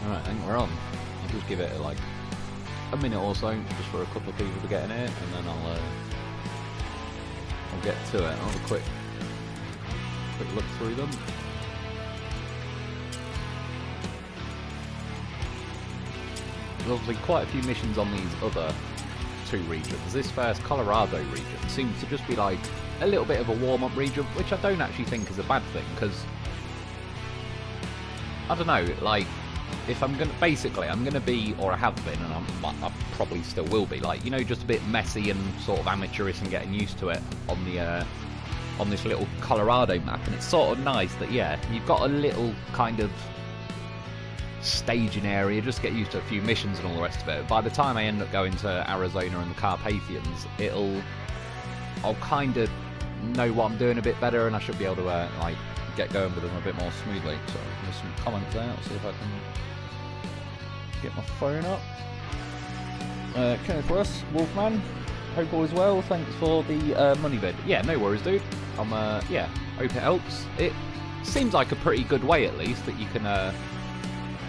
Alright, I think we're on. I'll just give it like a minute or so, just for a couple of people to get in here, and then I'll get to it. I'll have a quick look through them. There's obviously quite a few missions on these other two regions. This first Colorado region seems to just be like a little bit of a warm-up region, which I don't actually think is a bad thing, because I don't know, like, if I'm gonna, basically, I'm gonna be, or I have been, and I probably still will be, like, you know, just a bit messy and sort of amateurish and getting used to it on the on this little Colorado map. And it's sort of nice that, yeah, you've got a little kind of staging area, just get used to a few missions and all the rest of it. By the time I end up going to Arizona and the Carpathians, I'll kind of know what I'm doing a bit better, and I should be able to like get going with them a bit more smoothly. So there's some comments there. I'll see if I can get my phone up. Kenneth Russ, Wolfman, hope all is well. Thanks for the money bid. Yeah, no worries, dude. Yeah, hope it helps. It seems like a pretty good way, at least, that you can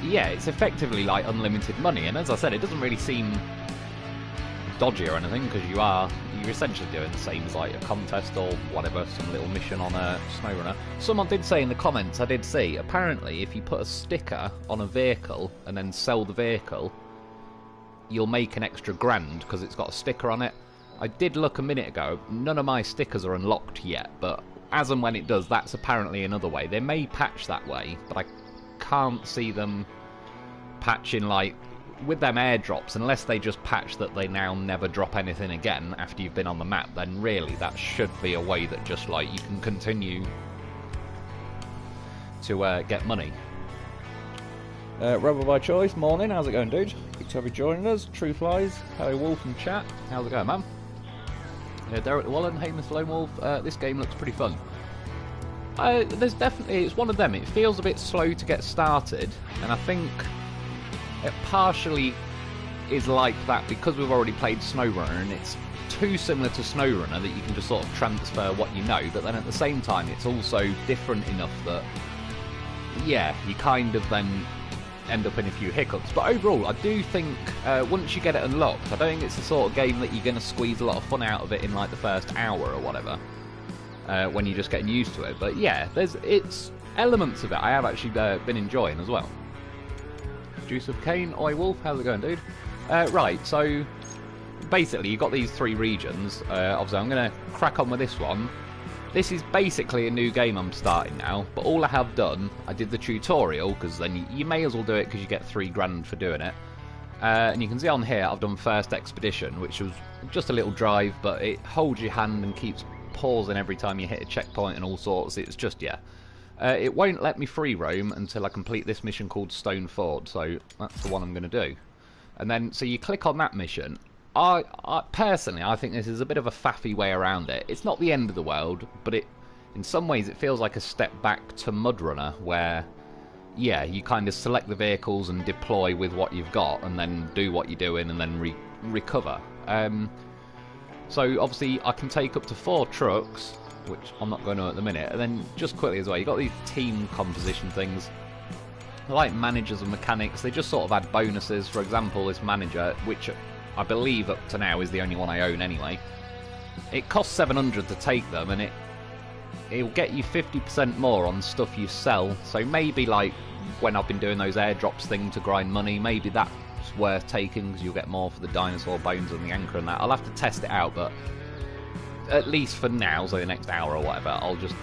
yeah, it's effectively like unlimited money, and as I said, it doesn't really seem dodgy or anything, because you're essentially doing the same as like a contest or whatever, some little mission on a SnowRunner. Someone did say in the comments, I did see, apparently if you put a sticker on a vehicle and then sell the vehicle, you'll make an extra grand because it's got a sticker on it. I did look a minute ago, none of my stickers are unlocked yet, but as and when it does, that's apparently another way. They may patch that way, but I can't see them patching like with them airdrops, unless they just patch that they now never drop anything again after you've been on the map. Then really that should be a way that just like you can continue to get money. Rebel by Choice, morning, how's it going, dude? Good to have you joining us. Truth Lies, hello Wolf in chat, how's it going, man? Derek Wallen, hey Mr. Lone Wolf, this game looks pretty fun. There's definitely, it's one of them, it feels a bit slow to get started, and I think it partially is like that because we've already played SnowRunner, and it's too similar to SnowRunner that you can just sort of transfer what you know, but then at the same time it's also different enough that, yeah, you kind of then end up in a few hiccups. But overall, I do think once you get it unlocked, I don't think it's the sort of game that you're going to squeeze a lot of fun out of it in like the first hour or whatever. When you're just getting used to it, but yeah, it's elements of it I have actually been enjoying as well. Juice of Cain, oi Wolf, how's it going, dude? Right, so basically you've got these three regions. Obviously I'm going to crack on with this one. This is basically a new game I'm starting now, but all I have done, I did the tutorial, because then you may as well do it because you get 3 grand for doing it. And you can see on here I've done First Expedition, which was just a little drive, but it holds your hand and keeps pausing every time you hit a checkpoint and all sorts. It's just, yeah. It won't let me free roam until I complete this mission called Stone Ford, so that's the one I'm going to do. And then, so you click on that mission. I personally, I think this is a bit of a faffy way around it. It's not the end of the world, but in some ways it feels like a step back to Mudrunner, where, yeah, you kind of select the vehicles and deploy with what you've got, and then do what you're doing, and then recover. So obviously I can take up to 4 trucks, which I'm not going to at the minute. And then just quickly as well, you've got these team composition things. They're like managers and mechanics. They just sort of add bonuses. For example, this manager, which I believe up to now is the only one I own anyway. It costs 700 to take them, and it'll get you 50% more on stuff you sell. So maybe like when I've been doing those airdrops thing to grind money, maybe that's worth taking because you'll get more for the dinosaur bones and the anchor and that. I'll have to test it out, but at least for now, so the next hour or whatever, I'll just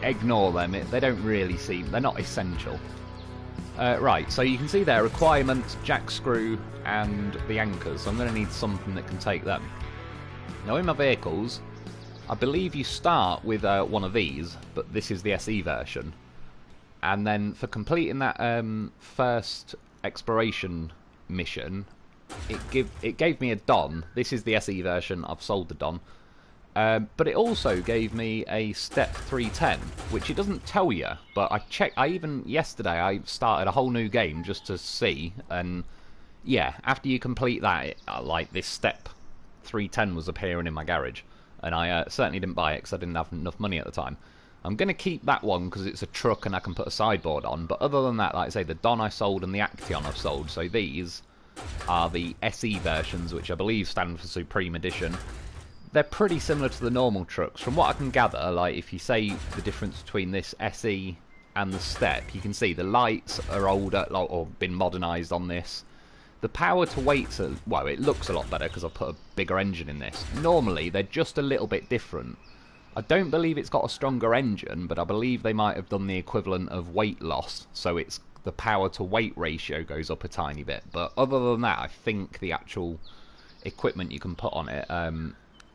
ignore them. They don't really seem, they're not essential. Right, so you can see there, requirements, jack screw and the anchors. So I'm going to need something that can take them. Now in my vehicles, I believe you start with one of these, but this is the SE version. And then for completing that first exploration mission, it gave me a Don. This is the SE version. I've sold the Don. But it also gave me a step 310, which it doesn't tell you, but I checked. Yesterday I started a whole new game just to see, and yeah, after you complete that, like this step 310 was appearing in my garage, and I certainly didn't buy it because I didn't have enough money at the time. I'm going to keep that one because it's a truck and I can put a sideboard on, but other than that, like I say, the Don I sold and the Action I've sold, so these are the SE versions, which I believe stand for Supreme Edition. They're pretty similar to the normal trucks. From what I can gather, like if you say the difference between this SE and the Step, you can see the lights are older, like, or been modernised on this. The power to weights are, well, it looks a lot better because I've put a bigger engine in this. Normally, they're just a little bit different. I don't believe it's got a stronger engine, but I believe they might have done the equivalent of weight loss, so it's the power to weight ratio goes up a tiny bit. But other than that, I think the actual equipment you can put on it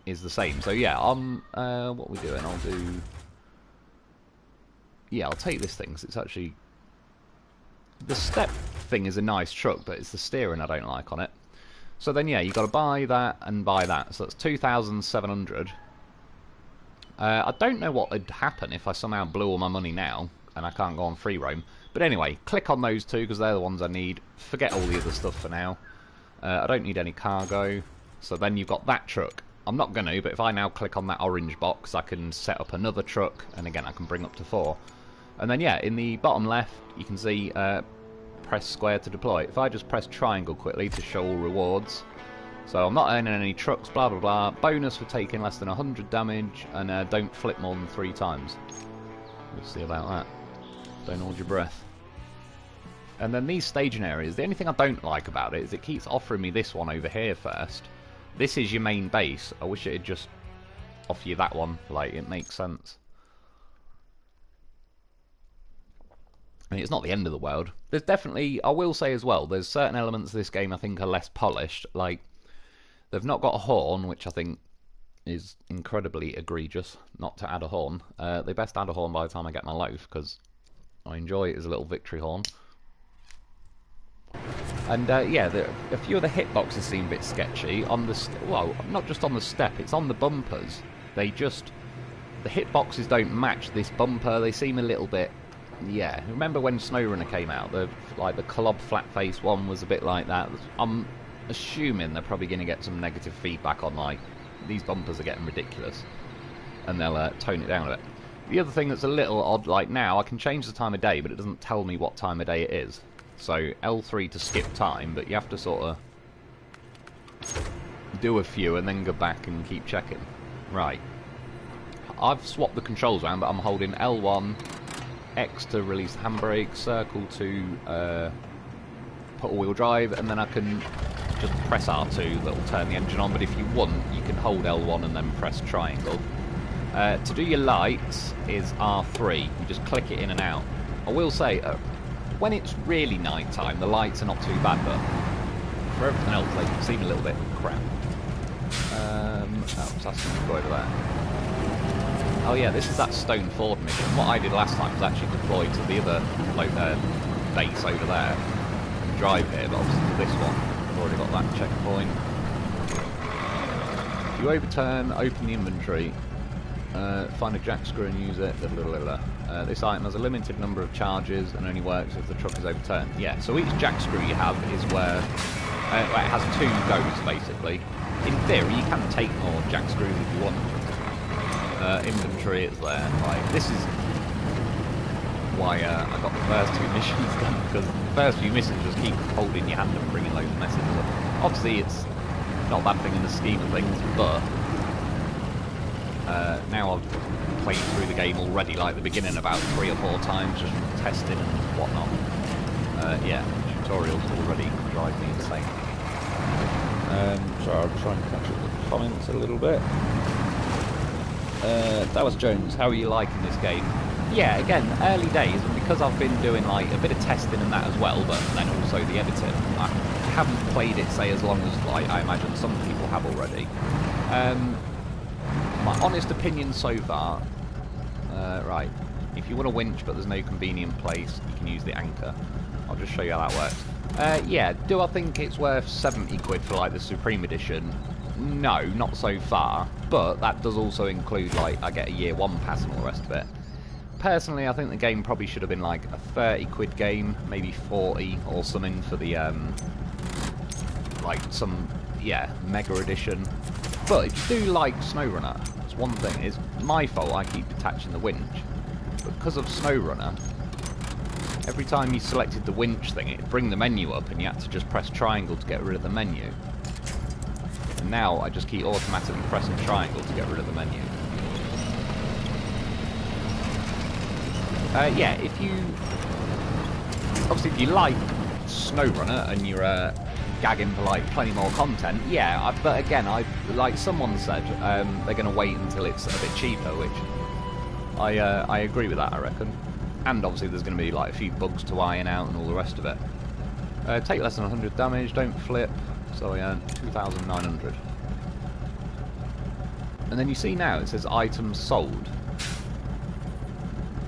is the same. So yeah, what are we doing? I'll do... Yeah, I'll take this thing, because it's actually... The Step thing is a nice truck, but it's the steering I don't like on it. So then yeah, you've got to buy that and buy that. So that's 2,700. I don't know what would happen if I somehow blew all my money now and I can't go on free roam. But anyway, click on those two because they're the ones I need. Forget all the other stuff for now. I don't need any cargo. So then you've got that truck. I'm not going to, but if I now click on that orange box, I can set up another truck. And again, I can bring up to 4. And then yeah, in the bottom left, you can see press square to deploy. If I just press triangle quickly to show all rewards. So I'm not earning any trucks, blah blah blah. Bonus for taking less than 100 damage, and don't flip more than 3 times. We'll see about that. Don't hold your breath. And then these staging areas, the only thing I don't like about it is it keeps offering me this one over here first. This is your main base. I wish it'd just offer you that one, like it makes sense. I mean, it's not the end of the world. There's definitely, I will say as well, there's certain elements of this game I think are less polished, like they've not got a horn, which I think is incredibly egregious, not to add a horn. They best add a horn by the time I get my Loaf, because I enjoy it as a little victory horn. And yeah, a few of the hitboxes seem a bit sketchy. On the well, not just on the Step, it's on the bumpers. The hitboxes don't match this bumper. They seem a little bit... Yeah, remember when SnowRunner came out? The Colob flat face one was a bit like that. I'm assuming they're probably going to get some negative feedback on, like, these bumpers are getting ridiculous, and they'll tone it down a bit. The other thing that's a little odd, like now, I can change the time of day, but it doesn't tell me what time of day it is. So L3 to skip time, but you have to sort of do a few and then go back and keep checking. Right. I've swapped the controls around, but I'm holding L1, X to release the handbrake, circle to put all-wheel drive, and then I can just press R2, that will turn the engine on, but if you want, you can hold L1 and then press triangle. To do your lights is R3, you just click it in and out. I will say, when it's really night time, the lights are not too bad, but for everything else, they seem a little bit crap. What's asking me to go over there? Oh yeah, this is that Stone Ford mission. What I did last time was actually deploy to the other base over there and drive here, but obviously to this one, I've already got that checkpoint. If you overturn, open the inventory, find a jack screw and use it. This item has a limited number of charges and only works if the truck is overturned. Yeah, so each jack screw you have is where it has 2 goes basically. In theory, you can take more jack screws if you want. Inventory is there. Like, this is why I got the first 2 missions done, because the first few missions just keep holding your hand and bringing loads of messages up. Obviously, it's not a bad thing in the scheme of things, but now I've played through the game already, like the beginning about 3 or 4 times, just testing and whatnot. Yeah, tutorials already drive me insane. So I'll try and catch up the comments a little bit. Dallas Jones, how are you liking this game? Yeah, again, early days, and because I've been doing like a bit of testing and that as well, but then also the editing, I haven't played it, say, as long as like I imagine some people have already. My honest opinion so far, right, if you want a winch but there's no convenient place, you can use the anchor. I'll just show you how that works. Yeah, do I think it's worth 70 quid for like the Supreme Edition? No, not so far, but that does also include, like, I get a year 1 pass and all the rest of it. Personally, I think the game probably should have been like a 30 quid game, maybe 40 or something for the, like some, yeah, mega edition. But if you do like SnowRunner, it's one thing, it's my fault I keep detaching the winch. but because of SnowRunner, every time you selected the winch thing, it'd bring the menu up and you had to just press triangle to get rid of the menu. And now I just keep automatically pressing triangle to get rid of the menu. Yeah, if you... Obviously, if you like SnowRunner and you're gagging for like plenty more content, yeah, but again, like someone said, they're going to wait until it's a bit cheaper, which I agree with that, I reckon. And obviously there's going to be like a few bugs to iron out and all the rest of it. Take less than 100 damage, don't flip, so I earn 2,900. And then you see now it says items sold,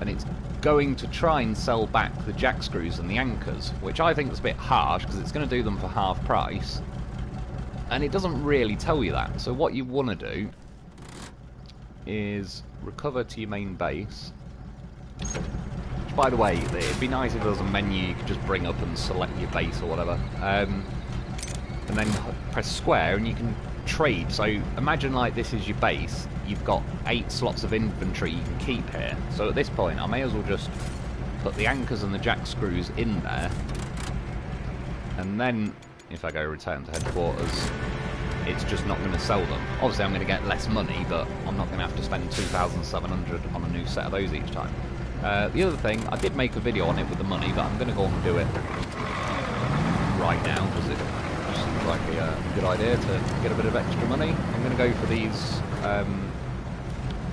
and it's going to try and sell back the jack screws and the anchors, which I think is a bit harsh because it's going to do them for half price, and it doesn't really tell you that. So what you want to do is recover to your main base, which, by the way, it'd be nice if there was a menu you could just bring up and select your base or whatever, and then press square and you can trade. So imagine like this is your base, you've got 8 slots of inventory you can keep here. So at this point I may as well just put the anchors and the jack screws in there, and then if I go return to headquarters, it's just not going to sell them. Obviously I'm going to get less money, but I'm not going to have to spend 2,700 on a new set of those each time. The other thing, I did make a video on it with the money, but I'm going to go on and do it right now because it seems like a good idea to get a bit of extra money. I'm going to go for these,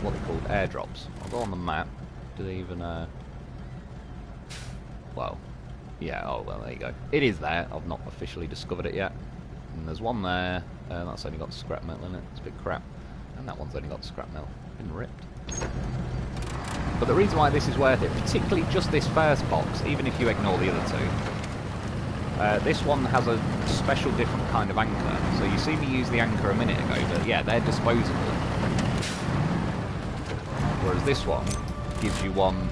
what are they called? Airdrops. I'll go on the map. Do they even, well, yeah, oh, well, there you go. It is there. I've not officially discovered it yet. And there's one there. That's only got scrap metal in it. It's a bit crap. And that one's only got scrap metal. Been ripped. But the reason why this is worth it, particularly just this first box, even if you ignore the other two, this one has a special different kind of anchor. So you see me use the anchor a minute ago, but yeah, they're disposable. Whereas this one gives you one.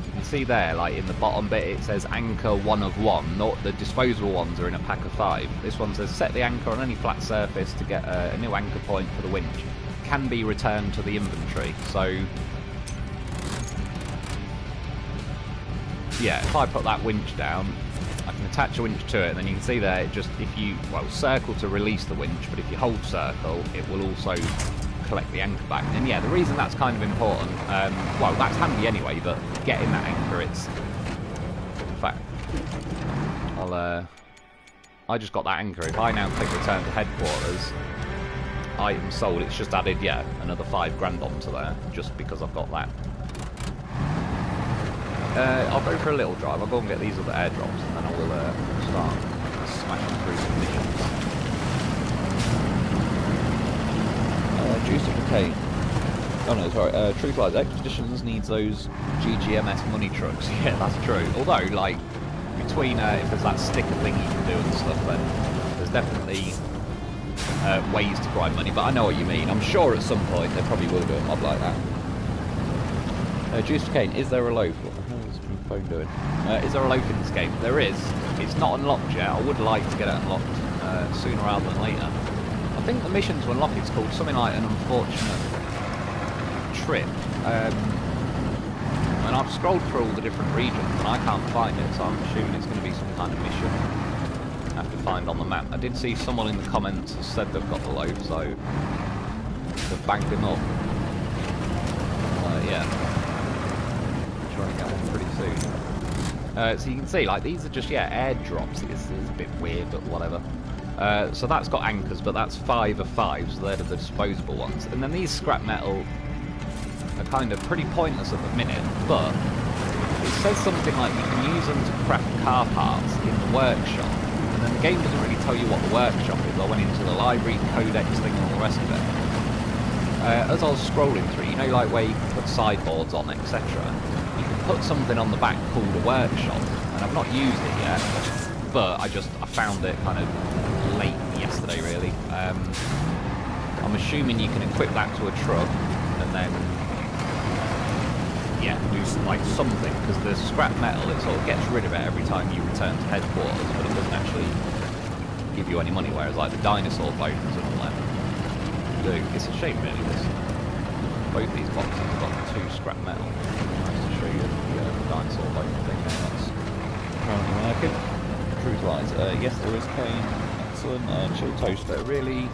You can see there, like in the bottom bit, it says anchor 1 of 1. Not the disposable ones are in a pack of 5. This one says set the anchor on any flat surface to get a new anchor point for the winch. Can be returned to the inventory. So yeah, if I put that winch down, I can attach a winch to it, and then you can see there, it just, if you, well, circle to release the winch, but if you hold circle, it will also collect the anchor back. And yeah, the reason that's kind of important, well, that's handy anyway, but getting that anchor, it's, in fact, I just got that anchor. If I now click return to headquarters, items sold, it's just added, yeah, another 5 grand onto there, just because I've got that. I'll go for a little drive. I'll go and get these other airdrops, and then I will start smashing through some missions. Juice of Decay. Oh no, sorry. Truth Lies. Expeditions needs those GGMS money trucks. Yeah, that's true. Although, like, between if there's that sticker thing you can do and stuff, then there's definitely ways to grind money. But I know what you mean. I'm sure at some point they probably will do a mod like that. Juice of Cane. Is there a loaf? What the hell is my phone doing? Is there a loaf in this game? There is. It's not unlocked yet. I would like to get it unlocked sooner rather than later. I think the mission to unlock it's called something like an unfortunate trip. And I've scrolled through all the different regions and I can't find it, so I'm assuming it's going to be some kind of mission I have to find on the map. I did see someone in the comments said they've got the loaf, so they've banged him up. Yeah. Trying to get one pretty soon. So you can see, like, these are just, yeah, airdrops. It's a bit weird, but whatever. So that's got anchors, but that's 5 of 5, so they're the disposable ones. And then these scrap metal are kind of pretty pointless at the minute, but it says something like you can use them to craft car parts in the workshop. And then the game doesn't really tell you what the workshop is. I went into the library, codex thing, and all the rest of it. As I was scrolling through, you know, like where you can put sideboards on, etc. You can put something on the back called a workshop, and I've not used it yet, but I found it kind of late yesterday, really. I'm assuming you can equip that to a truck, and then, yeah, do like something, because the scrap metal, it sort of gets rid of it every time you return to headquarters, but it doesn't actually give you any money, whereas like the dinosaur bones and all that do. It's a shame, really, this. both these boxes have got 2 scrap metal. Nice to show you the dinosaur boat thing. That's currently working. Truth lies. Yes, there is cane. Excellent. Chill Toaster. Really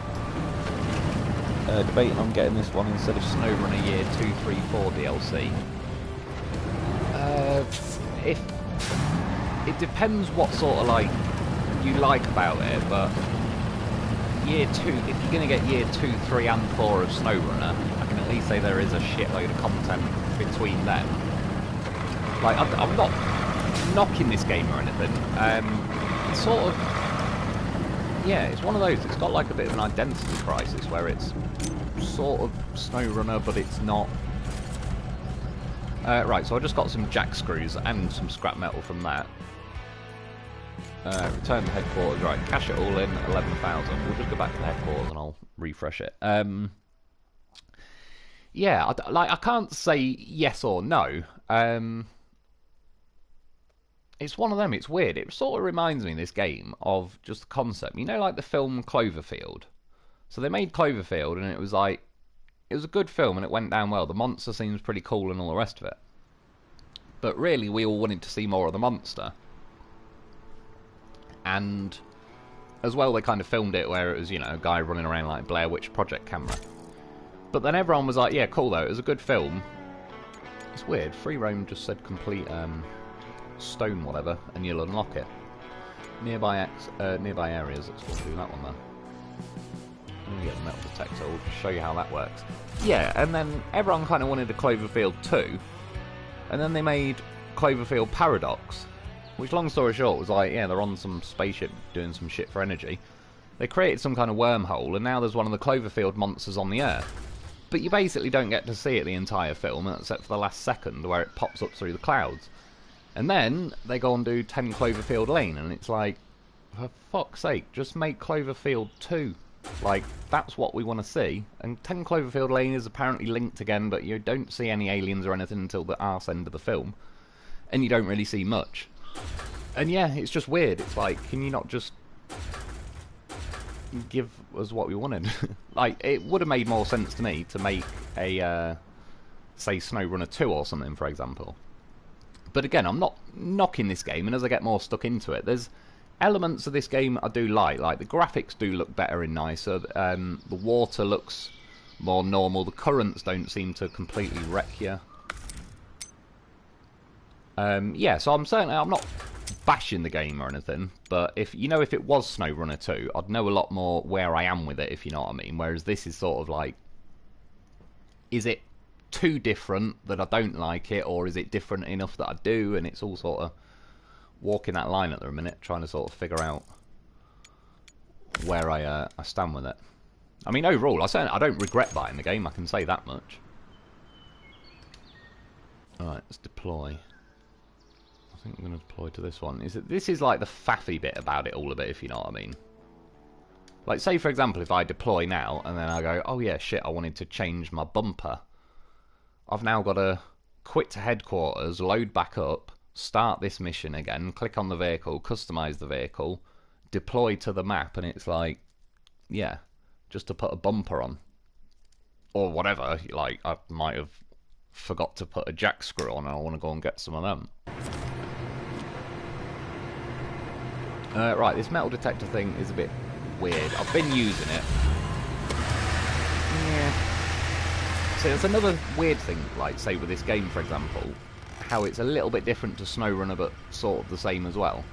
debating on getting this one instead of SnowRunner Year 2, 3, 4 DLC. If it depends what sort of like you like about it, but Year 2, if you're going to get Year 2, 3 and 4 of SnowRunner, I can at least say there is a shitload of content between them. Like, I'm not knocking this game or anything. It's sort of, yeah, it's one of those, it's got like a bit of an identity crisis where it's sort of SnowRunner, but it's not. Right, so I just got some jack screws and some scrap metal from that. Return to headquarters, right, cash it all in, 11,000. We'll just go back to the headquarters and I'll refresh it. Yeah, I can't say yes or no. It's one of them, it's weird. It sort of reminds me, this game, of just the concept. You know, like the film Cloverfield? So they made Cloverfield and it was like, it was a good film and it went down well. The monster seems pretty cool and all the rest of it. But really, we all wanted to see more of the monster. And as well, they kind of filmed it where it was, you know, a guy running around like Blair Witch Project camera. But then everyone was like, yeah, cool though, it was a good film. It's weird, Free Roam just said complete stone whatever, and you'll unlock it. Nearby areas, let's do that one then. Let me get the metal detector, we'll show you how that works. Yeah, and then everyone kind of wanted a Cloverfield 2, and then they made Cloverfield Paradox, which, long story short, was like, yeah, they're on some spaceship doing some shit for energy. They created some kind of wormhole, and now there's one of the Cloverfield monsters on the Earth. But you basically don't get to see it the entire film, except for the last second, where it pops up through the clouds. And then they go and do 10 Cloverfield Lane, and it's like, for fuck's sake, just make Cloverfield 2. Like, that's what we want to see. And 10 Cloverfield Lane is apparently linked again, but you don't see any aliens or anything until the arse end of the film. And you don't really see much. And yeah, it's just weird. It's like, can you not just give us what we wanted? Like, it would have made more sense to me to make a, say, SnowRunner 2 or something, for example. But again, I'm not knocking this game, and as I get more stuck into it, there's elements of this game I do like the graphics do look better and nicer, the water looks more normal, the currents don't seem to completely wreck you. Yeah, so I'm not bashing the game or anything, but if it was SnowRunner 2, I'd know a lot more where I am with it, if you know what I mean, whereas this is sort of like, is it too different that I don't like it, or is it different enough that I do, and it's all sort of walking that line at the minute, trying to sort of figure out where I stand with it. I mean, overall, I don't regret buying the game, I can say that much. Alright, let's deploy. I think I'm going to deploy to this one. This is like the faffy bit about it all a bit, if you know what I mean. Like, say for example, if I deploy now, and then I go, oh yeah, shit, I wanted to change my bumper. I've now got to quit to headquarters, load back up, start this mission again, click on the vehicle, customize the vehicle, deploy to the map, and it's like, yeah, just to put a bumper on. Or whatever, like, I might have forgot to put a jack screw on and I want to go and get some of them. Right, this metal detector thing is a bit weird. I've been using it. Yeah. So it's another weird thing, like, say with this game, for example, how it's a little bit different to SnowRunner, but sort of the same as well.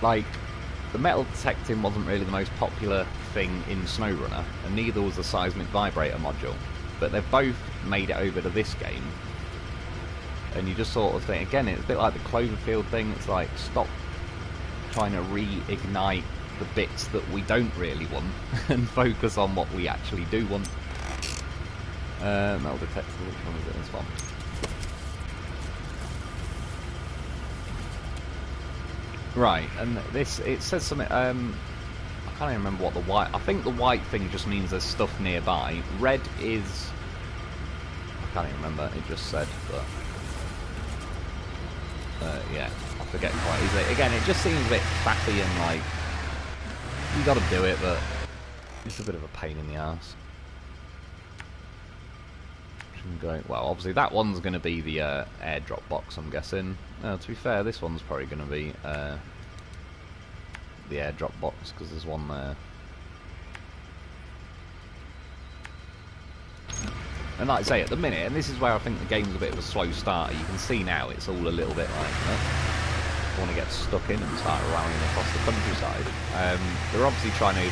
Like, the metal detecting wasn't really the most popular thing in SnowRunner, and neither was the seismic vibrator module. But they've both made it over to this game, and you just sort of think, again, it's a bit like the Cloverfield thing, it's like, stop trying to reignite the bits that we don't really want, and focus on what we actually do want. Metal detector, which one is it? This one. Right, and this, it says something, I can't even remember what the white, I think the white thing just means there's stuff nearby. Red is, I can't even remember, it just said, but, yeah, I forget quite easily. Again, it just seems a bit faffy and like, you gotta do it, but it's a bit of a pain in the arse. direction going? Well, obviously that one's going to be the airdrop box, I'm guessing. To be fair, this one's probably going to be the airdrop box, because there's one there. And like I say, at the minute, and this is where I think the game's a bit of a slow starter, you can see now it's all a little bit like, I want to get stuck in and start rallying across the countryside. They're obviously trying to,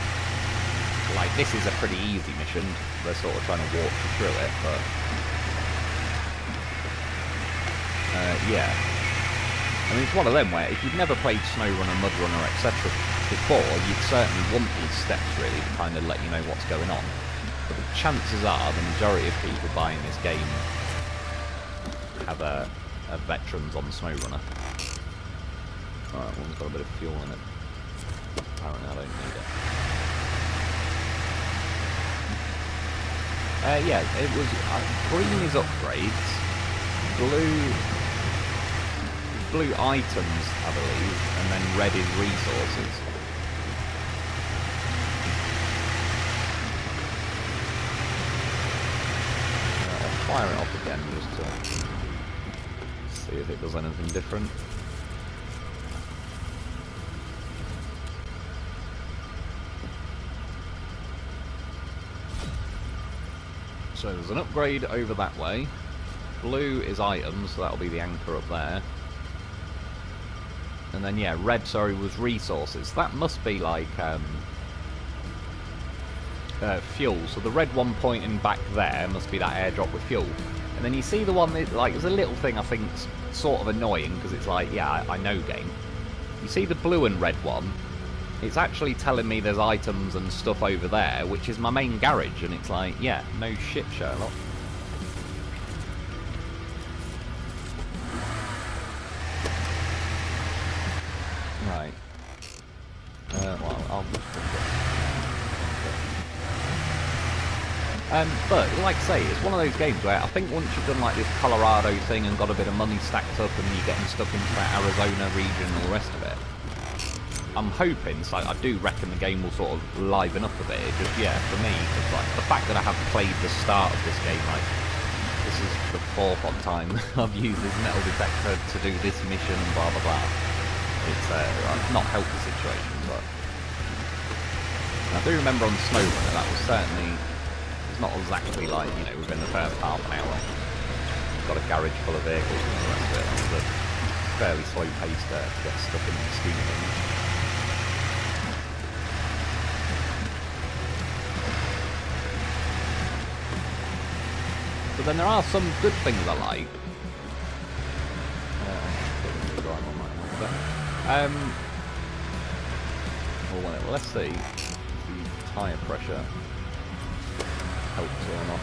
like, this is a pretty easy mission. They're sort of trying to walk you through it, but yeah. I mean, it's one of them where if you've never played SnowRunner, Mudrunner, etc. before, you'd certainly want these steps really to kind of let you know what's going on. But the chances are the majority of people buying this game have veterans on SnowRunner. Alright, one's got a bit of fuel in it. Apparently I don't need it. Yeah, it was green is upgrades, blue items, I believe, and then red is resources. I'll fire it off again just to see if it does anything different. So there's an upgrade over that way. Blue is items, so that'll be the anchor up there. And then, yeah, red, sorry, was resources. That must be like fuel. So the red one pointing back there must be that airdrop with fuel. And then you see the one that, like, there's a little thing I think sort of annoying, because it's like, yeah, I know game. You see the blue and red one? It's actually telling me there's items and stuff over there, which is my main garage, and it's like, yeah, no shit, Sherlock. Right. Well, I'll just but, like I say, it's one of those games where I think once you've done like this Colorado thing and got a bit of money stacked up and you're getting stuck into that Arizona region and all the rest of it, I'm hoping, so I do reckon the game will sort of liven up a bit. It just, yeah, for me, just like the fact that I have played the start of this game, like, this is the 4th odd time I've used this metal detector to do this mission and blah blah blah. It's not helped the situation, but I do remember on SnowRunner that was certainly, it's not exactly like, you know, within the first half an hour. Got a garage full of vehicles and all the rest of it. It was a fairly slow pace there to get stuck in the scheme of things. But then there are some good things I like. Well, let's see if the tyre pressure helps or not.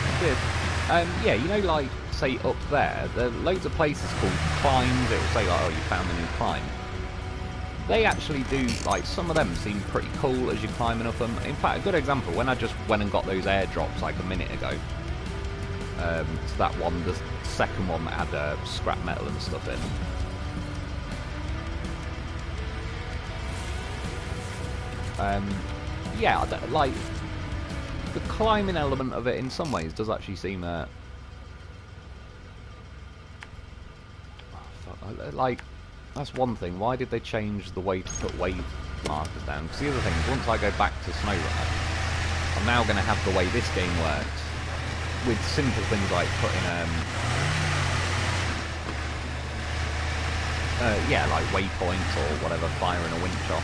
It did. Yeah, you know, like, say up there, there are loads of places called climbs. It will say, like, oh, you found a new climb. They actually do, like, some of them seem pretty cool as you're climbing up them. In fact, a good example, when I just went and got those airdrops like a minute ago, so that one, the second one that had scrap metal and stuff in. Yeah, like, the climbing element of it in some ways does actually seem like, that's one thing. Why did they change the way to put wave markers down? Because the other thing is, once I go back to SnowRunner, I'm now going to have the way this game works, with simple things like putting yeah, like waypoints or whatever, firing a winch off.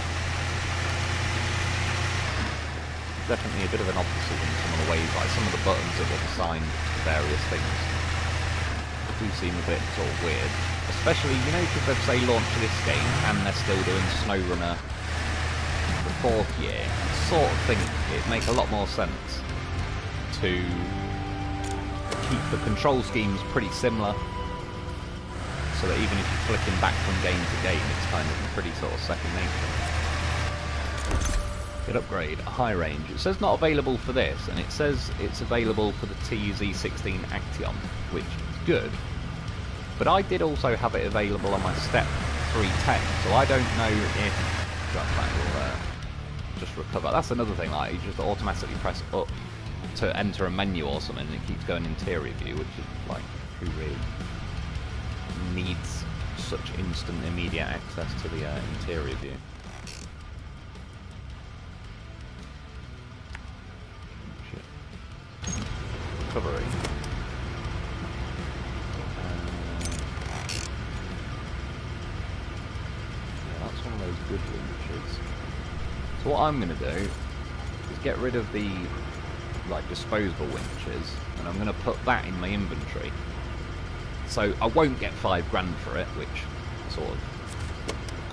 Definitely a bit of an opposite in some of the ways, like some of the buttons that were assigned to various things do seem a bit sort of weird. Especially, you know, because they've, say, launched this game and they're still doing SnowRunner the 4th year, I sort of think it'd make a lot more sense to keep the control schemes pretty similar, so that even if you're flicking back from game to game, it's kind of pretty sort of second nature. Good upgrade, a high range. It says not available for this, and it says it's available for the TZ16 Action, which is good. But I did also have it available on my Step 310, so I don't know if that will just recover. That's another thing, like, you just automatically press up to enter a menu or something, and it keeps going interior view, which is like, who really needs such instant, immediate access to the interior view? Shit. Recovery. Yeah, that's one of those good winches. So what I'm going to do is get rid of the like disposable winches, and I'm going to put that in my inventory. So I won't get £5 for it, which sort of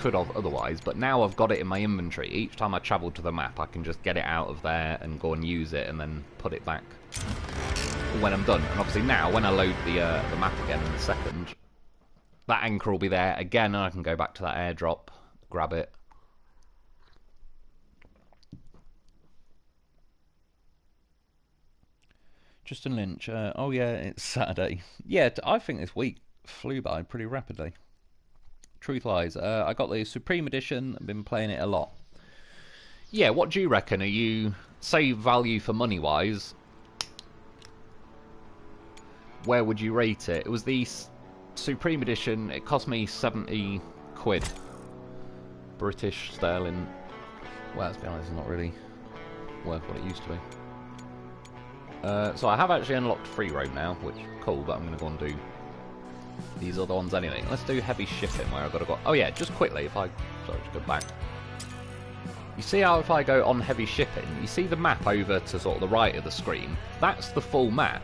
could have otherwise, but now I've got it in my inventory. Each time I travel to the map, I can just get it out of there and go and use it, and then put it back when I'm done. And obviously now, when I load the map again in a second, that anchor will be there again, and I can go back to that airdrop, grab it. Justin Lynch, oh yeah, it's Saturday. Yeah, I think this week flew by pretty rapidly. Truth lies, I got the Supreme Edition, I've been playing it a lot. Yeah, what do you reckon? Are you, say value for money wise, where would you rate it? It was the Supreme Edition, it cost me 70 quid. British sterling. Well, let's be honest, it's not really worth what it used to be. So I have actually unlocked free roam now, which is cool, but I'm going to go and do these other ones anyway. Let's do heavy shipping, where I've got to go... Oh yeah, just quickly, if I... Sorry, just go back. You see how if I go on heavy shipping, you see the map over to sort of the right of the screen? That's the full map,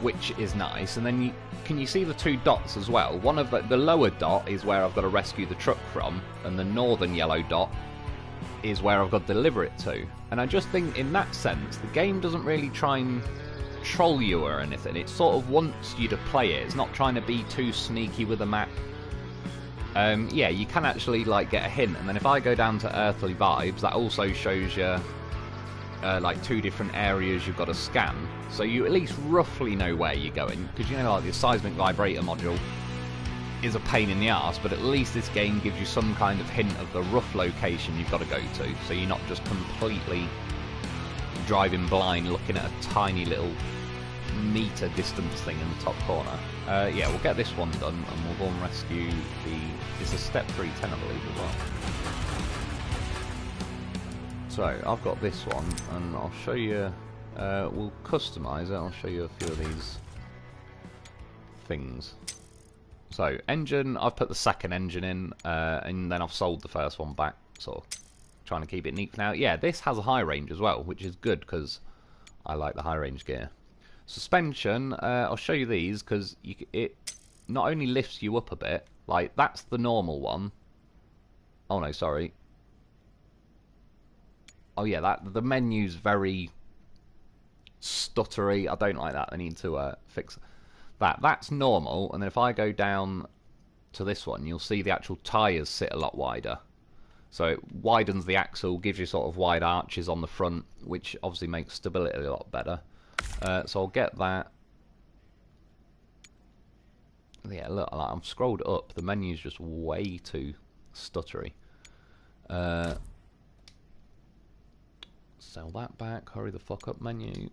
which is nice. And then can you see the two dots as well? One of the lower dot is where I've got to rescue the truck from, and the northern yellow dot is where I've got to deliver it to. And I just think in that sense, the game doesn't really try and troll you or anything. It sort of wants you to play it. It's not trying to be too sneaky with the map. Yeah, you can actually like get a hint. And then if I go down to Earthly Vibes, that also shows you like 2 different areas you've got to scan. So you at least roughly know where you're going. Because you know, like the seismic vibrator module is a pain in the arse, but at least this game gives you some kind of hint of the rough location you've got to go to, so you're not just completely driving blind looking at a tiny little meter distance thing in the top corner. Yeah, we'll get this one done, and we'll go and rescue the... It's a step 310, I believe, as well. So, I've got this one, and I'll show you... we'll customise it, I'll show you a few of these things. So, engine, I've put the second engine in, and then I've sold the first one back, so trying to keep it neat for now. Yeah, this has a high range as well, which is good, because I like the high range gear. Suspension, I'll show you these, because it not only lifts you up a bit, like, that's the normal one. Oh no, sorry. Oh yeah, the menu's very stuttery, I don't like that, I need to fix it. That's normal, and then if I go down to this one, you'll see the actual tyres sit a lot wider. So it widens the axle, gives you sort of wide arches on the front, which obviously makes stability a lot better. So I'll get that. Yeah, look, I've scrolled up. The menu's just way too stuttery. Sell that back. Hurry the fuck up, menu.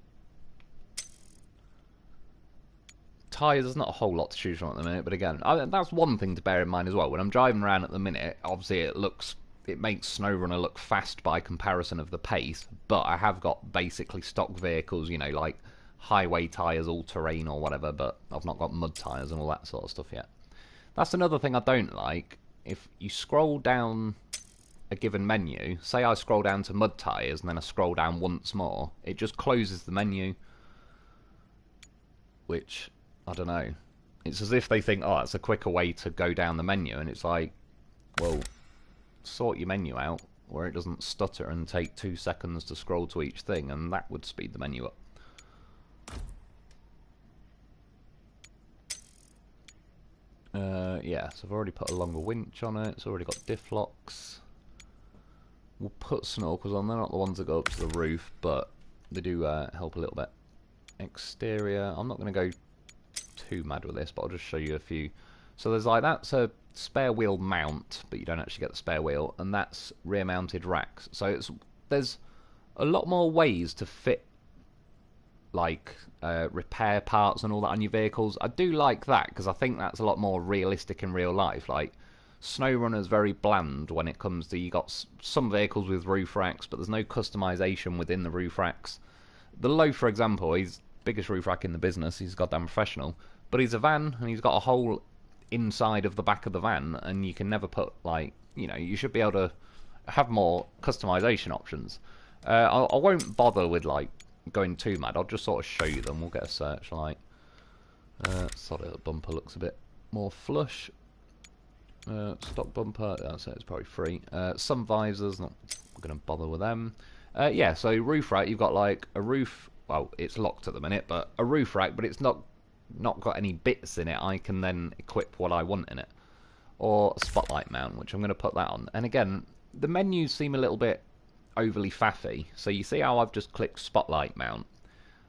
Tyres, there's not a whole lot to choose from at the minute, but again, that's one thing to bear in mind as well. When I'm driving around at the minute, obviously it makes SnowRunner look fast by comparison of the pace, but I have got basically stock vehicles, you know, like highway tyres, all-terrain or whatever, but I've not got mud tyres and all that sort of stuff yet. That's another thing I don't like. If you scroll down a given menu, say I scroll down to mud tyres and then I scroll down once more, it just closes the menu, which... I don't know. It's as if they think, oh, that's a quicker way to go down the menu, and it's like, well, sort your menu out where it doesn't stutter and take 2 seconds to scroll to each thing, and that would speed the menu up. Yeah, so I've already put a longer winch on it. It's already got diff locks. We'll put snorkels on. They're not the ones that go up to the roof, but they do help a little bit. Exterior. I'm not going to go too mad with this, but I'll just show you a few. So there's like, that's a spare wheel mount, but you don't actually get the spare wheel, and that's rear mounted racks. So there's a lot more ways to fit like repair parts and all that on your vehicles. I do like that because I think that's a lot more realistic in real life. Like, SnowRunner's very bland when it comes to, you got some vehicles with roof racks, but there's no customization within the roof racks. The Loaf, for example, he's biggest roof rack in the business. He's goddamn professional, but he's a van and he's got a hole inside of the back of the van, and you can never put, like, you know, you should be able to have more customization options. I won't bother with like going too mad. I'll just sort of show you them. We'll get a searchlight. Sorry, the bumper looks a bit more flush. Stock bumper, so it's probably free. Some visors, not going to bother with them. Yeah, so roof rack, you've got like a roof, well, it's locked at the minute, but a roof rack, but it's not got any bits in it. I can then equip what I want in it. Or a spotlight mount, which I'm going to put that on. And again, the menus seem a little bit overly faffy. So you see how I've just clicked spotlight mount,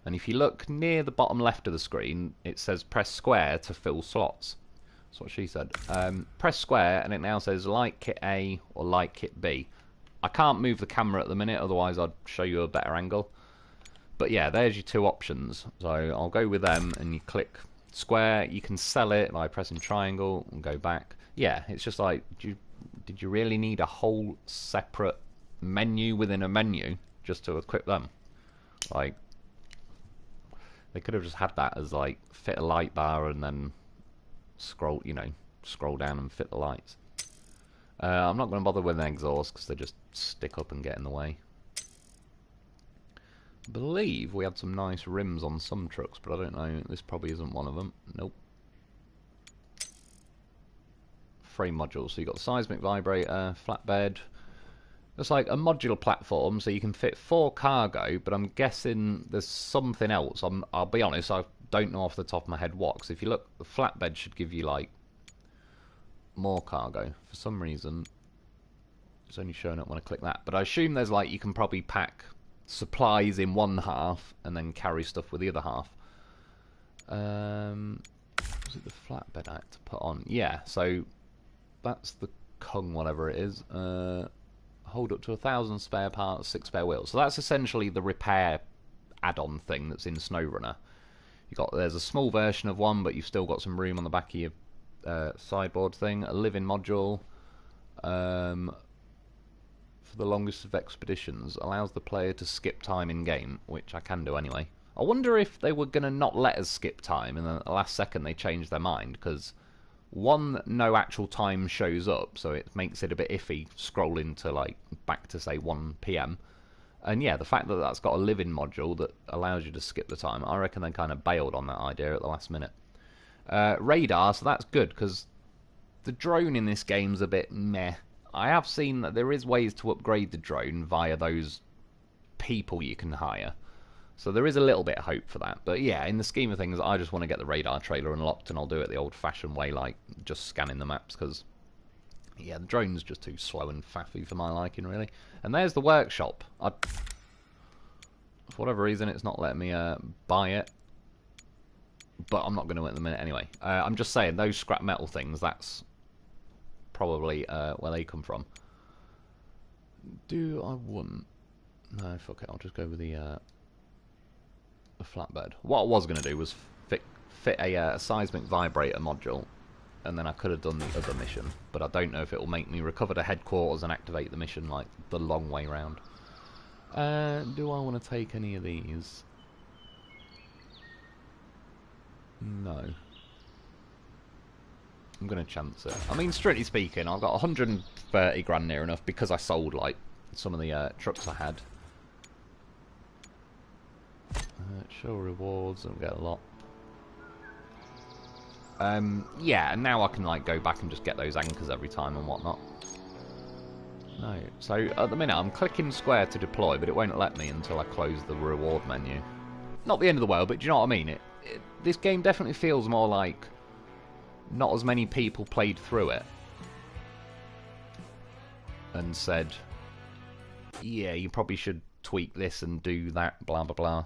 and if you look near the bottom left of the screen, it says press square to fill slots. That's what she said. Press square and it now says light kit A or light kit B. I can't move the camera at the minute, otherwise I'd show you a better angle. But yeah, there's your two options. So I'll go with them, and you click square. You can sell it by pressing triangle and go back. Yeah, it's just like, did you really need a whole separate menu within a menu just to equip them? Like, they could have just had that as like fit a light bar and then scroll, you know, scroll down and fit the lights. I'm not going to bother with an exhaust because they just stick up and get in the way. I believe we had some nice rims on some trucks, but I don't know, this probably isn't one of them. Nope. Frame modules, so you've got the seismic vibrator, flatbed. It's like a modular platform, so you can fit 4 cargo, but I'm guessing there's something else. I'll be honest, I don't know off the top of my head what, because if you look, the flatbed should give you like more cargo. For some reason, it's only showing up when I click that. But I assume there's like, you can probably pack supplies in one half and then carry stuff with the other half. Was it the flatbed I had to put on? Yeah, so that's the Kung, whatever it is. Hold up to 1,000 spare parts, 6 spare wheels. So that's essentially the repair add-on thing that's in SnowRunner. There's a small version of one, but you've still got some room on the back of your sideboard thing. A living module. For the longest of expeditions, allows the player to skip time in game, which I can do anyway. I wonder if they were going to not let us skip time, and then at the last second they changed their mind, because one, no actual time shows up, so it makes it a bit iffy scrolling to like back to say 1 PM. And yeah, the fact that that's got a living module that allows you to skip the time, I reckon they kind of bailed on that idea at the last minute. Radar, so that's good, because the drone in this game's a bit meh. I have seen that there is ways to upgrade the drone via those people you can hire. So there is a little bit of hope for that. But yeah, in the scheme of things, I just want to get the radar trailer unlocked, and I'll do it the old-fashioned way, like just scanning the maps, because yeah, the drone's just too slow and faffy for my liking, really. And there's the workshop. For whatever reason, it's not letting me buy it. But I'm not going to at the minute anyway. I'm just saying, those scrap metal things, that's probably where they come from. Do I want... No, fuck it, I'll just go with the flatbed. What I was going to do was fit a seismic vibrator module, and then I could have done the other mission, but I don't know if it will make me recover the headquarters and activate the mission like the long way round. Do I want to take any of these? No. I'm going to chance it. I mean, strictly speaking, I've got 130 grand near enough because I sold like some of the trucks I had. Show rewards, I'll get a lot. Yeah, and now I can like go back and just get those anchors every time and whatnot. No, so at the minute I'm clicking square to deploy, but it won't let me until I close the reward menu. Not the end of the world, but do you know what I mean? This game definitely feels more like not as many people played through it and said, yeah, you probably should tweak this and do that, blah blah blah.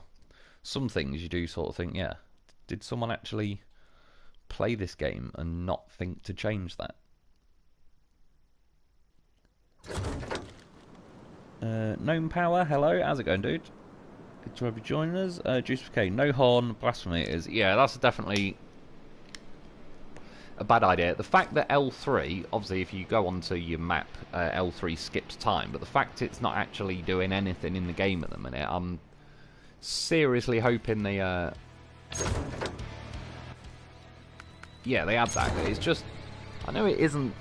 Some things you do sort of think, yeah, did someone actually play this game and not think to change that? Gnome Power, hello, how's it going, dude? Good to have you joining us. Juice for K, no horn, blasphemators. Yeah, that's definitely a bad idea. The fact that L3, obviously if you go onto your map, L3 skips time, but the fact it's not actually doing anything in the game at the minute, I'm seriously hoping they, yeah, they add that. It's just, I know it isn't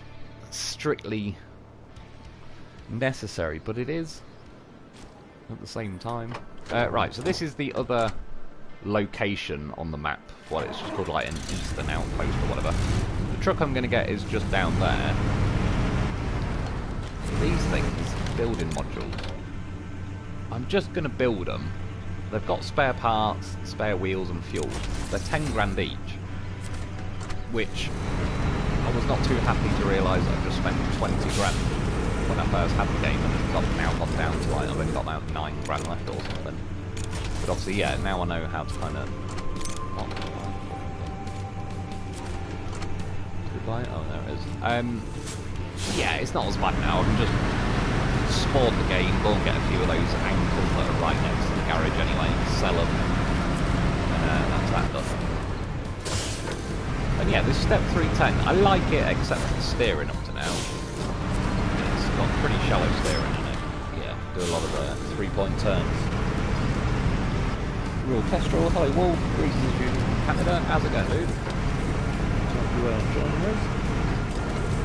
strictly necessary, but it is at the same time. Right, so this is the other location on the map. What it's just called, like an eastern outpost or whatever. The truck I'm going to get is just down there. These things, building modules, I'm just going to build them. They've got spare parts, spare wheels and fuel. They're 10 grand each, which I was not too happy to realise I just spent 20 grand when I first had the game, and it's now gone down to, like, I've only got about 9 grand left or something. But obviously, yeah, now I know how to kind of... Goodbye? Oh, there it is. Yeah, it's not as bad now. I can just spawn the game, go and get a few of those ankles that are right next to the garage anyway, sell them, and that's that done. And yeah, this step 310, I like it except for the steering up to now. It's got pretty shallow steering in it. Yeah, do a lot of 3-point turns. Real Kestrel, hello Wolf, greetings as usual from Canada. How's it going, dude? Hope you joining us.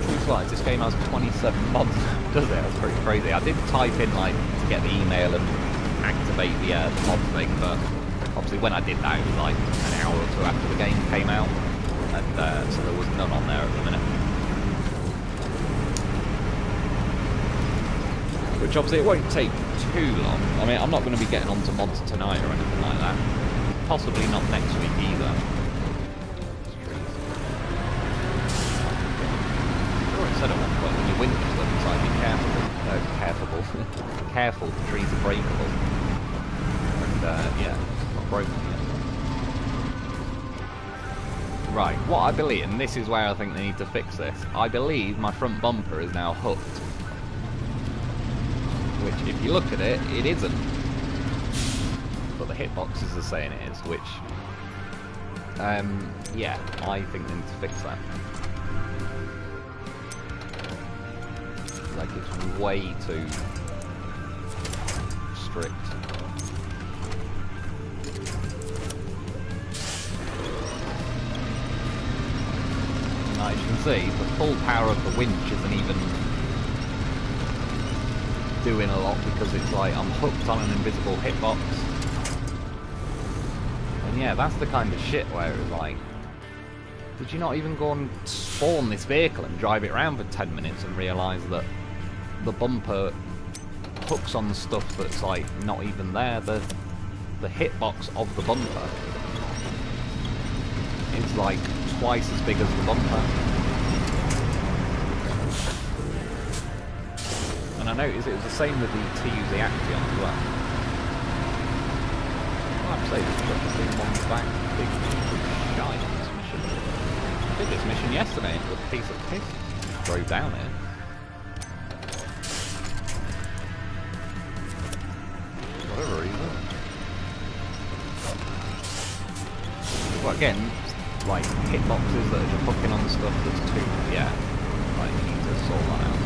True slides, this game has 27 mods, does it? That's pretty crazy. I did type in, like, to get the email and activate the mod thing, but obviously when I did that, it was like an hour or two after the game came out, and so there was none on there at the minute. Which obviously it won't take too long. I mean, I'm not going to be getting onto mods tonight or anything like that. Possibly not next week either. Sure, it said at one point when your winch is up, it's like, be careful. Careful, the trees are breakable. And yeah, it's not broken yet. Right, what I believe, and this is where I think they need to fix this, I believe my front bumper is now hooked. Which, if you look at it, it isn't. But the hitboxes are saying it is, which, yeah, I think they need to fix that. Like, it's way too strict. And as you can see, the full power of the winch isn't even doing a lot, because it's like I'm hooked on an invisible hitbox. And yeah, that's the kind of shit where it's like, did you not even go and spawn this vehicle and drive it around for 10 minutes and realise that the bumper hooks on stuff that's like not even there? The hitbox of the bumper is like twice as big as the bumper. And I noticed it was the same with the TUZ Action as well. I have to say, this truck has been one back big shy on this mission. I did this mission yesterday and it was a piece of piss. Drove down here. For whatever reason. But again, like hitboxes that are just hooking on stuff that's too, yeah, like you need to sort that out.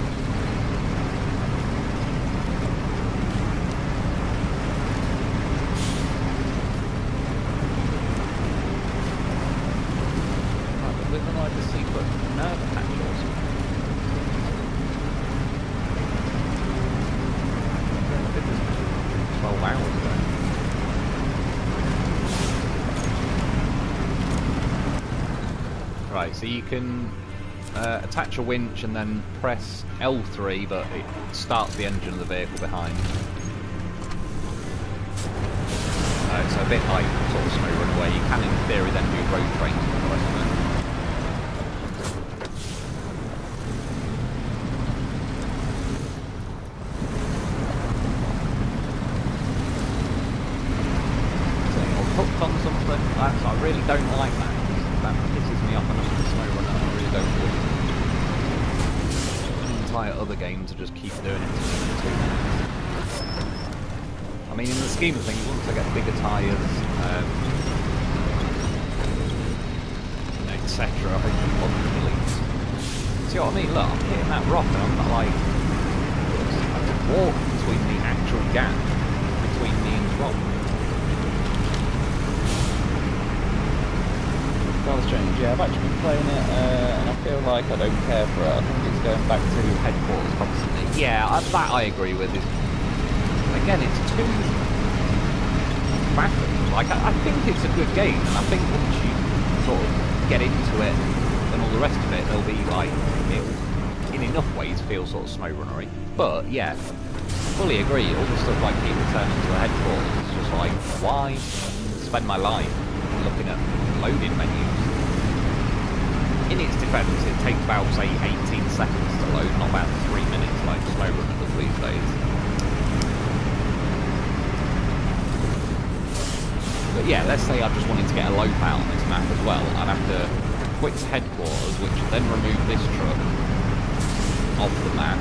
Living like a secret nerve patch or something. I did this mission 12 hours ago. Right, so you can attach a winch and then press L3, but it starts the engine of the vehicle behind. So a bit like sort of smooth run away. You can, in theory, then do road trains and the rest of it. Hooked on something, I really don't like that. That pisses me off enough to snow run, I really don't want an entire other game to just keep doing it to 2 minutes. I mean, in the scheme of things, once I get bigger tyres, etc., hopefully one release. See what I mean? Look, I'm hitting that rock and I'm not like... I have to walk between the actual gap between me and the rock. Colours change, yeah, I've actually been playing it and I feel like I don't care for it. I think it's going back to headquarters constantly. Yeah, that I agree with. Again, it's too rapid. Like, I think it's a good game, and I think once you sort of get into it and all the rest of it, there'll be like, it'll in enough ways feel sort of SnowRunner-y. But yeah, fully agree. All the stuff like people turning to the headquarters, it's just like, why spend my life looking at loading menus? In its defence, it takes about, say, 18 seconds to load, not about 3 minutes like SnowRunner does these days. But yeah, let's say I just wanted to get a Loaf out on this map as well. I'd have to quit headquarters, which would then remove this truck off the map.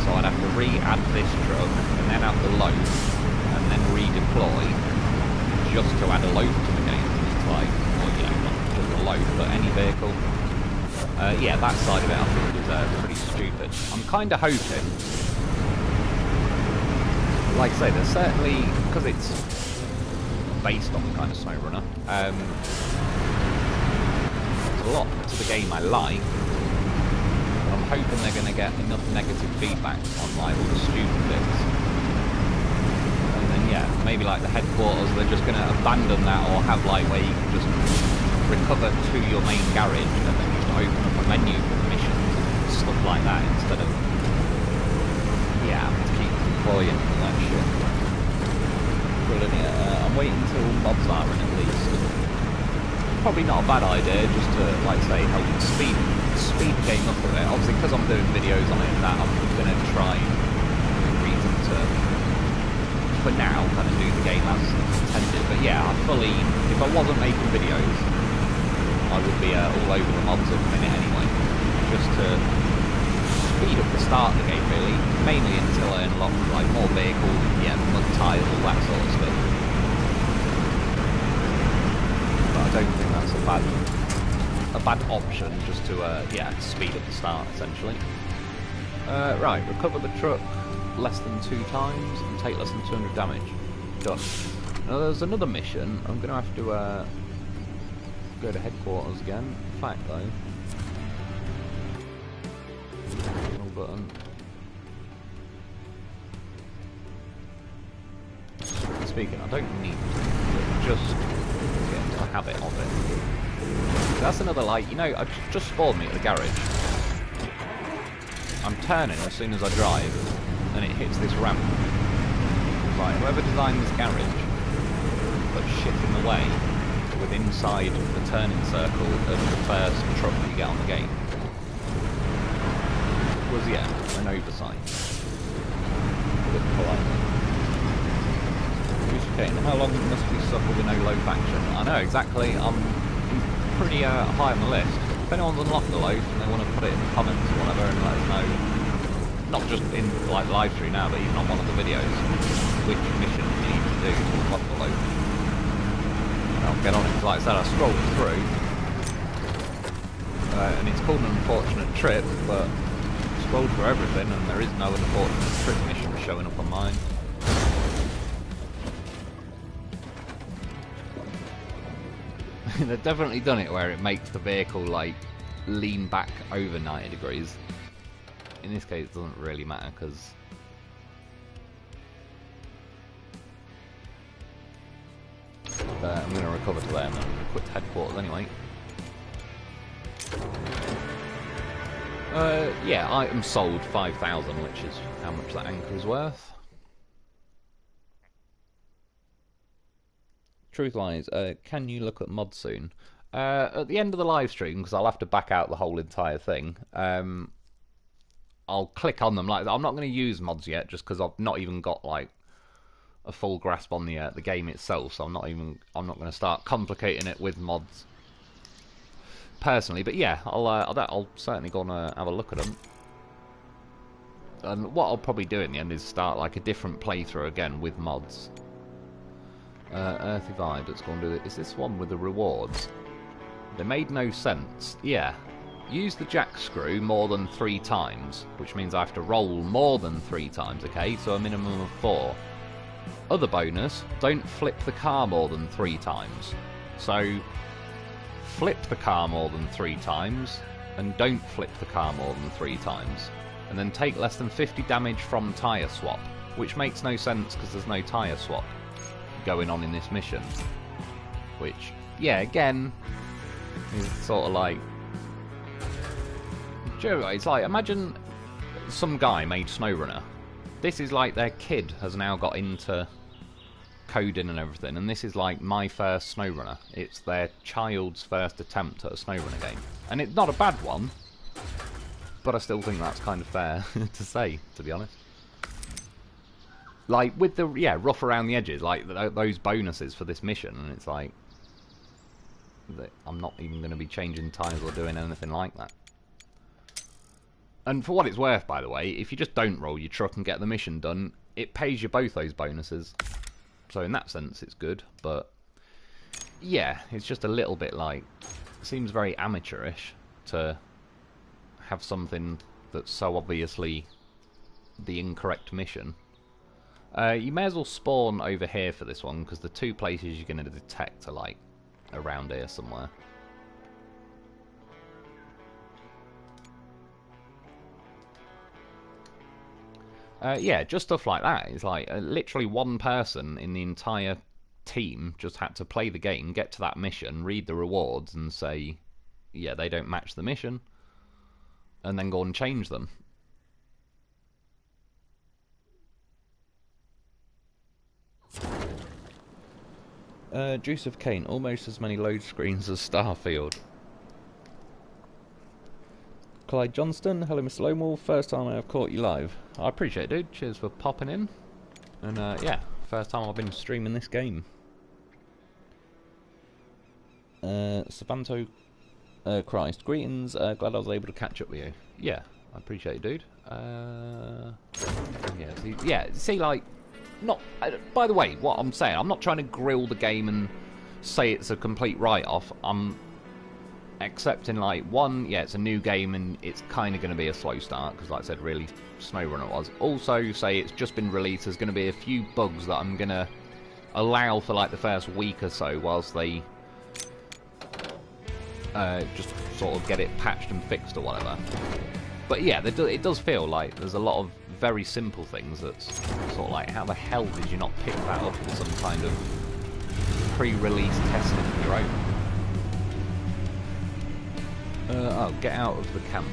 So I'd have to re-add this truck, and then add the Loaf, and then redeploy, just to add a Loaf to the game. It's like, well, you know, not just a Loaf, but any vehicle. Yeah, that side of it I think is pretty stupid. I'm kind of hoping, like I say, there's certainly, because it's based on the kind of SnowRunner, there's a lot to the game I like, but I'm hoping they're going to get enough negative feedback on like all the stupid bits. And then yeah, maybe like the headquarters, they're just going to abandon that, or have like where you can just recover to your main garage and then just open up a menu for the missions and stuff like that, instead of, yeah, having to keep deploying all that shit. Brilliant, yeah. I'm waiting until mods are in at least. Probably not a bad idea, just to, like say, help speed the game up a bit. Obviously, because I'm doing videos on it and that, I'm going to try and reason to, for now, kind of do the game as intended. But yeah, if I wasn't making videos, I would be all over the mods at the minute anyway, just to speed up the start of the game really, mainly until I unlock like more vehicles, yeah, mud tiles, all that sort of stuff. But I don't think that's a bad option, just to yeah, speed up the start essentially. Right, recover the truck less than 2 times and take less than 200 damage. Done. Now there's another mission. I'm going to have to go to headquarters again. In fact though, button. Speaking, I don't need to, just get into the habit of it. That's another, like, you know, I just spawned me at the garage. I'm turning as soon as I drive, and it hits this ramp. Right, whoever designed this garage put shit in the way with inside the turning circle of the first truck you get on the game. Was, yeah, an oversight. Put it politely. Okay, how long must we suffer with no Loaf action? I know, exactly. I'm pretty high on the list. If anyone's unlocked the Loaf and they want to put it in the comments or whatever and let us know, not just in like Livestream now, but even on one of the videos, which mission you need to do to unlock the Loaf. I'll get on it, because like I said, I scrolled through, and it's called an unfortunate trip, but scrolled through everything and there is no unfortunate trip mission showing up on mine. They've definitely done it where it makes the vehicle like lean back over 90 degrees. In this case it doesn't really matter because I'm going to recover to there and then quit headquarters anyway. Yeah, item sold 5,000, which is how much that anchor is worth. Truth lies, can you look at mods soon? At the end of the live stream, because I'll have to back out the whole entire thing, I'll click on them. Like, I'm not going to use mods yet, just because I've not even got like a full grasp on the game itself. So I'm not going to start complicating it with mods personally. But yeah, I'll certainly go and have a look at them. And what I'll probably do in the end is start like a different playthrough again with mods. Earthy Vibe, let's go and do it. Is this one with the rewards? They made no sense. Yeah. Use the jack screw more than 3 times, which means I have to roll more than 3 times, okay? So a minimum of 4. Other bonus, don't flip the car more than 3 times. So, flip the car more than 3 times, and don't flip the car more than 3 times. And then take less than 50 damage from tyre swap, which makes no sense because there's no tyre swap going on in this mission. Which, yeah, again, is sort of like... It's like, imagine some guy made SnowRunner. This is like their kid has now got into coding and everything, and this is like my first SnowRunner. It's their child's first attempt at a SnowRunner game. And it's not a bad one, but I still think that's kind of fair to say, to be honest. Like, with the, yeah, rough around the edges, like, those bonuses for this mission, and it's like... I'm not even going to be changing tyres or doing anything like that. And for what it's worth, by the way, if you just don't roll your truck and get the mission done, it pays you both those bonuses. So in that sense, it's good, but... Yeah, it's just a little bit like... It seems very amateurish to have something that's so obviously the incorrect mission. You may as well spawn over here for this one, because the 2 places you're going to detect are, like, around here somewhere. Yeah, just stuff like that. It's like literally one person in the entire team just had to play the game, get to that mission, read the rewards, and say, yeah, they don't match the mission, and then go and change them. Juice of Cane, almost as many load screens as Starfield. Clyde Johnston, hello Mr. Lone Wolf, first time I have caught you live. I appreciate it, dude, cheers for popping in. And yeah, first time I've been streaming this game. Savanto Christ, greetings, glad I was able to catch up with you. Yeah, I appreciate it, dude. Yeah, see, like, not... by the way, what I'm saying, I'm not trying to grill the game and say it's a complete write-off. I'm accepting, like, one, yeah, it's a new game and it's kind of going to be a slow start, because, like I said, really, SnowRunner was. Also, say it's just been released, there's going to be a few bugs that I'm going to allow for, like, the first week or so, whilst they just sort of get it patched and fixed or whatever. But yeah, it does feel like there's a lot of very simple things that's sort of like, how the hell did you not pick that up with some kind of pre-release testing of your own? Oh, get out of the camp.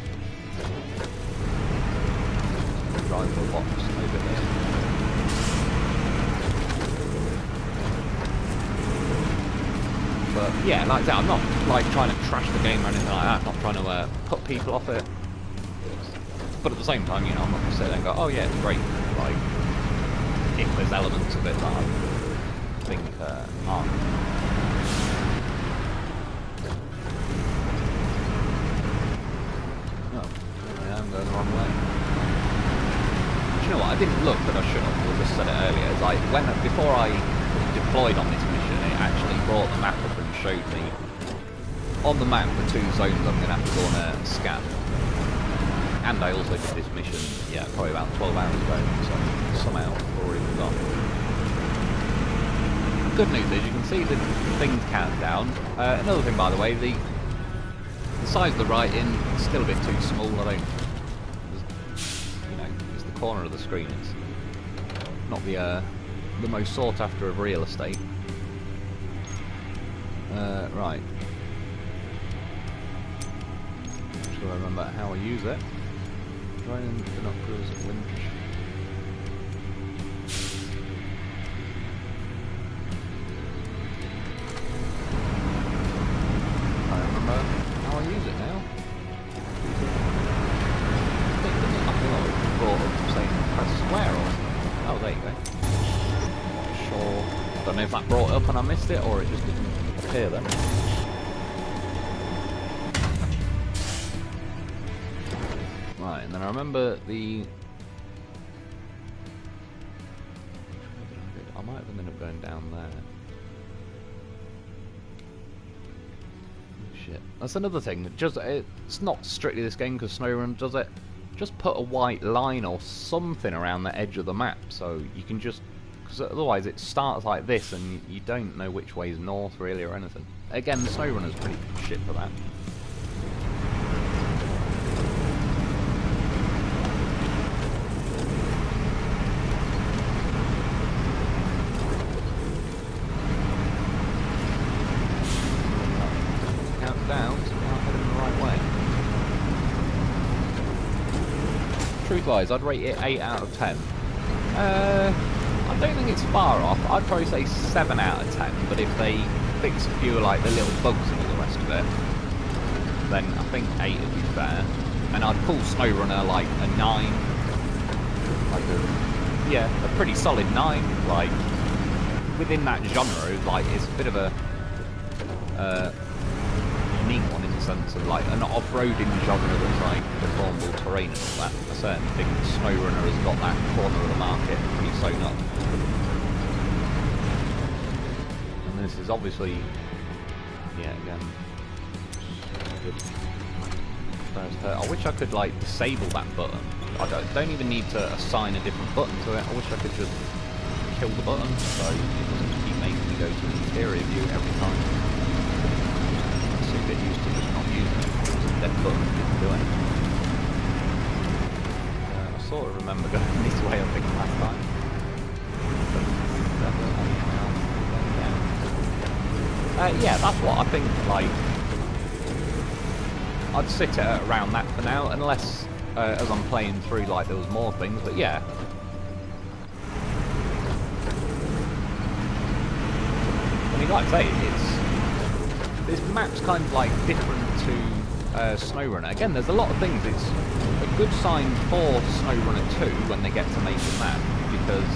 Drive the box over here. But yeah, like that, I'm not like trying to trash the game or anything like that. I'm not trying to put people off it. But at the same time, you know, I'm not going to sit there and go, oh yeah, it's great. Like, if there's elements of it that I think aren't. Oh, yeah, I'm going the wrong way. Do you know what? I didn't look, but I should have. I just said it earlier. It's like, before I deployed on this mission, it actually brought the map up and showed me on the map the 2 zones I'm going to have to go on a scan. And I also did this mission, yeah, probably about 12 hours ago, so somehow already moved on. Good news is you can see the things count down. Another thing, by the way, the size of the writing is still a bit too small. I don't, you know, it's the corner of the screen. It's not the most sought after of real estate. Right. Just gotta remember how I use it. Join binoculars and winch. I remember how I use it now. I think I brought up saying press square or something. Oh, there you go. Not sure. Don't know if that brought it up and I missed it, or it just didn't appear then. Right, and then I remember the point going down there. Shit. That's another thing. Just it's not strictly this game because SnowRunner does it. Just put a white line or something around the edge of the map so you can just... Because otherwise it starts like this and you don't know which way is north really or anything. Again, the SnowRunner's pretty shit for that. Truth-wise, I'd rate it 8 out of 10. I don't think it's far off. I'd probably say 7 out of 10, but if they fix a few like the little bugs and all the rest of it, then I think 8 would be fair. And I'd call SnowRunner like a 9. Like a pretty solid 9. Like, within that genre, like, it's a bit of a unique one in the sense of like an off-roading genre that's like deformable terrain and all that. I certainly think SnowRunner has got that corner of the market pretty sewn up. And this is obviously, yeah, again, good. First hurt. I wish I could like disable that button. I don't even need to assign a different button to it. I wish I could just kill the button so it doesn't keep making me go to the interior view every time. Get used to just not using it. It was a dead button, didn't do anything. I sort of remember going this way, I think, last time. Yeah, that's what I think, like... I'd sit it around that for now, unless, as I'm playing through, like, there was more things, but yeah. I mean, like I say, this map's kind of like different to SnowRunner. Again, there's a lot of things. It's a good sign for SnowRunner 2 when they get to make a map, because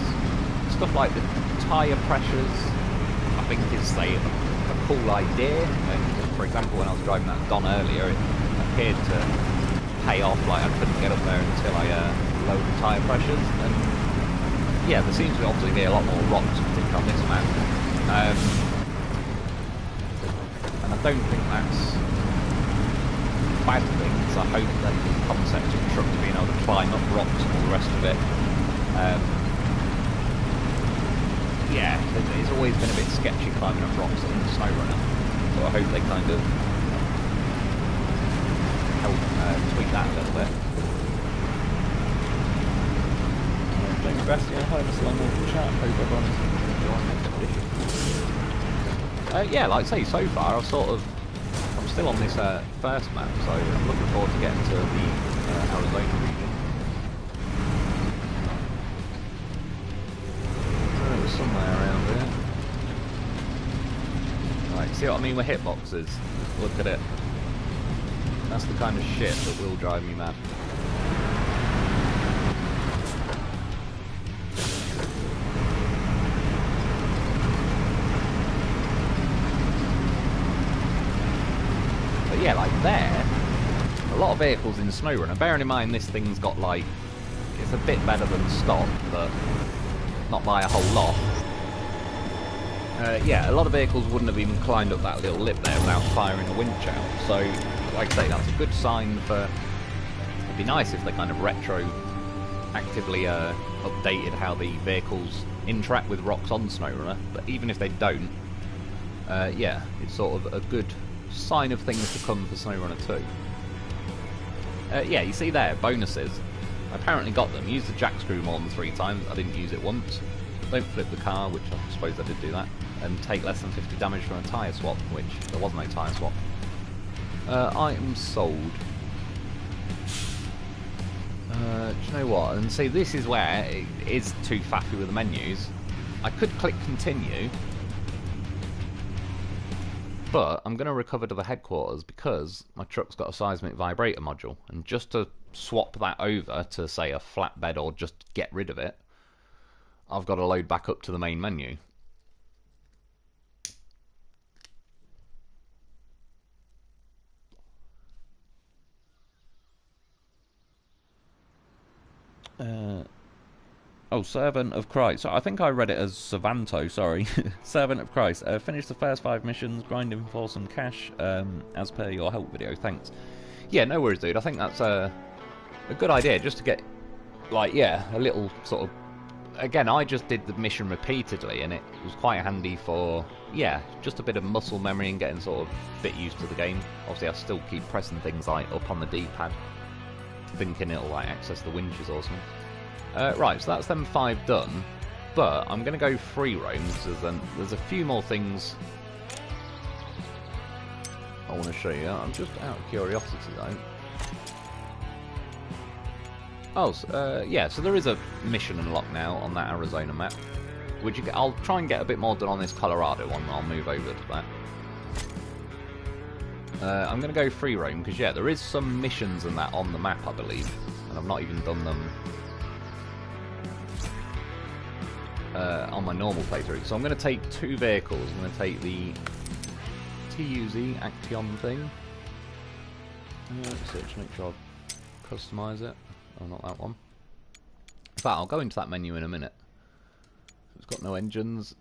stuff like the tyre pressures, I think is, say, a cool idea. And for example, when I was driving that Don earlier, it appeared to pay off. Like I couldn't get up there until I lowered the tyre pressures. And yeah, there seems to obviously be a lot more rocks, I think, on this map. And I don't think that's bad things. I hope that the concept of trucks being able to climb up rocks and all the rest of it. Yeah, it's always been a bit sketchy climbing up rocks in the SnowRunner, so I hope they kind of help tweak that a little bit. Thank you, Bastian. Hi, ItsMrLoneWolf's chat. Hope everyone's enjoying the competition. Yeah, like I say, so far I'm still on this first map, so I'm looking forward to getting to the Arizona region. It was somewhere around here. Right, see what I mean with hitboxes? Look at it. That's the kind of shit that will drive me mad. Yeah, like there, a lot of vehicles in SnowRunner, bearing in mind this thing's got like, it's a bit better than stock, but not by a whole lot. Yeah, a lot of vehicles wouldn't have even climbed up that little lip there without firing a winch out, so like I say, that's a good sign for, it'd be nice if they kind of actively updated how the vehicles interact with rocks on SnowRunner, but even if they don't, yeah, it's sort of a good sign of things to come for SnowRunner 2. Yeah, you see there, bonuses. I apparently got them. Used the jack screw more than 3 times. I didn't use it once. Don't flip the car, which I suppose I did do that. And take less than 50 damage from a tyre swap, which there was no tyre swap. Items sold. Do you know what? And see, this is where it is too faffy with the menus. I could click continue, but I'm going to recover to the headquarters because my truck's got a seismic vibrator module, and just to swap that over to, say, a flatbed or just get rid of it, I've got to load back up to the main menu. Oh, Servant of Christ. So I think I read it as Savanto, sorry. Servant of Christ. Finish the first 5 missions, grinding for some cash, as per your help video, thanks. Yeah, no worries, dude. I think that's a good idea, just to get, like, yeah, a little sort of... Again, I just did the mission repeatedly, and it was quite handy for, yeah, just a bit of muscle memory and getting sort of a bit used to the game. Obviously, I still keep pressing things like up on the D-pad, thinking it'll like access the winches or something. Right, so that's them 5 done, but I'm going to go free roam because there's a few more things I want to show you. I'm just out of curiosity though. Oh, yeah, so there is a mission unlocked now on that Arizona map, which I'll try and get a bit more done on this Colorado one, and I'll move over to that. I'm going to go free roam because, yeah, there is some missions and that on the map, I believe, and I've not even done them on my normal playthrough. So I'm going to take 2 vehicles. I'm going to take the TUZ Action thing. Search, make sure I customise it. Oh, not that one. In fact, I'll go into that menu in a minute. It's got no engines.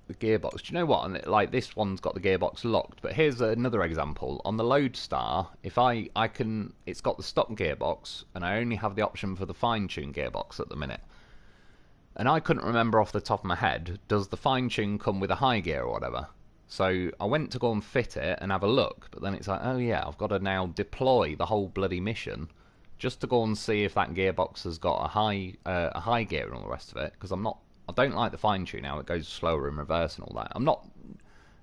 The gearbox. Do you know what? And like this one's got the gearbox locked. But here's another example. On the Lodestar, if I can, it's got the stock gearbox, and I only have the option for the fine-tune gearbox at the minute. And I couldn't remember off the top of my head, does the fine-tune come with a high gear or whatever? So I went to go and fit it and have a look, but then it's like, oh yeah, I've got to now deploy the whole bloody mission just to go and see if that gearbox has got a high gear and all the rest of it, because I don't like the fine-tune now, it goes slower in reverse and all that. I'm not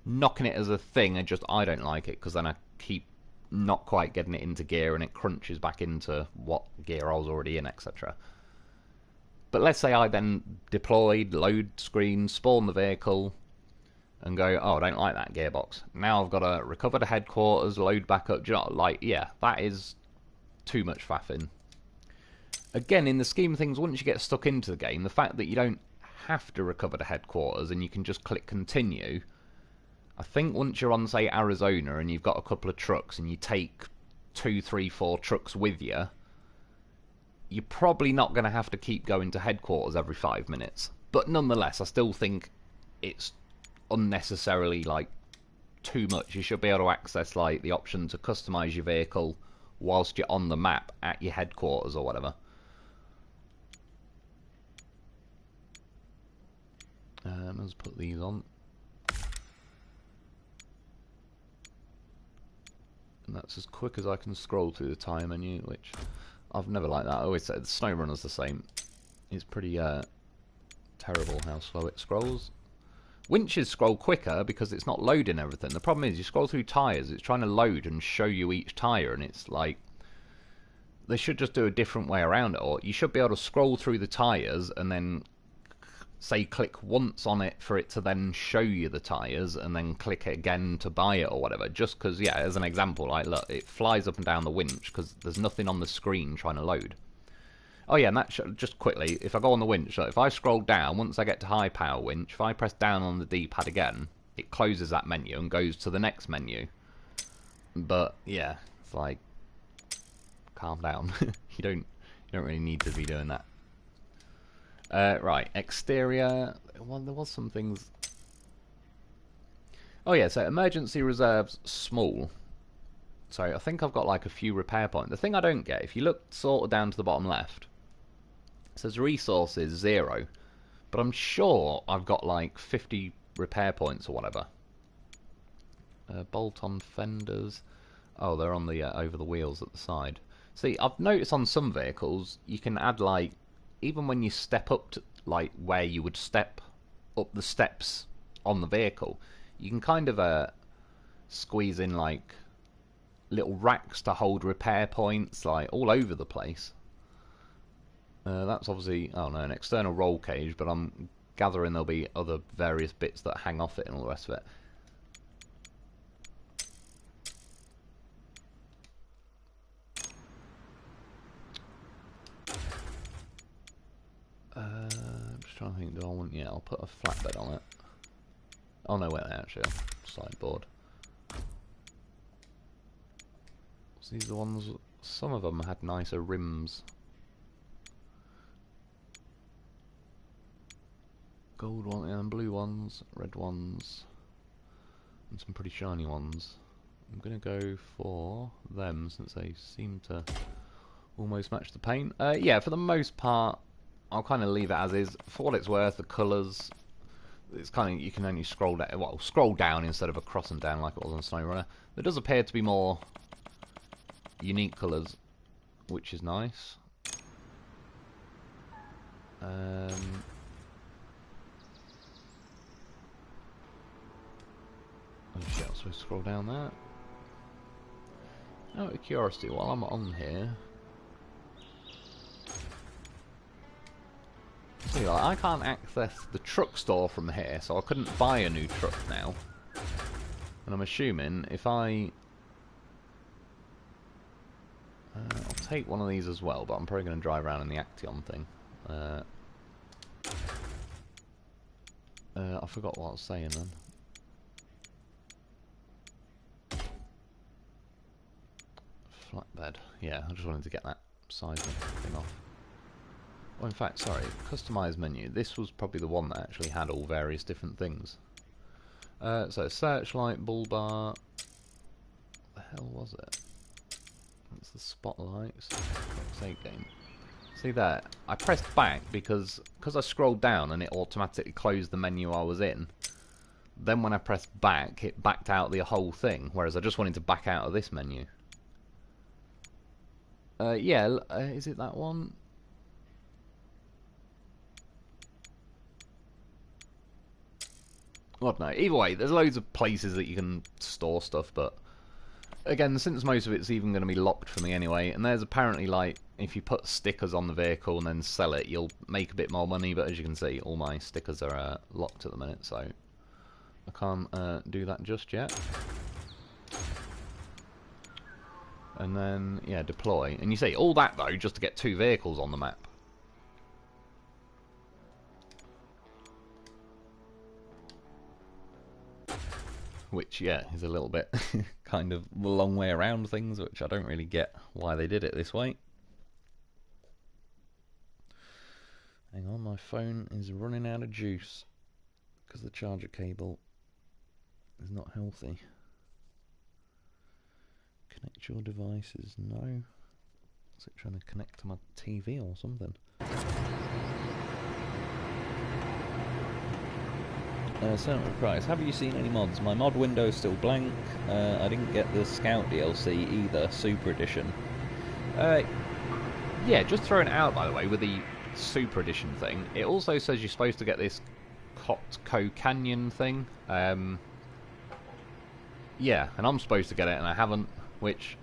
knocking it as a thing, I don't like it, because then I keep not quite getting it into gear and it crunches back into what gear I was already in, etc. But let's say I then deployed, load screen, spawn the vehicle, and go, oh, I don't like that gearbox. Now I've got to recover the headquarters, load back up. Do you know, like, yeah, that is too much faffing. Again, in the scheme of things, once you get stuck into the game, the fact that you don't have to recover the headquarters and you can just click continue, I think once you're on, say, Arizona and you've got a couple of trucks and you take 2, 3, 4 trucks with you, you're probably not going to have to keep going to headquarters every 5 minutes. But nonetheless, I still think it's unnecessarily, like, too much. You should be able to access, like, the option to customise your vehicle whilst you're on the map at your headquarters or whatever. Let's put these on. And that's as quick as I can scroll through the tyre menu, which I've never liked that. I always say the SnowRunner's the same. It's pretty terrible how slow it scrolls. Winches scroll quicker because it's not loading everything. The problem is you scroll through tyres, it's trying to load and show you each tyre, and it's like they should just do a different way around it. Or you should be able to scroll through the tyres and then say click once on it for it to then show you the tyres, and then click it again to buy it or whatever. Just because, yeah, as an example, like look, it flies up and down the winch because there's nothing on the screen trying to load. Oh yeah, and that just quickly, if I go on the winch, so if I scroll down, once I get to high power winch, if I press down on the D-pad again, it closes that menu and goes to the next menu. But yeah, it's like, calm down. you don't really need to be doing that. Right, exterior. Well, there was some things. Oh yeah, so emergency reserves small. So I think I've got like a few repair points. The thing I don't get, if you look sort of down to the bottom left, it says resources 0, but I'm sure I've got like 50 repair points or whatever. Bolt-on fenders. Oh, they're on the over the wheels at the side. See, I've noticed on some vehicles you can add, like, even when you step up to, like, where you would step up the steps on the vehicle, you can kind of squeeze in, like, little racks to hold repair points, like, all over the place. That's obviously, oh no, an external roll cage, but I'm gathering there'll be other various bits that hang off it and all the rest of it. I'm just trying to think, do I want, yeah, I'll put a flatbed on it. Oh no, wait, actually, sideboard. So these are the ones, some of them had nicer rims. gold one and blue ones, red ones, and some pretty shiny ones. I'm gonna go for them since they seem to almost match the paint. Yeah, for the most part, I'll kind of leave it as is. For what it's worth, the colours, it's kind of, you can only scroll down, well, scroll down instead of across and down like it was on SnowRunner. There does appear to be more unique colours, which is nice. Oh shit, I'm supposed to scroll down that. Out of curiosity, while I'm on here, see, like, I can't access the truck store from here, so I couldn't buy a new truck now. And I'm assuming if I'll take one of these as well, but I'm probably going to drive around in the Action thing. I forgot what I was saying then. Flatbed. Yeah, I just wanted to get that seismic thing off. Oh, in fact, sorry, customize menu. This was probably the one that actually had all various different things. So searchlight, bull bar. What the hell was it? It's the spotlights. Fuck's sake game. See there, I pressed back because I scrolled down and it automatically closed the menu I was in. Then when I pressed back, it backed out the whole thing, whereas I just wanted to back out of this menu. Yeah, is it that one? I don't know. Either way, there's loads of places that you can store stuff, but again, since most of it's even going to be locked for me anyway, and there's apparently, like, if you put stickers on the vehicle and then sell it, you'll make a bit more money, but as you can see, all my stickers are locked at the minute, so I can't do that just yet. And then, yeah, deploy. And you see, all that, though, just to get 2 vehicles on the map. Which, yeah, is a little bit kind of the long way around things, which I don't really get why they did it this way. Hang on, my phone is running out of juice because the charger cable is not healthy. Connect your devices. No. Is it trying to connect to my TV or something? Senator Price, have you seen any mods? My mod window is still blank. I didn't get the Scout DLC either, Super Edition. Yeah, just throwing it out, by the way, with the Super Edition thing. It also says you're supposed to get this Cotco Canyon thing. Yeah, and I'm supposed to get it, and I haven't, which...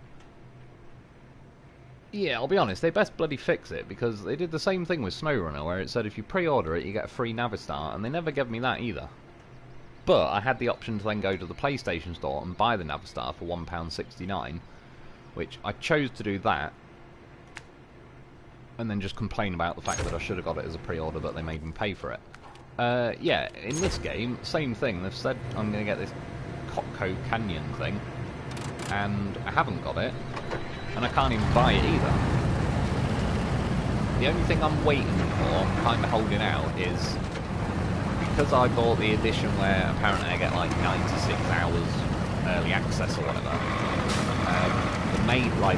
Yeah, I'll be honest, they best bloody fix it, because they did the same thing with SnowRunner, where it said if you pre-order it, you get a free Navistar, and they never gave me that either. But I had the option to then go to the PlayStation Store and buy the Navistar for £1.69, which I chose to do that, and then just complain about the fact that I should have got it as a pre-order, but they made me pay for it. Yeah, in this game, same thing. They've said I'm going to get this Cotco Canyon thing, and I haven't got it, and I can't even buy it either. The only thing I'm waiting for, I'm kind of holding out, is because I bought the edition where apparently I get like 96 hours early access or whatever.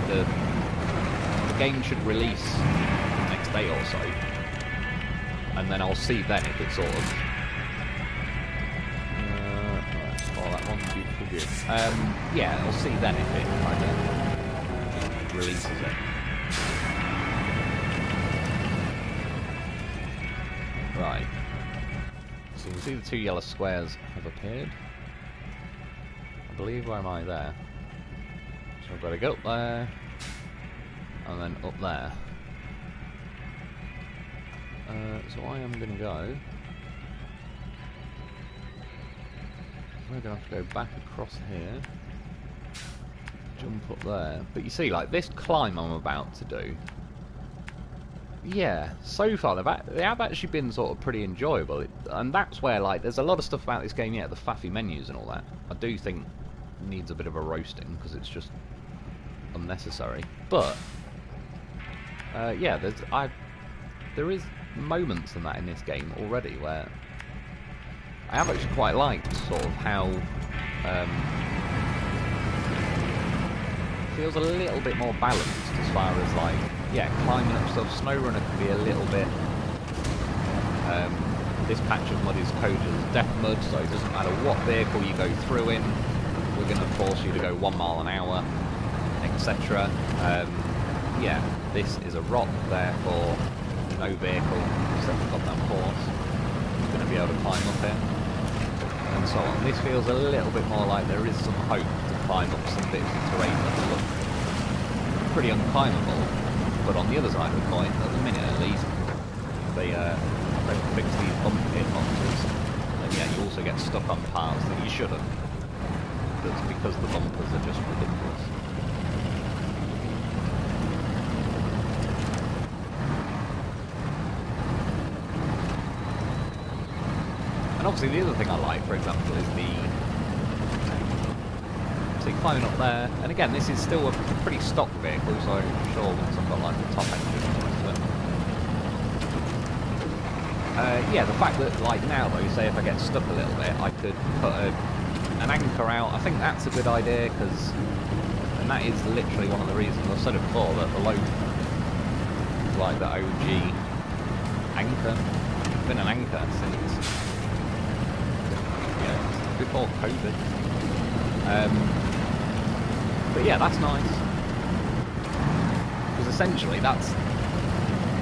The game should release the next day or so, and then I'll see then if it sort of. Let's call that one beautiful view. Yeah, I'll see then if it kind of releases it. Right. So you can see the 2 yellow squares have appeared. I believe, where am I? There. So I've got to go up there, and then up there. So I am going to go... We're going to have to go back across here, jump up there. But you see, like, this climb I'm about to do, yeah, so far they have actually been sort of pretty enjoyable, and that's where, like, there's a lot of stuff about this game, yeah, the faffy menus and all that, I do think needs a bit of a roasting, because it's just unnecessary. But yeah, there is moments in this game already where I have actually quite liked sort of how it feels a little bit more balanced as far as like, yeah, climbing up stuff. SnowRunner can be a little bit. This patch of mud is coded as death mud, so it doesn't matter what vehicle you go through in, we're going to force you to go 1 mile an hour, etc. Yeah, this is a rock, therefore no vehicle except the goddamn horse is going to be able to climb up it, and so on. This feels a little bit more like there is some hope to climb up some bits of terrain that look pretty unclimbable, but on the other side of the coin, at the minute at least, they fix these bump hitboxes, and yeah, you also get stuck on paths that you shouldn't. That's because the bumpers are just ridiculous. And obviously the other thing I like, for example, is so you're climbing up there, and again, this is still a pretty stock vehicle, so I'm sure once I've got like the top engine and the rest of it. Yeah, the fact that, like, now though, say if I get stuck a little bit, I could put an anchor out. I think that's a good idea, because, and that is literally one of the reasons, I've said it before, that the Loaf is like the OG anchor. It's been an anchor since, yeah, before COVID. But yeah, that's nice. Because essentially that's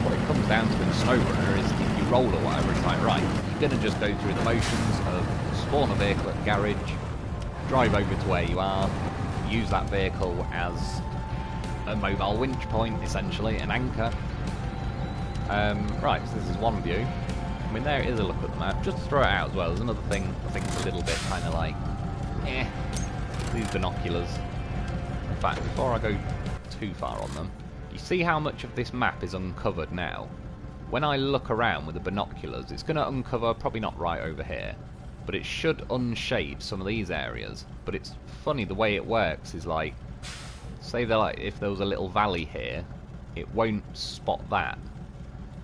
what it comes down to in SnowRunner, is if you roll or whatever, it's like, right, you're going to just go through the motions of spawn a vehicle at the garage, drive over to where you are, use that vehicle as a mobile winch point, essentially, an anchor. Right, so this is one view. I mean, there is a look at the map. Just to throw it out as well, there's another thing I think is a little bit kind of like, these binoculars. In fact, before I go too far on them, you see how much of this map is uncovered now? When I look around with the binoculars, it's going to uncover, probably not right over here, but it should unshade some of these areas. But it's funny, the way it works is like, say that like if there was a little valley here, it won't spot that.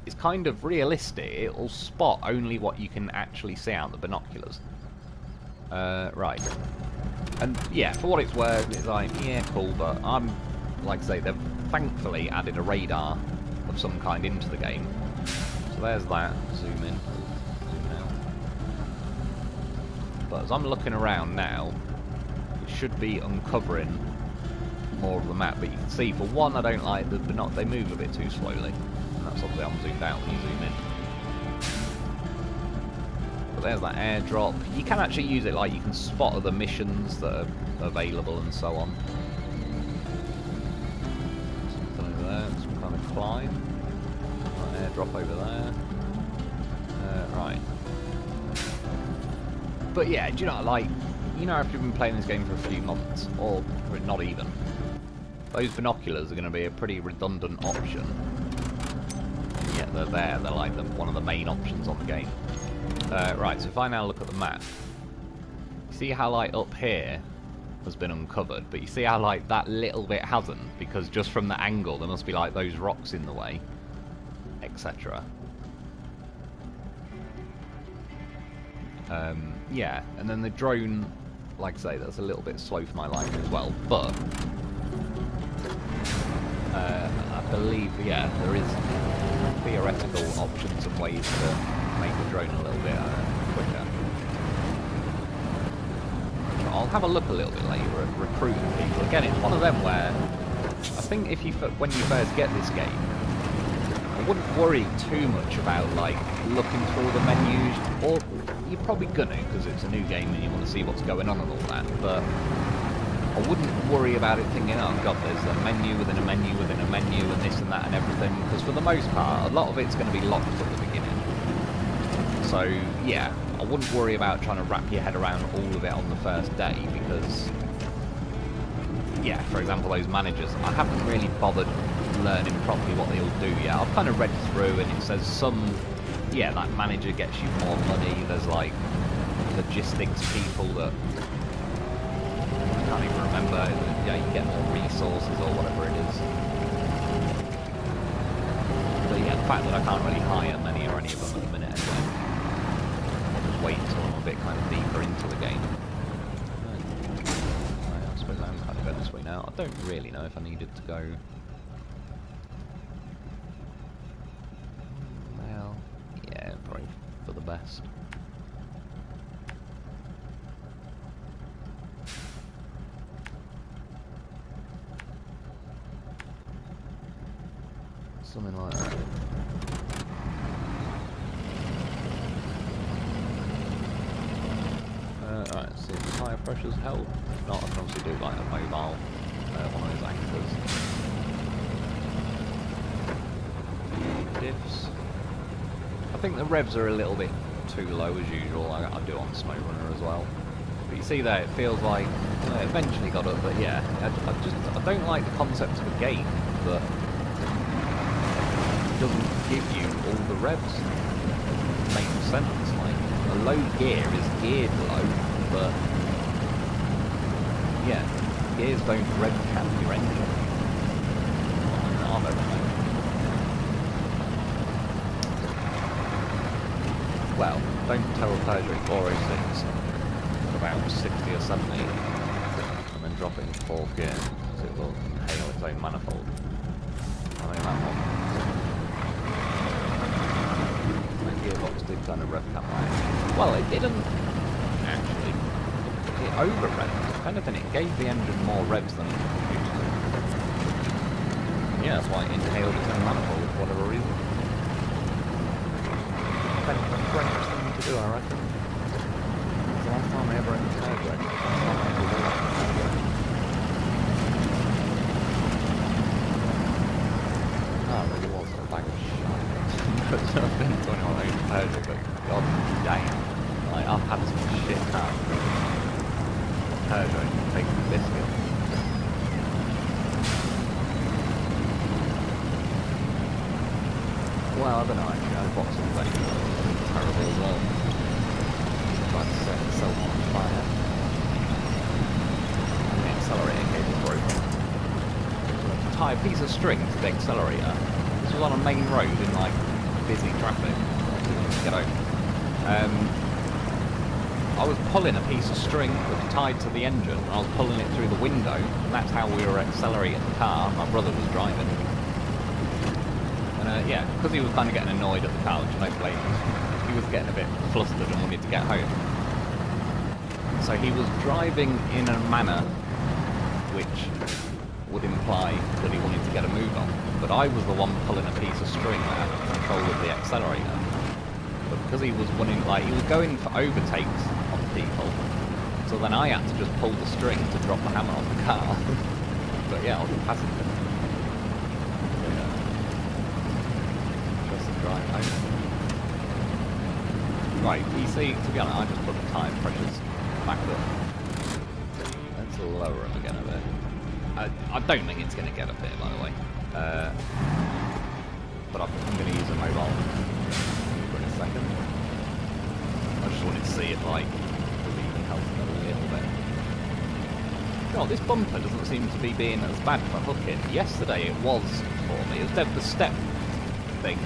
It's kind of realistic, it'll spot only what you can actually see out the binoculars. Right. And yeah, for what it's worth, it's like, yeah, cool, but I'm, like I say, they've thankfully added a radar of some kind into the game. So there's that, zoom in, zoom out. But as I'm looking around now, it should be uncovering more of the map, but you can see, for one, I don't like the they move a bit too slowly. And that's obviously I'm zoomed out when you zoom in. But there's that airdrop. You can actually use it, like you can spot other missions that are available and so on. Something over there, some kind of climb. Airdrop over there. Right. But yeah, do you know, like, you know, if you've been playing this game for a few months, or not even, those binoculars are going to be a pretty redundant option. And yet they're there, they're like one of the main options on the game. Right, so if I now look at the map, you see how, like, up here has been uncovered, but you see how, like, that little bit hasn't, because just from the angle there must be, like, those rocks in the way, etc. Yeah, and then the drone, like I say, that's a little bit slow for my liking as well, but I believe, yeah, there is theoretical options and ways to make the drone a little bit quicker. I'll have a look a little bit later at recruiting people. Again, it's one of them where I think if you, when you first get this game, I wouldn't worry too much about, like, looking through the menus, or you're probably gonna, because it's a new game and you want to see what's going on and all that, but I wouldn't worry about it thinking, oh god, there's a menu within a menu within a menu and this and that and everything, because for the most part, a lot of it's going to be locked at the beginning. So, yeah, I wouldn't worry about trying to wrap your head around all of it on the first day, because, yeah, for example, those managers, I haven't really bothered learning properly what they all do yet. I've kind of read through and it says some, yeah, that manager gets you more money, there's like logistics people that I can't even remember, yeah, you get more resources or whatever it is. But yeah, the fact that I can't really hire many or any of them at the minute anyway, I'll just wait until I'm a bit now. I don't really know if I needed to go... Well, yeah, probably for the best. Something like that. Alright, see if the tyre pressures help. If not, I can obviously do like a mobile, one of those anchors. Diffs. I think the revs are a little bit too low as usual. I do on Mudrunner as well. But you see there, it feels like it eventually got up, but yeah, I don't like the concept of a game that doesn't give you all the revs. It makes sense. Like a low gear is geared low, but yeah, gears don't rev cap your engine. I don't know. Well, don't tell Perjury 406 at about 60 or 70 and then drop it in 4th gear so it will inhale its own manifold. I mean that one. That gearbox did kind of rev cap right. Well, it didn't actually. It over revved. If anything, it gave the engine more revs than it used to. Yeah, that's why it inhaled its own manifold for whatever reason. French thing to do, I reckon. It's the last time I ever entered Perjury. Oh, it really was a bag of shit. I've been to anyone who's Perjury, but god damn. Like, I've had some shit out. Perjury, take the biscuit. Well, I don't know actually, I bought some things terrible as well. Tried to set itself on fire. And the accelerator cable broke. To tie a piece of string to the accelerator. This was on a main road in like busy traffic. To get home. I was pulling a piece of string that was tied to the engine, and I was pulling it through the window, and that's how we were accelerating the car. My brother was driving. And yeah, because he was kind of getting annoyed at the car, which no blame him. He was getting a bit flustered and wanted to get home. So he was driving in a manner which would imply that he wanted to get a move on. But I was the one pulling a piece of string that had control of the accelerator. But because he was wanting, like, he was going for overtakes on people, so then I had to just pull the string to drop the hammer on the car. But yeah, I was passing him. Right, PC, to be honest, I just put the tyre pressures back up. Let's lower them again a bit. I don't think it's going to get up here, by the way. But I'm going to use a mobile for in a second. I just wanted to see it, like, really help a little bit. God, this bumper doesn't seem to be being as bad for hooking. Yesterday it was for me. It was the step thing.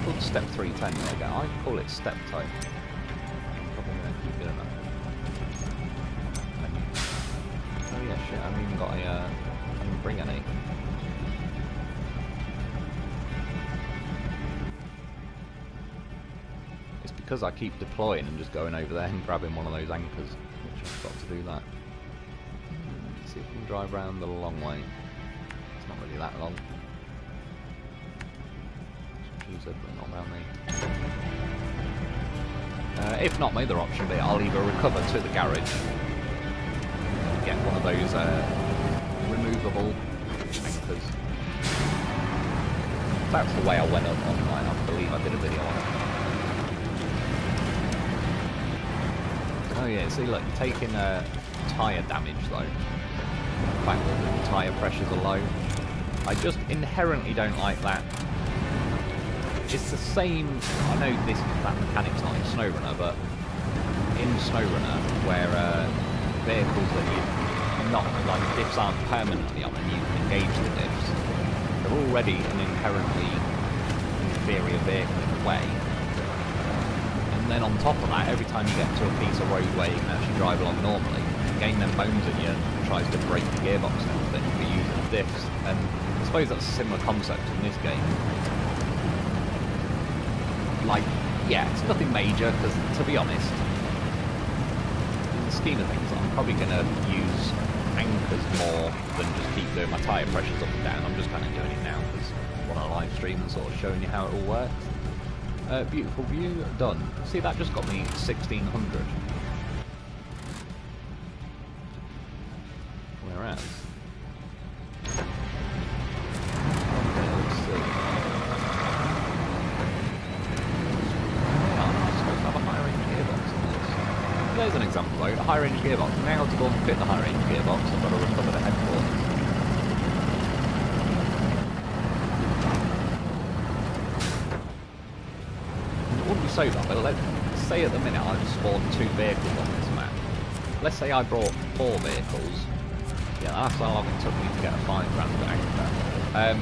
Called step 310, there you go. I call it step toe. Probably going to keep doing that. Oh yeah, shit, I haven't even got a, I didn't bring any. It's because I keep deploying and just going over there and grabbing one of those anchors, which I've got to do that. Let's see if we can drive around the long way. It's not really that long. But not around me. If not, my other option be I'll either recover to the garage and get one of those removable anchors. That's the way I went up online. I believe I did a video on it. Oh yeah, see look, you're taking tyre damage though. The fact that the tyre pressures are low. I just inherently don't like that. It's the same, I know that mechanic's not in SnowRunner, but in SnowRunner, where vehicles that you're not, like, diffs aren't permanently on and you engage the diffs, they're already an inherently inferior vehicle in a way. And then on top of that, every time you get to a piece of road where you can actually drive along normally, game then moans at you and tries to break the gearbox and everything for using diffs, and I suppose that's a similar concept in this game. Like, yeah, it's nothing major, because to be honest, in the scheme of things, I'm probably going to use anchors more than just keep doing my tyre pressures up and down. I'm just kind of doing it now because I want to live stream and sort of showing you how it all works. Beautiful view, done. See, that just got me 1600. Whereas... okay, let's see. Yeah, I'm supposed to have a high range gearbox in this. There's an example though, a high range gearbox. Now to go and fit the high range gearbox, I've got to recover the headquarters. So bad, but let's say at the minute I've spawned 2 vehicles on this map. Let's say I brought 4 vehicles. Yeah, that's how long it took me to get a 5 grand anchor.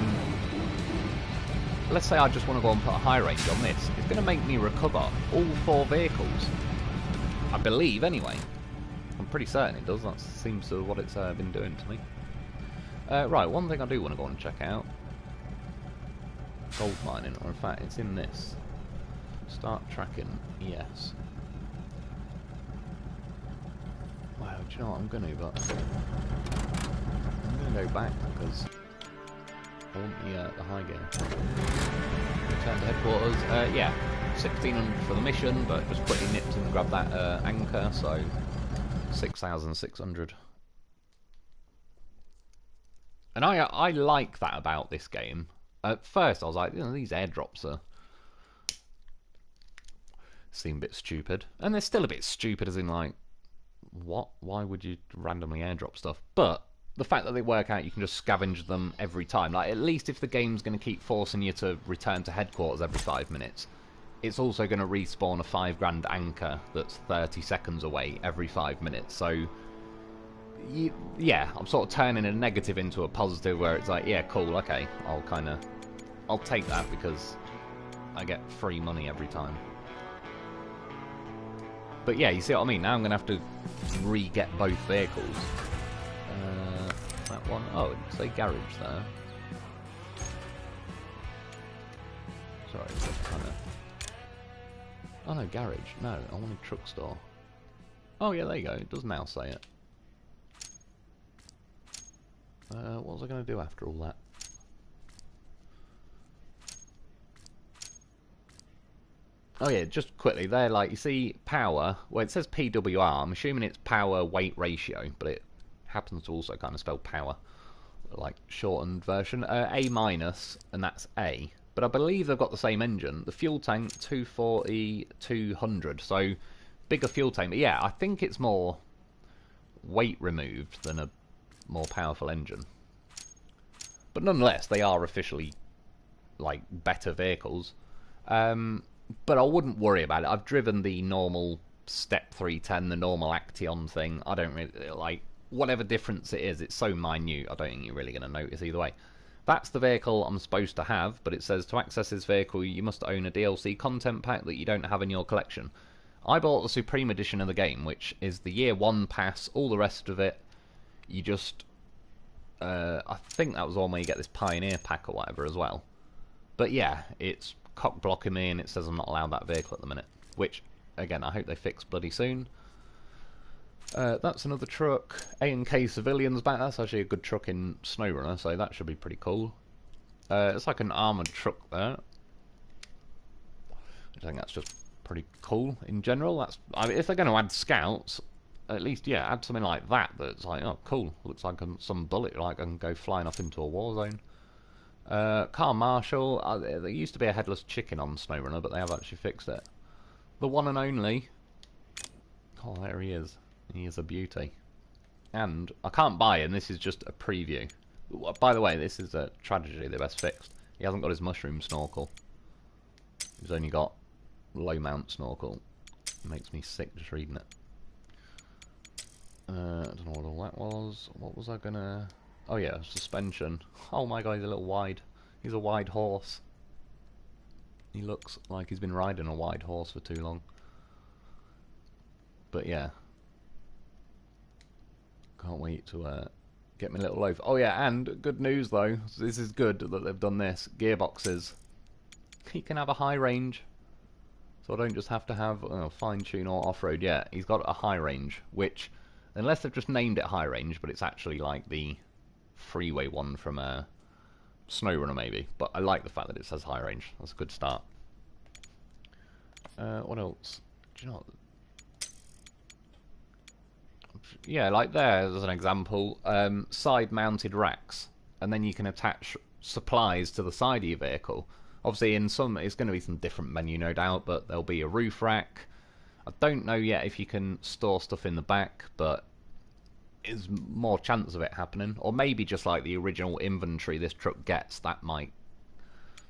Let's say I just want to go and put a high range on this. It's going to make me recover all 4 vehicles. I believe, anyway. I'm pretty certain it does. That seems to what it's been doing to me. Right, one thing I do want to go and check out. Gold mining, or in fact, it's in this. Start tracking, yes. Wow, do you know what I'm gonna do? But I'm gonna go back because I want the high gear. Return to headquarters. Yeah, 1600 for the mission, but just quickly nipped and grabbed that anchor, so 6,600. And I like that about this game. At first, I was like, you know, these airdrops are. Seem a bit stupid, and they're still a bit stupid as in like, what? Why would you randomly airdrop stuff? But the fact that they work out, you can just scavenge them every time. Like, at least if the game's going to keep forcing you to return to headquarters every 5 minutes, it's also going to respawn a 5 grand anchor that's 30 seconds away every 5 minutes. So yeah, I'm sort of turning a negative into a positive, where it's like, yeah, cool, okay, I'll take that because I get free money every time. But yeah, you see what I mean? Now I'm going to have to re-get both vehicles. That one... oh, it didn't say garage there. Sorry, just kind of... oh no, garage. No, I wanted truck store. Oh yeah, there you go. It does now say it. What was I going to do after all that? Oh yeah, just quickly, there, like, you see power, well it says PWR, I'm assuming it's power weight ratio, but it happens to also kind of spell power, like, shortened version. A minus, and that's A, but I believe they've got the same engine. The fuel tank, 240, 200, so bigger fuel tank, but yeah, I think it's more weight removed than a more powerful engine. But nonetheless, they are officially, like, better vehicles. But I wouldn't worry about it. I've driven the normal Step 310, the normal Action thing. I don't really, like, whatever difference it is, it's so minute, I don't think you're really going to notice either way. That's the vehicle I'm supposed to have, but it says to access this vehicle, you must own a DLC content pack that you don't have in your collection. I bought the Supreme Edition of the game, which is the Year 1 pass, all the rest of it, you just... I think that was all where you get this Pioneer pack or whatever as well. But yeah, it's cock blocking me and it says I'm not allowed that vehicle at the minute, which again I hope they fix bloody soon. That's another truck. A&K civilians back. That's actually a good truck in SnowRunner, so that should be pretty cool. It's like an armoured truck there. I think that's just pretty cool in general. That's, I mean, if they're going to add scouts, at least, yeah, add something like that that's like, oh cool, looks like some bullet, like I can go flying off into a war zone. Car Marshal, there used to be a headless chicken on SnowRunner, but they have actually fixed it. The one and only. Oh, there he is. He is a beauty. And I can't buy him, this is just a preview. By the way, this is a tragedy they best fixed. He hasn't got his mushroom snorkel. He's only got low mount snorkel. It makes me sick just reading it. I don't know what all that was. What was I gonna... oh yeah, suspension. Oh my god, he's a little wide. He's a wide horse. He looks like he's been riding a wide horse for too long. But yeah. Can't wait to get my little loaf. Oh yeah, and good news though. This is good that they've done this. Gearboxes. He can have a high range. So I don't just have to have fine tune or off-road. Yeah, he's got a high range, which, unless they've just named it high range, but it's actually like the freeway one from SnowRunner maybe. But I like the fact that it says high range. That's a good start. What else? Do you know what? Yeah, like there as an example, side-mounted racks, and then you can attach supplies to the side of your vehicle. Obviously, in some, it's going to be some different menu, no doubt, but there'll be a roof rack. I don't know yet if you can store stuff in the back, but there's more chance of it happening. Or maybe just like the original inventory this truck gets, that might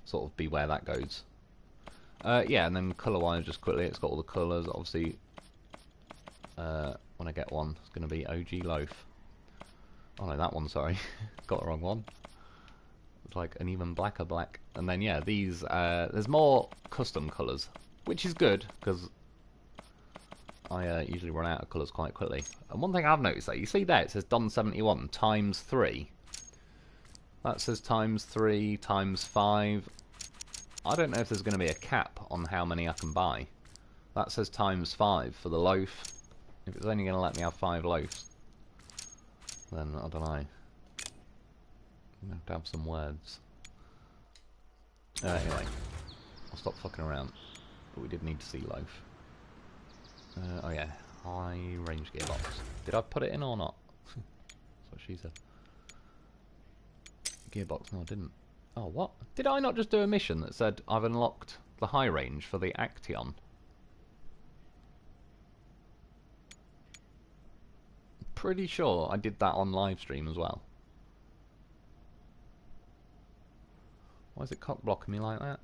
sort of be where that goes. Yeah, and then colour-wise, just quickly, it's got all the colours. Obviously, when I get one, it's going to be OG Loaf. Oh no, that one, sorry. Got the wrong one. It's like an even blacker black. And then yeah, these there's more custom colours, which is good because I usually run out of colours quite quickly. And one thing I've noticed that you see there, it says Don 71 times 3. That says times 3 times 5. I don't know if there's going to be a cap on how many I can buy. That says times 5 for the loaf. If it's only going to let me have 5 loaves, then I don't know. I'm going to have to have some words. Anyway, I'll stop fucking around. But we did need to see Loaf. Oh yeah, high range gearbox. Did I put it in or not? That's what she said. Gearbox, no I didn't. Oh what? Did I not just do a mission that said I've unlocked the high range for the Action? Pretty sure I did that on Livestream as well. Why is it cock blocking me like that?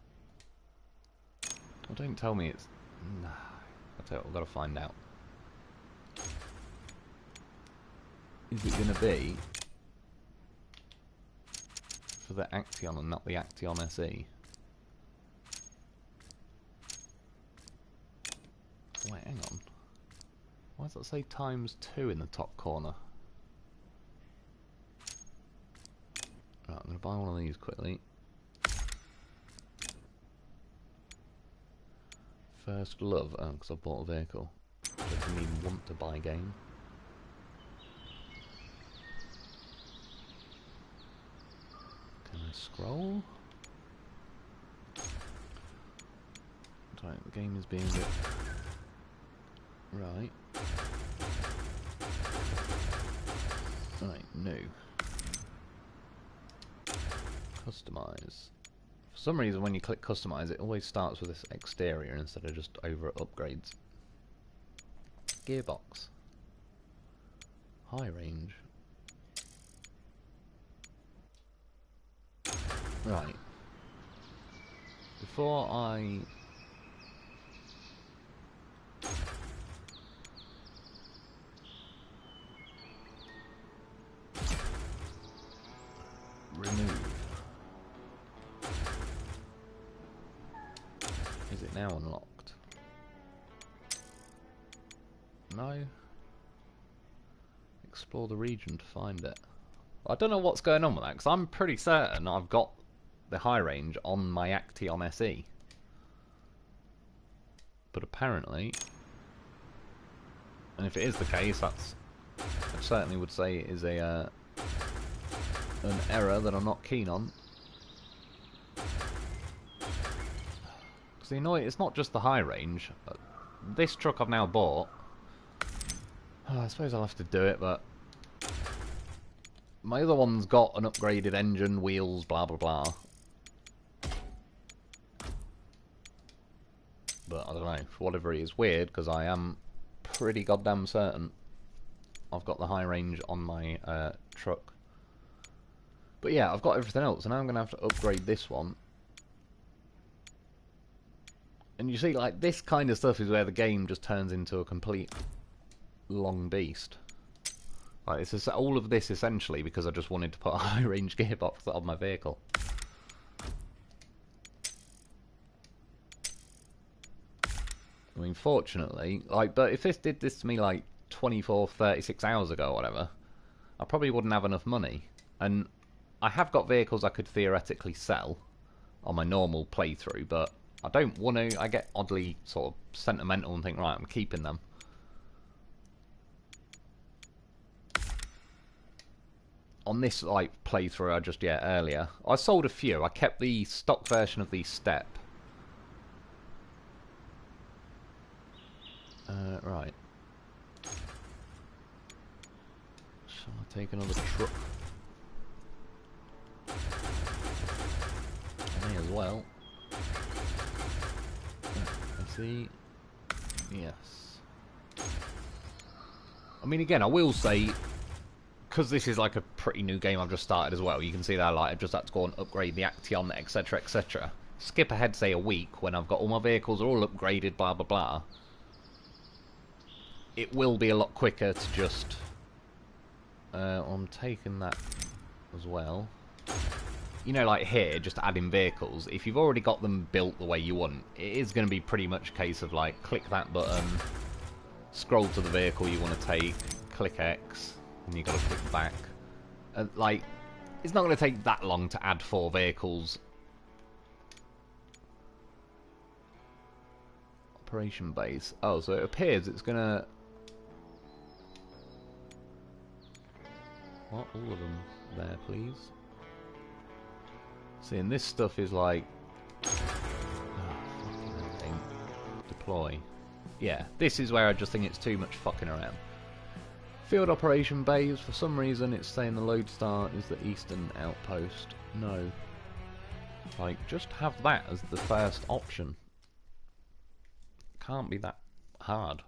Well, don't tell me it's... Nah, I'll tell you what, we've got to find out. Is it going to be for the Action and not the Action SE? Wait, hang on. Why does that say times 2 in the top corner? Right, I'm going to buy one of these quickly. First love, oh, because I bought a vehicle. Which I didn't even want to buy game. Can I scroll? Right, the game is being a bit... Right. Right, no. Customize. For some reason when you click customize it always starts with this exterior instead of just over at upgrades. Gearbox. High range. Right. Before I... remove. Is it now unlocked? No. Explore the region to find it. I don't know what's going on with that, because I'm pretty certain I've got the high range on my Action SE. But apparently... And if it is the case, that's... I certainly would say it is a... an error that I'm not keen on. Because the annoying, it's not just the high range. This truck I've now bought. Oh, I suppose I'll have to do it, but my other one's got an upgraded engine, wheels, blah blah blah. But I don't know, for whatever it is, weird, because I am pretty goddamn certain I've got the high range on my truck. But yeah, I've got everything else, and now I'm going to have to upgrade this one. And you see, like, this kind of stuff is where the game just turns into a complete long beast. Like, it's just all of this, essentially, because I just wanted to put a high-range gearbox on my vehicle. I mean, fortunately, like, but if this did this to me, like, 24, 36 hours ago or whatever, I probably wouldn't have enough money. And I have got vehicles I could theoretically sell on my normal playthrough, but I don't want to. I get oddly sort of sentimental and think, right, I'm keeping them. On this like playthrough I just did earlier, I sold a few. I kept the stock version of the Step. Right. Shall I take another truck? I may as well. Let's see. Yes. I mean, again, I will say, because this is like a pretty new game I've just started as well, you can see that like I've just had to go and upgrade the Action, etc, etc. Skip ahead, say, a week when I've got all my vehicles are all upgraded, blah blah blah. It will be a lot quicker to just... I'm taking that as well. You know, like here, just adding vehicles. If you've already got them built the way you want, it is going to be pretty much a case of like, click that button, scroll to the vehicle you want to take, click X, and you've got to click back. Like, it's not going to take that long to add 4 vehicles. Operation base. Oh, so it appears it's going to... What? All of them there, please. See, and this stuff is like... Oh, fucking thing. Deploy. Yeah, this is where I just think it's too much fucking around. Field operation bays, for some reason it's saying the lodestar is the eastern outpost. No. Like, just have that as the first option. Can't be that hard.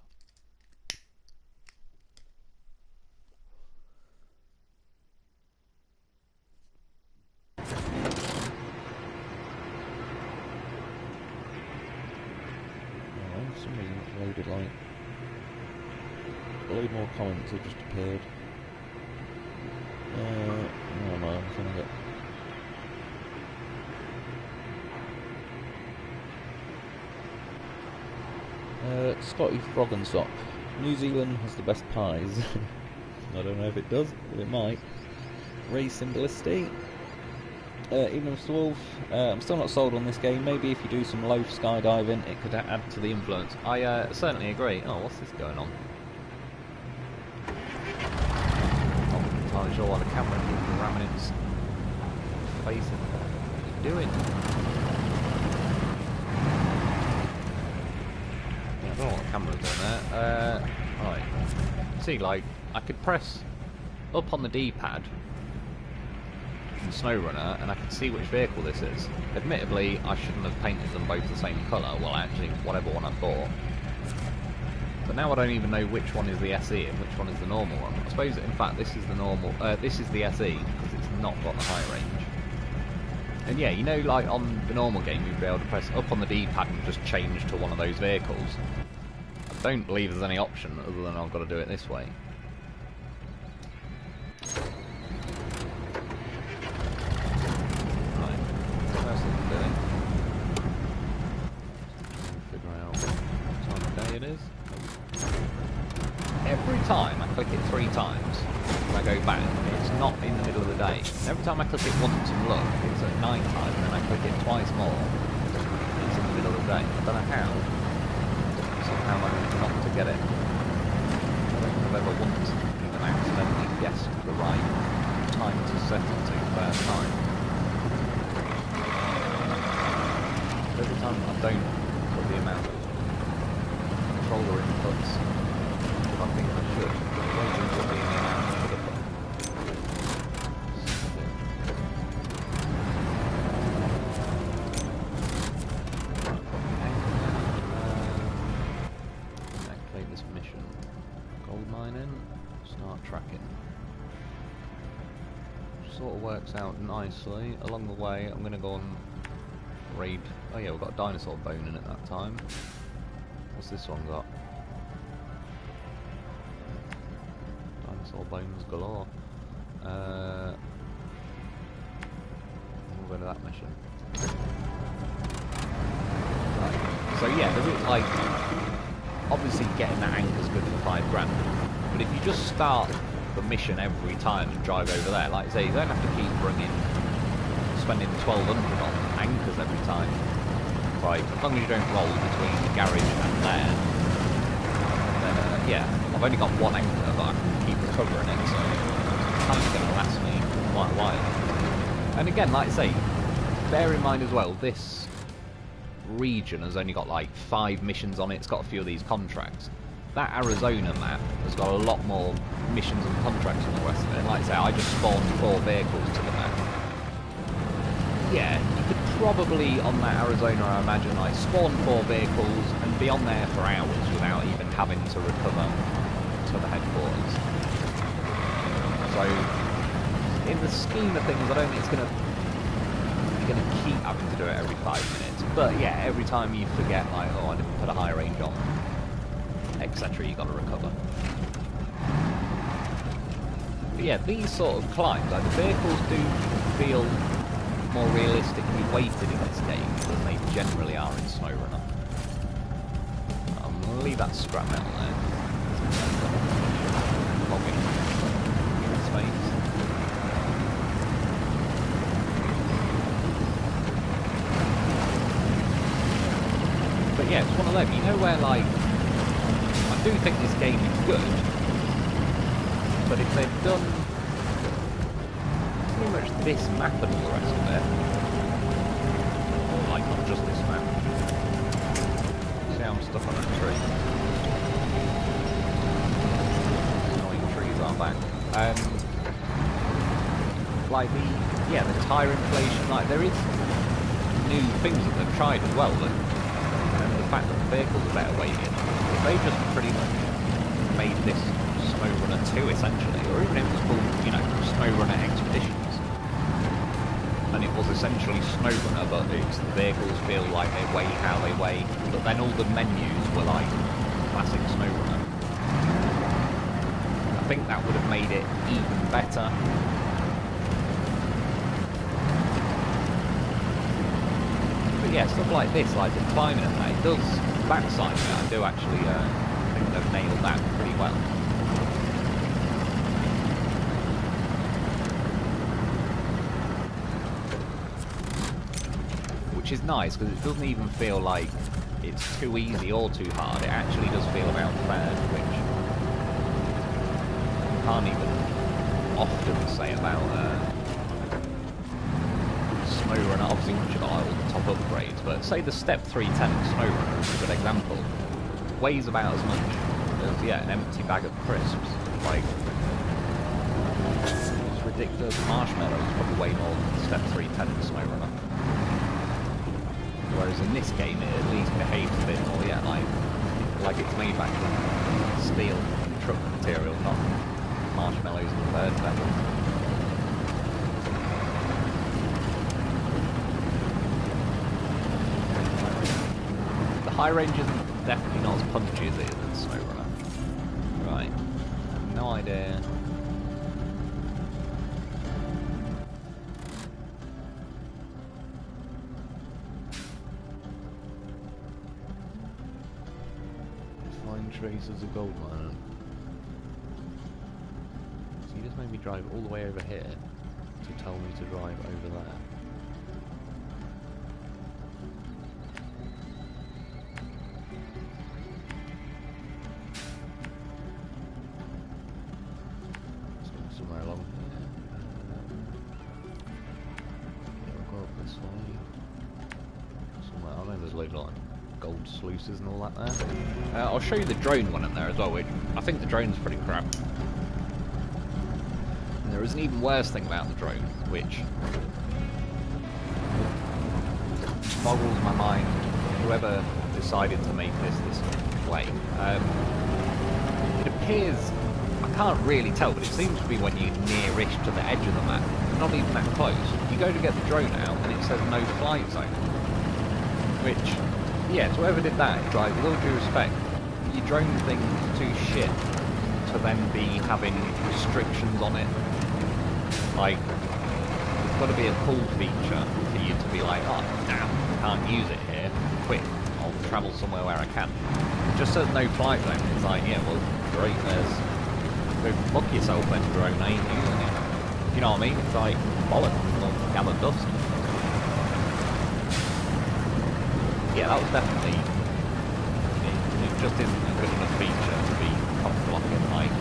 For some reason it's loaded like... A load more comments have just appeared. No, no, I'm trying to get... Scotty Frog and Sock. New Zealand has the best pies. I don't know if it does, but it might. Ray Simplicity. Even Mr. Wolf, I'm still not sold on this game. Maybe if you do some Loaf skydiving, it could add to the influence. I certainly agree. Oh, what's this going on? Not entirely sure why the camera keeps ramming its face in. What are you doing? Yeah, I don't know what the camera's doing there. Right. See, like, I could press up on the D-pad in SnowRunner, and I can see which vehicle this is. Admittedly, I shouldn't have painted them both the same colour, well actually, whatever one I bought. But now I don't even know which one is the SE and which one is the normal one. I suppose, in fact, this is the normal, this is the SE, because it's not got the high range. And yeah, you know, like on the normal game, you'd be able to press up on the D-pad and just change to one of those vehicles. I don't believe there's any option other than I've got to do it this way. Every time I click it 3 times, when I go back, it's not in the middle of the day. And every time I click it once and look, it's at night time, and then I click it twice more, it's in the middle of the day. I don't know how. Somehow I managed not to get it. I don't think I've ever once even accidentally guessed the right time to set it to first time. Every time I don't put the amount of controller inputs I think I should. Activate this mission. Gold mining. Start tracking. Sort of works out nicely. Along the way, I'm going to go and raid. Oh yeah, we've got a dinosaur bone in at that time. What's this one got? Dinosaur bones galore. We'll go to that mission. Right. So yeah, there is like, obviously getting that anchor's good for £5 grand, but if you just start the mission every time and drive over there. Like I say, you don't have to keep spending 1,200 on anchors every time. Like, as long as you don't roll between the garage and there, then yeah, I've only got one anchor, but I can keep recovering it, so it's kind of going to last me quite a while. And again, like I say, bear in mind as well, this region has only got like 5 missions on it. It's got a few of these contracts. That Arizona map has got a lot more missions and contracts than the rest of it. And like I say, I just spawned 4 vehicles to the map. Yeah, you could probably, on that Arizona, I imagine, like, spawn 4 vehicles and be on there for hours without even having to recover to the headquarters. So, in the scheme of things, I don't think it's you're gonna keep having to do it every 5 minutes. But yeah, every time you forget, like, oh, I didn't put a high range on, etc., you got to recover. But yeah, these sort of climbs, like, the vehicles do feel more realistically weighted in this game than they generally are in SnowRunner. I'm going to leave that scrap metal there. Logging space. But yeah, it's one of them. You know where, like, I do think this game is good, but if they've done pretty much this map and all the rest of it, like, not just this map. See how I'm stuck on that tree. Annoying trees aren't back. Like the tyre inflation, like there is new things that they've tried as well, and the fact that the vehicles are better weighted. If they just pretty much made this SnowRunner 2 essentially, or even if it was called, you know, SnowRunner Expeditions, and it was essentially SnowRunner, but the vehicles feel like they weigh how they weigh, but then all the menus were like classic SnowRunner. I think that would have made it even better. But yeah, stuff like this, like the climbing and that, it does backside that. I do actually think they've nailed that pretty well. Which is nice, because it doesn't even feel like it's too easy or too hard. It actually does feel about fair, which I can't even often say about SnowRunner. Obviously, once you've got all the top upgrades, but say the Step 310 SnowRunner is a good example. Weighs about as much as, yeah, an empty bag of crisps. Like, it's ridiculous. Marshmallows probably way more than Step 310 in SnowRunner. Whereas in this game, it at least behaves a bit more, yeah, like it's made back from steel truck material, not marshmallows and bird feathers. The high range isn't definitely not as punchy as it is in SnowRunner. Right, no idea. Traces of gold mine. So you just made me drive all the way over here to tell me to drive over there. Let's go somewhere along here. Yeah, we'll go up this way. Somewhere, I know there's loads of like gold sluices and all that there. I'll show you the drone one in there as well, which I think the drone's pretty crap. And there is an even worse thing about the drone, which boggles my mind. Whoever decided to make this way. It appears, I can't really tell, but it seems to be when you're near-ish to the edge of the map, not even that close. You go to get the drone out and it says no flight zone, which, yeah, so whoever did that, it's like, with all due respect, your drone thing's too shit to then be having restrictions on it. Like, there's got to be a pull feature for you to be like, oh, damn, I can't use it here, quick, I'll travel somewhere where I can. It just says no flight zone, it's like, yeah, well, great, there's go fuck yourself then, drone, ain't using it. You know what I mean? It's like bollocks, or gathered dust. Yeah, that was definitely... It just isn't a good enough feature to be cock-blocking, like...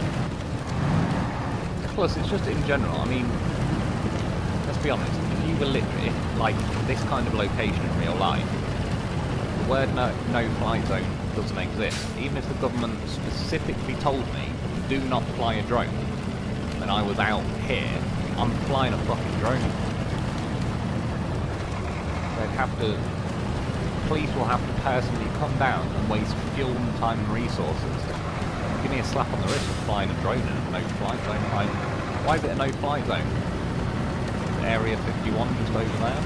Plus, it's just in general, I mean... Let's be honest, if you were literally, like, this kind of location in real life, the word no-fly zone doesn't exist. Even if the government specifically told me, do not fly a drone, and I was out here, I'm flying a fucking drone. They'd have to... Police will have to personally come down and waste fuel and time and resources. Give me a slap on the wrist for flying a drone in a no-fly zone. Like, why is it a no-fly zone? Area 51 just over there?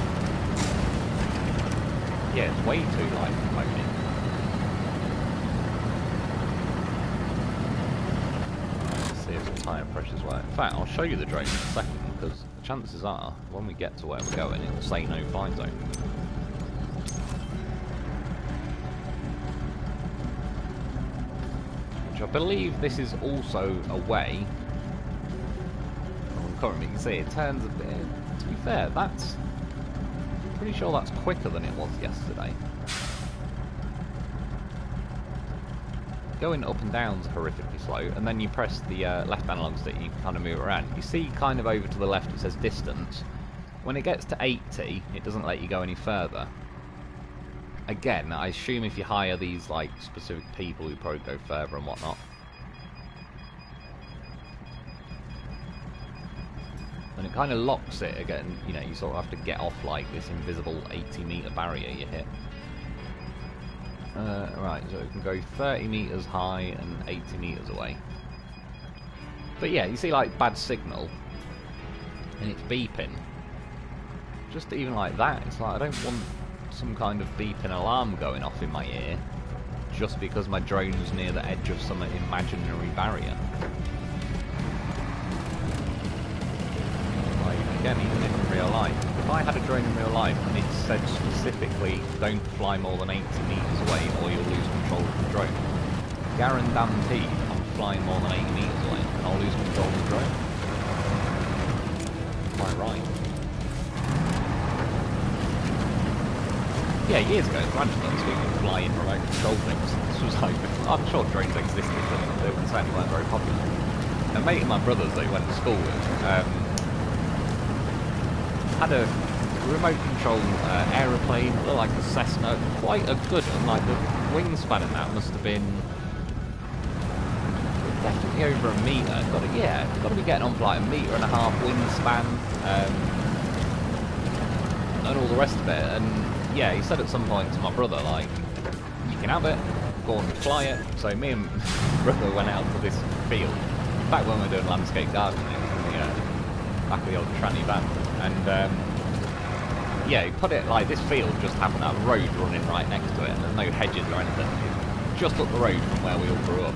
Yeah, it's way too, like, remote. Let's see if the tyre pressures work. In fact, I'll show you the drone in a second, because chances are, when we get to where we're going, it will say no-fly zone. Which I believe this is also a way. Currently, you can see it turns a bit. To be fair, that's pretty sure that's quicker than it was yesterday. Going up and down is horrifically slow, and then you press the left analog stick, you can kind of move around. You see, kind of over to the left, it says distance. When it gets to 80, it doesn't let you go any further. Again, I assume if you hire these like specific people who probably go further and whatnot. And it kind of locks it again, you know, you sort of have to get off like this invisible 80-metre barrier you hit. Right, so it can go 30 metres high and 80 metres away. But yeah, you see like bad signal, and it's beeping. Just even like that, it's like I don't want some kind of beeping alarm going off in my ear just because my drone's near the edge of some imaginary barrier. Like, again, even in real life, if I had a drone in real life and it said specifically don't fly more than 80 metres away or you'll lose control of the drone, guaranteed I'm flying more than 80 metres away and I'll lose control of the drone. Quite right. Yeah, years ago, graduates, we could fly in remote control things. This was like, I'm sure drones existed, but they certainly weren't very popular. A mate of my brother's that he went to school with had a remote control aeroplane, like a Cessna, quite a good one. Like the wingspan in that must have been definitely over a metre. Got to be getting on for like 1.5 metre wingspan, and all the rest of it. And yeah, he said at some point to my brother, like, you can have it, go on and fly it. So me and my brother went out to this field, back when we were doing landscape gardening, you know, back of the old tranny van. And yeah, he put it like this field just happened to have a road running right next to it, and there's no hedges or anything. It's just up the road from where we all grew up.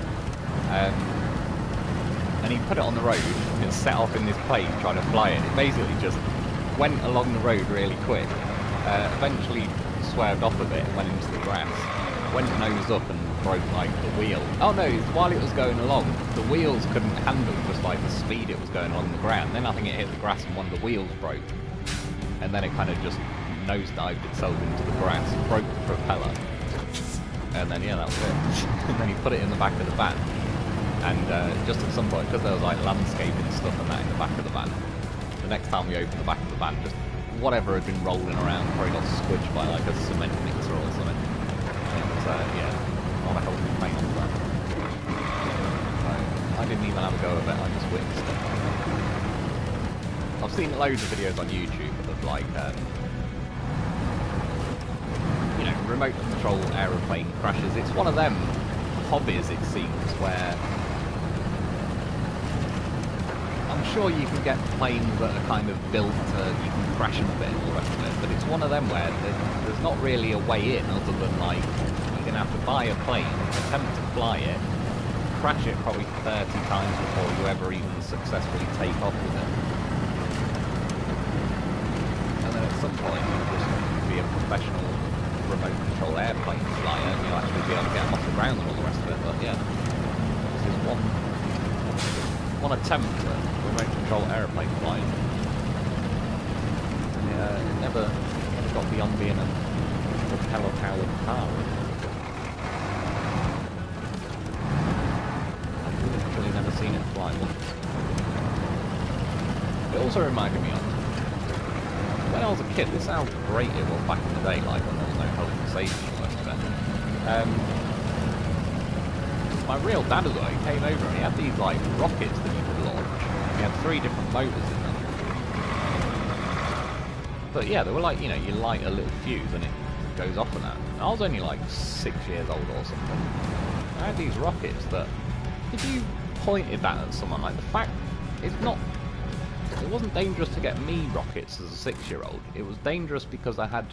And he put it on the road and set off in this plane trying to fly it. It basically just went along the road really quick. Eventually swerved off a bit, went into the grass, went nose up and broke like the wheel. Oh no, while it was going along, the wheels couldn't handle just like the speed it was going along the ground. Then I think it hit the grass and one of the wheels broke. And then it kind of just nosedived itself into the grass, broke the propeller. And then yeah, that was it. And then he put it in the back of the van. And just at some point, because there was like landscaping stuff and that in the back of the van, the next time we opened the back of the van, just whatever had been rolling around probably got squished by like a cement mixer or something. And yeah, not a healthy plane on that. So I didn't even have a go at it, I just witnessed it. I've seen loads of videos on YouTube of like, you know, remote control aeroplane crashes. It's one of them hobbies, it seems, where I'm sure you can get planes that are kind of built to, you can crash them a bit and all the rest of it, but it's one of them where there's not really a way in other than like, you're going to have to buy a plane, attempt to fly it, crash it probably 30 times before you ever even successfully take off with it. And then at some point you'll just be a professional remote control airplane flyer and you'll actually be able to get them off the ground and all the rest of it, but yeah, this is one one attempt at remote control aeroplane flying. And it never got beyond being a propeller-powered car. I've literally never seen it fly once. It also reminded me of, when I was a kid, this is how great it was back in the day, like when there was no health and safety and the rest of it. My real dad as well, he came over and he had these like rockets that you could launch. He had 3 different motors in them. But yeah, they were like, you know, you light a little fuse and it goes off and that. And I was only like 6 years old or something. I had these rockets that, if you pointed that at someone, like the fact, it's not, it wasn't dangerous to get me rockets as a 6-year-old. It was dangerous because I had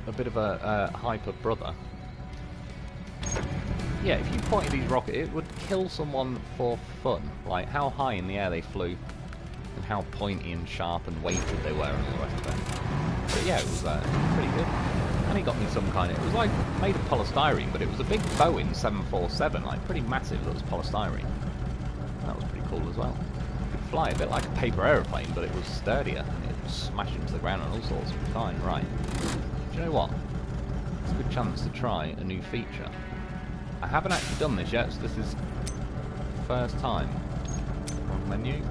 a bit of a hyper brother. Yeah, if you pointed these rockets, it would kill someone for fun. Like how high in the air they flew, and how pointy and sharp and weighted they were, and all the rest of it. But yeah, it was pretty good. And he got me some kind of, it was like made of polystyrene, but it was a big Boeing 747, like pretty massive. That was polystyrene. That was pretty cool as well. It could fly a bit like a paper aeroplane, but it was sturdier, and it would smash into the ground and all sorts. It was fine, right? Do you know what? It's a good chance to try a new feature. I haven't actually done this yet, so this is first time. On menu.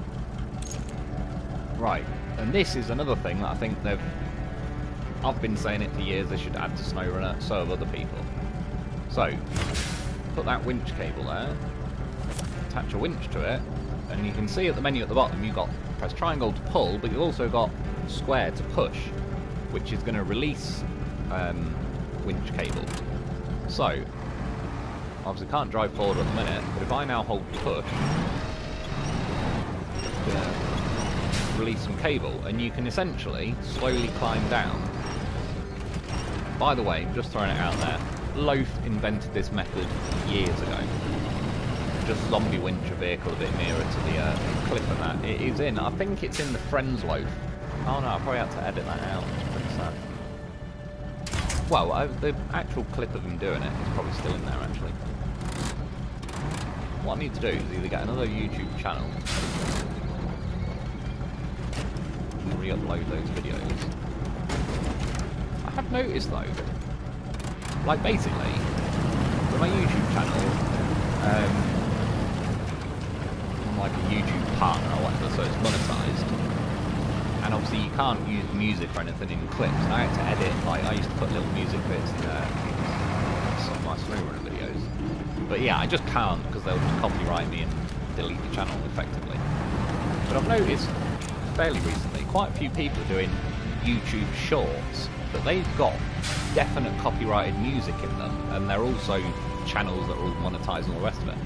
Right, and this is another thing that I think they've... I've been saying it for years, they should add to SnowRunner, so have other people. So, put that winch cable there, attach a winch to it, and you can see at the menu at the bottom you've got press triangle to pull, but you've also got square to push, which is going to release winch cable. So, obviously can't drive forward at the minute, but if I now hold push, it's going to release some cable, and you can essentially slowly climb down. By the way, just throwing it out there, Loaf invented this method years ago. Just zombie winch a vehicle a bit nearer to the cliff and that. It is in, I think it's in the Friends Loaf. Oh no, I probably had to edit that out, which is pretty sad. Well, the actual clip of him doing it is probably still in there actually. What I need to do is either get another YouTube channel and re-upload those videos. I have noticed though, like basically, with my YouTube channel, I'm like a YouTube partner or whatever, so it's monetized. And obviously you can't use music or anything in clips. And I had to edit, like I used to put little music bits in some of my SnowRunner videos. But yeah, I just can't because they'll just copyright me and delete the channel effectively. But I've noticed fairly recently quite a few people are doing YouTube shorts, but they've got definite copyrighted music in them, and they're also channels that are all monetized and all the rest of it.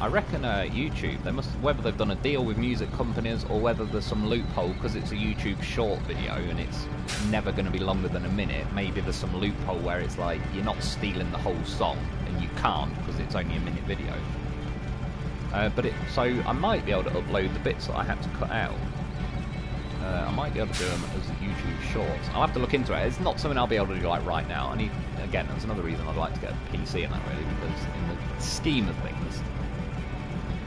I reckon YouTube, they must, whether they've done a deal with music companies or whether there's some loophole because it's a YouTube short video and it's never going to be longer than a minute, maybe there's some loophole where it's like you're not stealing the whole song and you can't because it's only a minute video. So I might be able to upload the bits that I had to cut out. I might be able to do them as YouTube shorts. I'll have to look into it. It's not something I'll be able to do like right now. I need, again, that's another reason I'd like to get a PC and that really, because in the scheme of things,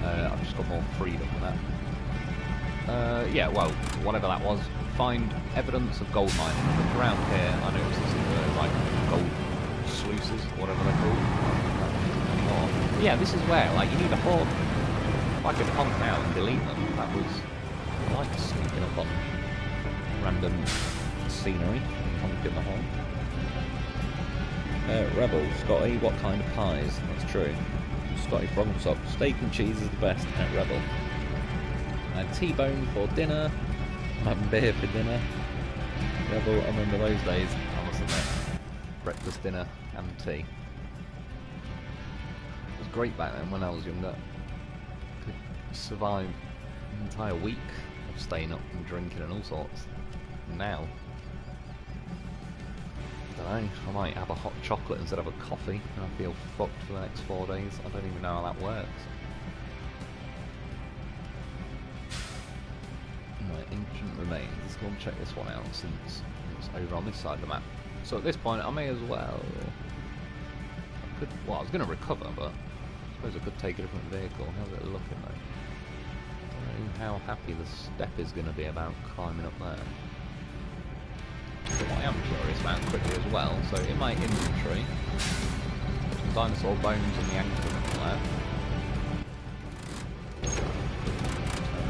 I've just got more freedom with that. Yeah, well, whatever that was, find evidence of gold mining. Look around here, I noticed this is like gold sluices, whatever they're called. But yeah, this is where, like, you need a horn. If I could honk now and delete them, that was, I like sneaking up on random scenery, honking the horn. Rebel, Scotty, what kind of pies? That's true. Scotty Frogsock, steak and cheese is the best at Rebel. And T-bone for dinner, having beer for dinner. Rebel, I remember those days, I must admit. Breakfast, dinner and tea. It was great back then when I was younger. Could survive an entire week of staying up and drinking and all sorts. Now, I don't know, I might have a hot chocolate instead of a coffee and I feel fucked for the next 4 days. I don't even know how that works. Right, ancient remains. Let's go and check this one out since it's over on this side of the map. So at this point I may as well... I was going to recover, but suppose I could take a different vehicle. How's it looking though? I don't know how happy the step is going to be about climbing up there. But what I am curious about quickly as well, so in my inventory, some dinosaur bones and the anchor there. Turn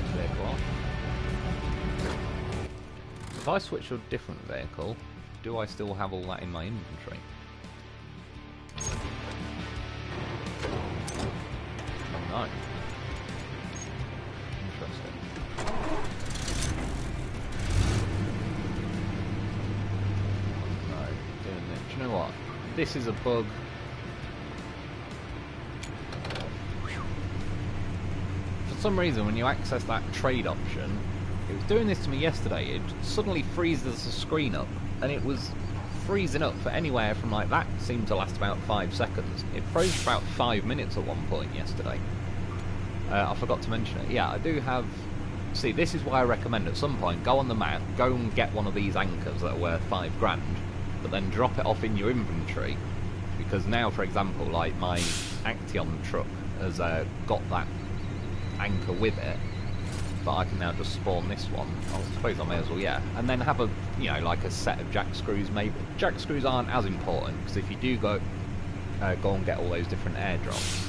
this vehicle off. If I switch to a different vehicle, do I still have all that in my inventory? Oh no. Interesting. No, doing it. Do you know what? This is a bug. For some reason, when you access that trade option, it was doing this to me yesterday. It suddenly freezes the screen up, and it was freezing up for anywhere from like that seemed to last about 5 seconds. It froze for about 5 minutes at one point yesterday. I forgot to mention it. Yeah, I do have... See, this is why I recommend at some point, go on the map, go and get one of these anchors that are worth £5 grand, but then drop it off in your inventory, because now, for example, like my Action truck has got that anchor with it, but I can now just spawn this one. I suppose I may as well, yeah. And then have a, you know, like a set of jack screws maybe. Jack screws aren't as important, because if you do go and get all those different airdrops,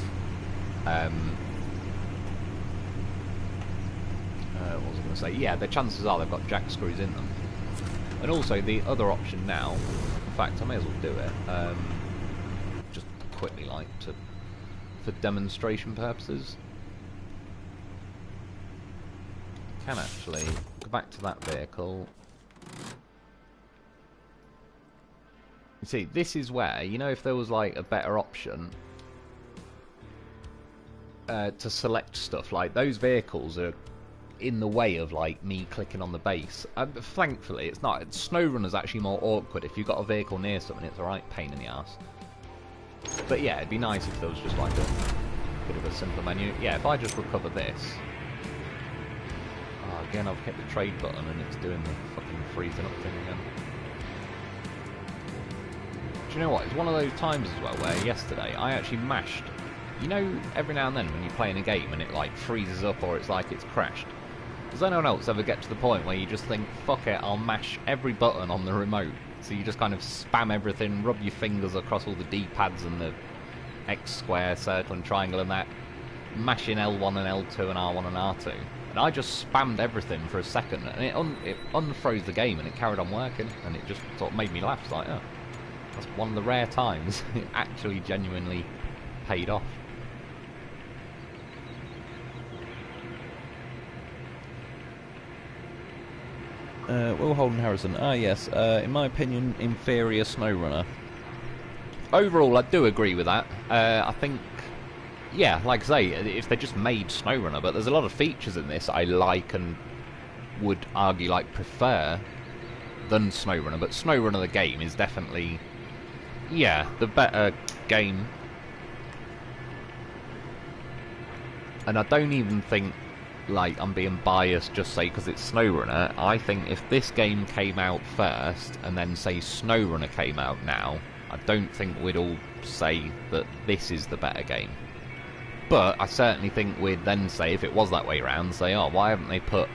what was I going to say? Yeah, the chances are they've got jack screws in them. And also the other option now, in fact I may as well do it, just quickly like for demonstration purposes. Can actually go back to that vehicle. You see, this is where, you know, if there was like a better option to select stuff, like those vehicles are in the way of like me clicking on the base. Thankfully it's not. SnowRunner's actually more awkward. If you've got a vehicle near something, it's a right pain in the ass. But yeah, it'd be nice if there was just like a bit of a simpler menu. Yeah, if I just recover this. Again, I've hit the trade button and it's doing the fucking freezing up thing again. Do you know what? It's one of those times as well where yesterday I actually mashed. You know, every now and then when you're playing a game and it like freezes up or it's like it's crashed. Does anyone else ever get to the point where you just think, fuck it, I'll mash every button on the remote? So you just kind of spam everything, rub your fingers across all the D-pads and the X square, circle and triangle and that, mashing L1 and L2 and R1 and R2. And I just spammed everything for a second, and it unfroze the game, and it carried on working, and it just sort of made me laugh. It's like, oh, that's one of the rare times it actually genuinely paid off. Will Holden Harrison. Ah, yes. In my opinion, inferior SnowRunner. Overall, I do agree with that. I think... Yeah, like I say, if they just made SnowRunner, but there's a lot of features in this I like and would argue like prefer than SnowRunner, but SnowRunner the game is definitely, yeah, the better game. And I don't even think like I'm being biased just say because it's SnowRunner. I think if this game came out first and then say SnowRunner came out now, I don't think we'd all say that this is the better game. But I certainly think we'd then say, if it was that way around, say, oh, why haven't they put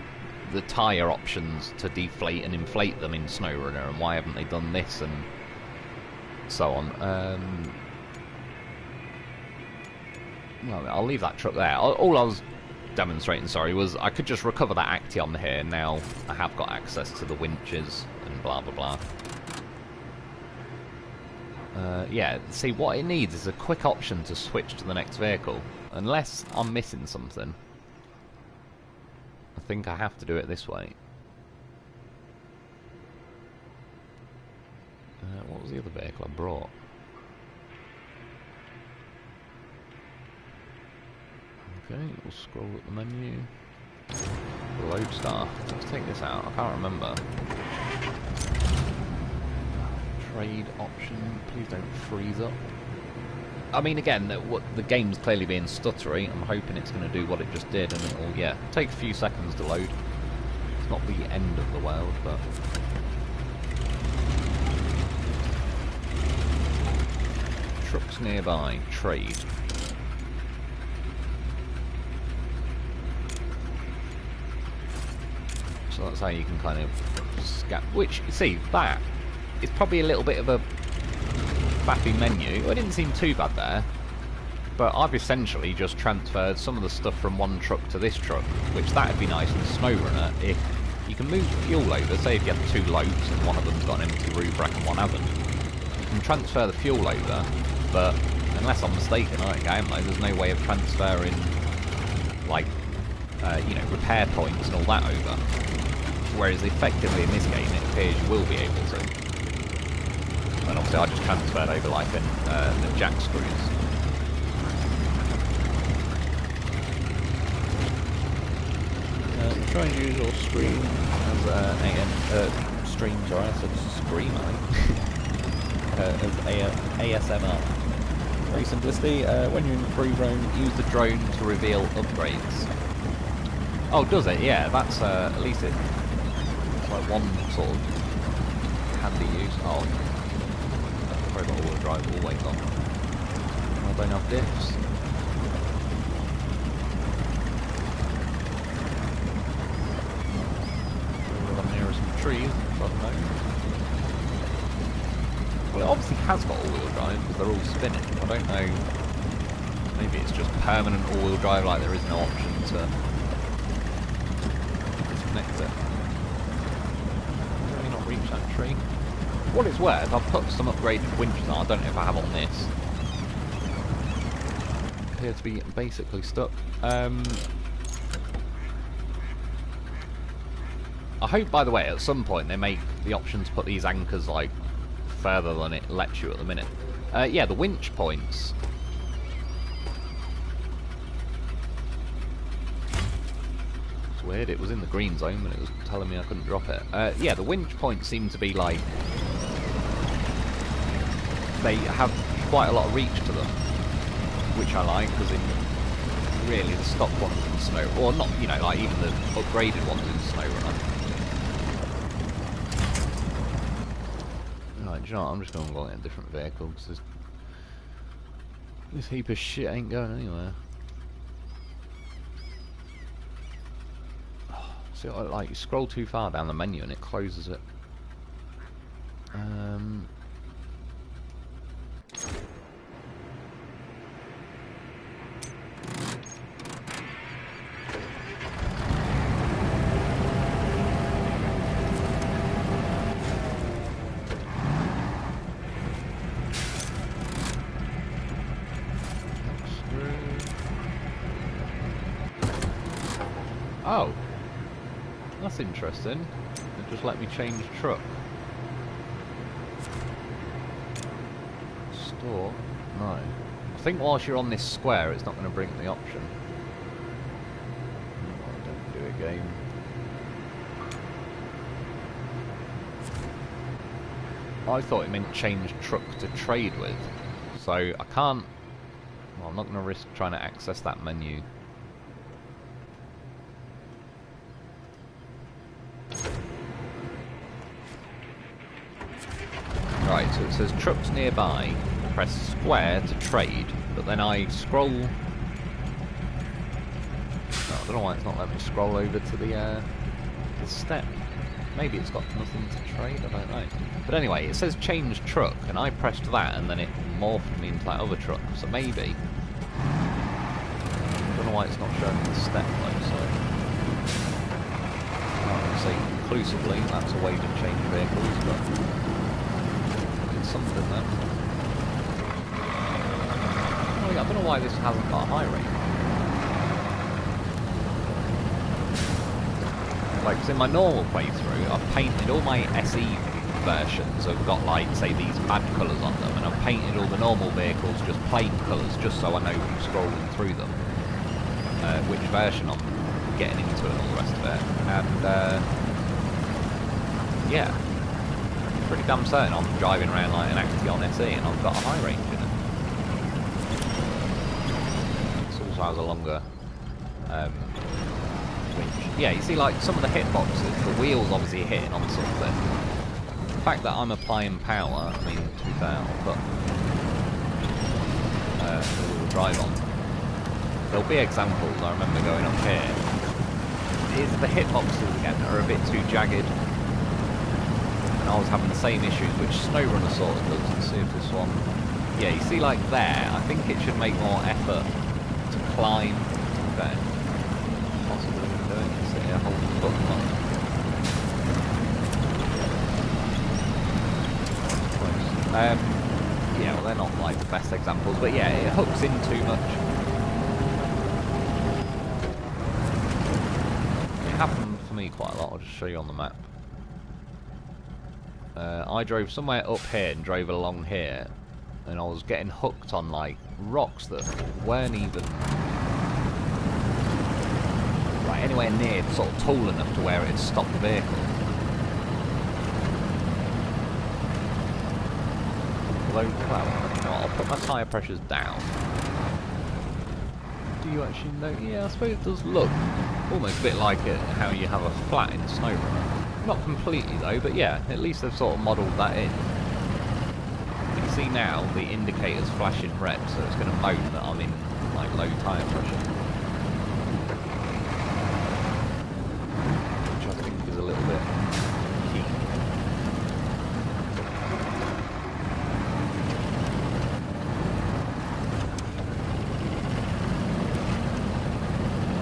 the tyre options to deflate and inflate them in SnowRunner, and why haven't they done this, and so on. Well, I'll leave that truck there. All I was demonstrating, sorry, was I could just recover that Action here. Now I have got access to the winches and blah, blah, blah. Yeah, see, what it needs is a quick option to switch to the next vehicle. Unless I'm missing something, I think I have to do it this way. What was the other vehicle I brought? Okay, we'll scroll up the menu. Lodestar. Let's take this out. I can't remember. Trade option. Please don't freeze up. I mean, again, the game's clearly being stuttery. I'm hoping it's going to do what it just did, and it'll, yeah, take a few seconds to load. It's not the end of the world, but... Trucks nearby. Trade. So that's how you can kind of scan. Which, see, that is probably a little bit of a faffy menu. Well, it didn't seem too bad there. But I've essentially just transferred some of the stuff from one truck to this truck, which that would be nice with SnowRunner if you can move fuel over. Say if you have 2 loads and one of them's got an empty roof rack and one hasn't. You can transfer the fuel over, but unless I'm mistaken, I don't know, there's no way of transferring, like, you know, repair points and all that over. Whereas effectively in this game it appears you will be able to. And obviously I just transferred over like the jack screws. Try and use your screen As stream, sorry, I said scream, I think. As ASMR. Very simplicity, when you're in the free roam, use the drone to reveal upgrades. Oh, does it? Yeah, that's at least it's like one sort of handy use. Oh, I've probably got all-wheel drive always on. I don't have diffs. I'm near some trees, I don't know. Well, it obviously has got all-wheel drive because they're all spinning. I don't know. Maybe it's just permanent all-wheel drive, like there is no option to disconnect it. Really not reach that tree. For what it's worth, I've put some upgraded winches on. I don't know if I have on this. Appear to be basically stuck. I hope, by the way, at some point they make the option to put these anchors like further than it lets you at the minute. Yeah, the winch points. It's weird, it was in the green zone and it was telling me I couldn't drop it. Yeah, the winch points seem to be like... they have quite a lot of reach to them, which I like, because it really, the stock ones in Snow... or not, you know, like even the upgraded ones in SnowRunner. Right, do you know what? I'm just going to go in a different vehicle because this heap of shit ain't going anywhere. See, like you scroll too far down the menu and it closes it. Oh, that's interesting. It just let me change truck. Store? No. I think whilst you're on this square, it's not going to bring the option. Oh, don't do it, game. I thought it meant change truck to trade with. So I can't... well, I'm not going to risk trying to access that menu. Right, so it says trucks nearby, press square to trade, but then I scroll... oh, I don't know why it's not letting me scroll over to the step. Maybe it's got nothing to trade, I don't know. But anyway, it says change truck, and I pressed that, and then it morphed me into that other truck, so maybe... I don't know why it's not showing the step though, so... I can't say conclusively that's a way to change vehicles, but... something then. Oh yeah, I don't know why this hasn't got a high rate. Like, 'cause in my normal playthrough, I've painted all my SE versions have got, like, say, these bad colours on them, and I've painted all the normal vehicles just plain colours, just so I know from scrolling through them which version I'm getting into and all the rest of it. And, yeah. Pretty damn certain I'm driving around like an Action SE and I've got a high range in it. It also has a longer winch. Yeah, you see like some of the hitboxes, the wheels obviously hitting on something. The fact that I'm applying power, I mean, to be fair, I'll put the drive on. There'll be examples, I remember going up here is the hitboxes again are a bit too jagged. And I was having the same issues which SnowRunner sort of does. Let's see if this one... Yeah, you see like there, I think it should make more effort to climb. Okay. Possibly doing it. See, hold the button on. Yeah, well they're not like the best examples, but yeah, it hooks in too much. It happened for me quite a lot, I'll just show you on the map. I drove somewhere up here and drove along here, and I was getting hooked on like rocks that weren't even like anywhere near sort of tall enough to where it'd stop the vehicle. Although, well, you know, I'll put my tyre pressures down. Do you actually know? Yeah, I suppose it does look almost a bit like it, how you have a flat in SnowRunner. Not completely though, but yeah, at least they've sort of modelled that in. You can see now the indicators flashing red, so it's going to moan that I'm in like low tyre pressure. Which I think is a little bit key.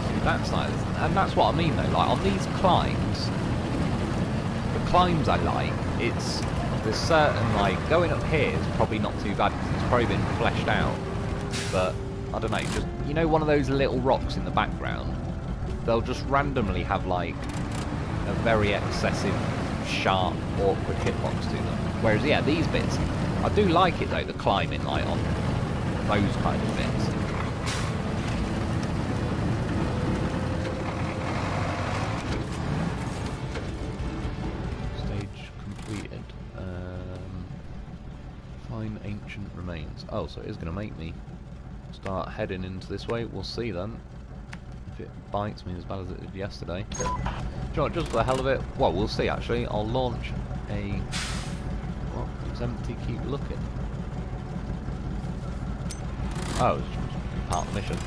See, that's like, and that's what I mean though, like on these climbs, I like, there's certain, like, going up here is probably not too bad because it's probably been fleshed out, but, I don't know, just, you know one of those little rocks in the background, they'll just randomly have, like, a very excessive, sharp, awkward hitbox to them, whereas, yeah, these bits, I do like it though, the climbing, like, on those kind of bits. Ancient remains. Oh, so it is going to make me start heading into this way. We'll see then if it bites me as bad as it did yesterday. Do you know what, just for the hell of it, well, we'll see actually. I'll launch a... What? It's empty, keep looking. Oh, it's just part of the mission.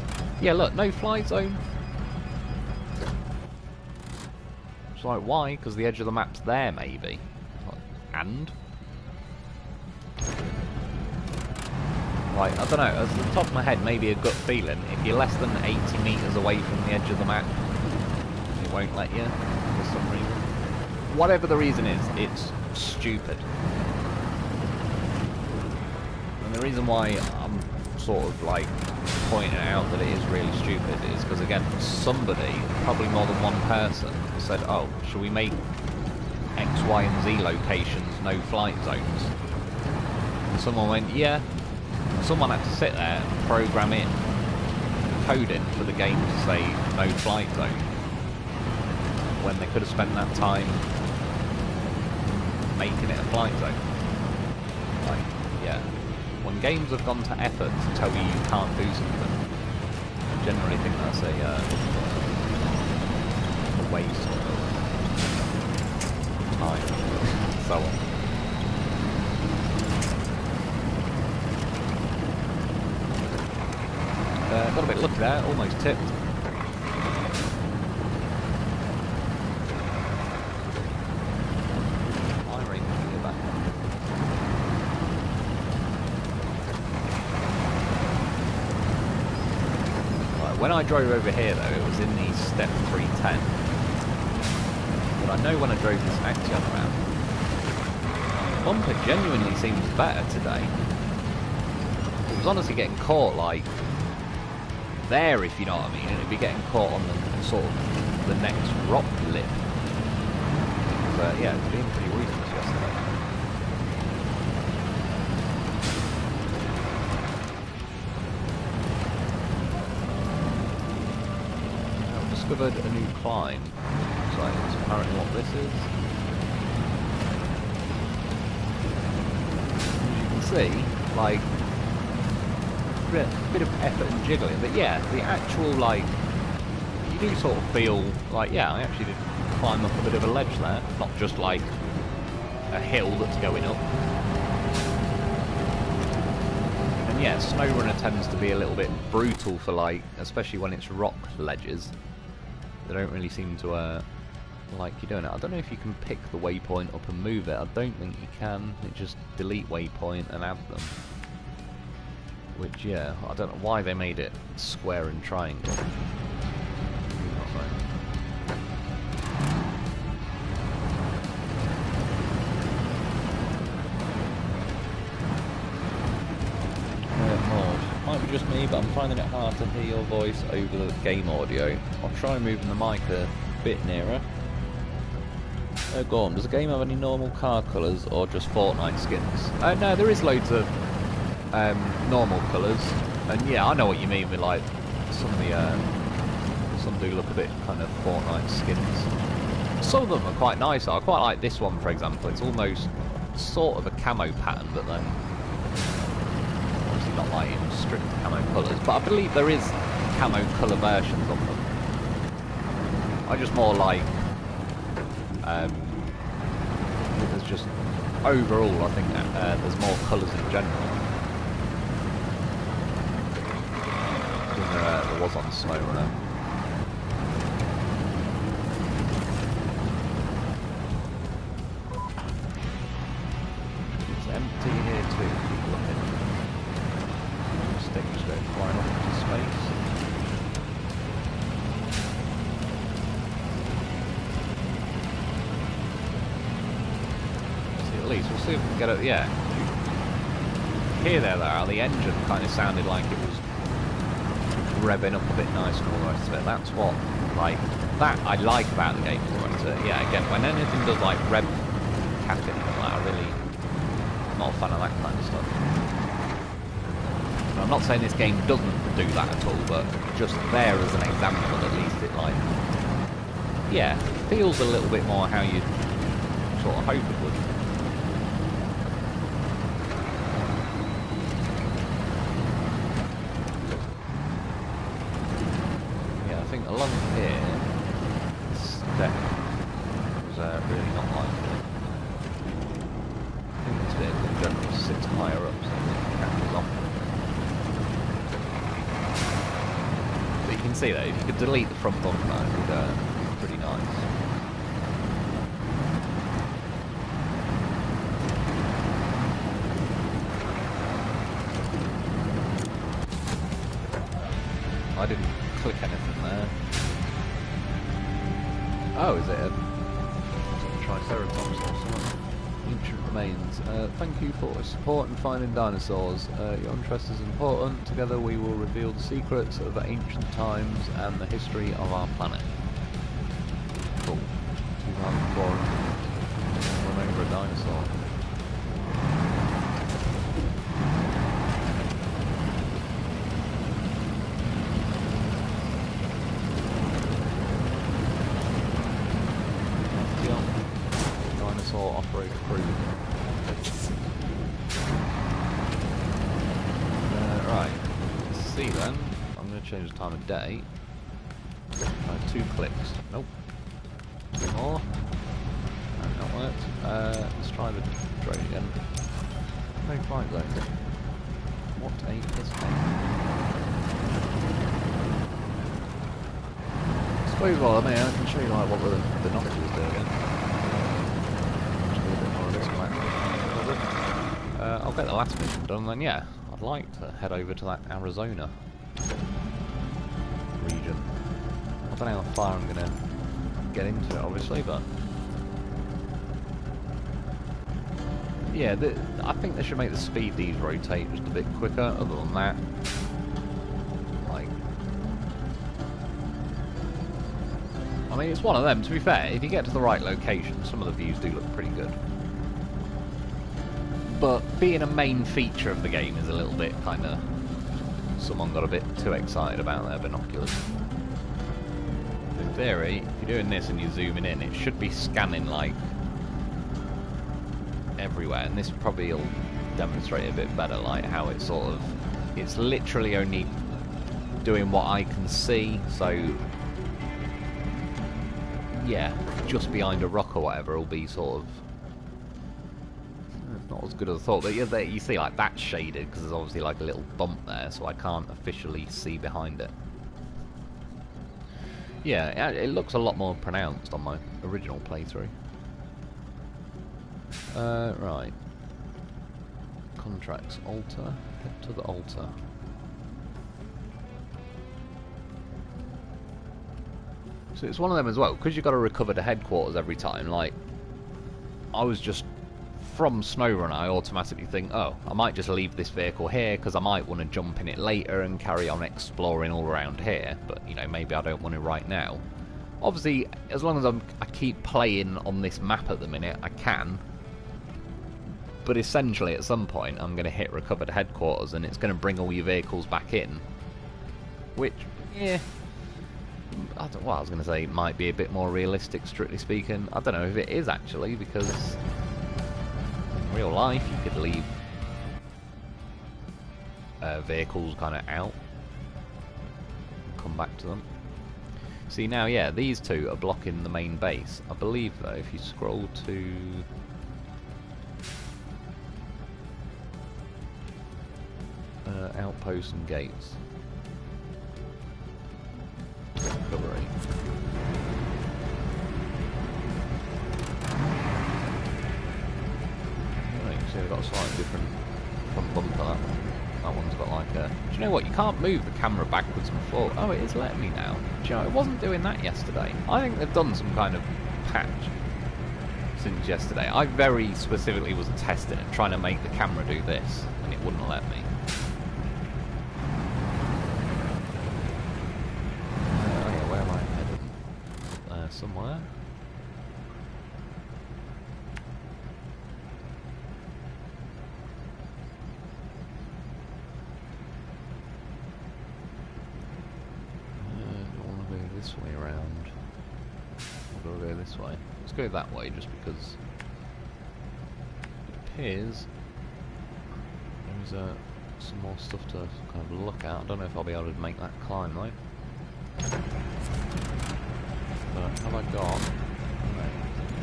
Yeah, look, no fly zone. It's like, why? Because the edge of the map's there, maybe. And? Like, I don't know, at the top of my head, maybe a gut feeling, if you're less than 80 metres away from the edge of the map, it won't let you, for some reason. Whatever the reason is, it's stupid. And the reason why I'm sort of, like, pointing out that it is really stupid is because, again, somebody, probably more than one person, said, oh, shall we make X, Y, and Z locations no flight zones? And someone went, yeah. Someone had to sit there and program in code in for the game to say no flight zone when they could have spent that time making it a flight zone. Like, yeah. When games have gone to effort to tell you you can't do something, I generally think that's a waste of time and so on. Got a bit lucky there, almost tipped. Right, when I drove over here though, it was in the step 310. But I know when I drove this Action around, bumper genuinely seems better today. It was honestly getting caught like there, if you know what I mean, and it'd be getting caught on the sort of the next rock lip. But yeah, it's been pretty ruthless yesterday. I've discovered a new climb. So that's apparently what this is. As you can see, like, a bit of effort and jiggling, but yeah, the actual, like, you do sort of feel like, yeah, I actually did climb up a bit of a ledge there, not just like a hill that's going up. And yeah, SnowRunner tends to be a little bit brutal for, like, especially when it's rock ledges. They don't really seem to like you doing it. I don't know if you can pick the waypoint up and move it. I don't think you can. It just delete waypoint and add them. Which, yeah, I don't know why they made it square and triangle. Might be just me, but I'm finding it hard to hear your voice over the game audio. I'll try moving the mic a bit nearer. Go on, does the game have any normal car colours or just Fortnite skins? No, there is loads of normal colours, and yeah, I know what you mean with like some of the some do look a bit kind of Fortnite skins. Some of them are quite nice. I quite like this one, for example. It's almost sort of a camo pattern, but then obviously not like in strict camo colours. But I believe there is camo colour versions of them. I just more like there's just overall I think that there's more colours in general than there was on SnowRunner. It's empty here too. Keep looking. Sticks go flying off into space. At least we'll see if we can get it. Yeah, here there are. The engine kind of sounded like it was revving up a bit nice and all the rest of it. That's what, like, that I like about the game. Yeah, again, when anything does like rev capping and all that, I really I'm not a fan of that kind of stuff. And I'm not saying this game doesn't do that at all, but just there as an example, at least it like, yeah, feels a little bit more how you sort of hope it would. Along here, this deck was really not like it. I think this vehicle in general sits higher up, so it catches off. But you can see that if you could delete the front bumper, it would be pretty nice. I didn't click anything there. Oh, is it a triceratops or something? Ancient remains. Thank you for support and finding dinosaurs. Your interest is important. Together we will reveal the secrets of ancient times and the history of our planet. Cool. 2004. Run over a dinosaur. Operate crew. Right, let's see then. I'm going to change the time of day. 2 clicks. Nope. 2 more. And that worked. Let's try the drone again. No flight zone. What a piss. I suppose, well, I mean, I can show you like what the binoculars do again. I'll get the last mission done, then yeah, I'd like to head over to that Arizona region. I don't know how far I'm going to get into it, obviously, but yeah, I think they should make the speed these rotate just a bit quicker. Other than that, like, I mean, it's one of them. To be fair, if you get to the right location, some of the views do look pretty good. But being a main feature of the game is a little bit kind of... Someone got a bit too excited about their binoculars. In theory, if you're doing this and you're zooming in, it should be scanning like everywhere, and this probably will demonstrate it a bit better, like how it's sort of... It's literally only doing what I can see, so... Yeah, just behind a rock or whatever will be sort of... Not as good as I thought, but yeah, you see like that's shaded because there's obviously like a little bump there, so I can't officially see behind it. Yeah, it looks a lot more pronounced on my original playthrough. Right. Contracts, altar, head to the altar. So it's one of them as well, because you've got to recover the headquarters every time. Like, I was just, from SnowRunner, I automatically think, oh, I might just leave this vehicle here, because I might want to jump in it later and carry on exploring all around here. But, you know, maybe I don't want to right now. Obviously, as long as I keep playing on this map at the minute, I can. But essentially, at some point, I'm going to hit recovered headquarters, and it's going to bring all your vehicles back in. Which, yeah, I don't, well, I was going to say it might be a bit more realistic, strictly speaking. I don't know if it is, actually, because in real life, you could leave vehicles kind of out and come back to them. See, now, yeah, these two are blocking the main base. I believe, though, if you scroll to... outposts and gates. Recovery. Oh, you can see they've got a slightly different front bumper. That one's got like a... Do you know what? You can't move the camera backwards and forward. Oh, it is letting me now. Do you know, it wasn't doing that yesterday. I think they've done some kind of patch since yesterday. I very specifically was testing it, trying to make the camera do this, and it wouldn't let me. Somewhere. Don't want to go this way around. I've got to go this way. Let's go that way just because it appears there's some more stuff to kind of look at. I don't know if I'll be able to make that climb though. But have I got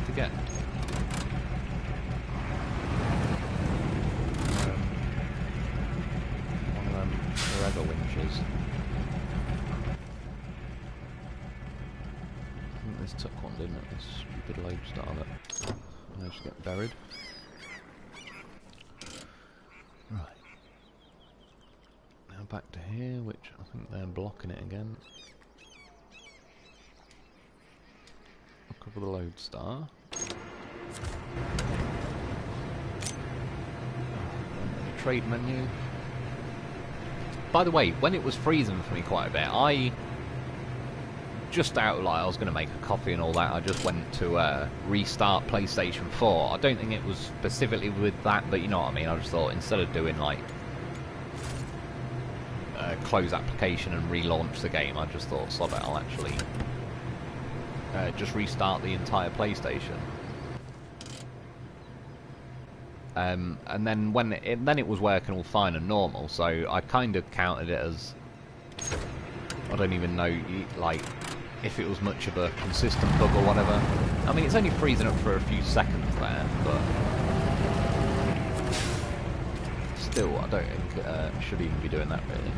to get one of them forever winches? I think this took one, didn't it? This stupid load starter. I just get buried. Right. Now back to here, which I think they're blocking it again. Cover the lodestar. Trade menu. By the way, when it was freezing for me quite a bit, I just out of like I was going to make a coffee and all that. I just went to restart PlayStation 4. I don't think it was specifically with that, but you know what I mean. I just thought instead of doing like close application and relaunch the game, I just thought, sod it, I'll actually just restart the entire PlayStation. And then when it was working all fine and normal, so I kind of counted it as, I don't even know like if it was much of a consistent bug or whatever. I mean, it's only freezing up for a few seconds there, but still, I don't think it should even be doing that really.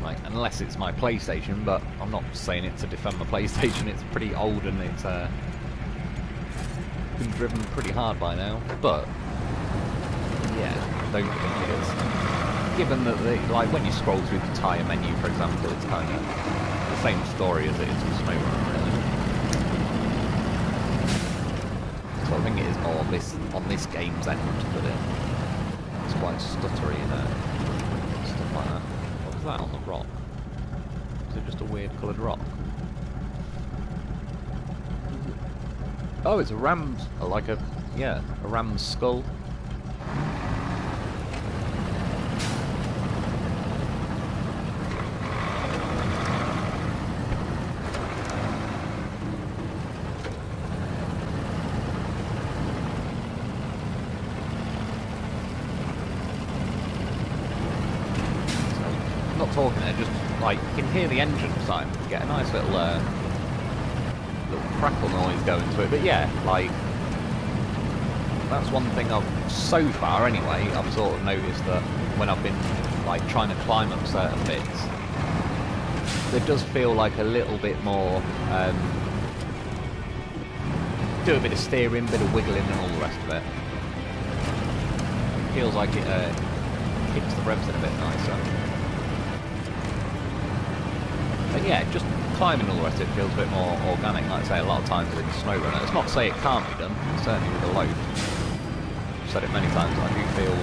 Like, unless it's my PlayStation, but I'm not saying it to defend my PlayStation. It's pretty old and it's been driven pretty hard by now. But yeah, I don't think it is. Given that, like, when you scroll through the tyre menu, for example, it's kind of the same story as it is with SnowRunner, really. So I think it is more on this game's end that it's quite stuttery and stuff like that. What's that on the rock? Is it just a weird coloured rock? Oh, it's a ram's, like a, yeah, a ram's skull. Not talking there, just like you can hear the engine starting to get a nice little crackle noise going to it. But yeah, like that's one thing I've so far anyway. I've sort of noticed that when I've been like trying to climb up certain bits, there does feel like a little bit more, do a bit of steering, bit of wiggling and all the rest of it. Feels like it kicks the revs in a bit nicer. And yeah, just climbing all the rest of it feels a bit more organic. Like I say, a lot of times in SnowRunner. It's not to say it can't be done, certainly with the Loaf. I've said it many times, I do feel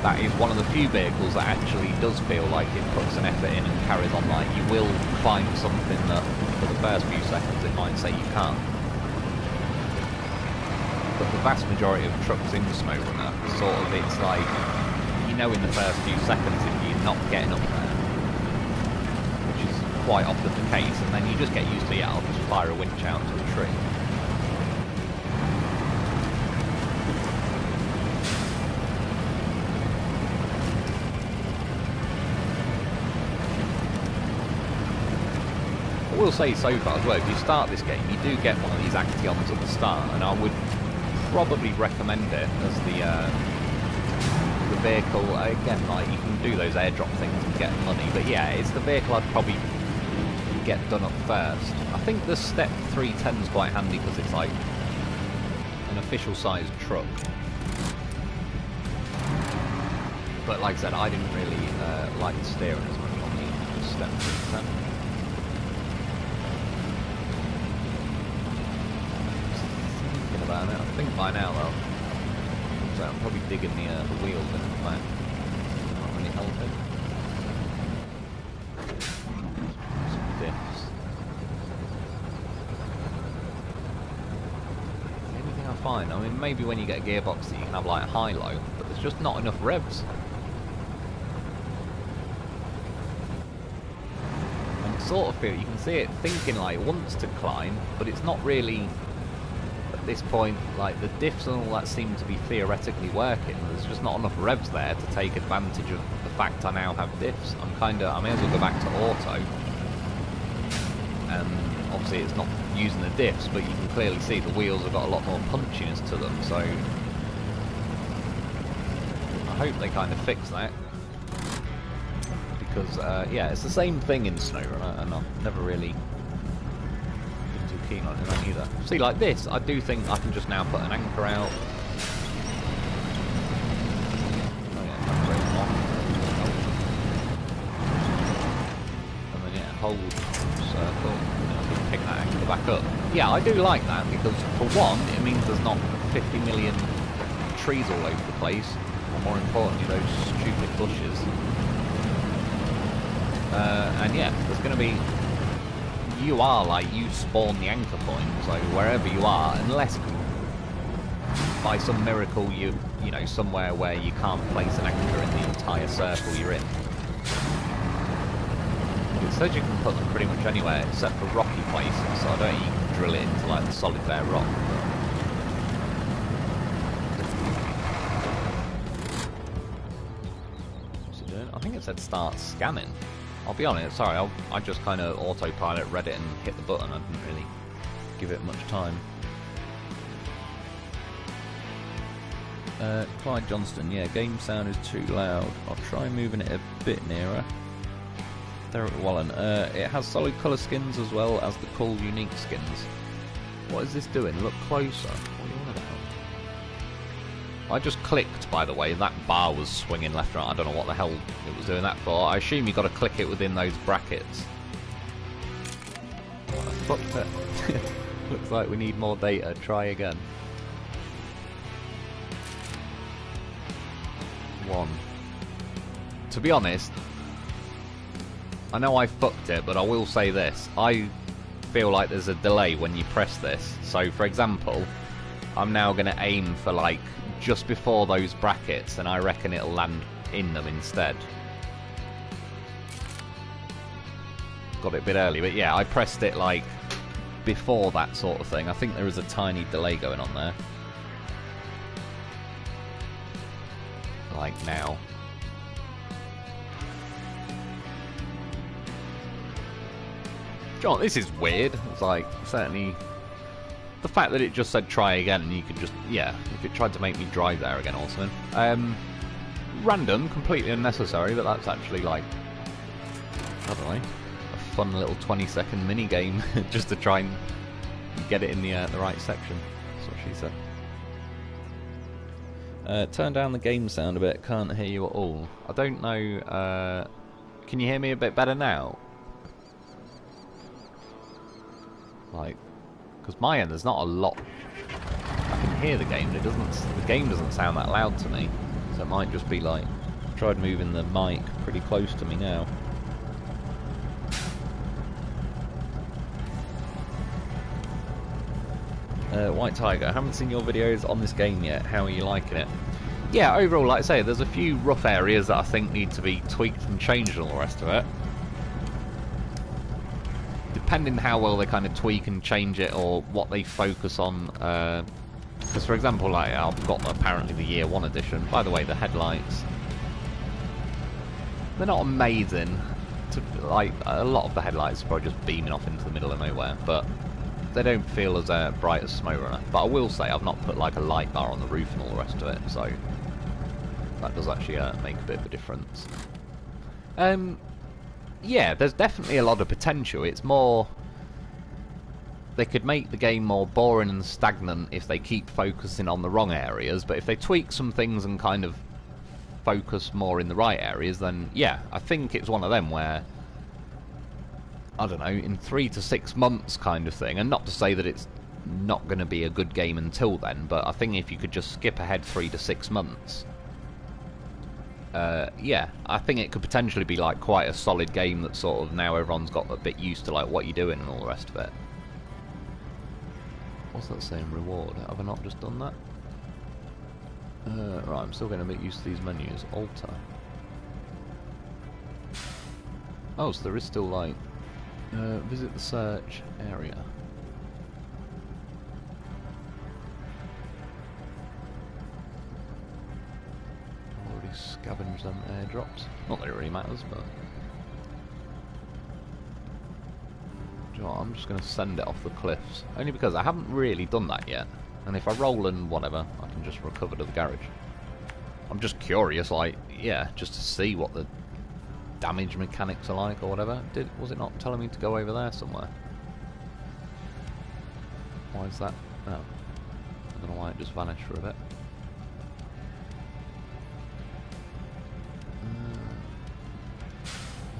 that is one of the few vehicles that actually does feel like it puts an effort in and carries on. Like, you will climb something that for the first few seconds it might say you can't. But the vast majority of trucks in SnowRunner, sort of, it's like, you know in the first few seconds if you're not getting up there, which is quite often the case, and then you just get used to, yeah, I'll just fire a winch out to a tree. I will say so far as well, if you start this game, you do get one of these actions at the start, and I would probably recommend it as the vehicle. Again, like, you can do those airdrop things and get money, but yeah, it's the vehicle I'd probably get done up first. I think the Step 310 is quite handy because it's like an official sized truck. But like I said, I didn't really like the steering as much on the Step 310. About it. I think by now though, so I'm probably digging the wheels in the back. Not really helping. Some diffs. Anything I find, I mean, maybe when you get a gearbox that you can have like high-low, but there's just not enough revs. And sort of feel you can see it thinking like it wants to climb, but it's not really. At this point, like, the diffs and all that seem to be theoretically working. There's just not enough revs there to take advantage of the fact I now have diffs. I may as well go back to auto. And obviously it's not using the diffs, but you can clearly see the wheels have got a lot more punchiness to them, so I hope they kind of fix that. Because, yeah, it's the same thing in SnowRunner, and I've never really keen on that either. See, like this, I do think I can just now put an anchor out. Oh yeah, and then yeah, hold circle, and then I can pick that anchor back up. Yeah, I do like that because for one, it means there's not 50 million trees all over the place, or more importantly, those stupid bushes. And yeah, there's going to be. You are like, you spawn the anchor point, so wherever you are, unless by some miracle you know, somewhere where you can't place an anchor in the entire circle you're in. It says you can put them pretty much anywhere except for rocky places, so I don't think you can drill it into like the solid bare rock. What's it doing? I think it said start scanning. I'll be honest, sorry, I just kind of autopilot read it and hit the button. I didn't really give it much time. Clyde Johnston, yeah, game sound is too loud. I'll try moving it a bit nearer. Derek Wallen, it has solid colour skins as well as the cool unique skins. What is this doing? Look closer. What are you on about? I just clicked, by the way, that bar was swinging left and right. I don't know what the hell it was doing that for. I assume you've got to click it within those brackets. Oh, I fucked it. Looks like we need more data. Try again. 1. To be honest, I know I fucked it, but I will say this. I feel like there's a delay when you press this. So, for example, I'm now going to aim for, like, just before those brackets, and I reckon it'll land in them instead. Got it a bit early, but yeah, I pressed it like before that sort of thing. I think there is a tiny delay going on there. Like now. John, this is weird. It's like, certainly the fact that it just said try again and you could just, yeah, if it tried to make me drive there again or something. Random, completely unnecessary, but that's actually like, I don't know, a fun little 20-second mini game just to try and get it in the right section. That's what she said. Turn down the game sound a bit. Can't hear you at all. I don't know. Can you hear me a bit better now? Like, because my end, there's not a lot. I can hear the game, but the game doesn't sound that loud to me. So it might just be like, I tried moving the mic pretty close to me now. White Tiger, I haven't seen your videos on this game yet. How are you liking it? Yeah, overall, like I say, there's a few rough areas that I think need to be tweaked and changed and all the rest of it. Depending how well they kind of tweak and change it, or what they focus on. Because, for example, like I've got apparently the Year 1 edition. By the way, the headlights, they're not amazing. Like a lot of the headlights are probably just beaming off into the middle of nowhere, but they don't feel as bright as Mudrunner. But I will say I've not put like a light bar on the roof and all the rest of it, so that does actually make a bit of a difference. Yeah, there's definitely a lot of potential. It's more, they could make the game more boring and stagnant if they keep focusing on the wrong areas, but if they tweak some things and kind of focus more in the right areas, then yeah, I think it's one of them where, I don't know, in 3 to 6 months kind of thing, and not to say that it's not going to be a good game until then, but I think if you could just skip ahead 3 to 6 months, yeah, I think it could potentially be like quite a solid game that sort of now everyone's got a bit used to like what you're doing and all the rest of it. What's that saying? Reward? Have I not just done that? Right, I'm still getting a bit used to these menus. Alter. Oh, so there is still like visit the search area. Already scavenged them airdrops. Not that it really matters, but do you know what, I'm just going to send it off the cliffs. Only because I haven't really done that yet. And if I roll and whatever, I can just recover to the garage. I'm just curious, like, yeah, just to see what the damage mechanics are like or whatever. Was it not telling me to go over there somewhere? Why is that? Oh. I don't know why it just vanished for a bit.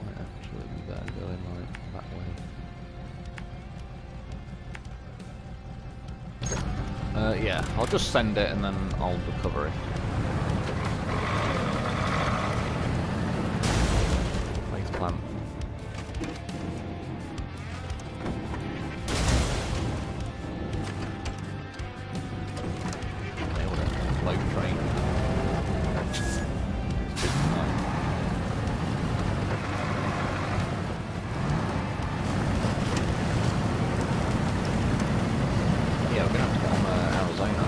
Might actually be better going like that way. Yeah, I'll just send it and then I'll recover it. Place plant. Nailed it. Loaf train. Yeah, we're gonna have to get on Arizona.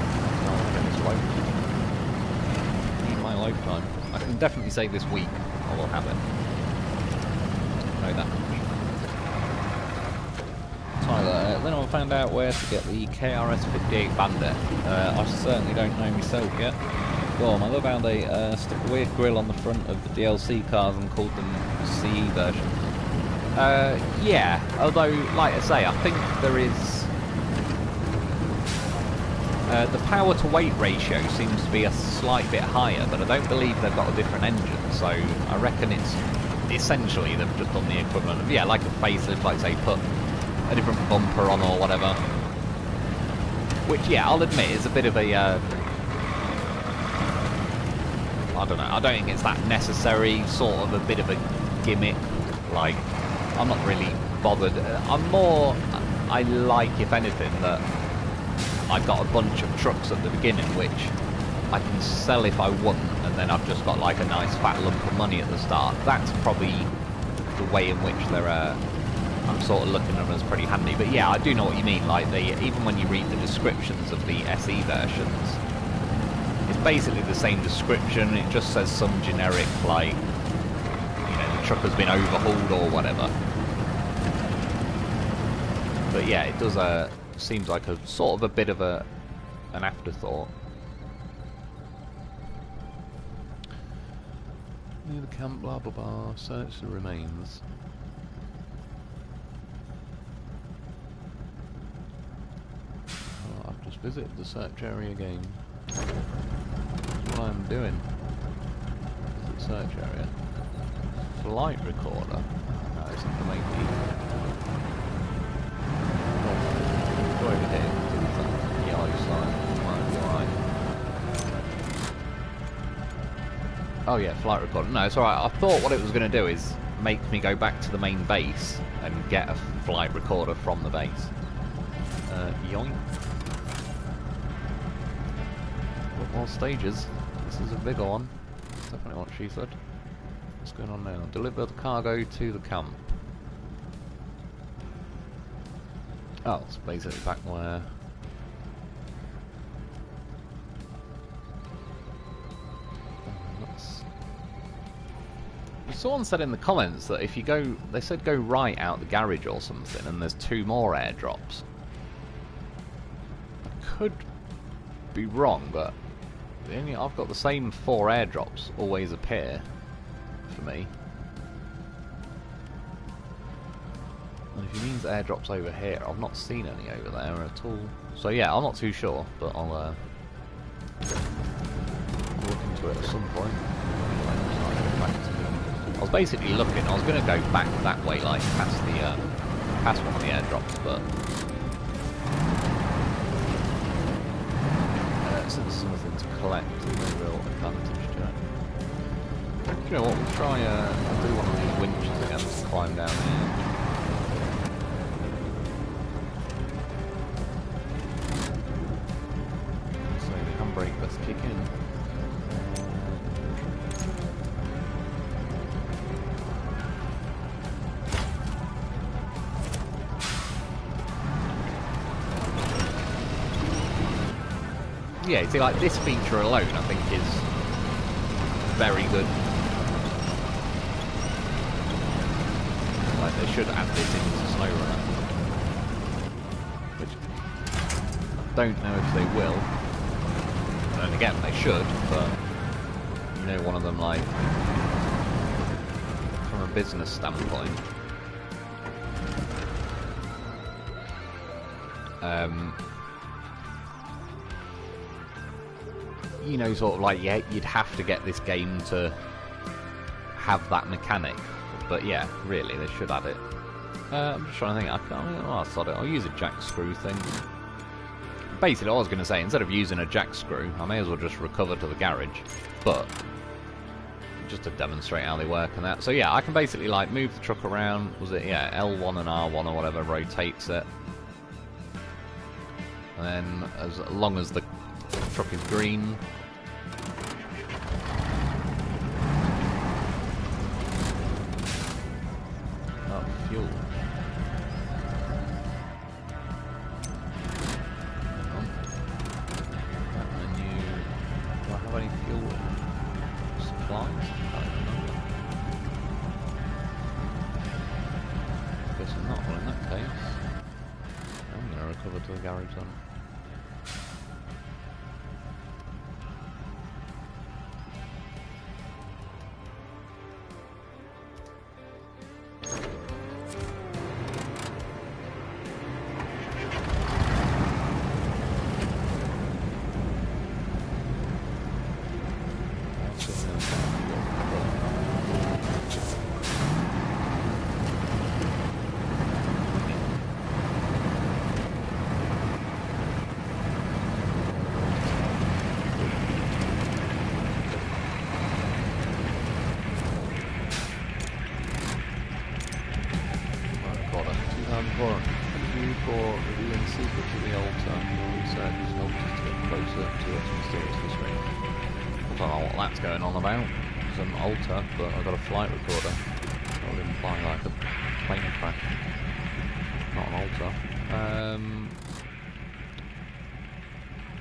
Need my lifetime. I can definitely say this week I will have it. I know that. Tyler, then I found out where to get the KRS-58 Bandit. I certainly don't know myself yet. Well, I love how they stuck a weird grill on the front of the DLC cars and called them CE versions. Yeah, although, like I say, I think there is... the power to weight ratio seems to be a slight bit higher, but I don't believe they've got a different engine, so I reckon it's essentially they've just done the equivalent of, yeah, like a facelift, like say put a different bumper on or whatever. Which, yeah, I'll admit is a bit of a, I don't know, I don't think it's that necessary, sort of a bit of a gimmick, like, I'm not really bothered. I'm more, I like, if anything, that I've got a bunch of trucks at the beginning which I can sell if I want, and then I've just got like a nice fat lump of money at the start. That's probably the way in which they're, I'm sort of looking at them as pretty handy. But yeah, I do know what you mean, like even when you read the descriptions of the SE versions, it's basically the same description, it just says some generic, like, you know, the truck has been overhauled or whatever. But yeah, it does seems like a sort of a bit of an afterthought. Near the camp, blah blah blah, search the remains. Visit the search area again. That's what I'm doing. Visit search area. Flight recorder. No, it's not the main key. Go over here. The yellow sign. Might be alright. Oh yeah, flight recorder. No, it's alright. I thought what it was going to do is make me go back to the main base and get a flight recorder from the base. Yoink. More stages. This is a bigger one. Definitely what she said. What's going on now? Deliver the cargo to the camp. Oh, it's basically back where... Someone said in the comments that if you go... They said go right out the garage or something, and there's 2 more airdrops. I could be wrong, but... I've got the same 4 airdrops always appear for me. And if he means airdrops over here, I've not seen any over there at all. So yeah, I'm not too sure, but I'll look into it at some point. I was basically looking, I was going to go back that way, like past the past one of the airdrops, but since there's something to collect, there's no real advantage to it. Do you know what, we'll try, I'll do one of these winches again to climb down here. So the handbrake, let's kick in. Yeah, see, like, this feature alone, I think, is very good. Like, they should add this into SnowRunner. Which, I don't know if they will. And again, they should, but, you know, one of them, like, from a business standpoint, you know, sort of like, yeah, you'd have to get this game to have that mechanic. But yeah, really, they should add it. I'm just trying to think, I'll sod it, I'll use a jack screw thing. Basically, I was going to say, instead of using a jack screw, I may as well just recover to the garage. But, just to demonstrate how they work and that. So yeah, I can basically, like, move the truck around, was it, yeah, L1 and R1 or whatever rotates it. And then, as long as the truck is green. Oh, fuel. That menu. Do I have any fuel supplies? I don't remember. Guess not. Well, in that case, I'm going to recover to the garage then. But I've got a flight recorder. That would imply like a plane crash, not an altar.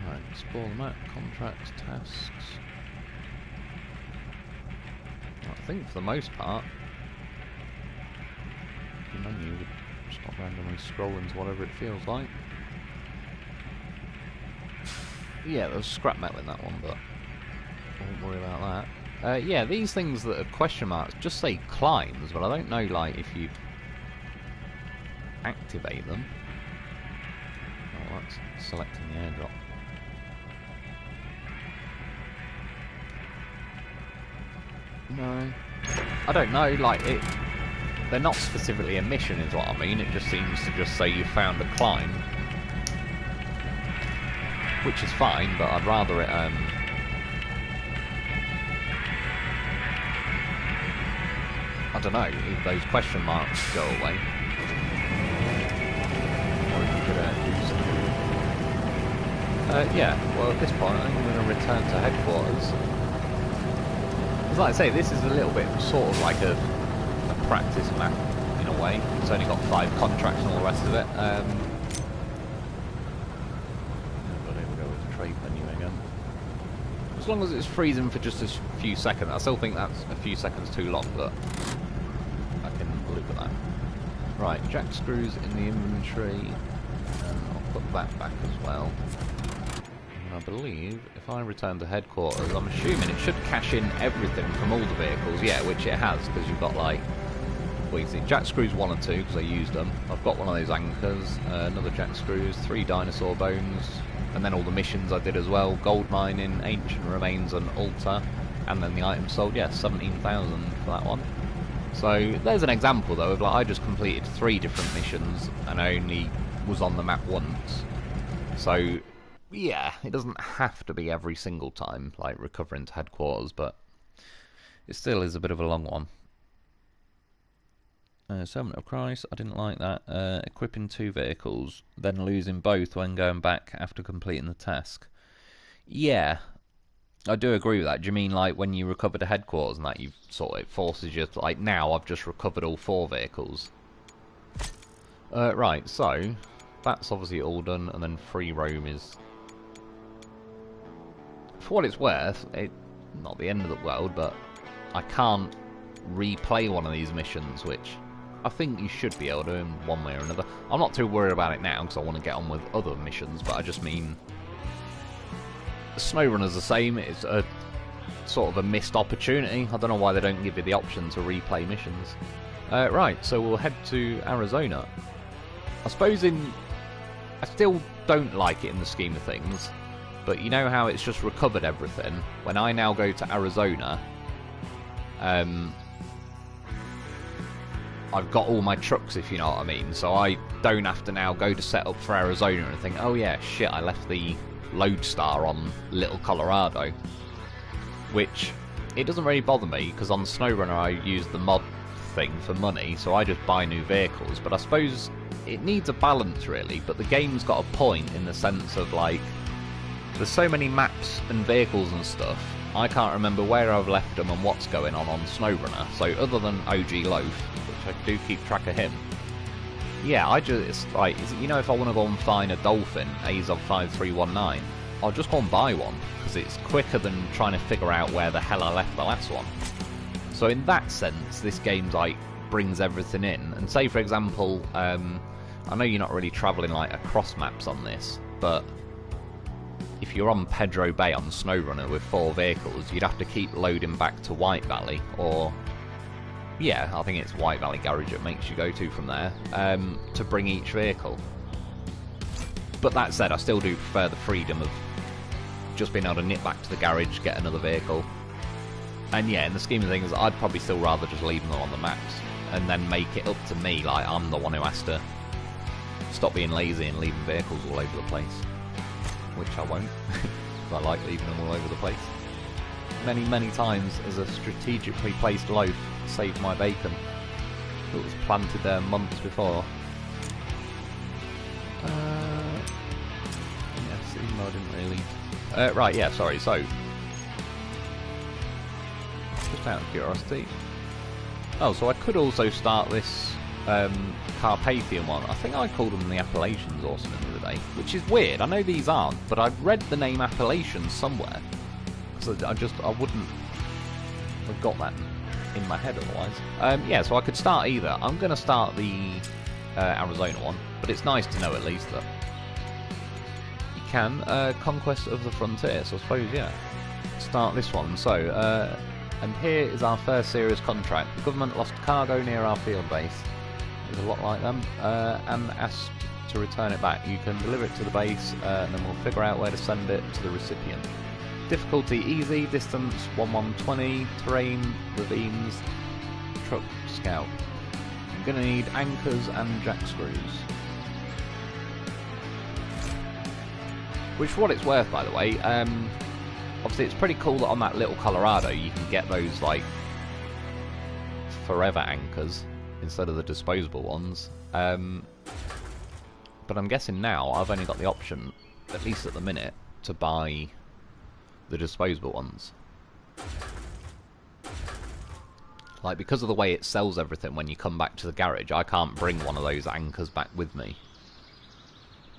Right, explore the map, contracts, tasks. I think for the most part, the menu would just not randomly scroll into whatever it feels like. Yeah, there's scrap metal in that one, but I won't worry about that. Yeah, these things that are question marks just say climbs, but I don't know, like, if you activate them. Oh, that's selecting the airdrop. No. I don't know, like, they're not specifically a mission is what I mean, it just seems to just say you found a climb. Which is fine, but I'd rather it, I don't know, if those question marks go away. Or if you could do something. Yeah, well at this point I think I'm going to return to headquarters. Because like I say, this is a little bit sort of like a practice map in a way. It's only got 5 contracts and all the rest of it. But here we go with the trade menu again. As long as it's freezing for just a few seconds, I still think that's a few seconds too long, but I can look at that. Right, jack screws in the inventory, and I'll put that back as well. And I believe if I return to headquarters, I'm assuming it should cache in everything from all the vehicles, yeah, which it has, because you've got like, well you see, jack screws 1 and 2, because I used them. I've got one of those anchors, another jack screws, 3 dinosaur bones, and then all the missions I did as well, gold mining, ancient remains and altar, and then the items sold, yeah, 17,000 for that one. So there's an example though of like I just completed 3 different missions and I only was on the map once. So yeah, it doesn't have to be every single time like recovering to headquarters, but it still is a bit of a long one. Servant of Christ, I didn't like that. Equipping 2 vehicles, then losing both when going back after completing the task. Yeah, I do agree with that. Do you mean like when you recover to headquarters and that you sort of, it forces you to, like now I've just recovered all 4 vehicles. Right, so that's obviously all done, and then free roam is, for what it's worth, not the end of the world, but I can't replay one of these missions, which I think you should be able to in one way or another. I'm not too worried about it now because I want to get on with other missions, but I just mean SnowRunner's the same. It's a sort of a missed opportunity. I don't know why they don't give you the option to replay missions. Right, so we'll head to Arizona. I suppose I still don't like it in the scheme of things, but you know how it's just recovered everything? When I now go to Arizona, I've got all my trucks, if you know what I mean, so I don't have to now go to set up for Arizona and think, oh yeah, shit, I left the Lodestar on Little Colorado. Which, it doesn't really bother me, because on SnowRunner I use the mod thing for money, so I just buy new vehicles, but I suppose it needs a balance really, but the game's got a point in the sense of like, there's so many maps and vehicles and stuff, I can't remember where I've left them and what's going on SnowRunner, so other than OG Loaf, which I do keep track of him, yeah, I just, like, you know, if I want to go and find a dolphin, Azov 5319, I'll just go and buy one, because it's quicker than trying to figure out where the hell I left the last one. So in that sense, this game, like, brings everything in, and say, for example, I know you're not really travelling, like, across maps on this, but if you're on Pedro Bay on SnowRunner with 4 vehicles, you'd have to keep loading back to White Valley, or yeah, I think it's White Valley Garage it makes you go to from there, to bring each vehicle. But that said, I still do prefer the freedom of just being able to nip back to the garage, get another vehicle. And yeah, in the scheme of things, I'd probably still rather just leave them on the maps, and then make it up to me, like I'm the one who has to stop being lazy and leaving vehicles all over the place. Which I won't, because I like leaving them all over the place. Many, many times as a strategically placed loaf saved my bacon. It was planted there months before. Yes, even though I didn't really... right, yeah, sorry, so... Just out of curiosity... Oh, so I could also start this Carpathian one. I think I called them the Appalachians or something the other day, which is weird. I know these aren't, but I've read the name Appalachians somewhere. Because I wouldn't have got that in my head otherwise. Yeah, so I could start either. I'm going to start the Arizona one, but it's nice to know at least that you can. Conquest of the Frontier, so I suppose, yeah. Start this one. So, and here is our first serious contract. The government lost cargo near our field base. There's a lot like them, and asked to return it back. You can deliver it to the base, and then we'll figure out where to send it to the recipient. Difficulty easy, distance 1120, terrain, ravines, truck, scout. I'm going to need anchors and jack screws. Which, for what it's worth, by the way, obviously it's pretty cool that on that little Colorado you can get those, like, forever anchors instead of the disposable ones. But I'm guessing now I've only got the option, at least at the minute, to buy the disposable ones. Like, because of the way it sells everything when you come back to the garage, I can't bring one of those anchors back with me.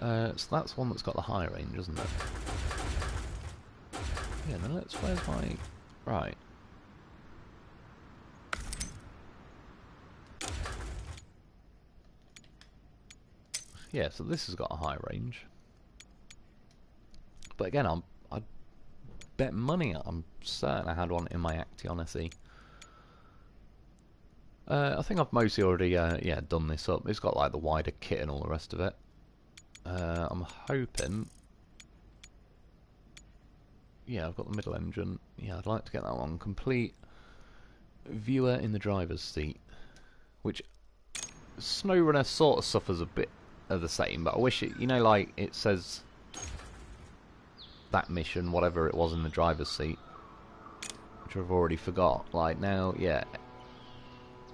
So that's one that's got the high range, isn't it? Yeah, then where's my... Right. Yeah, so this has got a high range. But again, I bet money I'm certain I had one in my Action SE. I think I've mostly already yeah, done this up. It's got like the wider kit and all the rest of it. I'm hoping... Yeah, I've got the middle engine. Yeah, I'd like to get that one. Complete viewer in the driver's seat. Which SnowRunner sort of suffers a bit of the same, but I wish it, you know, like it says that mission, whatever it was in the driver's seat, which I've already forgot. Like now, yeah,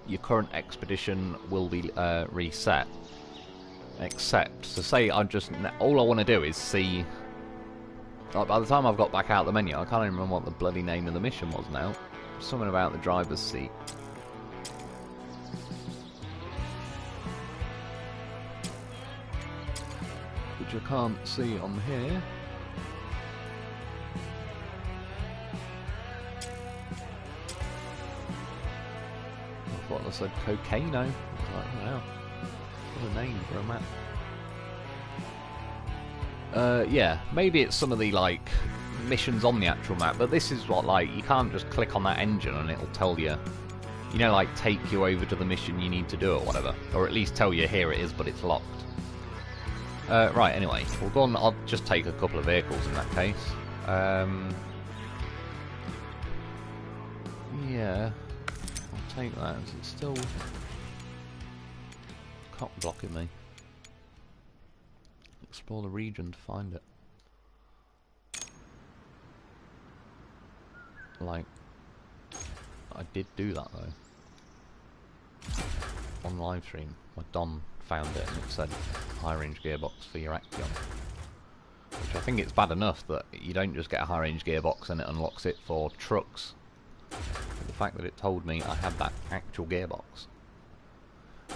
your current expedition will be reset. Except, so say I just, all I want to do is see, like by the time I've got back out the menu, I can't even remember what the bloody name of the mission was now. Something about the driver's seat. Which I can't see on here. I thought I said Cocaino. I was like, oh wow. What a name for a map. Yeah, maybe it's some of the, like, missions on the actual map, but this is what, like, you can't just click on that engine and it'll tell you, you know, like, take you over to the mission you need to do or whatever. Or at least tell you, here it is, but it's locked. Right, anyway, we'll go on, I'll just take a couple of vehicles in that case. Yeah, I'll take that. Is it still cock blocking me? Explore the region to find it. Like, I did do that though. On Livestream, my Don found it and it said high range gearbox for your Action. Which I think it's bad enough that you don't just get a high range gearbox and it unlocks it for trucks. But the fact that it told me I had that actual gearbox.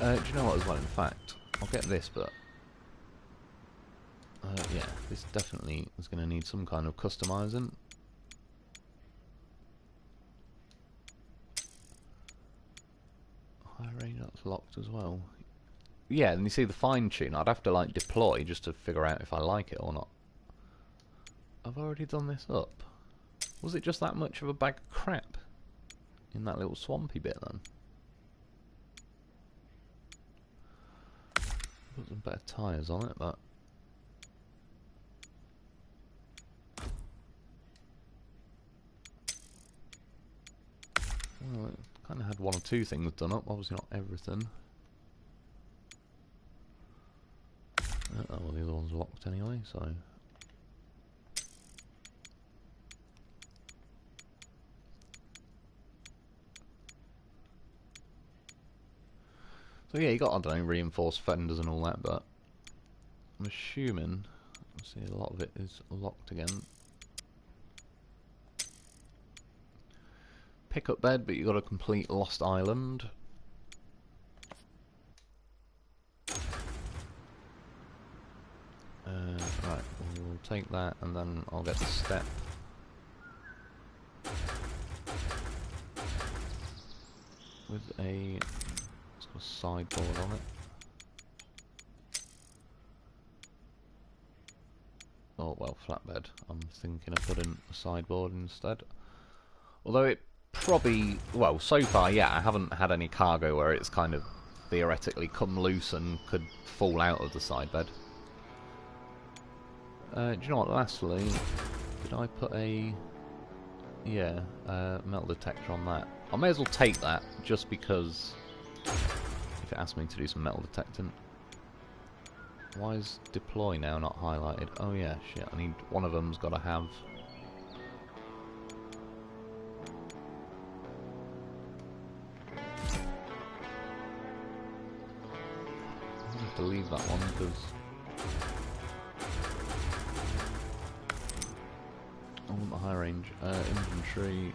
Do you know what as well, in fact? I'll get this, but yeah, this definitely is going to need some kind of customizing. High range, that's locked as well. Yeah, and you see the fine tune, I'd have to like deploy just to figure out if I like it or not. I've already done this up. Was it just that much of a bag of crap in that little swampy bit then? Put some better tyres on it, but well, it kind of had one or two things done up, obviously not everything. Oh, well, the other one's locked anyway, so... So yeah, you got, I don't know, reinforced fenders and all that, but I'm assuming, see, a lot of it is locked again. Pickup bed, but you got a complete Lost Island. Right, we'll take that and then I'll get the step. With a, it's got a sideboard on it. Oh well, flatbed. I'm thinking of putting a sideboard instead. Although it probably, well, so far, yeah, I haven't had any cargo where it's kind of theoretically come loose and could fall out of the side bed. Do you know what, lastly, did I put a... yeah, metal detector on that. I may as well take that, just because if it asks me to do some metal detecting. Why is deploy now not highlighted? Oh yeah, shit, I need... one of them's got to have... I'm going to leave that one, because... I want the high range. Infantry...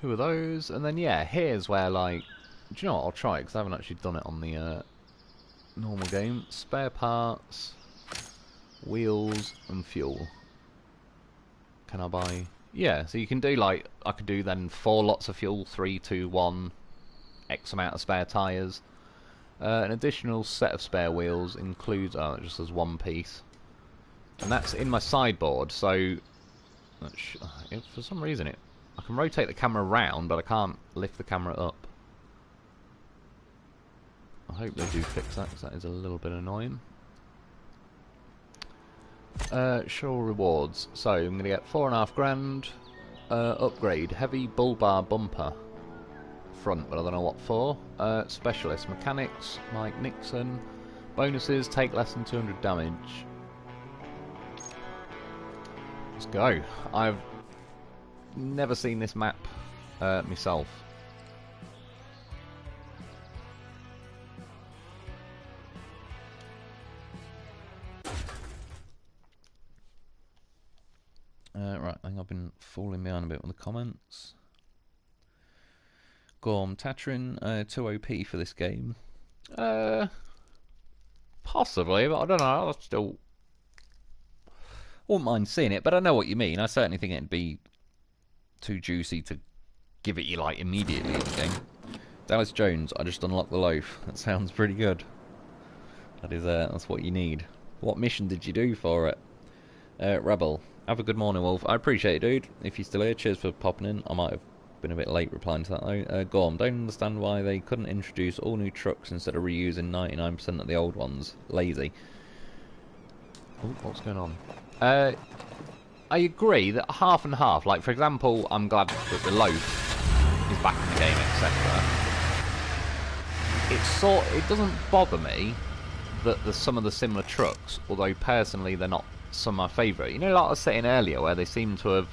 2 of those, and then yeah, here's where, like... do you know what, I'll try it, because I haven't actually done it on the normal game. Spare parts, wheels, and fuel. Can I buy... yeah, so you can do, like, I could do then 4 lots of fuel, 3, 2, 1, X amount of spare tyres. An additional set of spare wheels includes... oh, it just says 1 piece. And that's in my sideboard, so... for some reason I can rotate the camera around, but I can't lift the camera up. I hope they do fix that, because that is a little bit annoying. Show rewards. So, I'm going to get 4.5 grand. Upgrade. Heavy bull bar bumper. Front, but I don't know what for. Specialist. Mechanics. Mike Nixon. Bonuses. Take less than 200 damage. Let's go. I've never seen this map myself. Right, I think I've been falling behind a bit with the comments. Gorm, Tatrin, 2 OP for this game. Possibly, but I don't know. I still wouldn't mind seeing it, but I know what you mean. I certainly think it'd be too juicy to give it you, like, immediately in the game. Dallas Jones, I just unlocked the loaf. That sounds pretty good. That is, that's what you need. What mission did you do for it? Rebel, have a good morning, Wolf. I appreciate it, dude. If you're still here, cheers for popping in. I might have been a bit late replying to that, though. Gorm, don't understand why they couldn't introduce all new trucks instead of reusing 99% of the old ones. Lazy. Oh, what's going on? I agree that half and half. Like, for example, I'm glad that the Loaf is back in the game, etc. It doesn't bother me that there's some of the similar trucks, although personally they're not some of my favourite. You know, like I was saying earlier, where they seem to have,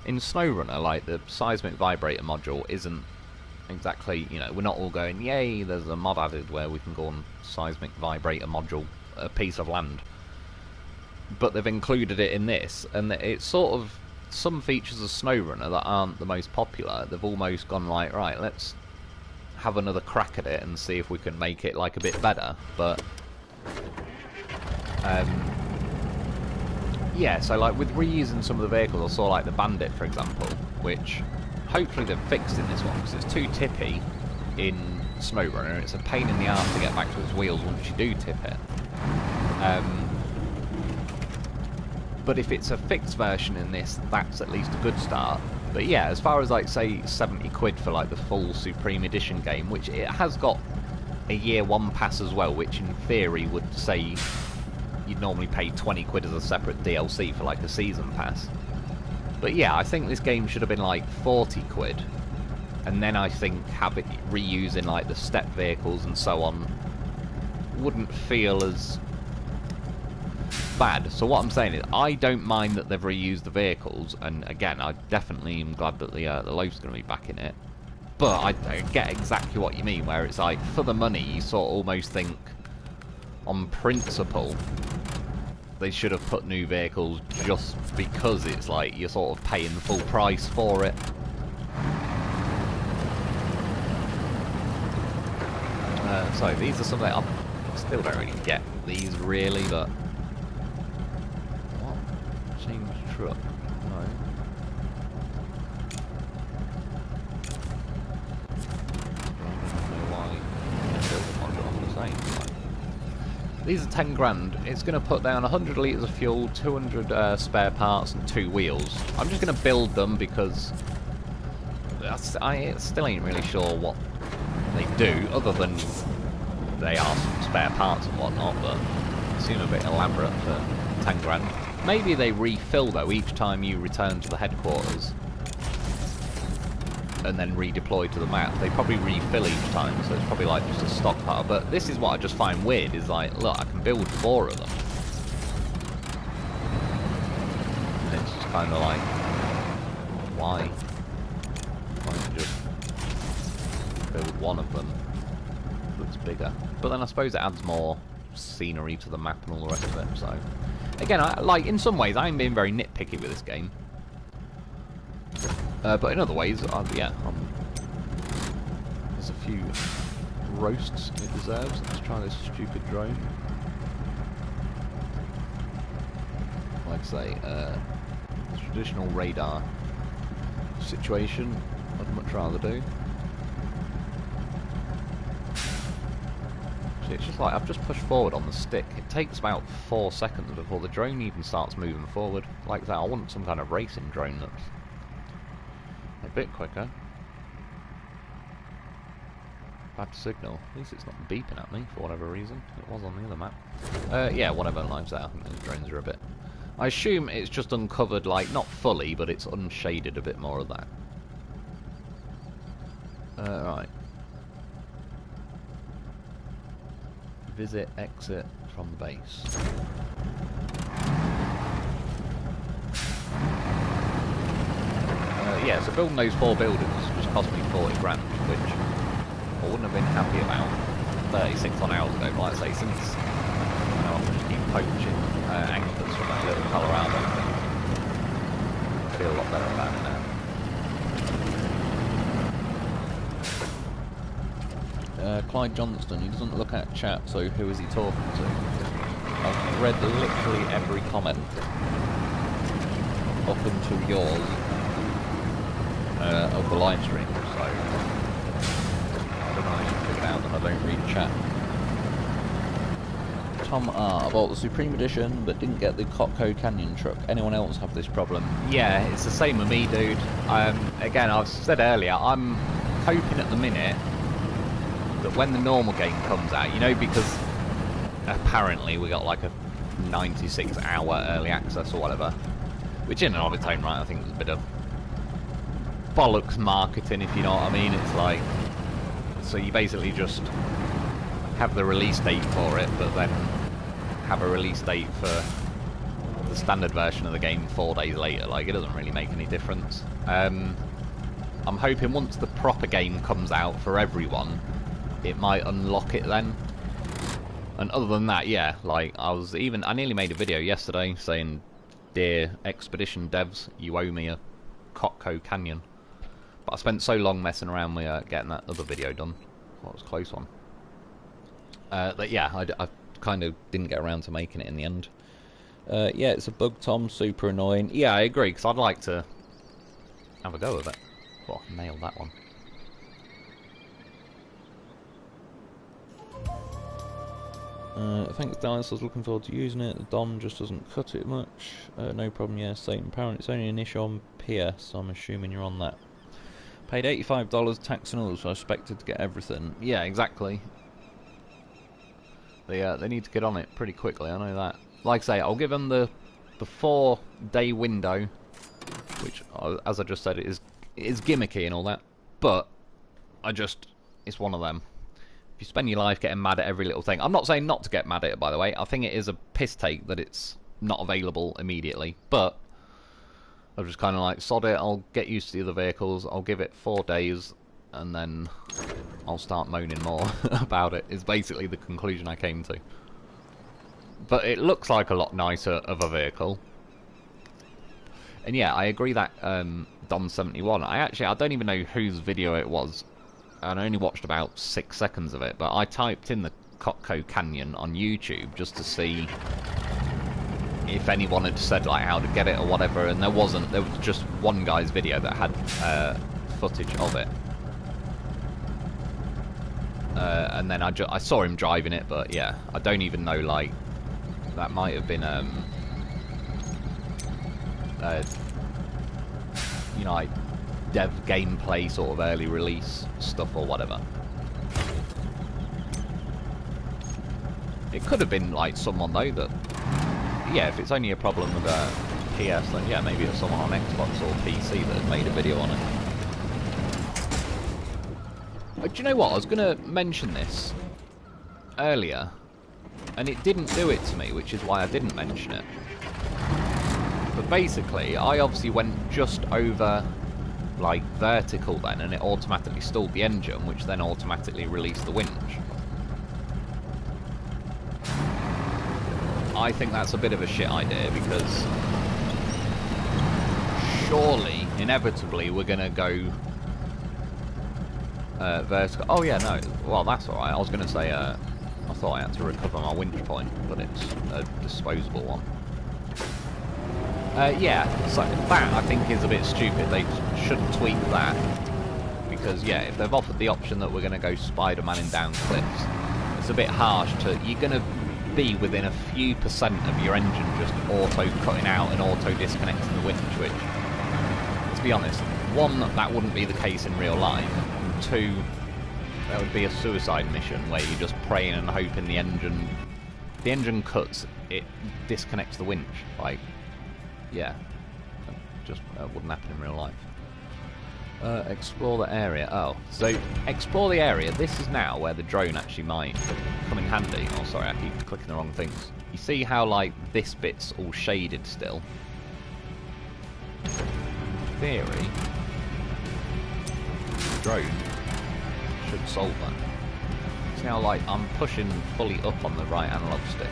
in SnowRunner, like the seismic vibrator module isn't exactly, you know, we're not all going, yay, there's a mod added where we can go on seismic vibrator module, a piece of land. But they've included it in this, and it's sort of, some features of SnowRunner that aren't the most popular, they've almost gone like, right, let's have another crack at it and see if we can make it, like, a bit better. But yeah, so like with reusing some of the vehicles, I saw like the Bandit, for example, which hopefully they've fixed in this one, because it's too tippy in SnowRunner, and it's a pain in the arse to get back to its wheels once you do tip it. But if it's a fixed version in this, that's at least a good start. But yeah, as far as like, say, 70 quid for like the full Supreme Edition game, which it has got a year 1 pass as well, which in theory would say you'd normally pay 20 quid as a separate DLC for like a season pass. But yeah, I think this game should have been like 40 quid. And then I think having reusing like the step vehicles and so on wouldn't feel as bad. So what I'm saying is, I don't mind that they've reused the vehicles, and again, I definitely am glad that the Loaf's going to be back in it. But I get exactly what you mean, where it's like, for the money, you sort of almost think, on principle, they should have put new vehicles just because it's like you're sort of paying the full price for it. So these are something I still don't really get these really, but what? Change truck? No. These are 10 grand. It's going to put down 100 litres of fuel, 200 spare parts, and 2 wheels. I'm just going to build them because I still ain't really sure what they do, other than they are some spare parts and whatnot, but they seem a bit elaborate for 10 grand. Maybe they refill though each time you return to the headquarters and then redeploy to the map. They probably refill each time, so it's probably like just a stockpile. But this is what I just find weird, is like, look, I can build 4 of them. And it's just kind of like, why? Why don't you just build 1 of them that's bigger? But then I suppose it adds more scenery to the map and all the rest of it, so... Again, like, in some ways, I'm being very nitpicky with this game. But in other ways, yeah, there's a few roasts it deserves. Let's try this stupid drone. Like I say, traditional radar situation, I'd much rather do. See, it's just like, I've just pushed forward on the stick. It takes about 4 seconds before the drone even starts moving forward. Like that, I want some kind of racing drone that's a bit quicker. Bad signal. At least it's not beeping at me for whatever reason. It was on the other map. Yeah, whatever, lives out. I think those drones are a bit... I assume it's just uncovered, like, not fully, but it's unshaded a bit more of that. Right. Visit, exit from the base. Yeah, so building those 4 buildings just cost me 40 grand, which I wouldn't have been happy about 36 odd hours ago, but like I say, since I just keep poaching anchors from that little Colorado thing, I feel a lot better about it now. Clyde Johnston, he doesn't look at chat, so who is he talking to? I've read literally every comment up until yours. Of the live stream, so I don't know how you figured out that I don't read chat. Tom R. I bought the Supreme Edition but didn't get the Cotco Canyon truck. Anyone else have this problem? Yeah, it's the same with me, dude. Again, I've said earlier, I'm hoping at the minute that when the normal game comes out, you know, because apparently we got like a 96-hour early access or whatever, which in and of its own right I think is a bit of bollocks marketing, if you know what I mean. It's like, so you basically just have the release date for it, but then have a release date for the standard version of the game 4 days later. Like, it doesn't really make any difference. I'm hoping once the proper game comes out for everyone, it might unlock it then. And other than that, yeah, like, I nearly made a video yesterday saying, dear Expedition devs, you owe me a Cotco Canyon. But I spent so long messing around with getting that other video done. That was a close one. That yeah, I kind of didn't get around to making it in the end. Yeah, it's a bug, Tom. Super annoying. Yeah, I agree, because I'd like to have a go with it. Well, nailed that one. Thanks, Dallas. I was looking forward to using it. The DOM just doesn't cut it much. No problem, yeah, same. Apparently it's only an issue on PS, so I'm assuming you're on that. Paid $85 tax and all, so I expected to get everything. Yeah, exactly. They need to get on it pretty quickly, I know that. Like I say, I'll give them the 4-day window, which, as I just said, it is gimmicky and all that, but it's one of them. If you spend your life getting mad at every little thing, I'm not saying not to get mad at it, by the way. I think it is a piss take that it's not available immediately, but I'm just kind of like, sod it, I'll get used to the other vehicles, I'll give it 4 days, and then I'll start moaning more about it, is basically the conclusion I came to. But it looks like a lot nicer of a vehicle. And yeah, I agree that Don71, I don't even know whose video it was, and I only watched about 6 seconds of it, but I typed in the Cotco Canyon on YouTube just to see if anyone had said like how to get it or whatever, and there wasn't. There was just one guy's video that had footage of it, and then I saw him driving it, but yeah, I don't even know, like, that might have been you know, like dev gameplay sort of early release stuff or whatever. It could have been like someone though that, yeah, if it's only a problem with PS, then yeah, maybe it's someone on Xbox or PC that had made a video on it. Do you know what? I was going to mention this earlier, and it didn't do it to me, which is why I didn't mention it. But basically, I obviously went just over, like, vertical then, and it automatically stalled the engine, which then automatically released the winch. I think that's a bit of a shit idea, because surely, inevitably, we're going to go vertical. Oh yeah, no, well that's alright. I was going to say, I thought I had to recover my winch point, but it's a disposable one. Yeah, so that I think is a bit stupid. They should tweak that, because yeah, if they've offered the option that we're going to go Spider-Man-ing down cliffs, it's a bit harsh to, you're going to be within a few percent of your engine just auto cutting out and auto disconnecting the winch, which, to be honest, one, that wouldn't be the case in real life, and two, that would be a suicide mission where you're just praying and hoping the engine cuts, it disconnects the winch. Like, yeah, just wouldn't happen in real life. Explore the area. Oh, so explore the area. This is now where the drone actually might come in handy. Oh, sorry, I keep clicking the wrong things. You see how, like, this bit's all shaded still? In theory, the drone should solve that. See how, like, I'm pushing fully up on the right analog stick.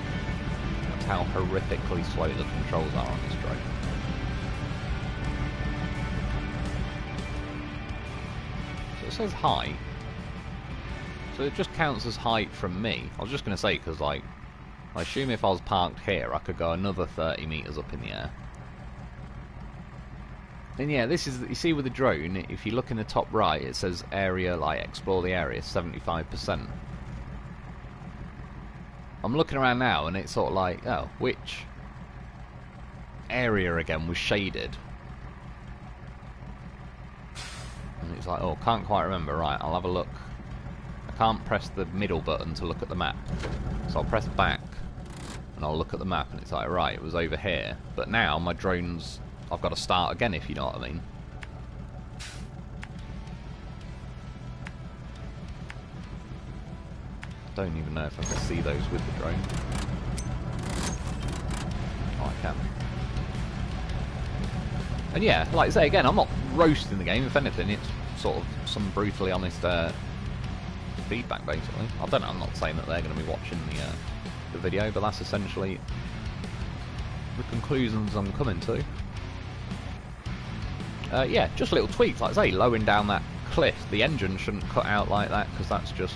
That's how horrifically slow the controls are on this drone. It says height, so it just counts as height from me. I was just going to say, because, like, I assume if I was parked here, I could go another 30 metres up in the air. And yeah, this is, you see with the drone, if you look in the top right, it says area, like, explore the area, 75%. I'm looking around now, and it's sort of like, oh, which area again was shaded? And it's like, oh, can't quite remember. Right, I'll have a look. I can't press the middle button to look at the map. So I'll press back, and I'll look at the map, and it's like, right, it was over here. But now, my drone's... I've got to start again, if you know what I mean. I don't even know if I can see those with the drone. Oh, I can. And yeah, like I say again, I'm not roasting the game. If anything, it's sort of some brutally honest feedback, basically. I don't know, I'm not saying that they're going to be watching the video, but that's essentially the conclusions I'm coming to. Yeah, just little tweaks, like I say, lowering down that cliff. The engine shouldn't cut out like that, because that's just...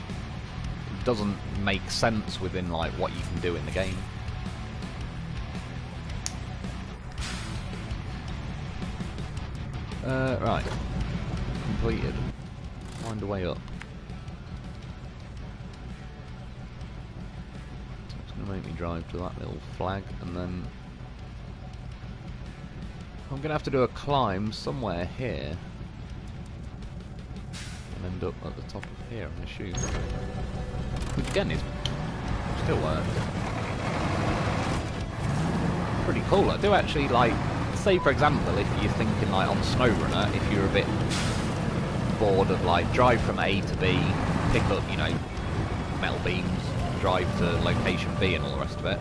doesn't make sense within, like, what you can do in the game. Right. Completed. Find a way up. So it's going to make me drive to that little flag, and then I'm going to have to do a climb somewhere here and end up at the top of here, I assume. Which again is still pretty cool. I do actually like, say for example, if you're thinking like on SnowRunner, if you're a bit bored of like drive from A to B, pick up, you know, metal beams, drive to location B and all the rest of it.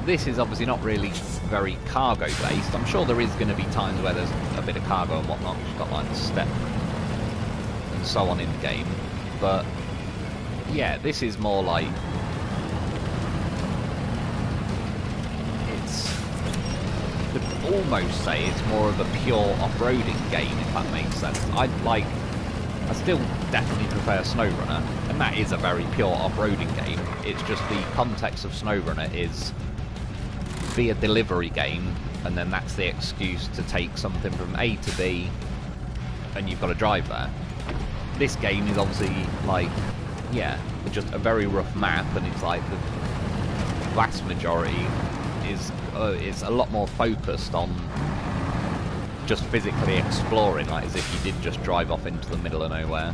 This is obviously not really very cargo based. I'm sure there is going to be times where there's a bit of cargo and whatnot. You've got like the step and so on in the game, but yeah, this is more like, could almost say it's more of a pure off-roading game, if that makes sense. I still definitely prefer SnowRunner, and that is a very pure off-roading game. It's just the context of SnowRunner is be a delivery game, and then that's the excuse to take something from A to B, and you've got to drive there. This game is obviously like, yeah, just a very rough map, and it's like the vast majority is a lot more focused on just physically exploring, like as if you did just drive off into the middle of nowhere.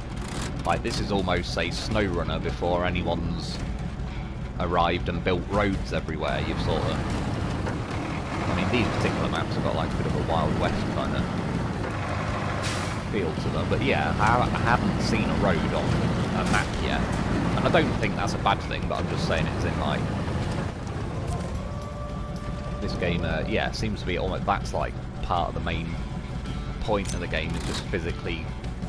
Like this is almost, say, SnowRunner before anyone's arrived and built roads everywhere. You've sort of, I mean, these particular maps have got like a bit of a Wild West kind of feel to them. But yeah, I haven't seen a road on a map yet, and I don't think that's a bad thing. But I'm just saying it's in like this game. Yeah, seems to be almost, that's like part of the main point of the game, is just physically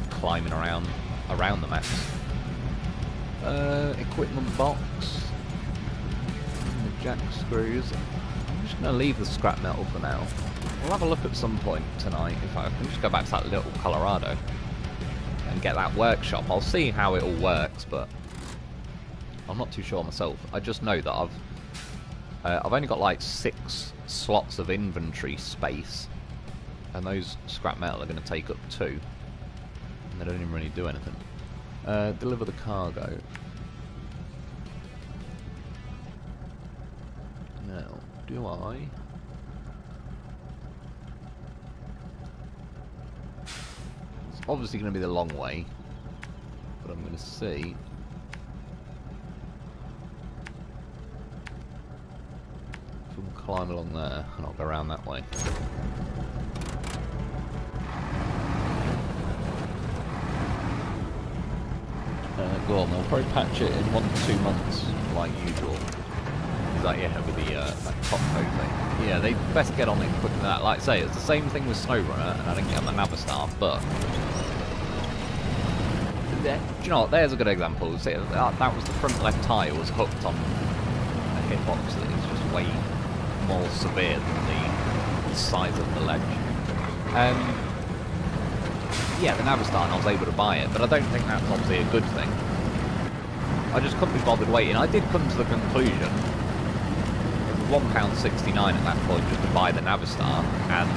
climbing around the maps. Equipment box. The jack screws. I'm just going to leave the scrap metal for now. We'll have a look at some point tonight if I can just go back to that little Colorado and get that workshop. I'll see how it all works, but I'm not too sure myself. I just know that I've only got like 6 slots of inventory space, and those scrap metal are going to take up 2, and they don't even really do anything. Deliver the cargo. Now, do I? It's obviously going to be the long way, but I'm going to see. If we can climb along there, and I'll go around that way. Go on, they'll probably patch it in 1 to 2 months, like usual. Is that, yeah, with the that top coat thing. Yeah, they best get on it quicker than that. Like I say, it's the same thing with SnowRunner, and I didn't get on the Navistar, but do you know what? There's a good example. See, that was the front left tyre was hooked on a hitbox that is just way more severe than the size of the ledge. Yeah, the Navistar, and I was able to buy it, but I don't think that's obviously a good thing. I just couldn't be bothered waiting. I did come to the conclusion it was £1.69 at that point just to buy the Navistar, and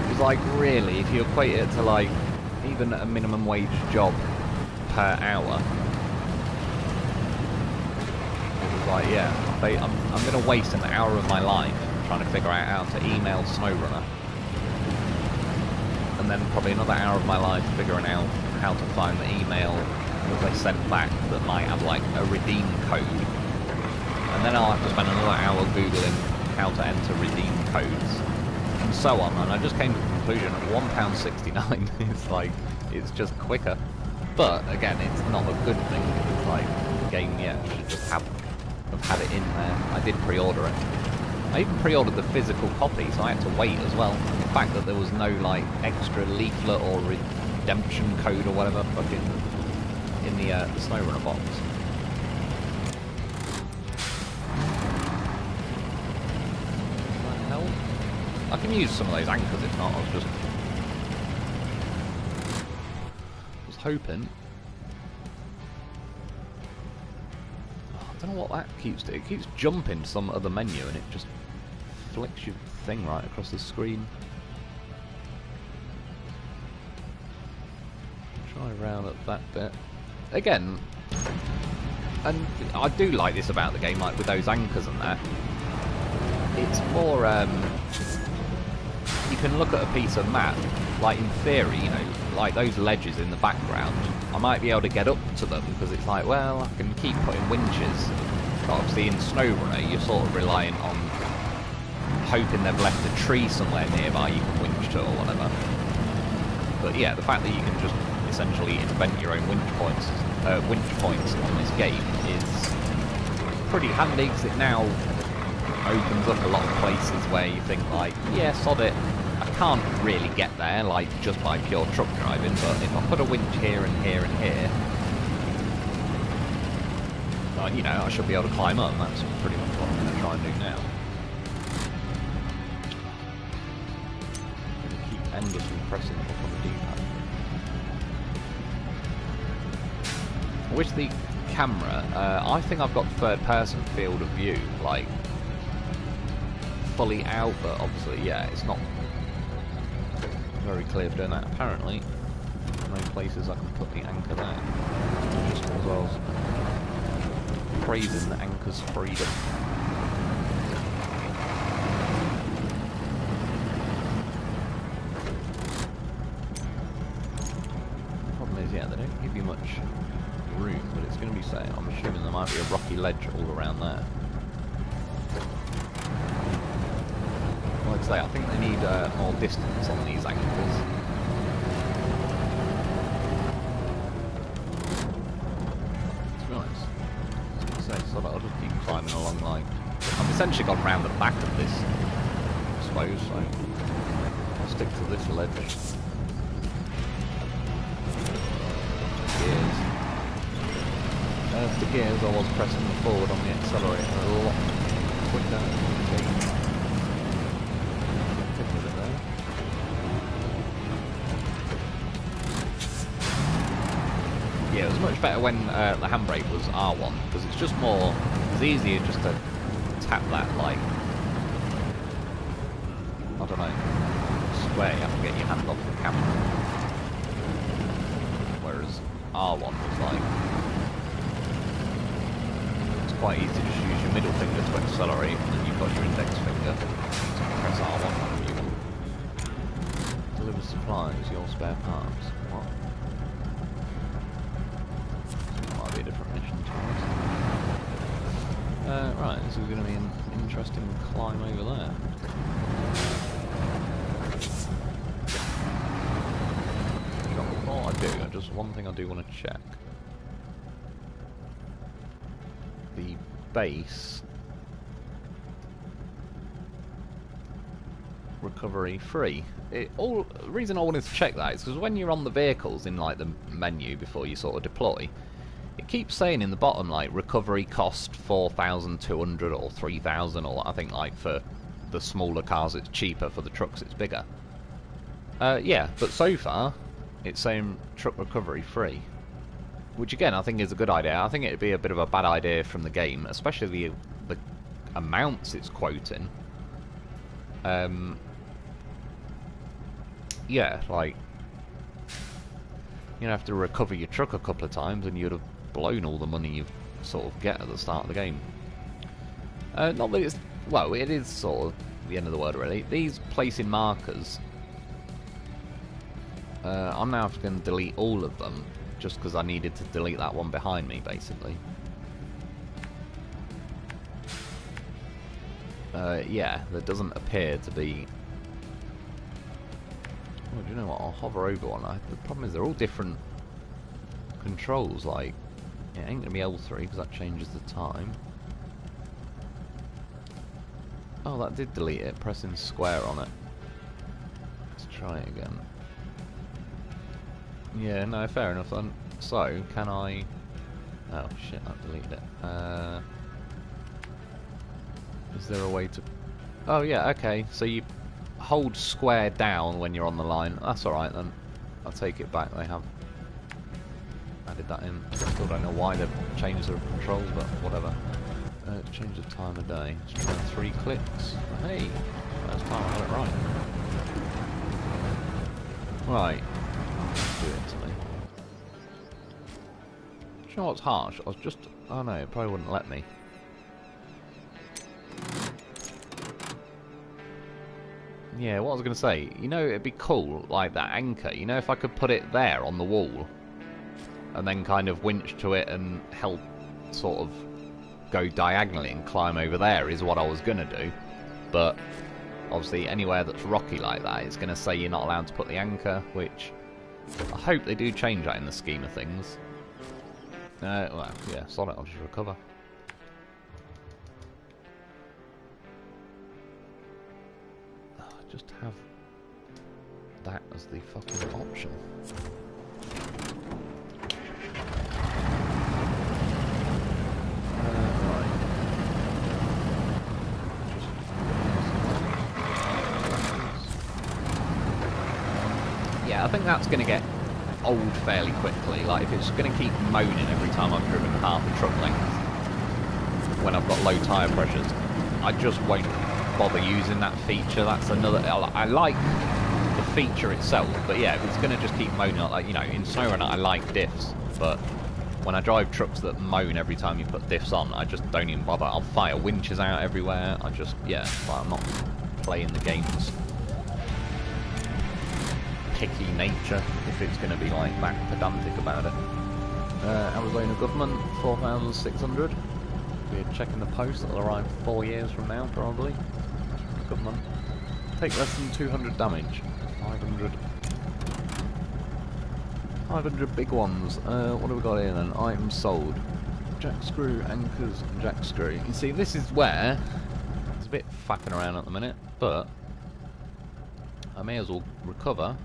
it was like, really, if you equate it to like even a minimum wage job per hour, it was like, yeah, I'm going to waste an hour of my life trying to figure out how to email SnowRunner, and then probably another hour of my life figuring out how to find the email that they sent back that might have like a redeem code, and then I'll have to spend another hour googling how to enter redeem codes, and so on. And I just came to the conclusion that £1.69 is like, it's just quicker. But again, it's not a good thing. It's like the game, yeah, should just have had it in there. I did pre-order it. I even pre-ordered the physical copy, so I had to wait as well. The fact that there was no like extra leaflet or redemption code or whatever fucking in the SnowRunner box. What the hell? I can use some of those anchors if not. I was hoping. Oh, I don't know what that keeps doing. It keeps jumping to some other menu and it just flicks your thing right across the screen. Try round at that bit. Again, and I do like this about the game, like with those anchors and that, it's more, you can look at a piece of map, like in theory, you know, like those ledges in the background, I might be able to get up to them, because it's like, well, I can keep putting winches, but obviously in SnowRunner, you're sort of reliant on hoping they've left a tree somewhere nearby you can winch to or whatever. But yeah, the fact that you can just essentially invent your own winch points on this game is pretty handy, because it now opens up a lot of places where you think like, yeah, sod it, I can't really get there like just by pure truck driving, but if I put a winch here and here and here, well, you know, I should be able to climb up. That's pretty much what I'm going to try and do now. I'm going to keep endlessly pressing up on the D-pad. With the camera, I think I've got third-person field of view, like, fully out, but obviously, yeah, it's not very clear for doing that. Apparently, no places I can put the anchor there. Just as well as praising the anchor's freedom. much room, but it's going to be safe. I'm assuming there might be a rocky ledge all around there. Like I say, I think they need more distance on these angles. To be honest, I was going to say, so I'll just keep climbing along like... I've essentially gone round the back of this, I suppose, so I'll stick to this ledge. Gears. The gears, I was pressing forward on the accelerator a lot quicker. Yeah, it was much better when the handbrake was R1, because it's just more, it's easier just to tap that, like, I don't know, square, you have to get your hand off the camera. Whereas R1 was like, it's quite easy to just use your middle finger to accelerate, and then you've got your index finger to press R1 when you deliver supplies, your spare parts. What? Might be a different mission to us. Right, this is going to be an interesting climb over there. Before I do, just one thing I do want to check. The base recovery free. The reason I wanted to check that is because when you're on the vehicles in like the menu before you sort of deploy, it keeps saying in the bottom like recovery cost 4,200 or 3,000, or I think like for the smaller cars it's cheaper, for the trucks it's bigger. Yeah, but so far it's saying truck recovery free, which again I think is a good idea. I think it'd be a bit of a bad idea from the game, especially the amounts it's quoting. Yeah, like you'd have to recover your truck a couple of times and you'd have blown all the money you sort of get at the start of the game. Not that it's, well, it is sort of the end of the world really. These placing markers, I'm now going to delete all of them just because I needed to delete that one behind me basically. Yeah, there doesn't appear to be... Oh, do you know what? I'll hover over one. The problem is they're all different controls, like... It ain't going to be L3 because that changes the time. Oh, that did delete it, pressing square on it. Let's try it again. Yeah, no, fair enough then. So, can I... Oh, shit, that deleted it. Is there a way to... Oh, yeah, okay. So you hold square down when you're on the line. That's alright then. I'll take it back. They have added that in. Still don't know why they've changed the controls, but whatever. Change the time of day. Let's try 3 clicks. Hey! First time I got it right. Right. Do it to me. Do you know what's harsh? I was just... Oh no, it probably wouldn't let me. Yeah, what I was going to say, you know, it'd be cool, like that anchor, you know, if I could put it there on the wall, and then kind of winch to it and help sort of go diagonally and climb over there is what I was going to do. But, obviously, anywhere that's rocky like that, it's going to say you're not allowed to put the anchor, which I hope they do change that in the scheme of things. Well, yeah, solid, I'll just recover. Just have that as the fucking option. Right. Yeah, I think that's going to get old fairly quickly. Like, if it's going to keep moaning every time I've driven half a truck length when I've got low tyre pressures, I just won't bother using that feature. That's another... I like the feature itself, but yeah, if it's going to just keep moaning, like, you know, in SnowRunner I like diffs, but when I drive trucks that moan every time you put diffs on, I just don't even bother. I'll fire winches out everywhere. I just, yeah, well, I'm not playing the game's picky nature if it's going to be like that pedantic about it. Arizona government, 4,600. We're checking the post, that'll arrive 4 years from now, probably. Government. Take less than 200 damage. 500. 500 big ones. What have we got here then? Items sold. Jack screw, anchors, and jack screw. You see, this is where it's a bit faffing around at the minute, but I may as well recover.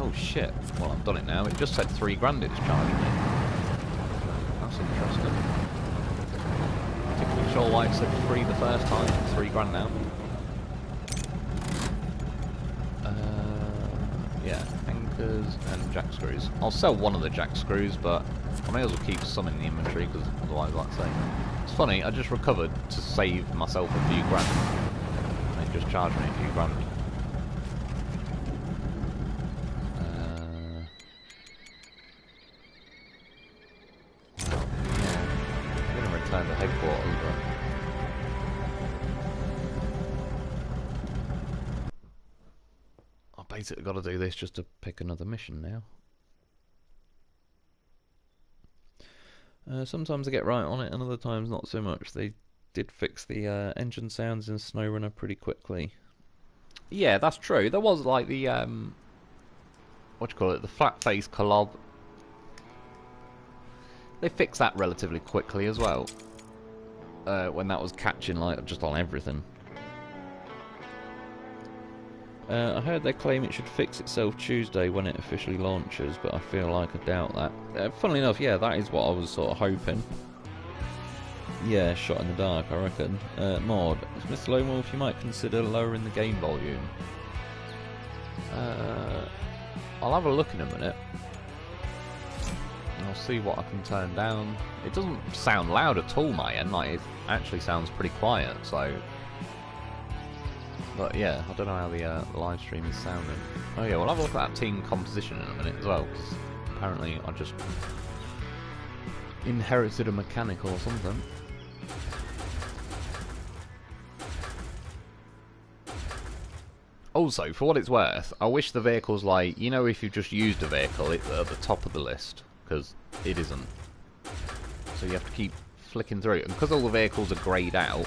Oh shit, well I've done it now. It just said 3 grand it's charging me. That's interesting. Not particularly sure why it said 3 the first time. It's 3 grand now. Yeah, anchors and jack screws. I'll sell one of the jack screws, but I may as well keep some in the inventory, because otherwise, like I say, it's funny, I just recovered to save myself a few grand. They just charged me a few grand. I'm going to return to headquarters, but I've basically got to do this just to pick another mission now. Sometimes I get right on it, and other times not so much. They did fix the engine sounds in SnowRunner pretty quickly. Yeah, that's true. There was like the what do you call it? The flat face collab. They fixed that relatively quickly as well. When that was catching like just on everything. I heard they claim it should fix itself Tuesday when it officially launches, but I feel like I doubt that. Funnily enough, yeah, that is what I was sort of hoping. Yeah, shot in the dark, I reckon. Mod, Mr. Lone Wolf, you might consider lowering the game volume. I'll have a look in a minute. I'll see what I can turn down. It doesn't sound loud at all, my end. Like, it actually sounds pretty quiet, so... But yeah, I don't know how the live stream is sounding. Oh yeah, we'll have a look at that team composition in a minute as well, because apparently I just inherited a mechanic or something. Also, for what it's worth, I wish the vehicle's like, you know, if you've just used a vehicle, it's at the top of the list, because it isn't. So you have to keep flicking through it, and because all the vehicles are greyed out,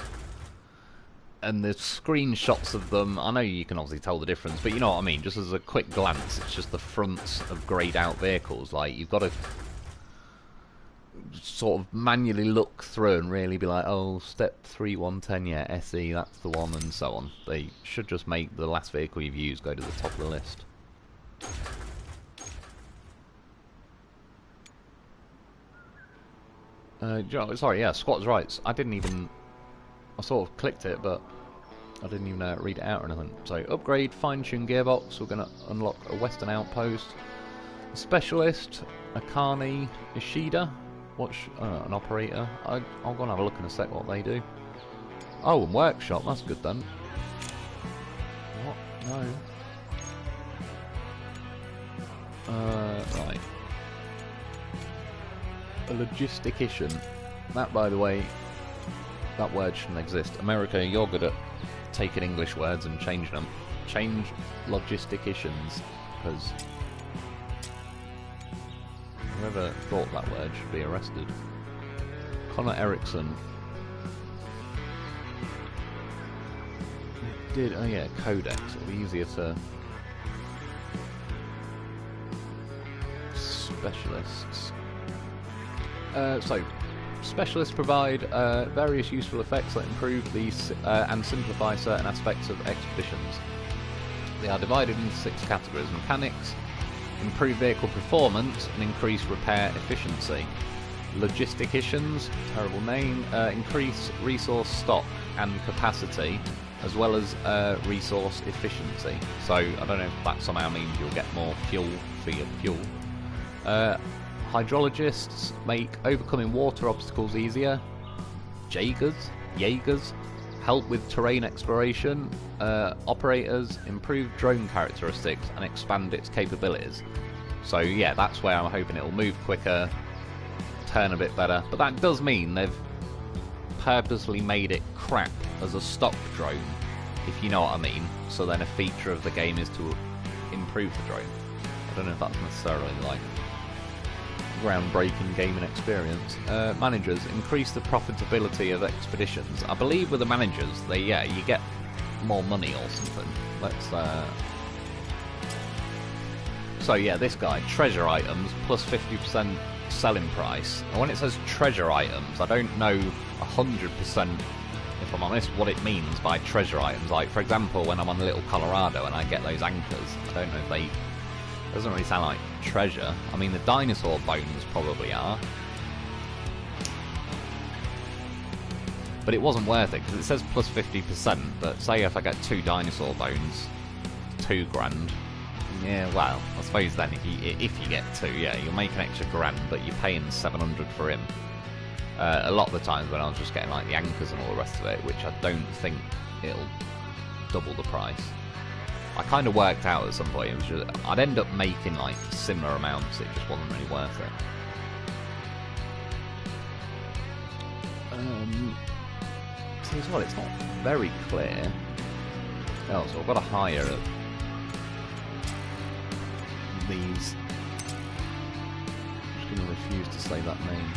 and the screenshots of them, I know you can obviously tell the difference, but you know what I mean, just as a quick glance, it's just the fronts of greyed out vehicles. Like, you've got to sort of manually look through and really be like, oh, step 3110, yeah, SE, that's the one, and so on. They should just make the last vehicle you've used go to the top of the list. Sorry, yeah, squatters' rights. I sort of clicked it, but I didn't even read it out or anything. So, upgrade, fine-tune gearbox. We're going to unlock a western outpost. A specialist, Akane Ishida. An operator. I'll go and have a look in a sec what they do. Oh, and workshop. That's good then. What? No. Right. A logistician. That, by the way, that word shouldn't exist. America, you're good at taking English words and changing them. Change logisticians, because whoever thought that word should be arrested. Connor Erickson. Oh yeah, Codex. It'll be easier to... Specialists. So, specialists provide various useful effects that improve and simplify certain aspects of expeditions. They are divided into 6 categories: mechanics, improve vehicle performance, and increase repair efficiency. Logisticians, terrible name, increase resource stock and capacity, as well as resource efficiency. So I don't know if that somehow means you'll get more fuel for your fuel. Hydrologists make overcoming water obstacles easier. Jaegers help with terrain exploration. Operators improve drone characteristics and expand its capabilities. So yeah, that's where I'm hoping it'll move quicker, turn a bit better. But that does mean they've purposely made it crap as a stock drone, if you know what I mean. So then a feature of the game is to improve the drone. I don't know if that's necessarily like groundbreaking gaming experience. Managers, increase the profitability of expeditions. I believe with the managers, you get more money or something. Let's so yeah, this guy, treasure items plus 50% selling price. And when it says treasure items, I don't know 100%, if I'm honest, what it means by treasure items. Like, for example, when I'm on Little Colorado and I get those anchors, I don't know if they... It doesn't really sound like treasure. I mean, the dinosaur bones probably are. But it wasn't worth it, because it says plus 50%, but say if I get 2 dinosaur bones, 2 grand. Yeah, well, I suppose then if you get 2, yeah, you'll make an extra grand, but you're paying 700 for him. A lot of the times when I was just getting like the anchors and all the rest of it, which I don't think it'll double the price. I kind of worked out at some point, it was just, I'd end up making like similar amounts, it just wasn't really worth it. See as well, it's not very clear. Oh, so I've got to hire these. I'm just going to refuse to say that name.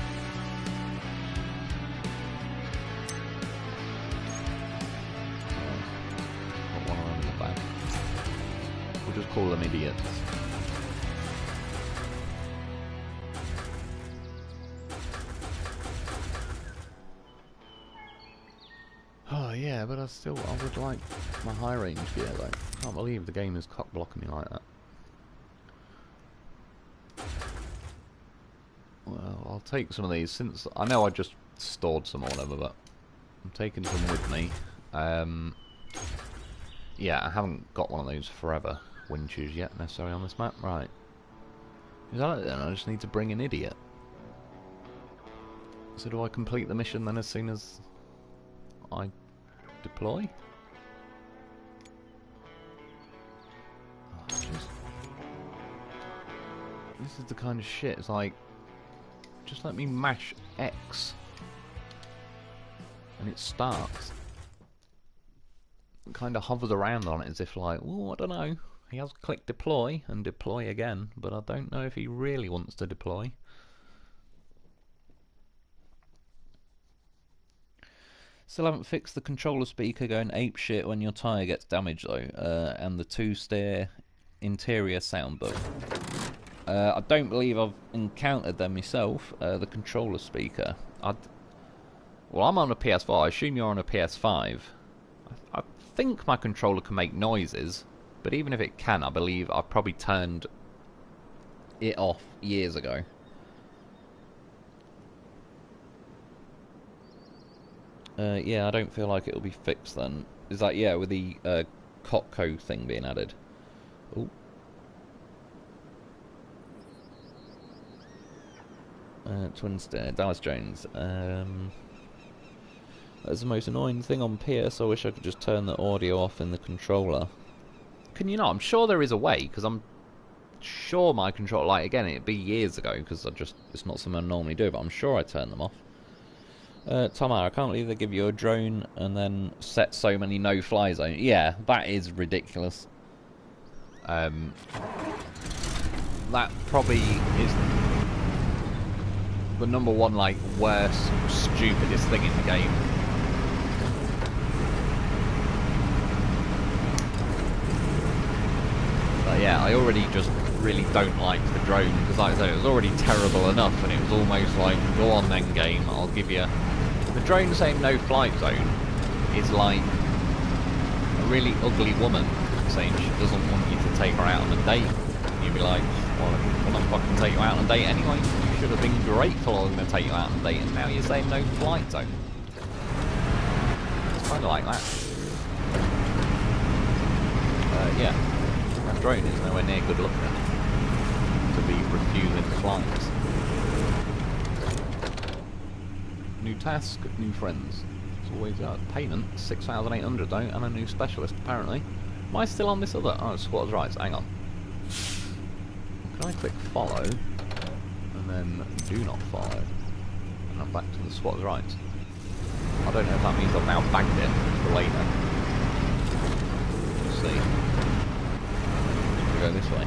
Got one around in the back. We'll just call them idiots. Oh yeah, but I would like my high range gear though. I can't believe the game is cock blocking me like that. Well, I'll take some of these, since I know I just stored some or whatever, but I'm taking some with me. Yeah, I haven't got one of those forever winches yet necessarily on this map. Right. Is that it then? I just need to bring an idiot. So do I complete the mission then as soon as I deploy? Oh, this is the kind of shit, it's like, just let me mash X and it starts. It kind of hovers around on it as if like, oh, I don't know, he has clicked deploy and deploy again, but I don't know if he really wants to deploy. Still haven't fixed the controller speaker going apeshit when your tyre gets damaged though, and the 2-steer interior soundbook. I don't believe I've encountered them myself, the controller speaker. Well, I'm on a PS4, I assume you're on a PS5. I think my controller can make noises, but even if it can, I believe I've probably turned it off years ago. Yeah, I don't feel like it'll be fixed then. Is that, yeah, with the Cotco thing being added? Ooh. Twin Stair, Dallas Jones. That's the most annoying thing on PS. I wish I could just turn the audio off in the controller. Can you not? I'm sure there is a way, because I'm sure my controller, like, again, it'd be years ago, because it's not something I normally do, but I'm sure I turn them off. Tomar, I can't believe they give you a drone and then set so many no-fly zones. Yeah, that is ridiculous. That probably is the #1, like, worst, stupidest thing in the game. But yeah, I already just really don't like the drone, because like I said, it was already terrible enough, and it was almost like, go on then game, I'll give you... The drone saying no flight zone is like a really ugly woman saying she doesn't want you to take her out on a date. And you'd be like, well, I'm not fucking take you out on a date anyway. You should have been grateful I was going to take you out on a date, and now you're saying no flight zone. It's kind of like that. Yeah, that drone is nowhere near good looking to be refusing flights. New task, new friends. It's always payment, 6,800 though, and a new specialist apparently. Am I still on this other? Oh, squatters' rights, hang on. Can I click follow, and then do not follow, and I'm back to the squatters' rights? I don't know if that means I've now bagged it for later. Let's see. We go this way.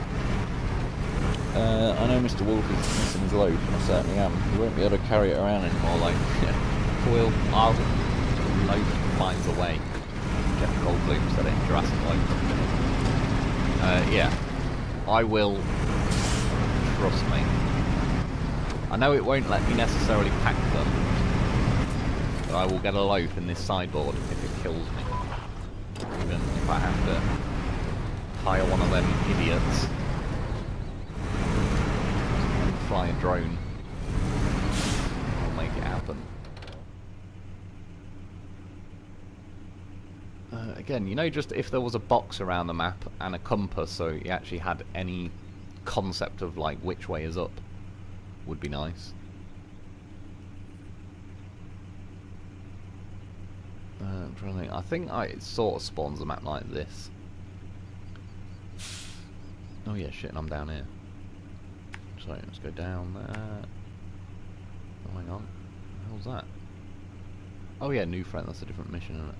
I know Mr. Wolf is missing his loaf, and I certainly am. He won't be able to carry it around anymore, like... Loaf finds a way. Jeff Goldblum said it in Jurassic Loaf. Yeah. I will... Trust me. I know it won't let me necessarily pack them, but I will get a loaf in this sideboard if it kills me. Even if I have to hire one of them idiots and fly a drone, I'll make it happen. Again, you know, just if there was a box around the map and a compass, so you actually had any concept of like which way is up, would be nice. I'm trying to think. I think it sort of spawns a map like this. Oh yeah, shit, and I'm down here. So let's go down there. Oh, hang on. What the hell's that? Oh yeah, new friend. That's a different mission, isn't it?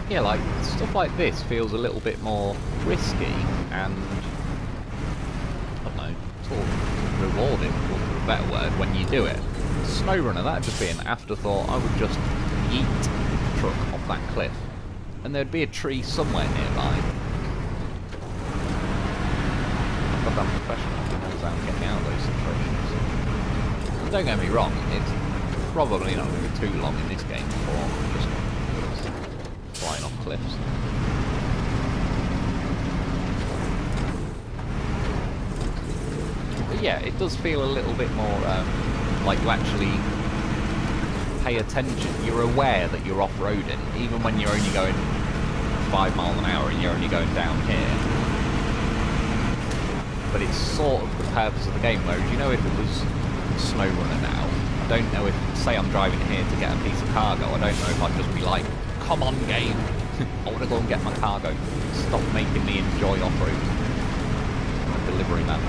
Yeah, like, stuff like this feels a little bit more risky and, I don't know, sort of rewarding, for a better word, when you do it. Snowrunner, that'd just be an afterthought. I would just yeet the truck off that cliff, and there'd be a tree somewhere nearby. I'm a professional, he knows how to get me out of those situations. Don't get me wrong, it's probably not going to be too long in this game before I'm just flying off cliffs. But yeah, it does feel a little bit more like you actually pay attention. You're aware that you're off-roading, even when you're only going 5 miles an hour and you're only going down here. But it's sort of the purpose of the game, whereas you know if it was SnowRunner now, I don't know if, say I'm driving here to get a piece of cargo, I don't know if I'd just be like, come on game, I want to go and get my cargo, stop making me enjoy off-road. I'm a delivery man.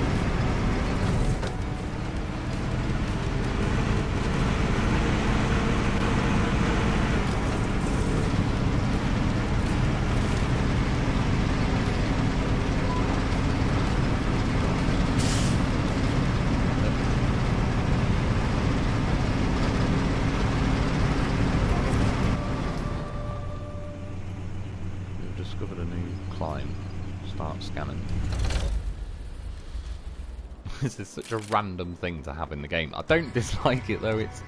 Discovered a new climb. Start scanning. This is such a random thing to have in the game. I don't dislike it though, it's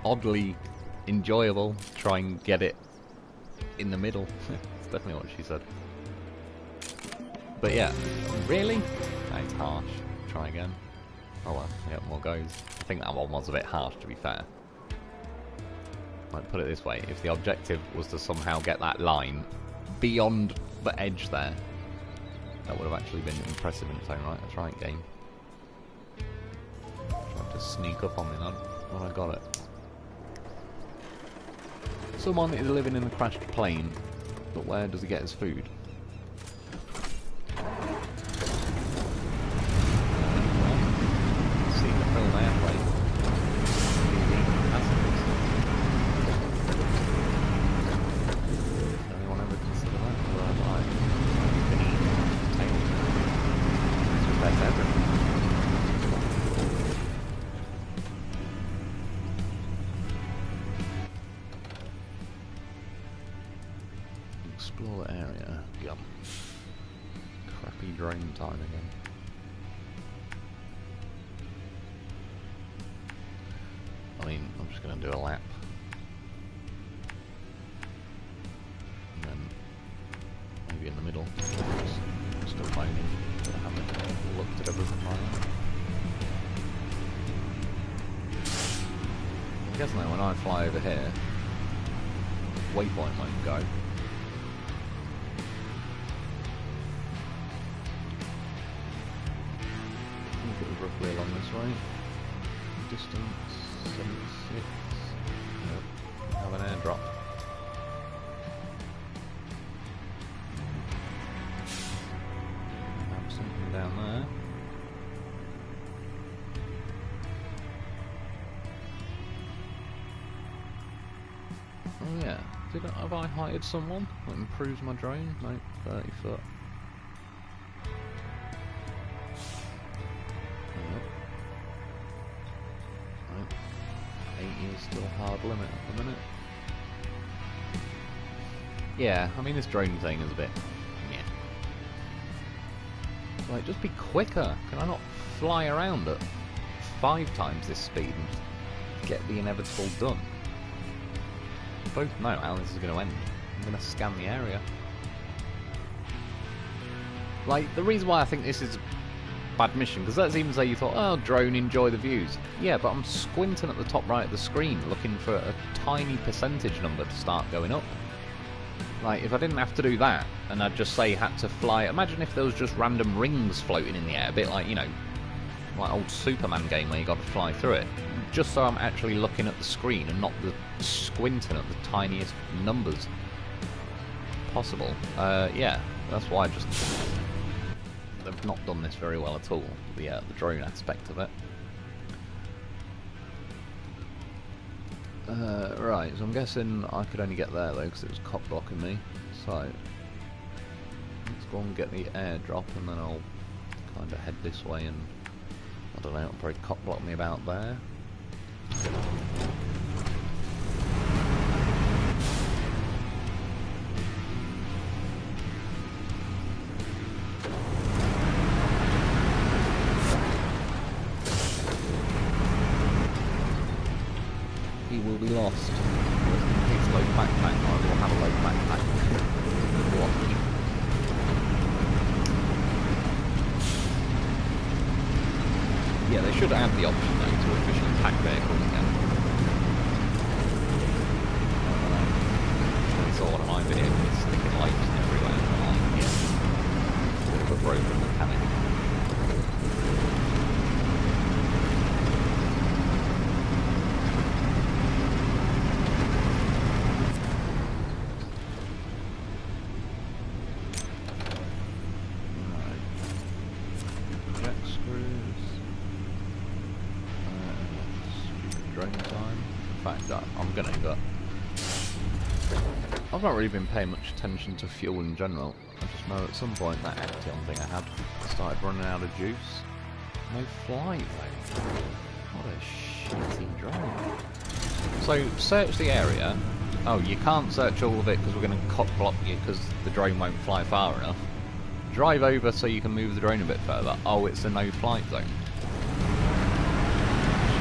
oddly enjoyable to try and get it in the middle. That's definitely what she said. But yeah, really? That's harsh. Try again. Oh well, yeah, more goes. I think that one was a bit harsh, to be fair. I'd put it this way, if the objective was to somehow get that line beyond the edge there, that would have actually been impressive in its own right. That's right, game. Tried to sneak up on me then when I got it. Someone is living in a crashed plane, but where does he get his food? See the film airplane. Explore the area. Yep. Crappy drone time again. I mean, I'm just going to do a lap. And then maybe in the middle. Still finding. I haven't looked at everything like that. I guess now when I fly over here, waypoint won't go. Roughly along this way. Distance 76. Nope. Have an airdrop. Have something down there. Have I hired someone that improves my drone? No, 30 foot. Right. 80 is still hard limit at the minute. Yeah, I mean this drone thing is a bit... yeah. Like, just be quicker. Can I not fly around at 5 times this speed and just get the inevitable done? We both know how this is going to end. I'm going to scan the area. Like, the reason why I think this is a bad mission, because let's even say you thought, oh, drone, enjoy the views. Yeah, but I'm squinting at the top right of the screen looking for a tiny percentage number to start going up. Like, if I didn't have to do that, and I'd just say had to fly... Imagine if there was just random rings floating in the air, a bit like, you know, like old Superman game where you got to fly through it. Just so I'm actually looking at the screen and not the squinting at the tiniest numbers possible. Yeah, that's why they've not done this very well at all, the drone aspect of it. Right, so I'm guessing I could only get there though because it was cop blocking me. So let's go and get the airdrop and then I'll kind of head this way and I don't know, it'll probably cop block me about there. He will be lost. His low backpack, I will have a low backpack. Watch. Yeah, they should add the option though to officially attack vehicles again. I saw one of my videos sticking lights everywhere. Yeah. Bit of a broken mechanic. I've not really been paying much attention to fuel in general. I just know at some point that Acteon thing I had started running out of juice. No flight though. What a shitty drone. So search the area. Oh, you can't search all of it because we're going to cock block you because the drone won't fly far enough. Drive over so you can move the drone a bit further. Oh, it's a no flight zone.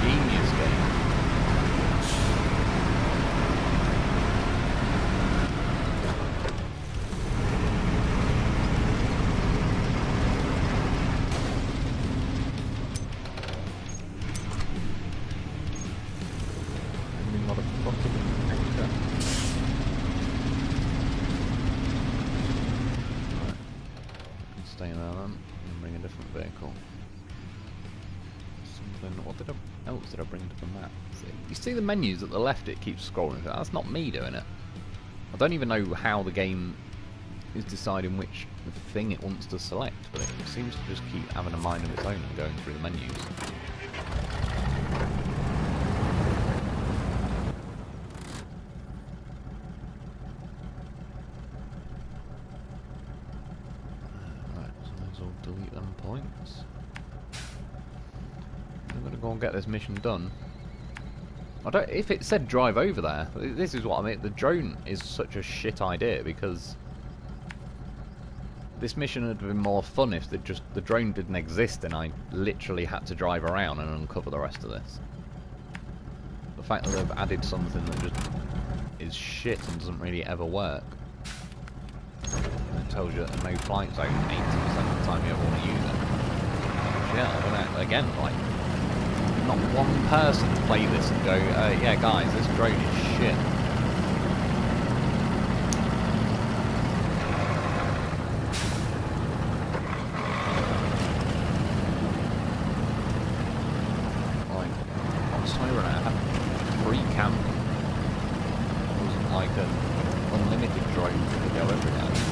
Genius game. Else did I bring to the map? You see the menus at the left, it keeps scrolling. That's not me doing it. I don't even know how the game is deciding which thing it wants to select, but it seems to just keep having a mind of its own and going through the menus. Right, so let's all delete them points. I'm gonna go and get this mission done. If it said drive over there, this is what I mean. The drone is such a shit idea because this mission would have been more fun if the drone didn't exist and I literally had to drive around and uncover the rest of this. The fact that they've added something that just is shit and doesn't really ever work. And it tells you that no flight zone 80% of the time you ever want to use it. Yeah, I don't know. Again, like, not one person to play this and go, yeah guys, this drone is shit. Like, on Siren I had free camp. It wasn't like an unlimited drone that could go every now and then.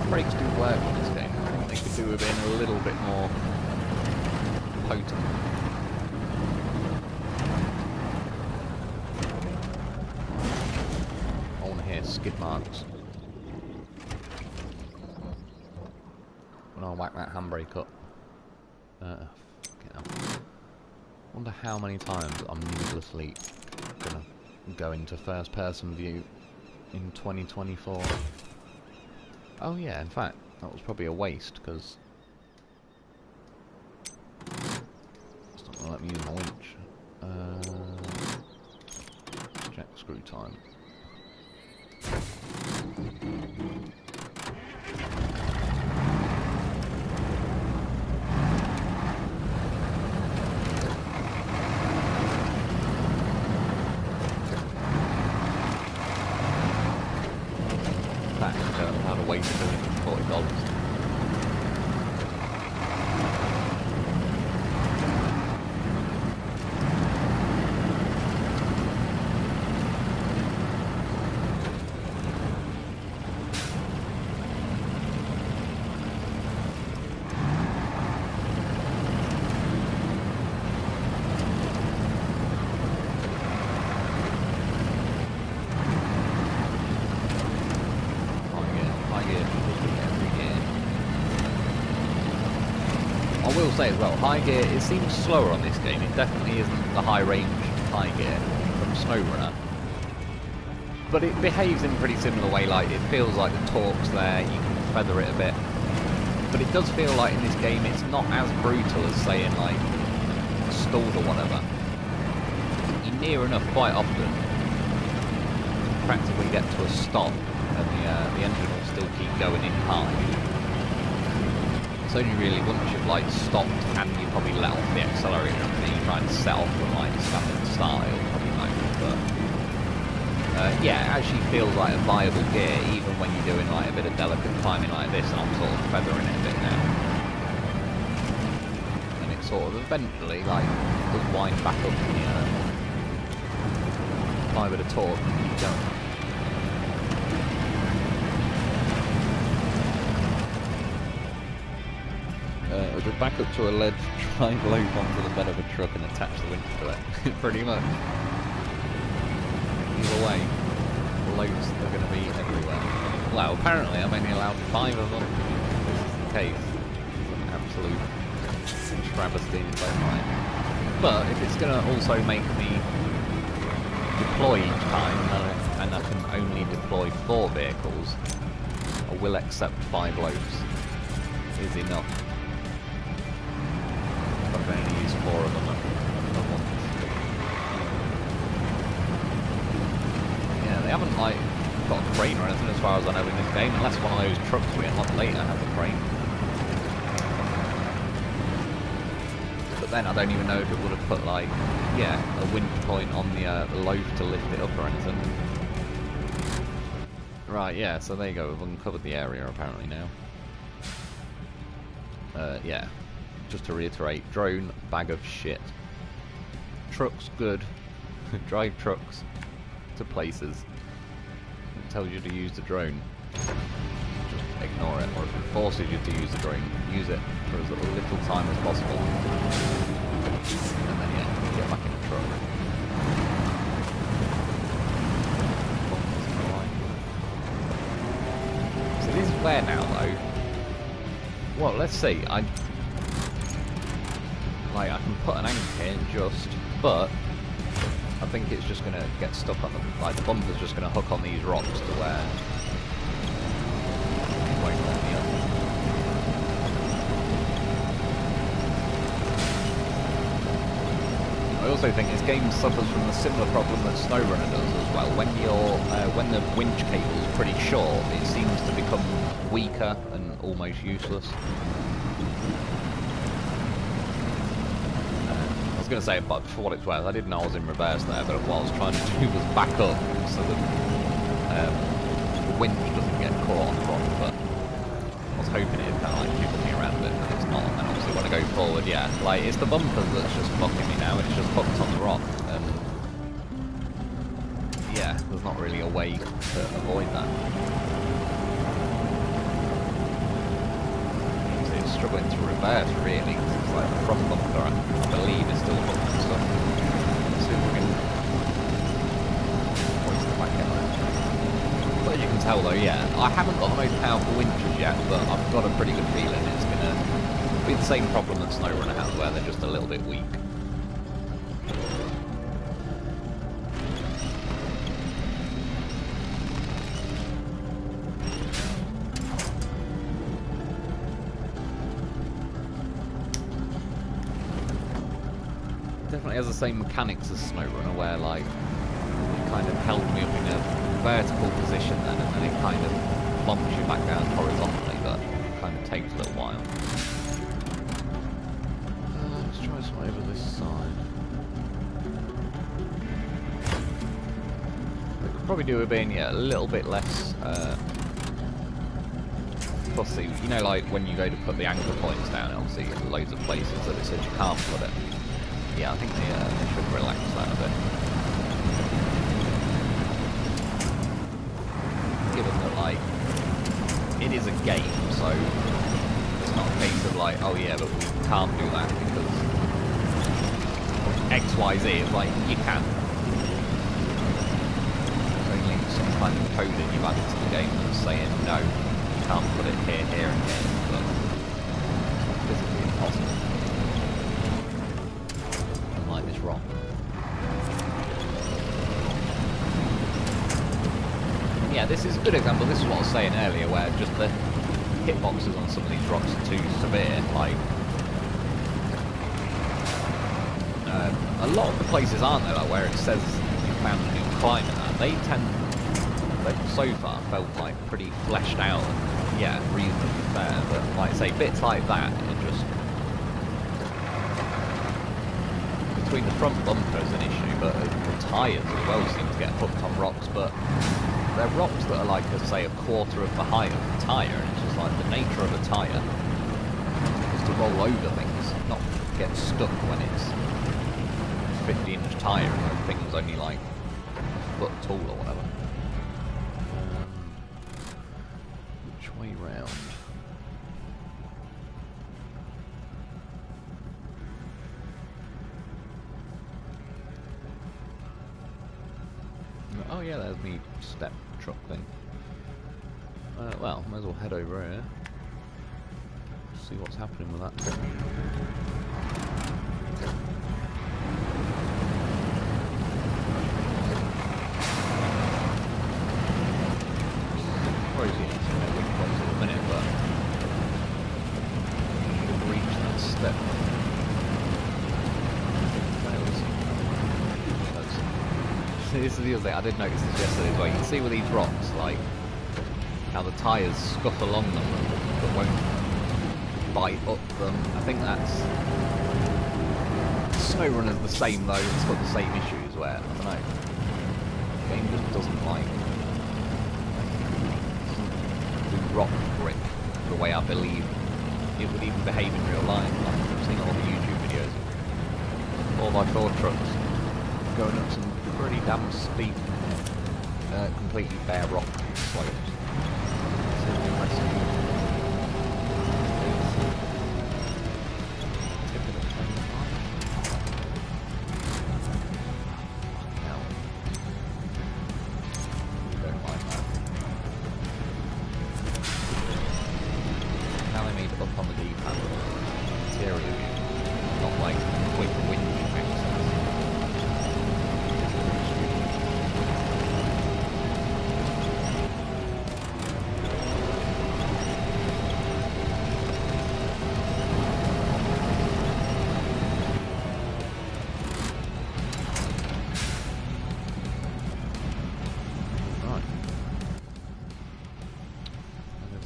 handbrakes do work in this game. I think they could do with being a little bit more potent. I want to hear skid marks when I whack that handbrake up. Fucking hell. Wonder how many times I'm needlessly gonna go into first person view in 2024. Oh yeah, in fact, that was probably a waste, because it's not gonna let me use my winch. Check screw time. $40. I will say as well, high gear, it seems slower on this game. It definitely isn't the high range high gear from SnowRunner. But it behaves in a pretty similar way, like it feels like the torque's there, you can feather it a bit. But it does feel like in this game it's not as brutal as saying like stalled or whatever. You're near enough quite often. Practically get to a stop and the engine will still keep going in high. It's only really once you've like stopped and you probably let off the accelerator and then you try and set off from like standard start, it'll probably like, but yeah, it actually feels like a viable gear even when you're doing like a bit of delicate climbing like this, and I'm sort of feathering it a bit now. And it sort of eventually like does wind back up and apply a bit of torque and keep going. Just back up to a ledge, drive Loaf onto the bed of a truck and attach the winch to it. Pretty much. Either way, Loafs are going to be everywhere. Well, apparently I'm only allowed 5 of them. This is the case. It's an absolute travesty in its own right. But if it's going to also make me deploy each time, and I can only deploy 4 vehicles, I will accept 5 Loafs. Is enough. I've only used 4 of them at once. Yeah, they haven't like got a crane or anything as far as I know in this game, unless one of those trucks we unlock later has a crane. But then I don't even know if it would have put like, yeah, a winch point on the Loaf to lift it up or anything. Right, yeah, so there you go, we've uncovered the area apparently now. Yeah. Just to reiterate, drone, bag of shit. Trucks, good. Drive trucks to places. It tells you to use the drone. Just ignore it. Or if it forces you to use the drone, use it for as little time as possible. And then, yeah, get back in the truck. So this is where now, though? Well, let's see. Like, I can put an anchor in just, but I think it's just going to get stuck on the, like, the bumper's just going to hook on these rocks to where it won't let me up. I also think this game suffers from the similar problem that SnowRunner does as well. When the winch cable's pretty short, it seems to become weaker and almost useless. I was going to say, but for what it's worth, I didn't know I was in reverse there, but what I was trying to do was back up so that the winch doesn't get caught on the rock, but I was hoping it'd kind of like jiggle me around a bit, but it's not. And obviously when I go forward, yeah, like it's the bumpers that's just fucking me now, it's just hooked on the rock, and yeah, there's not really a way to avoid that. struggling to reverse really. It's like the front bumper, I believe, is still hooked and stuff. Let's see if we can hoist the back end. But as you can tell though, yeah, I haven't got the most powerful winches yet, but I've got a pretty good feeling it's going to be the same problem that SnowRunner has, where they're just a little bit weak. Definitely has the same mechanics as SnowRunner, where like it kind of held me up in a vertical position then, and then it kind of plonks you back down horizontally, but it kind of takes a little while. Let's try some over this side. We could probably do with being, yeah, a little bit less fussy. You know, like when you go to put the anchor points down, obviously loads of places that it says you can't put it. Yeah, I think they should relax that a bit. Given that, like, it is a game, so it's not a case of like, oh yeah, but we can't do that because X, Y, Z. It's like, you can. There's only some kind of coding you've added to the game that's saying, no, you can't put it here, here, and here, but it's physically impossible. Wrong. Yeah, this is a good example. This is what I was saying earlier, where just the hitboxes on some of these rocks are too severe. Like, a lot of the places, aren't there, like where it says you found a new climate, they've so far felt like pretty fleshed out and, yeah, reasonably fair. But like I say, bits like that, it just, between the front bumper is an issue, but the tyres as well seem to get hooked on rocks, but they're rocks that are like, say, a quarter of the height of the tyre, and it's just like the nature of a tyre is to roll over things, not get stuck when it's 50-inch tyre and the thing's only like a foot tall or whatever. Which way round? Oh yeah, there's me step truck thing. Well, might as well head over here. See what's happening with that thing. Where is he? It's in a wing box at the minute, but should reach that step. This is the other thing, I did notice this yesterday as well. You can see with these rocks, like, how the tyres scuff along them but won't bite up them. I think that's... SnowRunner's the same though, it's got the same issues where, I don't know, the game just doesn't like the rock grip the way I believe it would even behave in real life. Like, I've seen all the YouTube videos of 4x4 trucks going up some pretty damn steep, completely bare rock slopes. Don't like that. Now they made up on the D-pad interior view, not like quick winch access.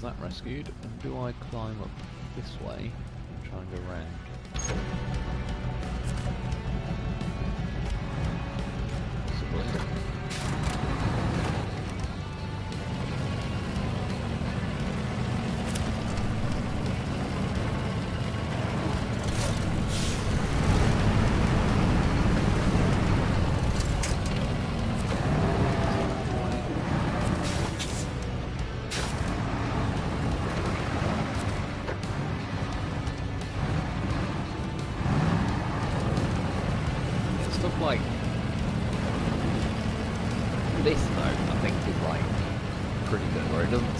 That rescued, and do I climb up this way and try and go round? Possibly.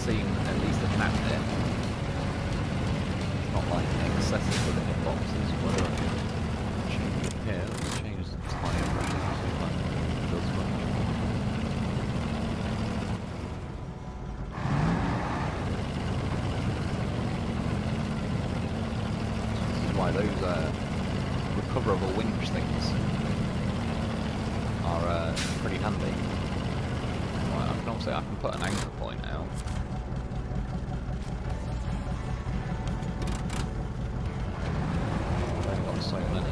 seen at least a map there. It's not like excessive with the hitboxes. Whether I can change it here, let's change the tire pressure so much. It does much. This is why those recoverable winch things are pretty handy. Right, I can also put an anchor point out. I've only got so many.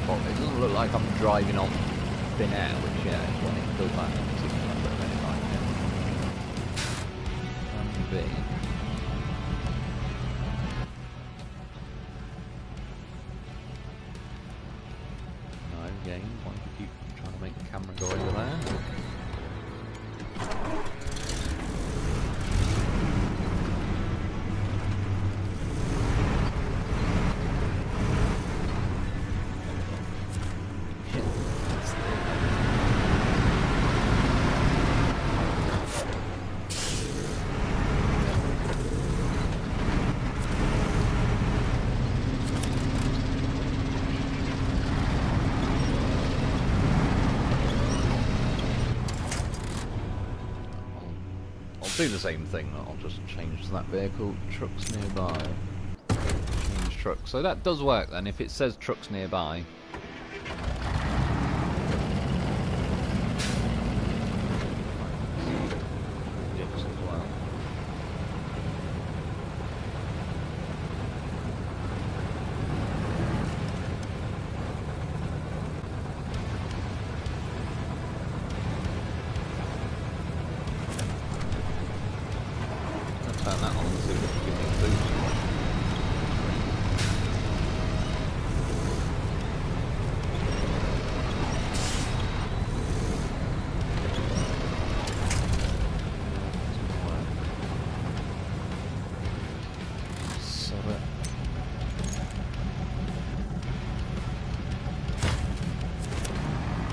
It doesn't look like I'm driving on thin air, which yeah, is what it feels like. Can be. No game. Why do you keep trying to make the camera go over there? Do the same thing, I'll just change to that vehicle, trucks nearby, change truck. So that does work then, if it says trucks nearby. Turn that on and see if it can give me a boost.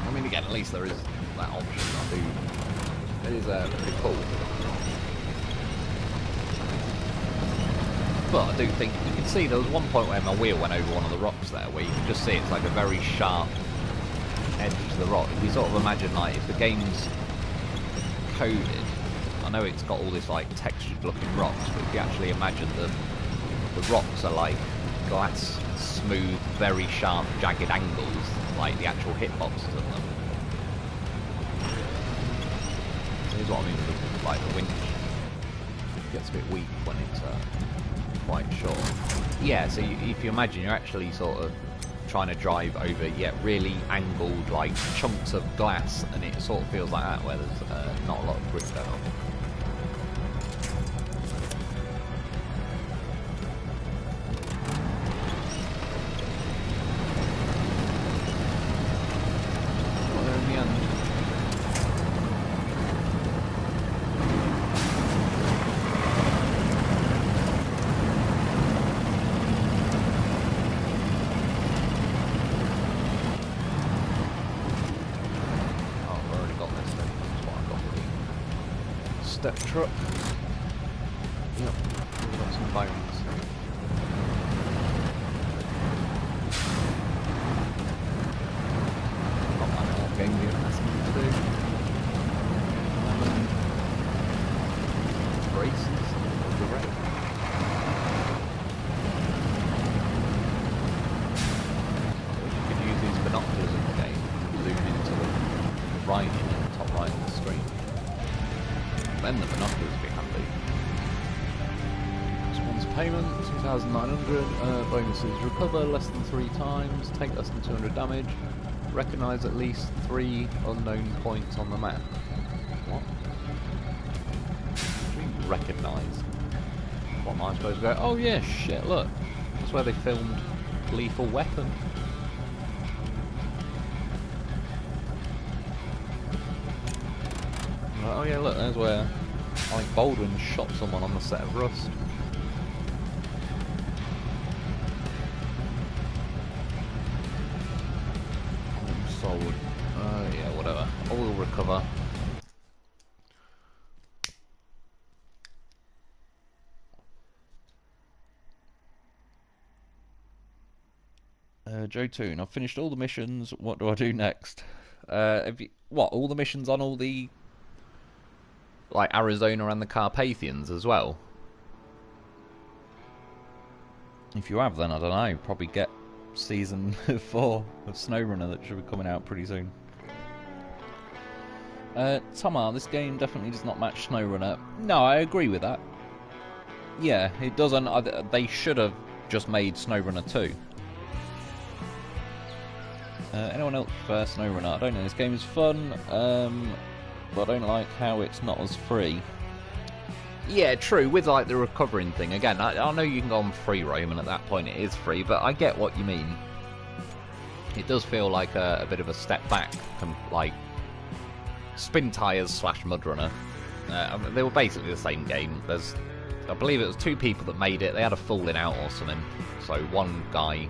I mean, again, at least there is that option. It is pretty cool. But I do think, you can see there was one point where my wheel went over one of the rocks there, where you can just see it's like a very sharp edge to the rock. If you sort of imagine, like, if the game's coded, I know it's got all this like textured looking rocks, but if you actually imagine the rocks are like glass, smooth, very sharp, jagged angles, like the actual hitboxes of them. So here's what I mean with the, like the winch. It gets a bit weak when it's quite short. Yeah, so if you imagine you're actually sort of trying to drive over really angled like chunks of glass, and it sort of feels like that where there's not a lot of grip going on. Well, there in the end. Step truck. Yep, we've got some bones. Not my little game here, that's me to do. Braces of the wreck. I wish you could use these binoculars in the game to zoom into the right in the top right of the screen. Then the binoculars would be handy. Response payment, 2,900. Bonuses, recover less than 3 times, take less than 200 damage, recognise at least 3 unknown points on the map. What? What do you mean, recognise? What am I supposed to go, oh yeah, shit, look. That's where they filmed Lethal Weapon. Oh yeah, look, there's where I think Baldwin shot someone on the set of Rust. I'm sold. Yeah, whatever. I will recover. Joe Toon, I've finished all the missions. What do I do next? What, all the missions on all the, like, Arizona and the Carpathians as well? If you have, then I don't know. Probably get season 4 of SnowRunner that should be coming out pretty soon. Tomar, this game definitely does not match SnowRunner. No, I agree with that. Yeah, it doesn't. They should have just made SnowRunner 2. Anyone else prefer SnowRunner? I don't know. This game is fun, but I don't like how it's not as free. Yeah, true. With like the recovering thing again, I know you can go on free roam, and at that point it is free. But I get what you mean. It does feel like a bit of a step back from like Spin Tires / Mudrunner. They were basically the same game. I believe it was 2 people that made it. They had a falling out or something. So one guy,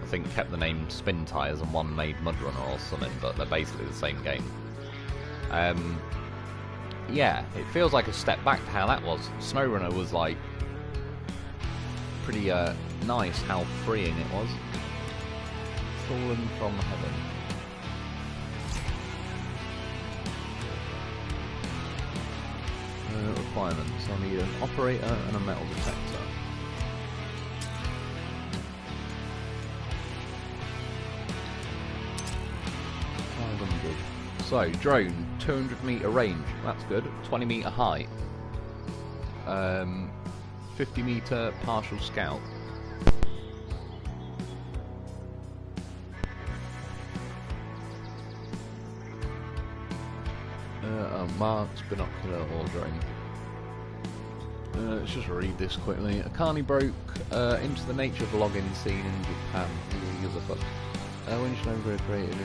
I think, kept the name Spin Tires, and one made Mudrunner or something. But they're basically the same game. Yeah, it feels like a step back to how that was. SnowRunner was like pretty nice how freeing it was. Fallen from heaven. Requirements. I need an operator and a metal detector. So, drone, 200 meter range, that's good. 20 meter height. 50 meter partial scout. Marks, binocular or drone. Let's just read this quickly. Akani broke into the nature vlogging scene in Japan. Who gives a fuck? Winch over created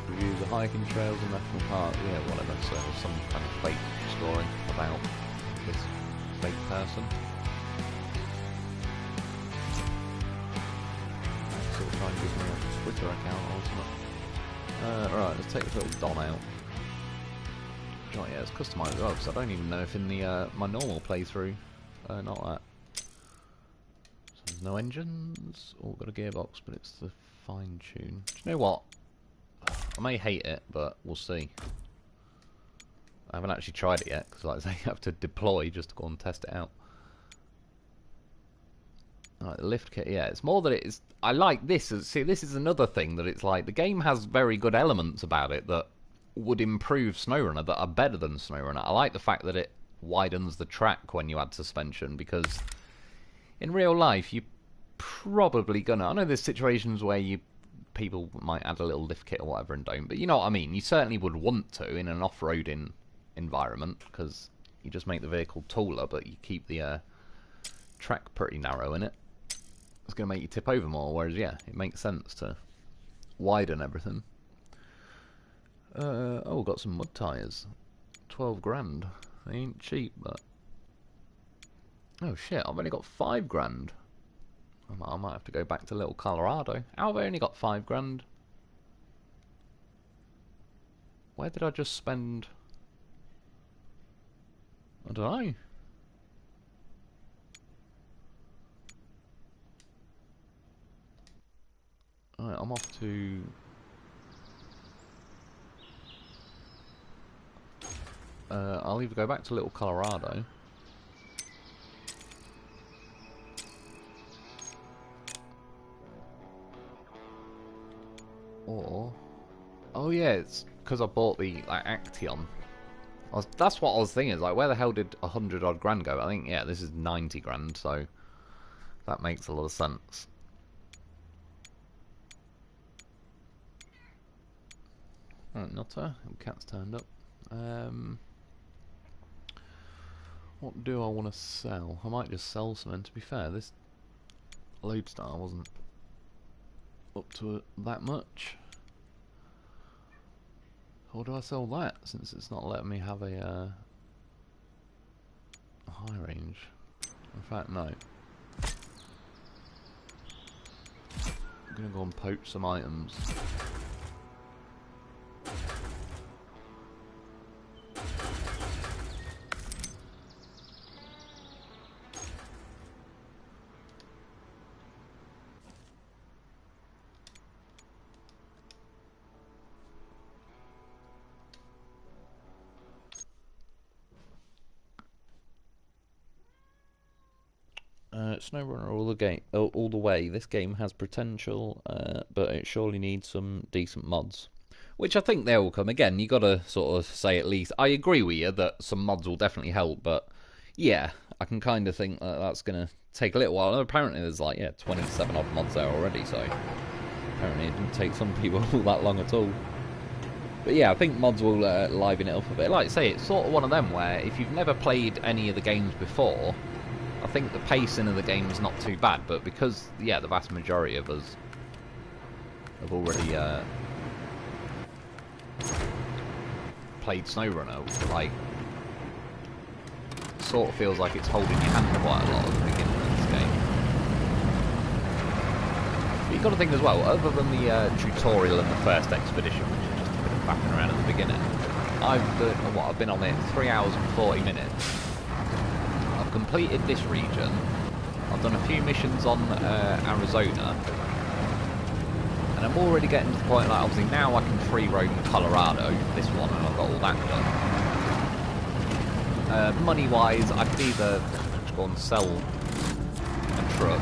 reviews of hiking trails and national park. Yeah, whatever. So some kind of fake story about this fake person. Sort of trying to give me a Twitter account ultimate. Right, let's take this little Don out. Oh yeah, it's customised as well, because I don't even know if in the my normal playthrough, not that. So there's no engines. Oh, got a gearbox, but it's the fine tune. Do you know what? I may hate it, but we'll see. I haven't actually tried it yet, because like I say, you have to deploy just to go and test it out. Alright, the lift kit, yeah, it's more that it is. I like this. See, this is another thing that it's like the game has very good elements about it that would improve SnowRunner, that are better than SnowRunner. I like the fact that it widens the track when you add suspension, because in real life you probably gonna. I know there's situations where people might add a little lift kit or whatever and don't, but you know what I mean. You certainly would want to in an off-roading environment, because you just make the vehicle taller, but you keep the track pretty narrow in it. It's gonna make you tip over more. Whereas, yeah, it makes sense to widen everything. Oh, got some mud tyres. 12 grand. They ain't cheap, but oh shit! I've only got 5 grand. I might have to go back to Little Colorado. How have I only got 5 grand? Where did I just spend? I don't know. Alright, I'm off to... I'll either go back to Little Colorado, or... Oh yeah, it's because I bought the like Action. That's what I was thinking, is like, where the hell did 100 odd grand go? I think, yeah, this is 90 grand, so that makes a lot of sense. Alright, Nutter, cat's turned up. What do I want to sell? I might just sell something. To be fair, this Lodestar wasn't up to that much. Or do I sell that, since it's not letting me have a high range? In fact, no. I'm gonna go and poach some items. SnowRunner all the way. This game has potential, but it surely needs some decent mods. Which I think they will come. Again, you got to sort of say at least. I agree with you that some mods will definitely help, but yeah, I can kind of think that that's going to take a little while. Apparently, there's like 27 odd mods there already, so apparently it didn't take some people that long at all. But yeah, I think mods will liven it up a bit. Like I say, it's sort of one of them where if you've never played any of the games before, I think the pacing of the game is not too bad, but because, yeah, the vast majority of us have already played SnowRunner, like, it sort of feels like it's holding your hand quite a lot at the beginning of this game. But you've got to think as well, other than the tutorial and the first expedition, which is just a bit of faffing around at the beginning, I've been on it 3 hours and 40 minutes. I've completed this region. I've done a few missions on Arizona, and I'm already getting to the point, like, obviously now I can free roam Colorado, this one, and I've got all that done. Money wise, I could either just go and sell a truck,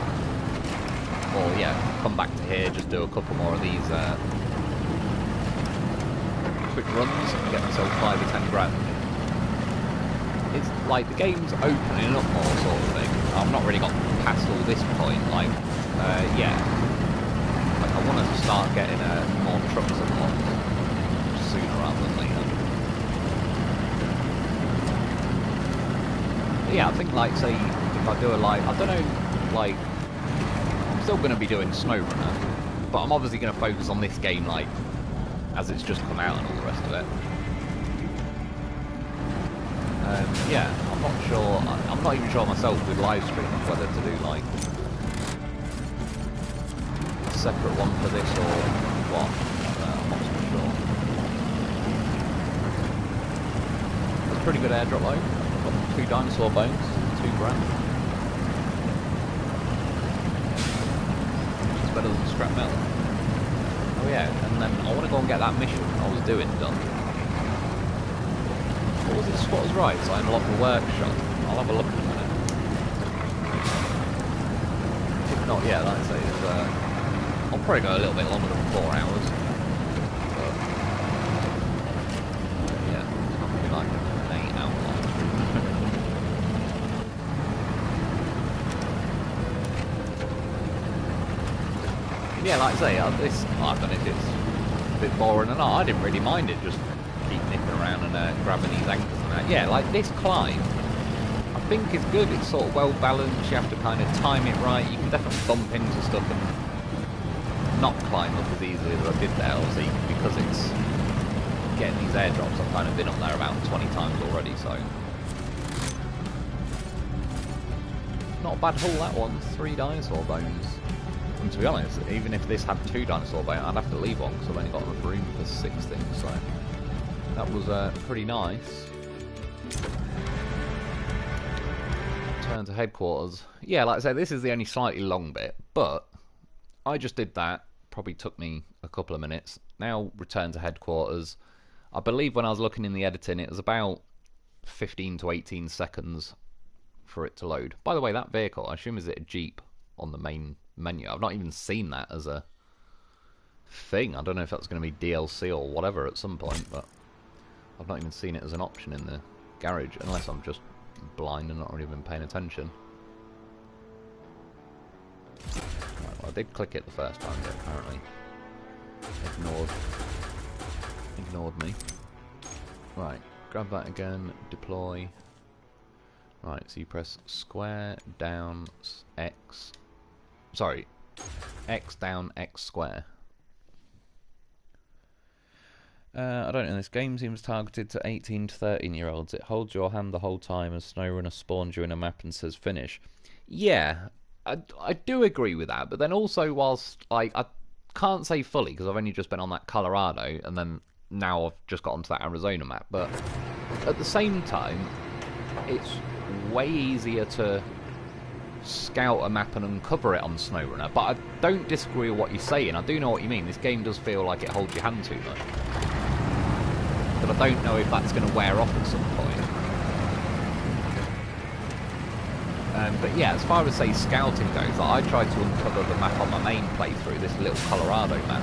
or yeah, come back to here, just do a couple more of these quick runs and get myself 5 or 10 grand. It's like the game's opening up more, sort of thing. I've not really got past all this point, like, yeah. Like, I want to start getting more trucks unlocked sooner rather than later. But yeah, I think, like, say, if I do a live, I don't know, like, I'm still going to be doing SnowRunner, but I'm obviously going to focus on this game, like, as it's just come out and all the rest of it. Yeah, I'm not sure, I'm not even sure myself with Livestream whether to do like a separate one for this or what, I'm not so sure. That's a pretty good airdrop though. Got 2 dinosaur bones, 2 grand. Which is better than scrap metal. Oh yeah, and then I want to go and get that mission I was doing done. What was it, Squatter's Rights? I unlocked the workshop. I'll have a look in a minute. If not, yeah, like I say, I'll probably go a little bit longer than 4 hours. But, yeah, it's not going to be like an 8-hour live stream. Yeah, like I say, I don't know if it's a bit boring or not. I didn't really mind it, just keep nipping around and grabbing these anchors and that. Yeah, like this climb, I think is good. It's sort of well balanced. You have to kind of time it right. You can definitely bump into stuff and not climb up as easily as I did there, obviously, because it's getting these airdrops. I've kind of been up there about 20 times already, so not a bad haul that one. 3 dinosaur bones. And to be honest, even if this had 2 dinosaur bones, I'd have to leave one because I've only got enough room for 6 things. So that was pretty nice. Turn to headquarters. Yeah, like I said, this is the only slightly long bit, but I just did that. Probably took me a couple of minutes. Now return to headquarters. I believe when I was looking in the editing, it was about 15 to 18 seconds for it to load. By the way, that vehicle, I assume, is it a Jeep on the main menu? I've not even seen that as a thing. I don't know if that's going to be DLC or whatever at some point, but I've not even seen it as an option in the garage, unless I'm just blind and not really been paying attention. Right, well, I did click it the first time, but apparently ignored me. Right, grab that again, deploy. Right, so you press square down X. Sorry, X down X square. I don't know, this game seems targeted to 18 to 13 year olds. It holds your hand the whole time as SnowRunner spawns you in a map and says finish. Yeah, I do agree with that, but then also whilst, like, I can't say fully because I've only just been on that Colorado and then now I've just got onto that Arizona map, but at the same time, it's way easier to scout a map and uncover it on SnowRunner, but I don't disagree with what you're saying. I do know what you mean. This game does feel like it holds your hand too much. But I don't know if that's going to wear off at some point. But yeah, as far as, say, scouting goes, I tried to uncover the map on my main playthrough, this little Colorado map.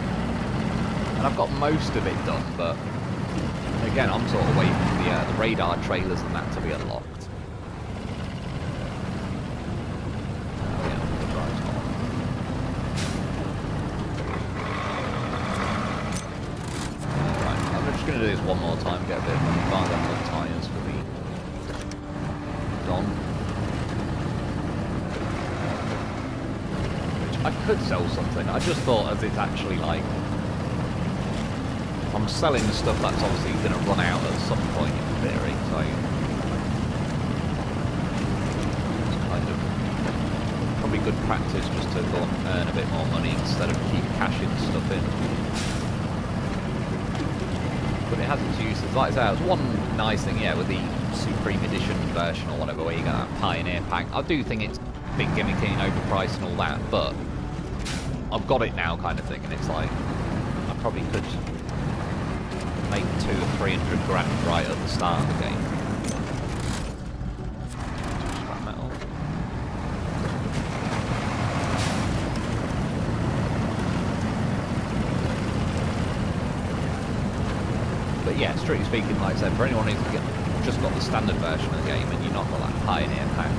And I've got most of it done, but again, I'm sort of waiting for the radar trailers and that to be unlocked. I'm going to do this one more time, get a bit of money, buy them more tyres for the Don. Which I could sell something. I just thought, as it's actually like, I'm selling stuff that's obviously going to run out at some point in theory, so it's kind of probably good practice just to go and earn a bit more money instead of keep cashing stuff in. But it has its uses. Like I say, there's one nice thing, yeah, with the Supreme Edition version or whatever, where you get that Pioneer pack. I do think it's a bit gimmicky and overpriced and all that, but I've got it now kind of thing, and it's like, I probably could make 200 or 300 grand right at the start of the game. Scrap metal. But yeah, strictly speaking, like I said, for anyone who's just got the standard version of the game and you're not got that Pioneer pack,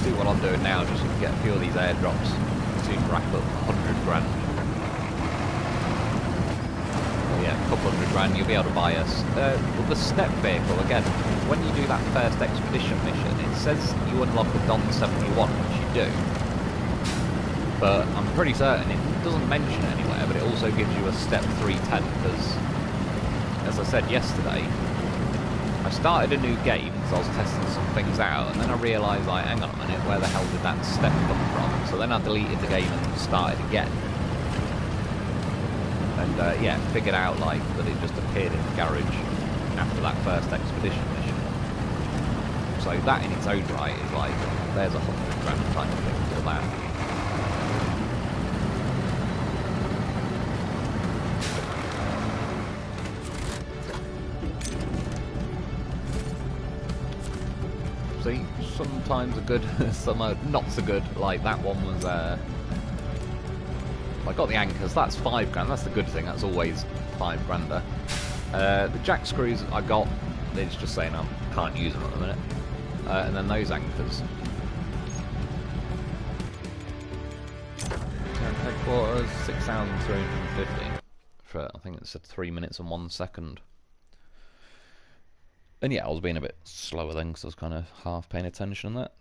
do what I'm doing now, just get a few of these airdrops to rack up 100 grand. Well, yeah, a couple hundred grand, you'll be able to buy us. With the step vehicle, again, when you do that first expedition mission, it says you unlock a Don 71, which you do. But I'm pretty certain it doesn't mention it anywhere, but it also gives you a step 310, because as I said yesterday, I started a new game because I was testing some things out, and then I realised, like, hang on a minute, where the hell did that step come from? So then I deleted the game and started again. And yeah, figured out, like, that it just appeared in the garage after that first expedition mission. So that in its own right is like, there's 100 grand kind of thing for that. See, sometimes are good, some are not so good. Like that one was, I got the anchors, that's 5 grand, that's the good thing, that's always 5 grander. The jack screws I got, it's just saying I can't use them at the minute. And then those anchors. Headquarters, 6,350 for, I think it said 3 minutes and 1 second. And yeah, I was being a bit slower then because I was kind of half paying attention on that.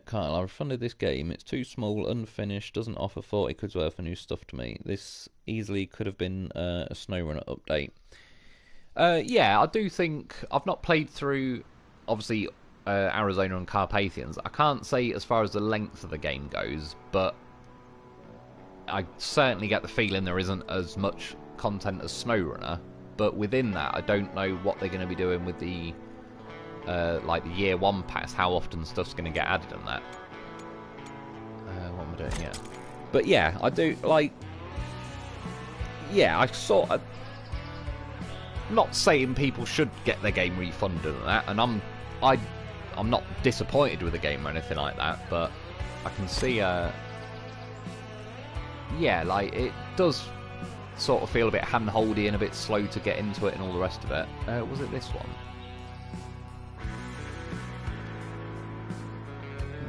Kyle, I refunded this game. It's too small, unfinished, doesn't offer 40 quid's worth of new stuff to me. This easily could have been a SnowRunner update. Yeah, I do think... I've not played through, obviously, Arizona and Carpathians. I can't say as far as the length of the game goes, but I certainly get the feeling there isn't as much content as SnowRunner. But within that, I don't know what they're going to be doing with the, like the year 1 pass, how often stuff's going to get added on that. What am I doing? Yeah. But yeah, I do, like, yeah, I sort of, not saying people should get their game refunded and that, and I'm not disappointed with the game or anything like that, but I can see, yeah, like, it does sort of feel a bit hand-holdy and a bit slow to get into it and all the rest of it. Was it this one?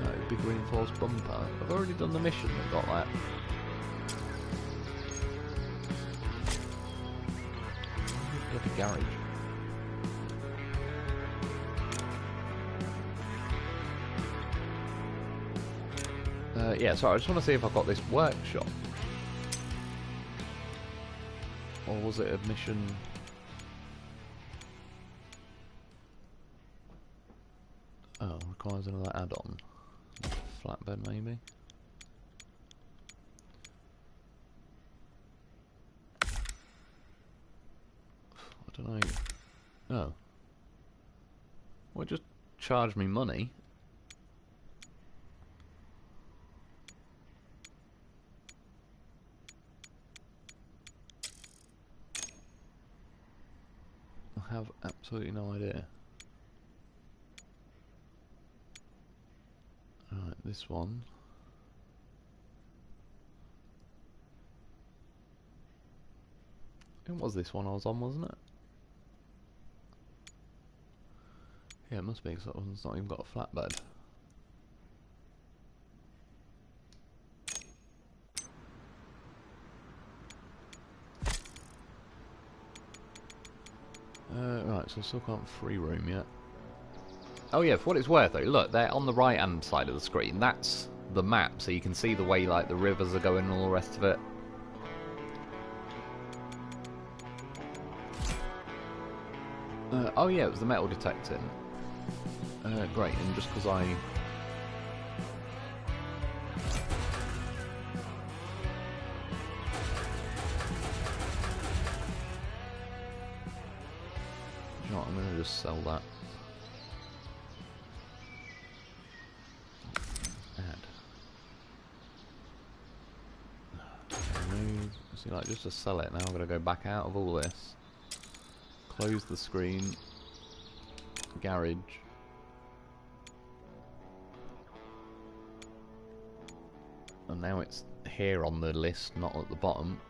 No, big reinforced bumper. I've already done the mission that got that. Bloody garage. Yeah, sorry, I just want to see if I've got this workshop. Or was it a mission? Oh, requires another add-on. Flatbed, maybe? I don't know. Oh. Well, just charge me money. I have absolutely no idea. Alright, this one. It was this one I was on, wasn't it? Yeah, it must be, because that one's not even got a flatbed. Right, so I still can't free roam yet. Oh yeah, for what it's worth though, look, they're on the right hand side of the screen. That's the map, so you can see the way like the rivers are going and all the rest of it. Oh yeah, it was the metal detecting. Great, and just because I... You know what, I'm going to just sell that. Remove. See, like, just to sell it now, I'm going to go back out of all this. Close the screen. Garage. And now it's here on the list, not at the bottom.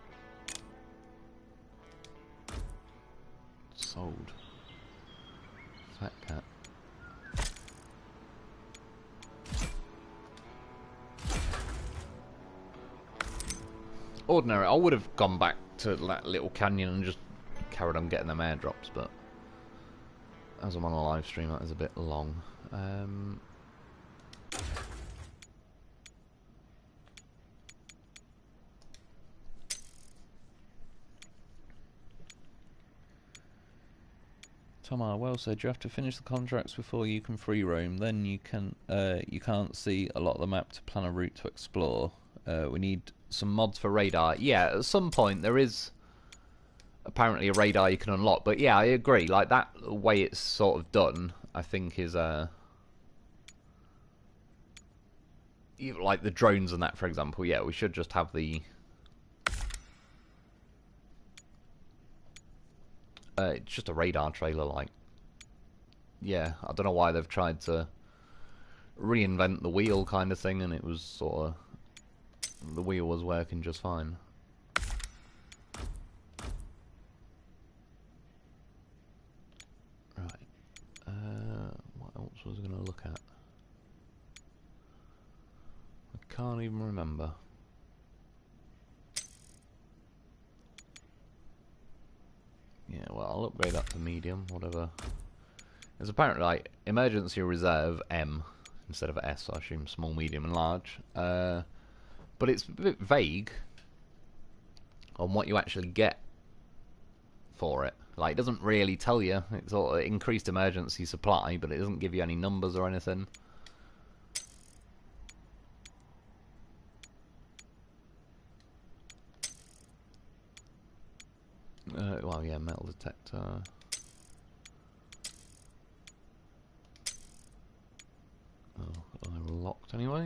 Sold. Fat cat. Ordinary, I would have gone back to that little canyon and just carried on getting them airdrops, but as I'm on a live stream, that is a bit long. Tamar, well said. You have to finish the contracts before you can free roam. Then you can't see a lot of the map to plan a route to explore. We need some mods for radar. Yeah, at some point there is apparently a radar you can unlock. But yeah, I agree. Like that way it's sort of done, I think is like the drones and that, for example. Yeah, we should just have the. It's just a radar trailer, like. Yeah, I don't know why they've tried to reinvent the wheel kind of thing, and it was sort of. The wheel was working just fine. Right. What else was I going to look at? I can't even remember. Yeah, well, I'll upgrade that to medium, whatever. There's apparently like emergency reserve M instead of S, so I assume small, medium, and large. But it's a bit vague on what you actually get for it. Like, it doesn't really tell you. It's sort of increased emergency supply, but it doesn't give you any numbers or anything. Well, yeah, metal detector. Oh, I locked anyway.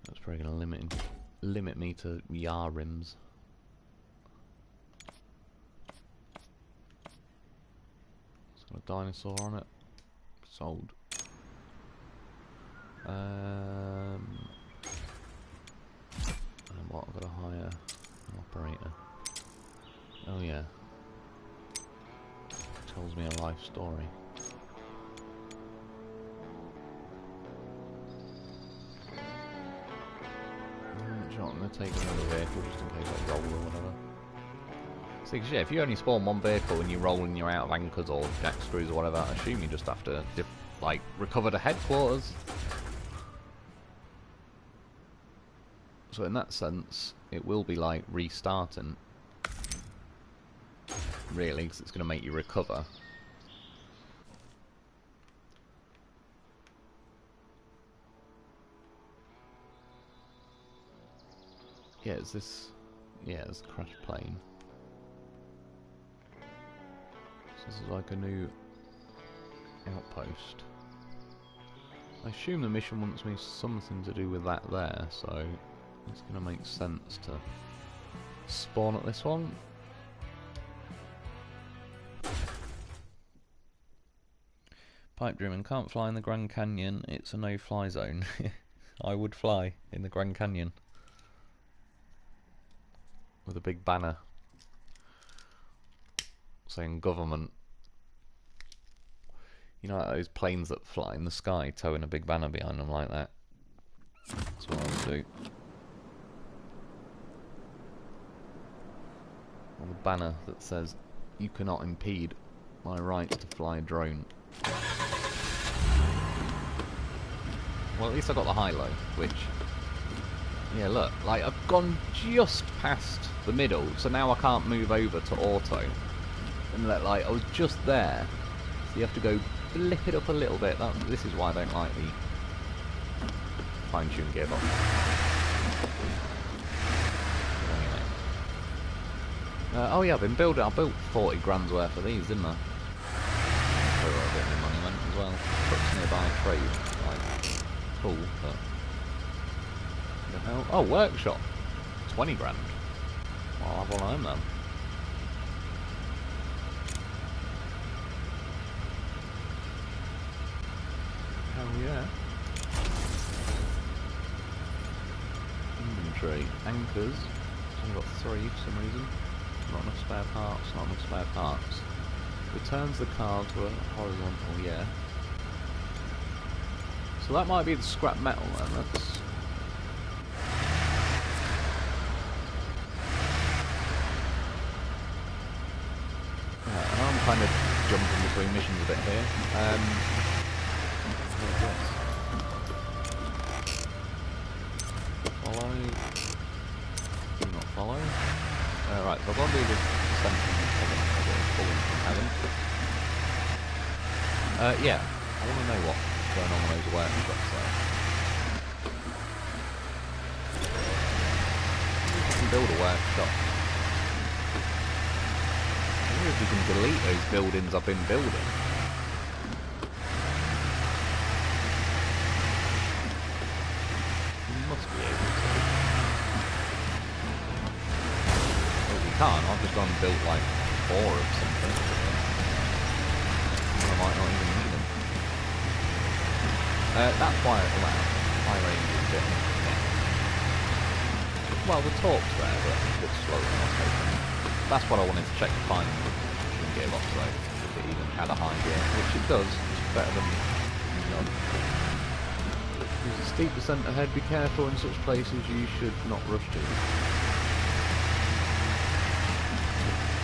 That's probably going to limit me to YAR rims. It's got a dinosaur on it. Sold. And what? I've got to hire an operator. Oh yeah. Tells me a life story. I'm going to take another vehicle just in case I roll or whatever. See, cause yeah, if you only spawn one vehicle and you roll and you're out of anchors or jack screws or whatever, I assume you just have to, like, recover the headquarters. So in that sense, it will be like restarting, really, because it's going to make you recover. Yeah, is this... yeah, it's a crashed plane. So this is like a new outpost. I assume the mission wants me something to do with that there, so it's going to make sense to spawn at this one. Pipe dreaming, can't fly in the Grand Canyon, it's a no-fly zone. I would fly in the Grand Canyon. With a big banner saying government. You know, like those planes that fly in the sky, towing a big banner behind them like that. That's what I would do. Or the banner that says, "You cannot impede my right to fly a drone." Well, at least I got the high-low, which... yeah, look, like, I've gone just past the middle, so now I can't move over to auto. And look, like, I was just there, so you have to go flip it up a little bit. This is why I don't like the fine-tuned gearbox. Anyway. Oh yeah, I built 40 grand's worth of these, didn't I? So a bit of money went as well. Trucks nearby trade, like, cool, but... the hell? Oh, workshop! 20 grand. Well, I'll have one of them then. Hell yeah. Inventory. Anchors. It's only got 3 for some reason. Not enough spare parts, not enough spare parts. Returns the car to a horizontal, yeah. So that might be the scrap metal then, that's... I'm kind of jumping between missions a bit here. Follow. Do not follow. Right, so I've got to do this descent from heaven, falling from heaven. Yeah, I want to know what's going on with those workshops there. You can build a workshop. I wonder if you can delete those buildings I've been building. You must be able to. Well, if you can't, I've just gone and built like 4 of something. I might not even need them. That's why it allowed high range is a bit, yeah. Well, the torque's there, but it's a bit slower than I was hoping. That's what I wanted to check to find the gearbox though, if it even had a high gear, which it does. It's better than none. There's a steep descent ahead, be careful in such places, you should not rush to.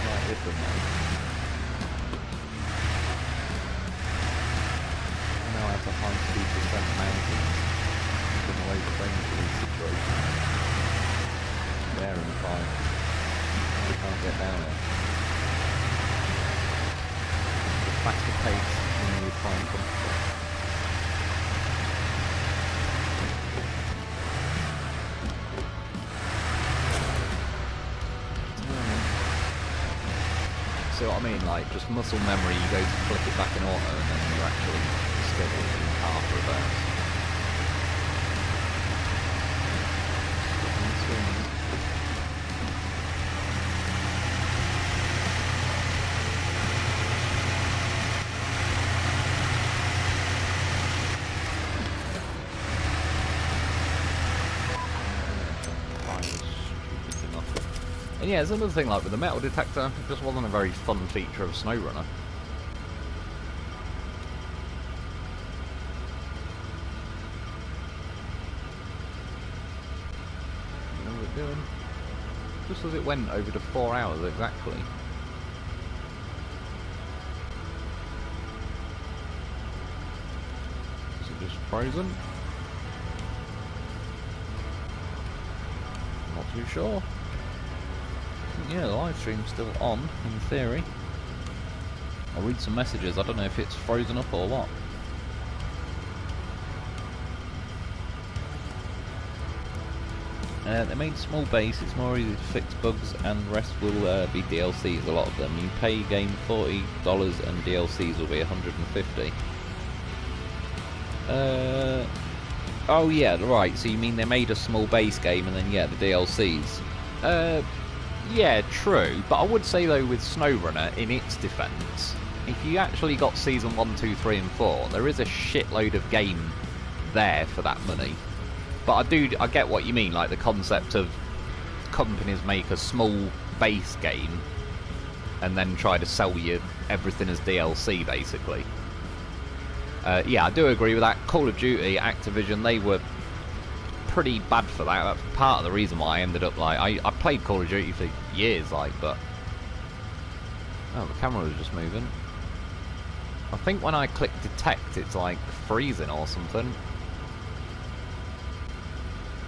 Yeah, it's done now. Now I have to high speed descent mountains. I've been away trained for these situations. There in the fire. We can't get down there. The faster pace when you find comfortable. See what I mean? Like, just muscle memory, you go to flick it back in auto and then you're actually scheduled in half reverse. And yeah, it's another thing, like with the metal detector, it just wasn't a very fun feature of SnowRunner. You know what we're doing? Just as it went over to 4 hours exactly. Is it just frozen? too sure. Yeah, the live stream's still on, in theory. I'll read some messages. I don't know if it's frozen up or what. They made a small base. It's more easy to fix bugs, and the rest will be DLCs. A lot of them. You pay game $40, and DLCs will be $150. Oh yeah, right. So you mean they made a small base game, and then yeah, the DLCs. Yeah, true. But I would say though, with SnowRunner, in its defence, if you actually got season 1, 2, 3, and 4, there is a shitload of game there for that money. But I get what you mean, like the concept of companies make a small base game and then try to sell you everything as DLC, basically. Yeah, I do agree with that. Call of Duty, Activision, they were pretty bad for that. That's part of the reason why I ended up, like, I played Call of Duty for years, like, but... Oh, the camera was just moving. I think when I click detect, it's like freezing or something.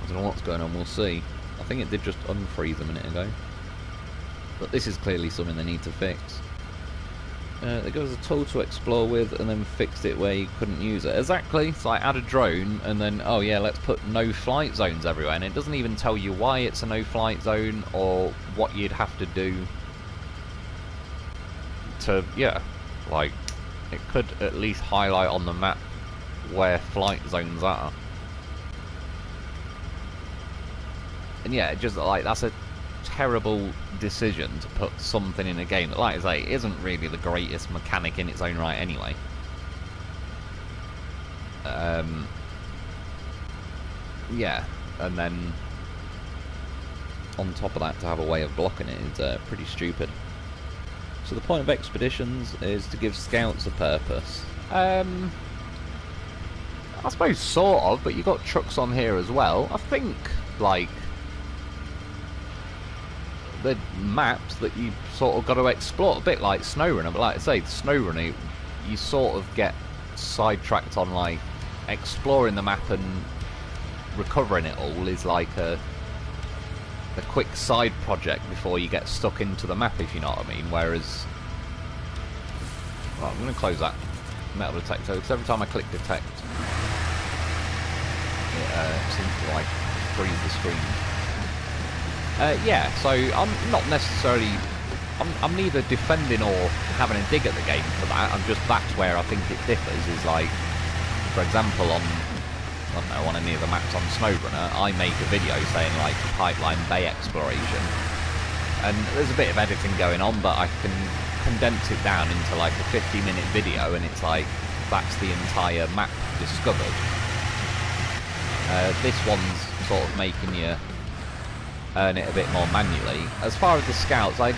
I don't know what's going on, we'll see. I think it did just unfreeze a minute ago. But this is clearly something they need to fix. They gave us a tool to explore with and then fixed it where you couldn't use it. Exactly, it's like add a drone and then, oh yeah, let's put no flight zones everywhere. And it doesn't even tell you why it's a no flight zone or what you'd have to do to, yeah, like, it could at least highlight on the map where flight zones are. And yeah, just like, that's a terrible decision to put something in a game that, like I say, isn't really the greatest mechanic in its own right anyway. Yeah, and then on top of that, to have a way of blocking it is pretty stupid. So the point of expeditions is to give scouts a purpose. I suppose sort of, but you've got trucks on here as well. I think, like, the maps that you sort of got to explore, a bit like SnowRunner, but like I say, SnowRunner, you sort of get sidetracked on, like, exploring the map and recovering it all is like a quick side project before you get stuck into the map, if you know what I mean. Whereas, well, I'm going to close that metal detector because every time I click detect, it seems to, like, freeze the screen. Yeah, so I'm not necessarily... I'm neither defending or having a dig at the game for that. I'm just, that's where I think it differs, is like, for example, on, I don't know, on any of the maps on SnowRunner, I make a video saying, like, Pipeline Bay exploration. And there's a bit of editing going on, but I can condense it down into, like, a 50-minute video, and it's like, that's the entire map discovered. This one's sort of making you earn it a bit more manually. As far as the scouts, I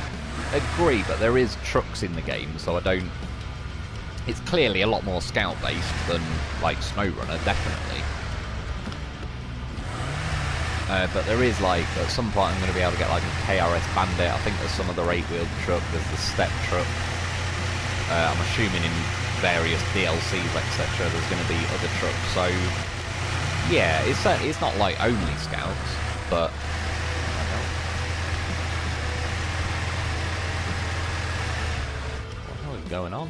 agree, but there is trucks in the game, so I don't... It's clearly a lot more scout-based than, like, SnowRunner, definitely. But there is, like, at some point I'm going to be able to get, like, a KRS Bandit. I think there's some other 8-wheeled truck, there's the step truck. I'm assuming in various DLCs, etc., there's going to be other trucks, so... Yeah, it's not, like, only scouts, but... What the hell is going on?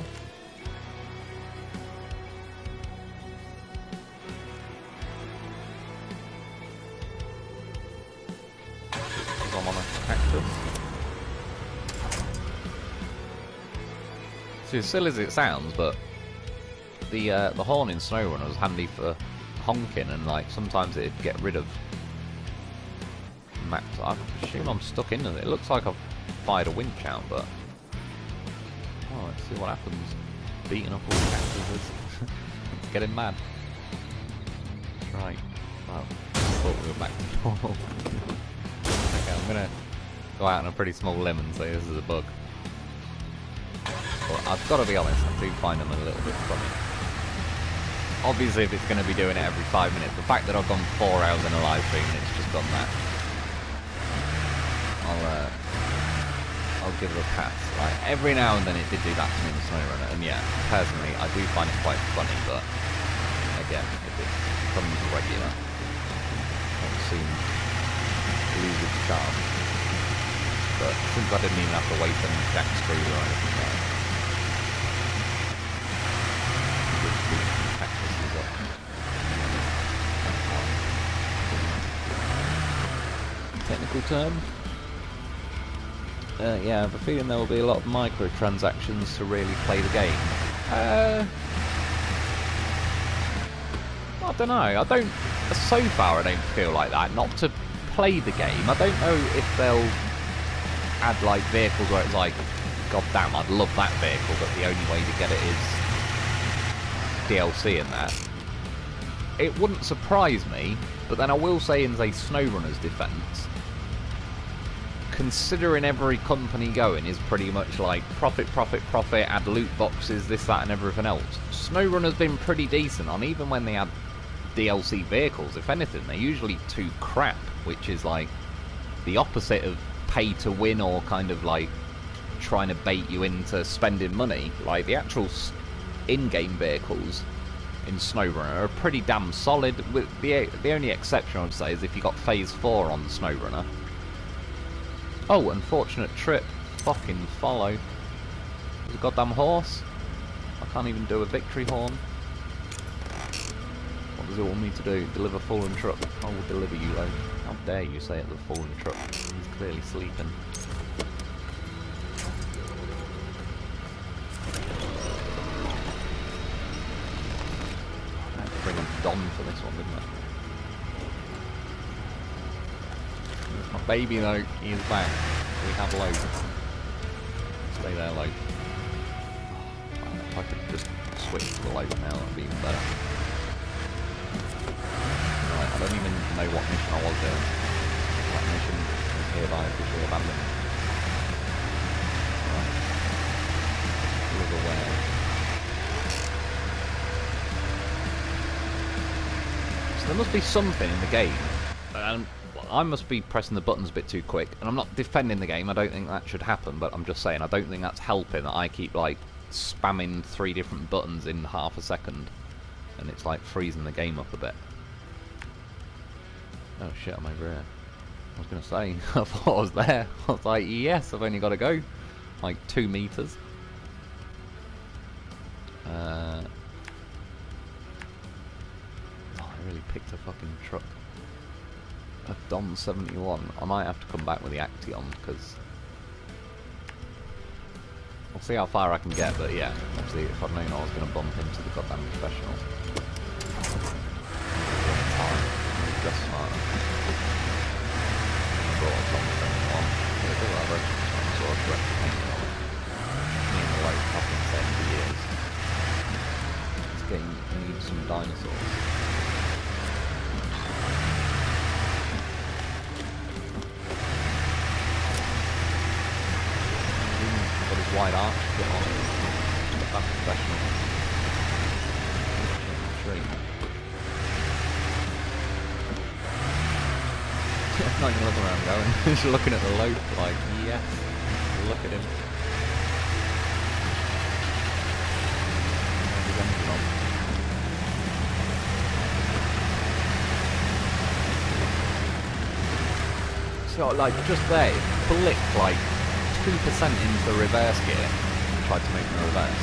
I'm on a cactus. So as silly as it sounds, but the horn in SnowRunner was handy for honking, and like sometimes it'd get rid of maps. I assume I'm stuck in it. It looks like I've fired a winch out, but oh, let's see what happens. Beating up all the cactuses. It's getting mad. Right. Well, I thought we were back to normal. Okay, I'm gonna go out on a pretty small limb and say this is a bug. But I've got to be honest, I do find them a little bit funny. Obviously, if it's going to be doing it every 5 minutes, the fact that I've gone 4 hours in a live stream and it's just done that, I'll give it a pass. Like, every now and then it did do that to me in SnowRunner, and yeah, personally, I do find it quite funny, but again, if it becomes regular, it seems lose its charm. But since I didn't even have to waste any jack screws or anything there. Technical term. Yeah, I have a feeling there will be a lot of microtransactions to really play the game. I don't know. I don't. So far, I don't feel like that. Not to play the game. I don't know if they'll add like vehicles where it's like, God damn, I'd love that vehicle, but the only way to get it is DLC in that. It wouldn't surprise me, but then I will say in say SnowRunner's defence, considering every company going is pretty much like profit, profit, profit, add loot boxes, this, that and everything else. SnowRunner's been pretty decent on, even when they add DLC vehicles. If anything, they're usually too crap, which is like the opposite of pay to win or kind of like trying to bait you into spending money. Like the actual in-game vehicles in SnowRunner are pretty damn solid. With the only exception I would say is if you got Phase 4 on SnowRunner. Oh, unfortunate trip. Fucking follow. There's a goddamn horse. I can't even do a victory horn. What does it want me to do? Deliver fallen truck. I will deliver you, Loaf. How dare you say it's a fallen truck? He's clearly sleeping. I had to bring a Don for this one, didn't I? It's my baby though, he is back. We have Loaf. Stay there, Loaf. If I could just switch to Loaf now, that would be even better. Right, I don't even know what mission I was doing. That mission is hereby officially abandoned. Right. He was aware. So there must be something in the game. I must be pressing the buttons a bit too quick, and I'm not defending the game, I don't think that should happen, but I'm just saying I don't think that's helping that I keep like spamming 3 different buttons in half a second, and it's like freezing the game up a bit. Oh shit, I'm over here. I was going to say, I thought I was there. I was like, yes, I've only got to go like 2 meters. Oh, I really picked a fucking truck. A Don 71. I might have to come back with the Action because we'll see how far I can get. But yeah, obviously, if I'd known I was going to bump into the goddamn professionals, just smarter. I brought a Don 71. Yeah, do whatever. Sort of direct painting on it. Me and the Loaf fucking 70 years. This game needs some dinosaurs. Wide arch, get on it. That's professional. Tree. Not even looking around going. Just looking at the Loaf like, yes, look at him. So like just there, blipped like 2% into reverse gear, tried to make me reverse.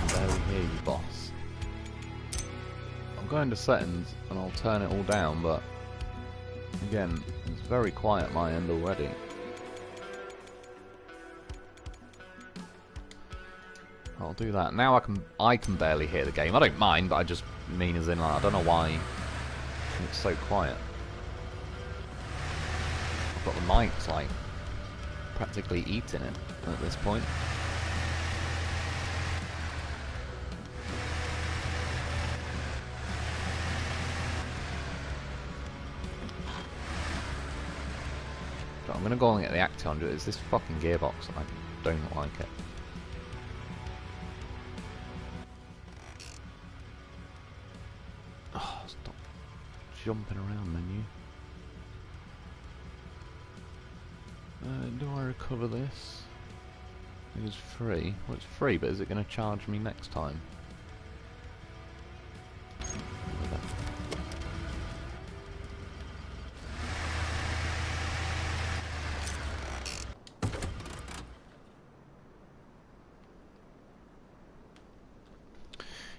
Barely hear you, boss. I'm going to settings and I'll turn it all down, but again, it's very quiet at my end already. I'll do that. Now I can barely hear the game. I don't mind, but I just mean as in like, I don't know why it's so quiet. I've got the mics like practically eating it at this point. So I'm gonna go and get the Action. It's this fucking gearbox and I don't like it. Oh, stop jumping around, menu. Do I recover this? It was free. Well, it's free, but is it going to charge me next time?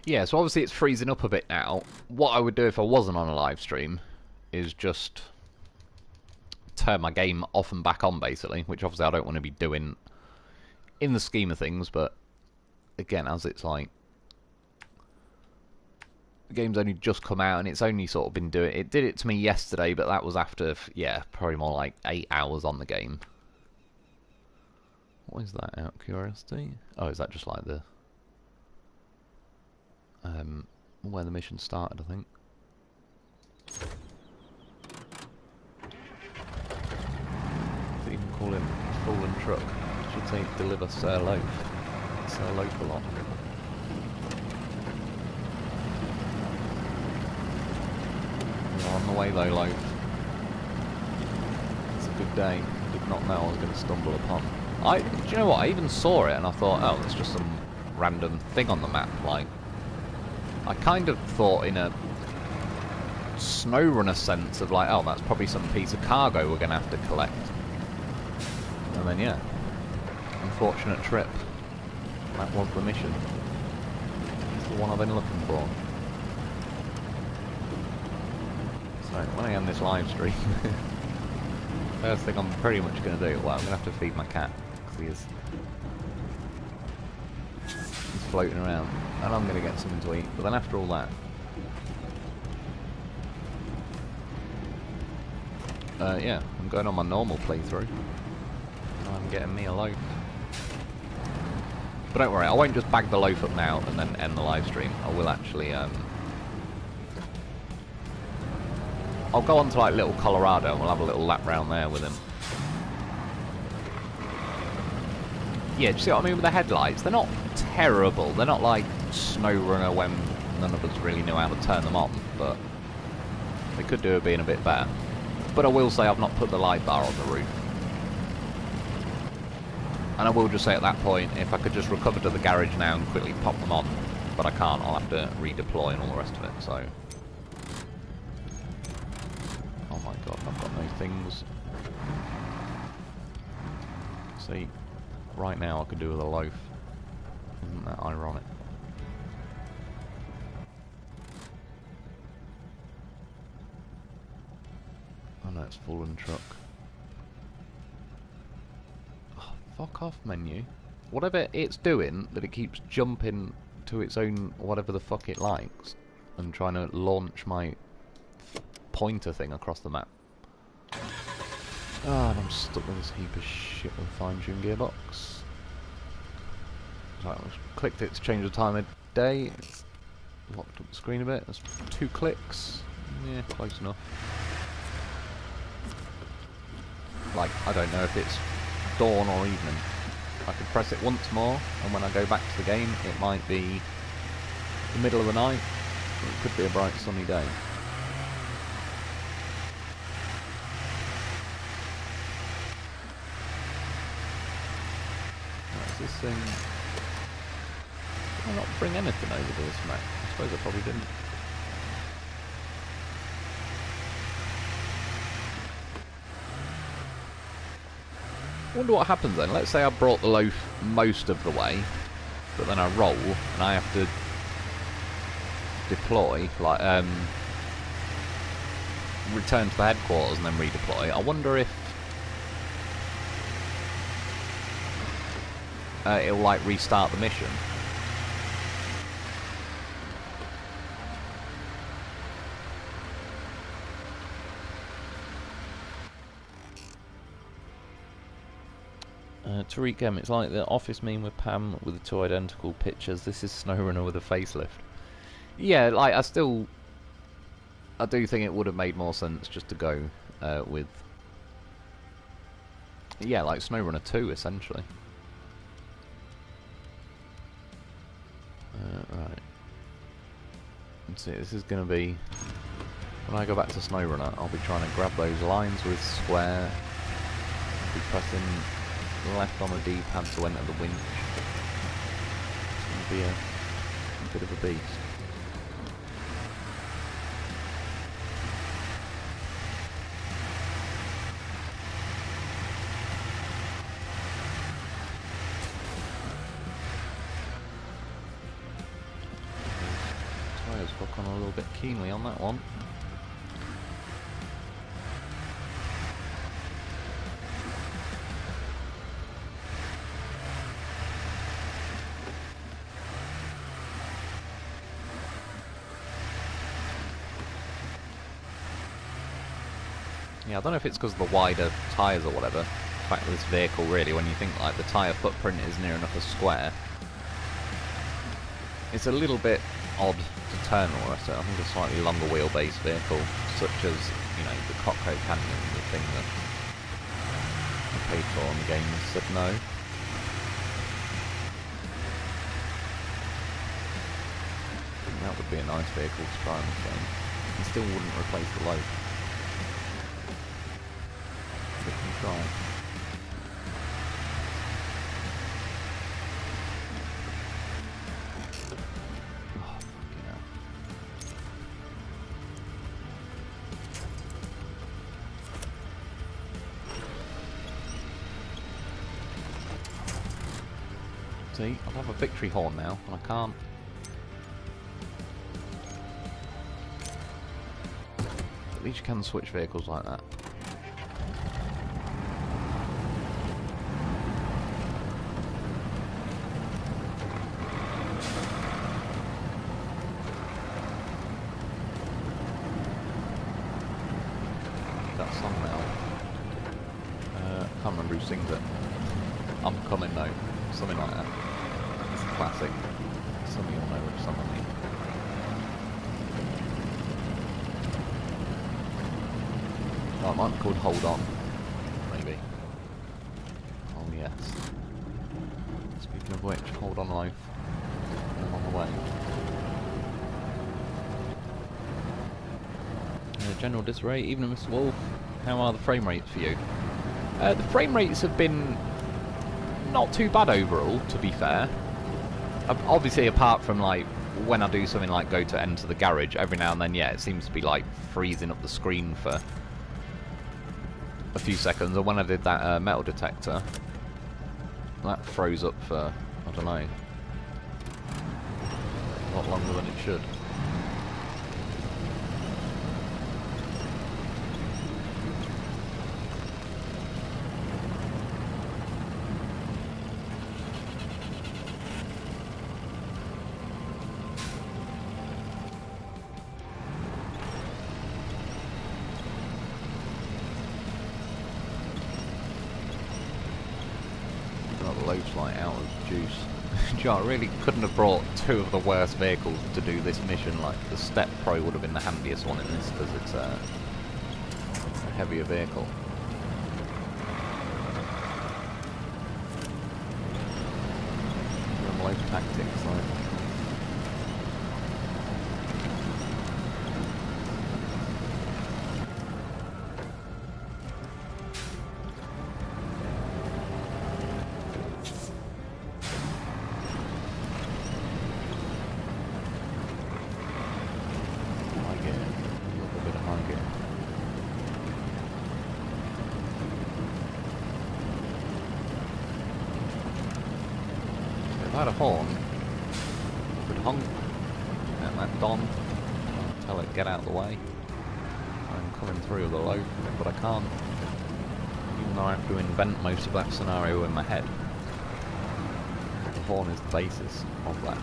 Yeah, so obviously it's freezing up a bit now. What I would do if I wasn't on a live stream is just turn my game off and back on, basically, which obviously I don't want to be doing in the scheme of things, but again, as it's like the game's only just come out and it's only sort of been doing it. Did it to me yesterday, but that was after, yeah, probably more like 8 hours on the game. What is that, out of curiosity? Oh, is that just like the where the mission started, I think. They even call him Fallen Truck. Should say deliver Sir Loaf. Sir Loaf a lot. You're on the way though, Loaf. It's a good day. Did not know I was going to stumble upon. Do you know what? I even saw it and I thought, oh, it's just some random thing on the map. Like, I kind of thought in a SnowRunner sense of like, oh, that's probably some piece of cargo we're going to have to collect. And then, yeah. Unfortunate trip. That was the mission. It's the one I've been looking for. So, when I end this live stream, first thing I'm pretty much going to do, well, I'm going to have to feed my cat, because he's floating around, and I'm going to get something to eat. But then after all that, yeah, I'm going on my normal playthrough. I'm getting me a loaf. But don't worry, I won't just bag the loaf up now and then end the live stream. I will actually, I'll go on to like Little Colorado and we'll have a little lap round there with him. Yeah, do you see what I mean with the headlights? They're not terrible. They're not like SnowRunner when none of us really knew how to turn them on, but they could do it being a bit better. But I will say I've not put the light bar on the roof. And I will just say at that point, if I could just recover to the garage now and quickly pop them on, but I can't, I'll have to redeploy and all the rest of it, so... Oh my god, I've got no things. See, right now I could do with a loaf. Isn't that ironic? Oh no, it's Fallen Truck. Oh, fuck off, menu. Whatever it's doing, that it keeps jumping to its own whatever the fuck it likes and trying to launch my pointer thing across the map. Ah, and I'm stuck with this heap of shit with a fine-tune gearbox. Right, I clicked it to change the time of day. It's locked up the screen a bit. That's 2 clicks. Yeah, close enough. Like, I don't know if it's dawn or evening. I could press it once more, and when I go back to the game, it might be the middle of the night, or it could be a bright sunny day. What's this thing? Did I not bring anything over to this map? I suppose I probably didn't. I wonder what happens then. Let's say I brought the loaf most of the way, but then I roll and I have to deploy, like return to the headquarters and then redeploy. I wonder if it'll like restart the mission. Tariq M, it's like the office meme with Pam with the 2 identical pictures. This is SnowRunner with a facelift. Yeah, like, I do think it would have made more sense just to go with, yeah, like SnowRunner 2, essentially. Right. Let's see, this is going to be, when I go back to SnowRunner, I'll be trying to grab those lines with square, I'll be pressing left on the D-pad to enter the winch. It's going to be a bit of a beast. Tyres hook on a little bit keenly on that one. Yeah, I don't know if it's because of the wider tyres or whatever. The fact that this vehicle really, when you think like the tyre footprint is near enough a square, it's a little bit odd to turn or so. I think a slightly longer wheelbase vehicle, such as, you know, the Cockroach Canyon, the thing that I paid for on the game, said no. I think that would be a nice vehicle to try on this game. It still wouldn't replace the Loaf. Try. Oh, fucking hell. See, I'll have a victory horn now, and I can't. At least you can switch vehicles like that. Can't remember who sings it. I'm Coming though, something like that. It's a classic. Some of you'll know which song I mean. Oh, it might be called Hold On, maybe. Oh yes. Speaking of which, hold on Loaf. I'm on the way. General disarray, even Mr. Wolf, how are the frame rates for you? The frame rates have been not too bad overall, to be fair. Obviously, apart from like when I do something like go to enter the garage, every now and then, yeah, it seems to be like freezing up the screen for a few seconds. Or when I did that metal detector, that froze up for, I don't know, a lot longer than it should. Loaf's like out of juice. You know, I really couldn't have brought two of the worst vehicles to do this mission. Like the Step Pro would have been the handiest one in this because it's a heavier vehicle. Loaf tactics, like. If I had a horn, I could honk at that Don, tell it get out of the way. I'm coming through with a Loaf, but I can't. Even though I have to invent most of that scenario in my head. The horn is the basis of that.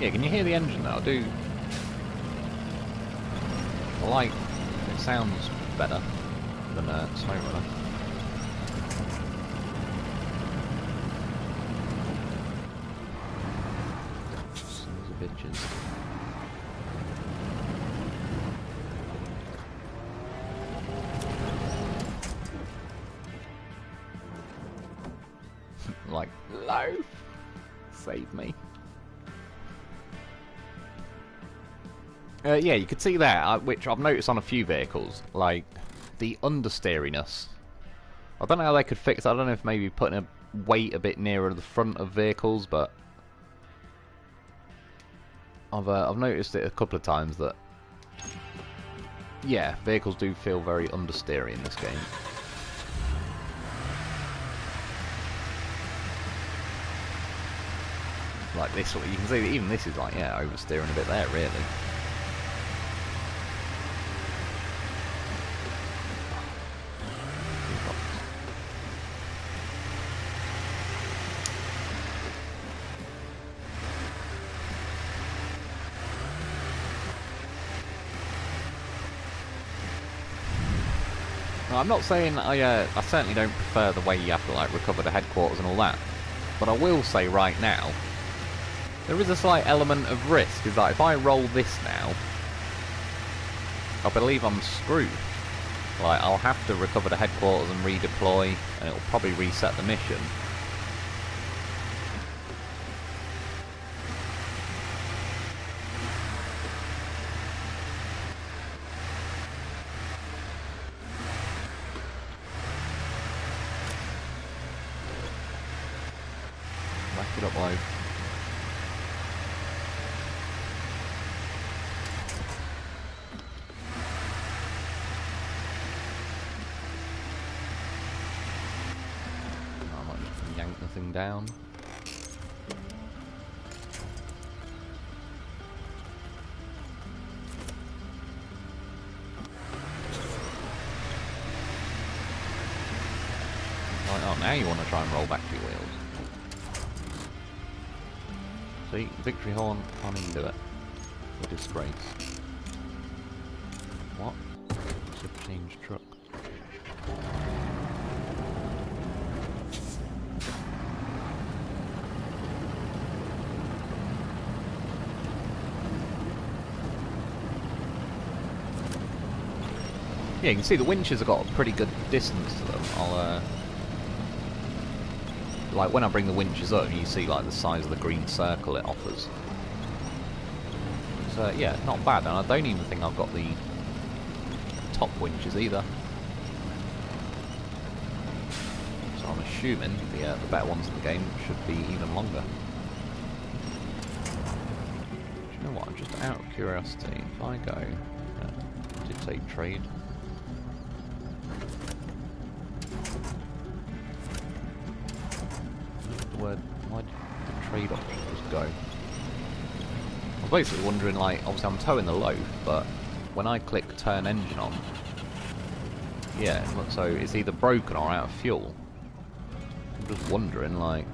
Yeah, can you hear the engine though? I like, it sounds better than SnowRunner. Sons of bitches. Like, Loaf, save me. Yeah, you could see that, which I've noticed on a few vehicles, like the understeeriness. I don't know how they could fix it. I don't know if maybe putting a weight a bit nearer the front of vehicles, but I've noticed it a couple of times that, yeah, vehicles do feel very understeery in this game. Like this, you can see that even this is like, yeah, oversteering a bit there, really. I'm not saying I certainly don't prefer the way you have to like recover the headquarters and all that, but I will say right now, there is a slight element of risk, is that if I roll this now, I believe I'm screwed. Like, I'll have to recover the headquarters and redeploy, and it'll probably reset the mission. Back it up, Loaf. I might just yank the thing down. Right, oh, now you want to try and roll back to your wheels. See, victory horn, can't even do it. What a disgrace. What? It's a change truck. Yeah, you can see the winches have got a pretty good distance to them. I'll, like when I bring the winches up, you see like the size of the green circle it offers. So yeah, not bad, and I don't even think I've got the top winches either. So I'm assuming the better ones in the game should be even longer. Do you know what? Just out of curiosity, if I go dictate trade. Why did the trade option just go? I was basically wondering, like, obviously I'm towing the Loaf, but when I click turn engine on, yeah, so it's either broken or out of fuel. I'm just wondering, like,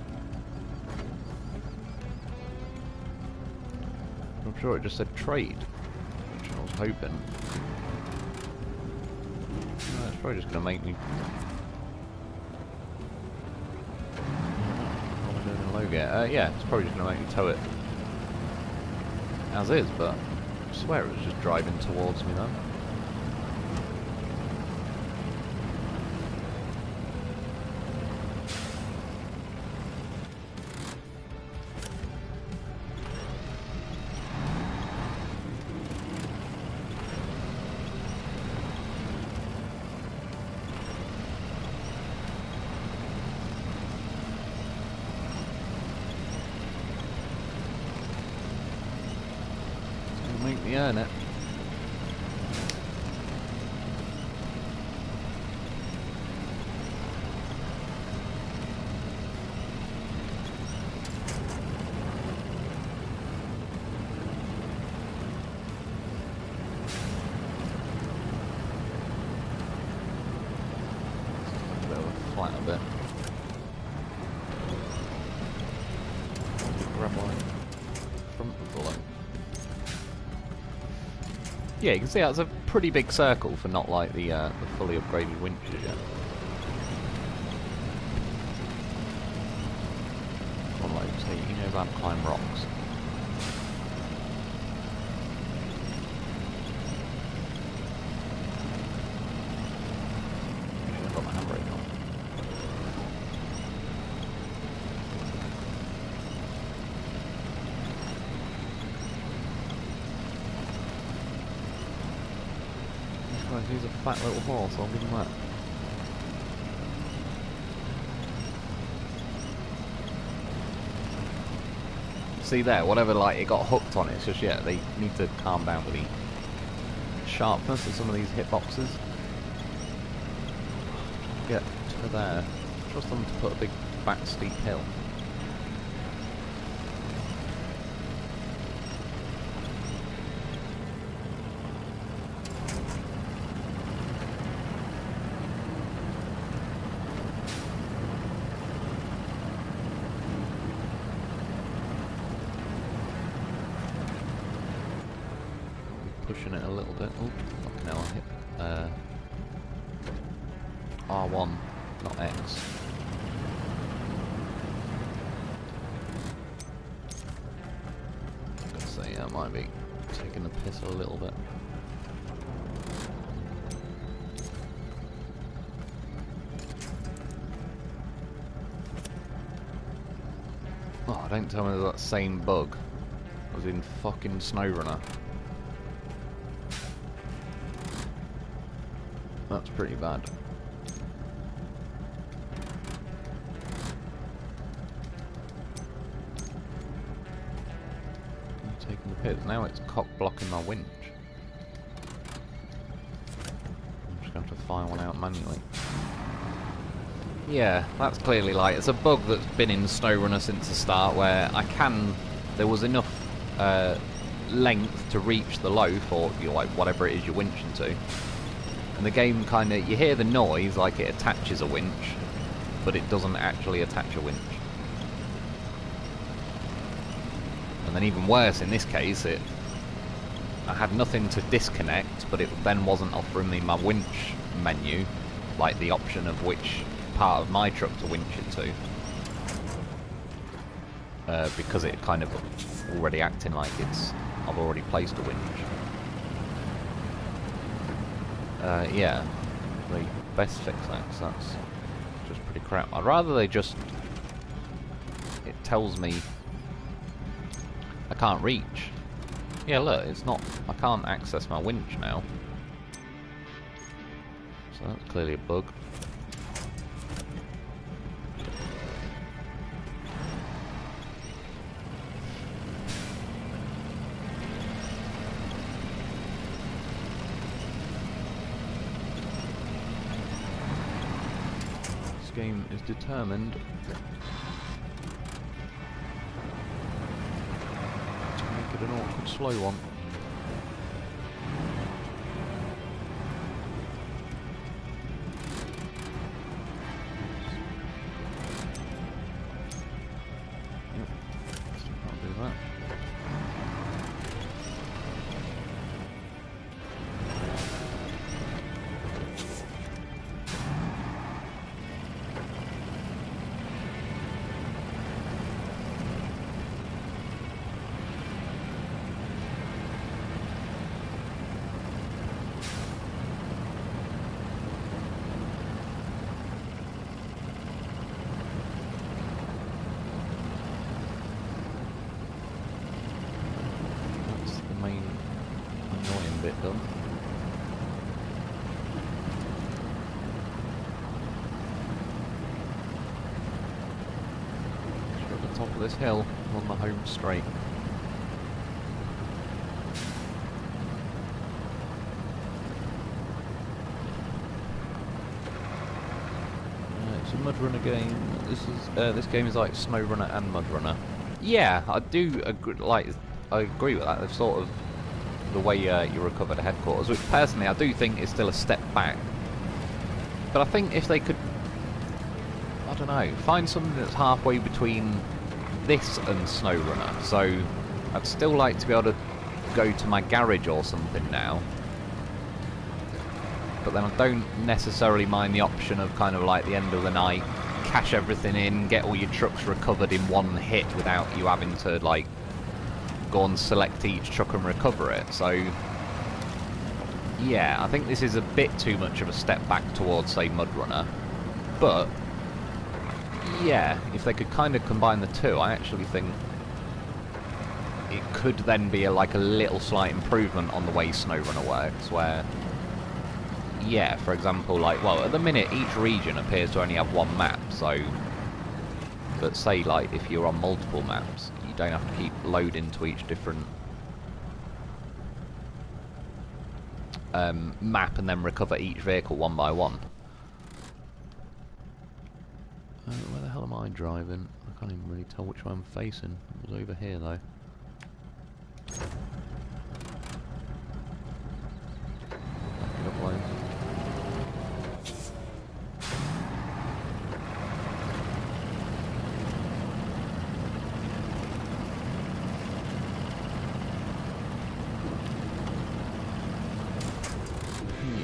I'm sure it just said trade, which I was hoping. No, it's probably just going to make me... yeah, it's probably just going to make me tow it as is, but I swear it was just driving towards me then. Make me earn it. A bit of a flat a bit. Grab one from front of the Loaf. Yeah, you can see that's a pretty big circle for not like the fully upgraded winches yet. Come on, Loaf, so you know about climb rocks. I've got my handbrake on. He's a fat little horse, I'll give him that. See there, whatever like it got hooked on, it's just, yeah, they need to calm down with the sharpness of some of these hitboxes. Get to there. Trust them to put a big back steep hill. Pushing it a little bit. Oh, fucking hell, I hit R1, not X. I've got to say, yeah, I might be taking the piss a little bit. Oh, don't tell me there's that same bug as in fucking SnowRunner. That's pretty bad. I'm taking the piss. Now it's cock blocking my winch. I'm just going to have to fire one out manually. Yeah, that's clearly like, it's a bug that's been in SnowRunner since the start where there was enough length to reach the Loaf or like whatever it is you're winching to. And the game kind of, you hear the noise like it attaches a winch, but it doesn't actually attach a winch. And then even worse in this case, I had nothing to disconnect, but it then wasn't offering me my winch menu, like the option of which part of my truck to winch it to. Because it kind of already acting like I've already placed a winch. Yeah, they best fix that, 'cause that's just pretty crap. I'd rather they just... It tells me I can't reach. Yeah, look, it's not... I can't access my winch now. So that's clearly a bug. Game is determined to make it an awkward slow one. Yep, still can't do that. Bit done. Just at the top of this hill on the home straight. It's a Mudrunner game. This game is like SnowRunner and Mudrunner. Yeah, I do agree. I agree with that. They've sort of the way you recover the headquarters, which personally I do think is still a step back. But I think if they could, I don't know, find something that's halfway between this and SnowRunner. So I'd still like to be able to go to my garage or something now. But then I don't necessarily mind the option of kind of like the end of the night, cash everything in, get all your trucks recovered in one hit without you having to like go and select each truck and recover it. So yeah, I think this is a bit too much of a step back towards, say, Mudrunner. But yeah, if they could kind of combine the two, I actually think it could then be like a little slight improvement on the way SnowRunner works, where yeah, for example, like, well, at the minute each region appears to only have one map, so but say like if you're on multiple maps, you don't have to keep loading to each different map and then recover each vehicle one by one. Where the hell am I driving? I can't even really tell which way I'm facing. It was over here though. Back it up line.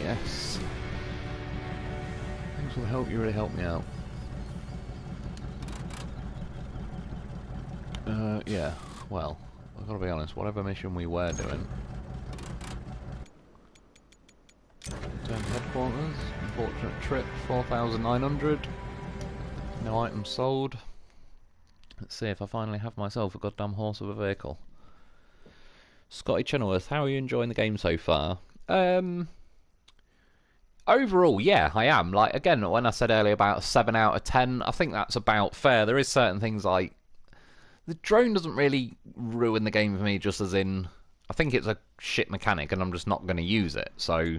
Yes. Thanks for the help, you really helped me out. Yeah, well, I've got to be honest, whatever mission we were doing. Return to headquarters, unfortunate trip, 4,900. No items sold. Let's see if I finally have myself a goddamn horse of a vehicle. Scotty Chenoweth, how are you enjoying the game so far? Overall, yeah, I am. Like, again, when I said earlier about a 7 out of 10, I think that's about fair. There is certain things like the drone doesn't really ruin the game for me, just as in I think it's a shit mechanic and I'm just not going to use it. So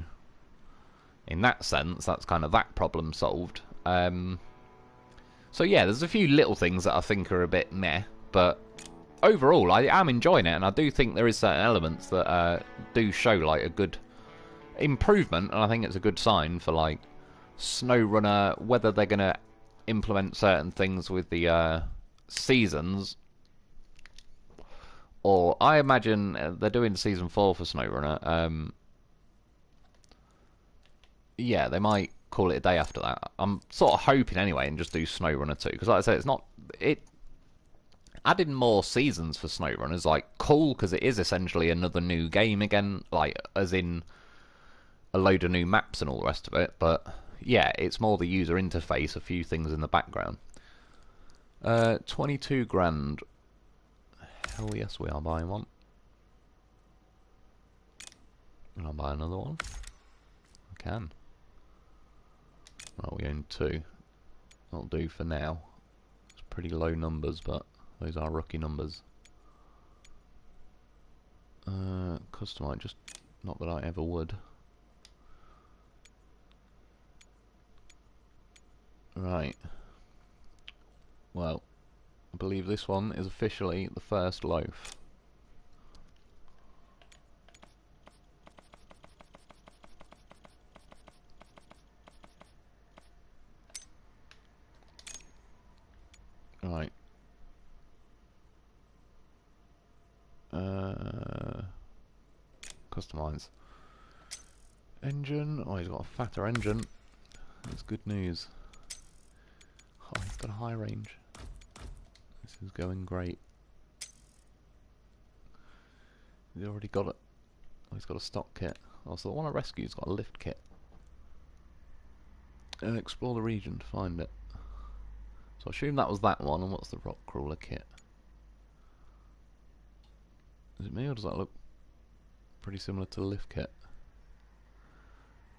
in that sense, that's kind of that problem solved. So yeah, there's a few little things that I think are a bit meh, but overall I am enjoying it, and I do think there is certain elements that do show like a good improvement, and I think it's a good sign for like SnowRunner, whether they're going to implement certain things with the seasons, or I imagine they're doing season 4 for SnowRunner. Yeah, they might call it a day after that. I'm sort of hoping anyway, and just do SnowRunner 2, because like I said, it's not adding more seasons for SnowRunner is like cool, because it is essentially another new game again, like as in a load of new maps and all the rest of it. But yeah, it's more the user interface, a few things in the background. 22 grand. Hell yes, we are buying one. Can I buy another one? I can. Well, we own 2. That'll do for now. It's pretty low numbers, but those are rookie numbers. Customize, just not that I ever would. Right. Well, I believe this one is officially the first Loaf. Right. Customize. Engine. Oh, he's got a fatter engine. That's good news. Oh, he's got a high range. This is going great. He's already got it. Oh, he's got a stock kit. Oh, so the one I rescued's got a lift kit. Explore the region to find it. So I assume that was that one, and what's the rock crawler kit? Is it me, or does that look pretty similar to the lift kit?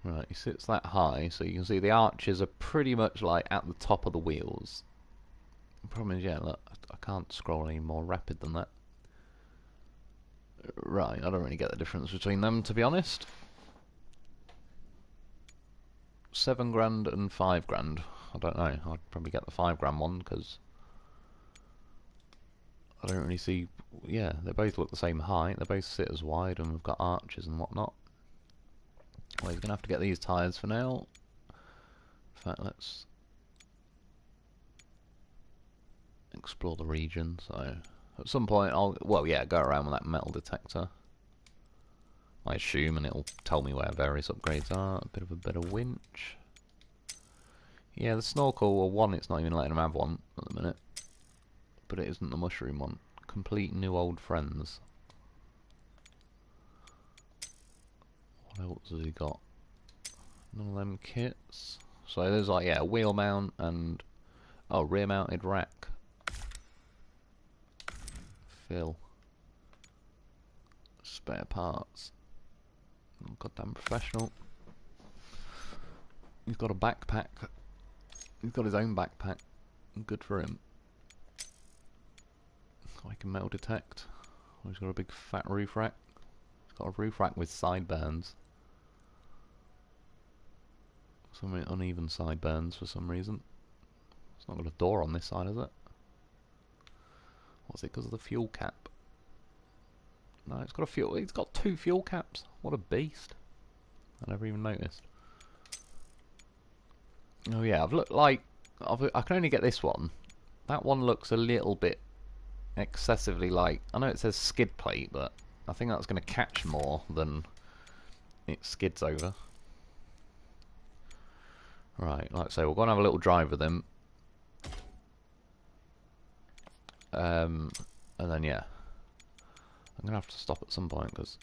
Right, he sits that high, so you can see the arches are pretty much like at the top of the wheels. The problem is, yeah, look, I can't scroll any more rapid than that. Right, I don't really get the difference between them, to be honest. 7 grand and 5 grand. I don't know, I'd probably get the 5 grand one, because I don't really see... Yeah, they both look the same height, they both sit as wide, and we've got arches and whatnot. Well, he's going to have to get these tyres for now. In fact, let's explore the region. So At some point I'll, well yeah, go around with that metal detector, I assume, and it'll tell me where various upgrades are. A bit of a better winch. Yeah, the snorkel, well, one, it's not even letting them have one at the minute, but it isn't the mushroom one. Complete new old friends. What else has he got? None of them kits. So there's like, yeah, a wheel mount and, oh, rear mounted rack. Fill. Spare parts. Oh, goddamn professional. He's got a backpack. He's got his own backpack. Good for him. I can metal detect. Oh, he's got a big fat roof rack. He's got a roof rack with sideburns. Some uneven sideburns for some reason. It's not got a door on this side, is it? What's it, because of the fuel cap? No, it's got a fuel. It's got 2 fuel caps. What a beast! I never even noticed. Oh yeah, I've looked like I can only get this one. That one looks a little bit excessively like. I know it says skid plate, but I think that's going to catch more than it skids over. Right, like I say, we're going to have a little drive with them. And then yeah, I'm going to have to stop at some point because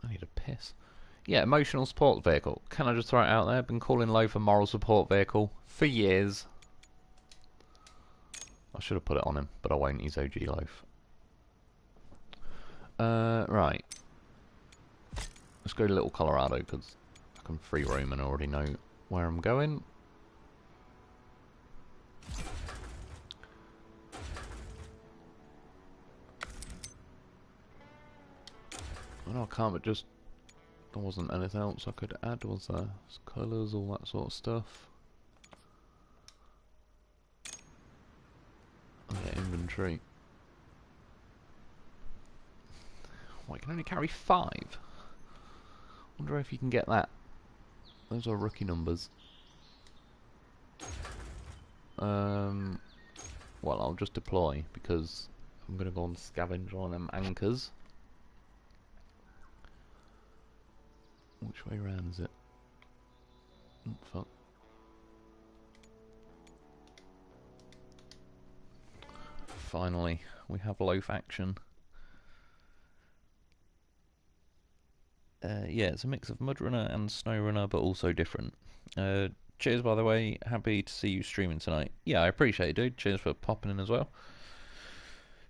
I need a piss. Yeah, emotional support vehicle. Can I just throw it out there? Been calling Loaf a moral support vehicle for years. I should have put it on him, but I won't. He's OG Loaf. Right. Let's go to Little Colorado because I can free roam and already know where I'm going. I know I can't, but just there wasn't anything else I could add, was there? Colours, all that sort of stuff. Oh yeah, inventory. Well, I can only carry 5. Wonder if you can get that. Those are rookie numbers. Well, I'll just deploy because I'm gonna go on scavenge on them anchors. Which way round is it? Oh, fuck. Finally, we have Loaf action. Yeah, it's a mix of Mudrunner and SnowRunner, but also different. Cheers, by the way. Happy to see you streaming tonight. Yeah, I appreciate it, dude. Cheers for popping in as well.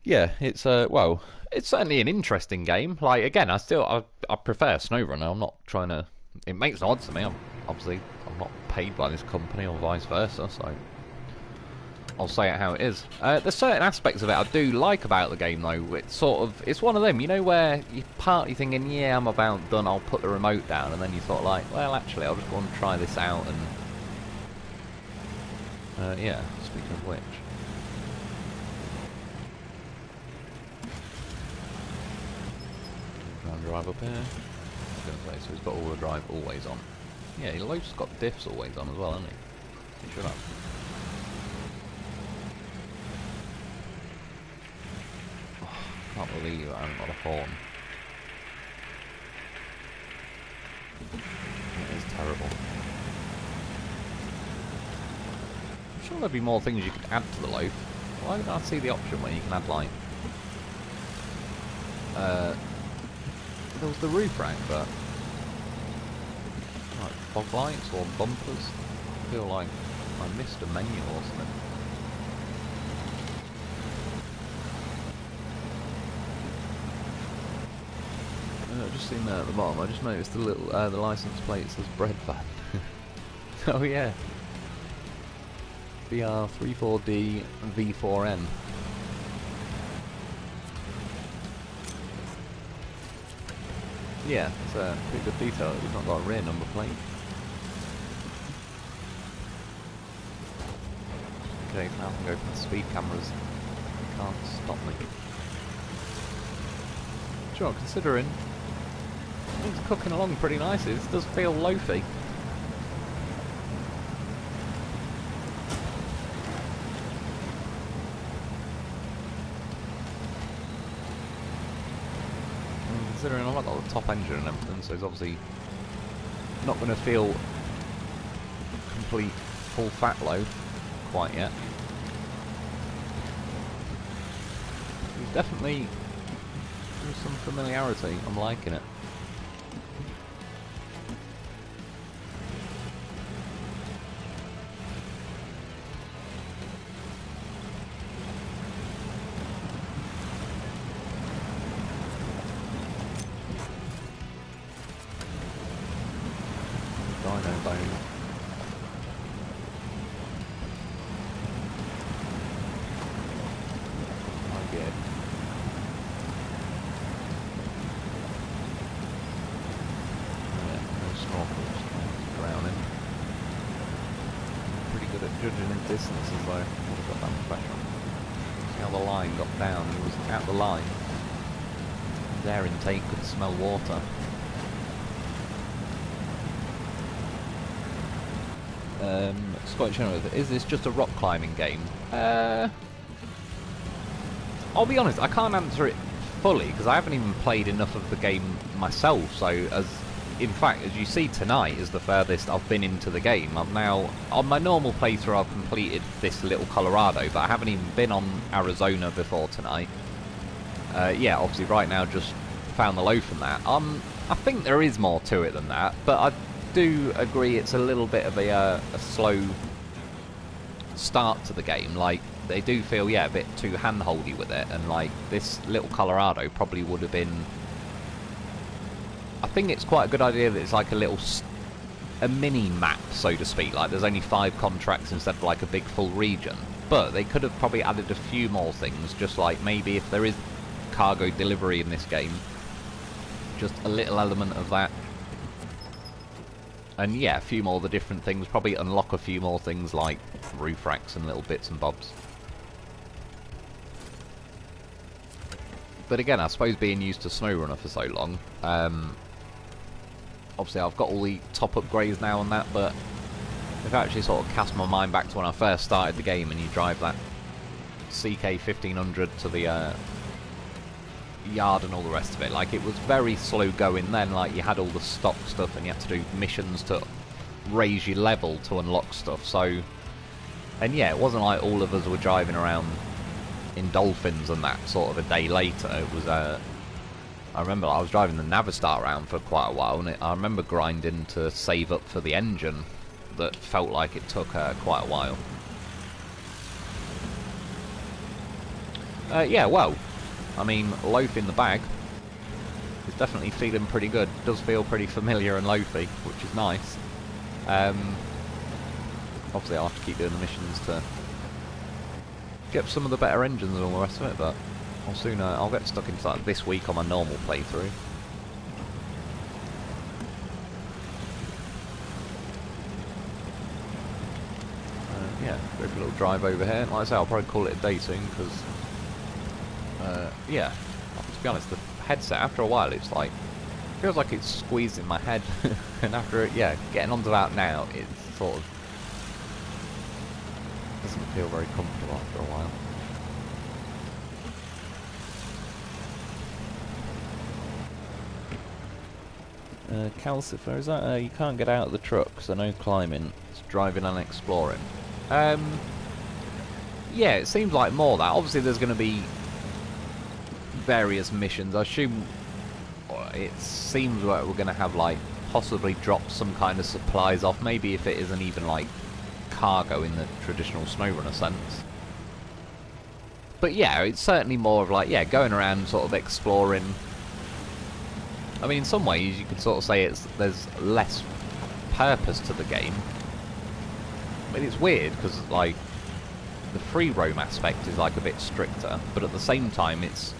Yeah, it's well, it's certainly an interesting game. Like, again, I prefer SnowRunner. I'm not trying to. It makes no odds to me. Obviously I'm not paid by this company or vice versa, so I'll say it how it is. There's certain aspects of it I do like about the game, though. It's sort of, it's one of them, you know, where you're partly thinking, yeah, I'm about done, I'll put the remote down, and then you sort of like, well, actually, I'll just go and try this out, and yeah, speaking of which. Drive up here. I was going to say, so he's got all-wheel drive always on. Yeah, Loaf's got diffs always on as well, hasn't he? He should have. Oh, I can't believe I haven't got a horn. It is terrible. I'm sure there'd be more things you could add to the Loaf. Why did I see the option where you can add, like, there was the roof rack, but like fog lights or bumpers. I feel like I missed a menu or something. I've just seen that at the bottom. I just noticed the little the license plate says bread van. Oh yeah. VR34D V4N. Yeah, it's a pretty good detail. It's not got a rear number plate. Okay, now I can go for the speed cameras. You can't stop me. Sure, considering it's cooking along pretty nicely. This does feel loafy. considering I've got the top engine and everything, so it's obviously not going to feel complete full fat load quite yet. There's definitely some familiarity. I'm liking it. Judging his distance as though he got that pressure. See how the line got down, he was at the line. His air intake could smell water. Scottish General, is this just a rock climbing game? I'll be honest, I can't answer it fully because I haven't even played enough of the game myself, so in fact, as you see, tonight is the furthest I've been into the game. I'm now, on my normal playthrough, I've completed this little Colorado, but I haven't even been on Arizona before tonight. Yeah, obviously right now just found the Loaf and that. I think there is more to it than that, but I do agree it's a little bit of a slow start to the game. Like, they do feel, yeah, a bit too hand-holdy with it, and like, this little Colorado probably would have been... I think it's quite a good idea that it's like a mini map, so to speak. Like, there's only 5 contracts instead of like a big full region. But they could have probably added a few more things, just like maybe if there is cargo delivery in this game, just a little element of that. And yeah, a few more of the different things, probably unlock a few more things like roof racks and little bits and bobs. But again, I suppose being used to SnowRunner for so long, obviously I've got all the top upgrades now and that, but if I actually sort of cast my mind back to when I first started the game and you drive that CK 1500 to the yard and all the rest of it, like, it was very slow going then. Like, you had all the stock stuff and you had to do missions to raise your level to unlock stuff, so... And yeah, it wasn't like all of us were driving around in Dolphins and that sort of a day later. It was I remember I was driving the Navistar around for quite a while, and I remember grinding to save up for the engine that felt like it took quite a while. Yeah, well, I mean, Loaf in the bag is definitely feeling pretty good. Does feel pretty familiar and loafy, which is nice. Obviously I'll have to keep doing the missions to get some of the better engines and all the rest of it, but I'll soon, I'll get stuck into that this week on my normal playthrough. Yeah, go for a little drive over here. Like I say, I'll probably call it a day soon, because, yeah, to be honest, the headset, after a while, it's like, feels like it's squeezing my head, and after it, yeah, getting onto that now, it's sort of, doesn't feel very comfortable after a while. Calcifer, is that, you can't get out of the truck, so no climbing, it's driving and exploring. Yeah, it seems like more that. Obviously there's going to be various missions. I assume it seems like we're going to have, like, possibly drop some kind of supplies off, maybe if it isn't even, like, cargo in the traditional SnowRunner sense. But yeah, it's certainly more of, like, yeah, going around sort of exploring. I mean, in some ways you could sort of say there's less purpose to the game. I mean, it's weird because, like, the free roam aspect is, like, a bit stricter, but at the same time it's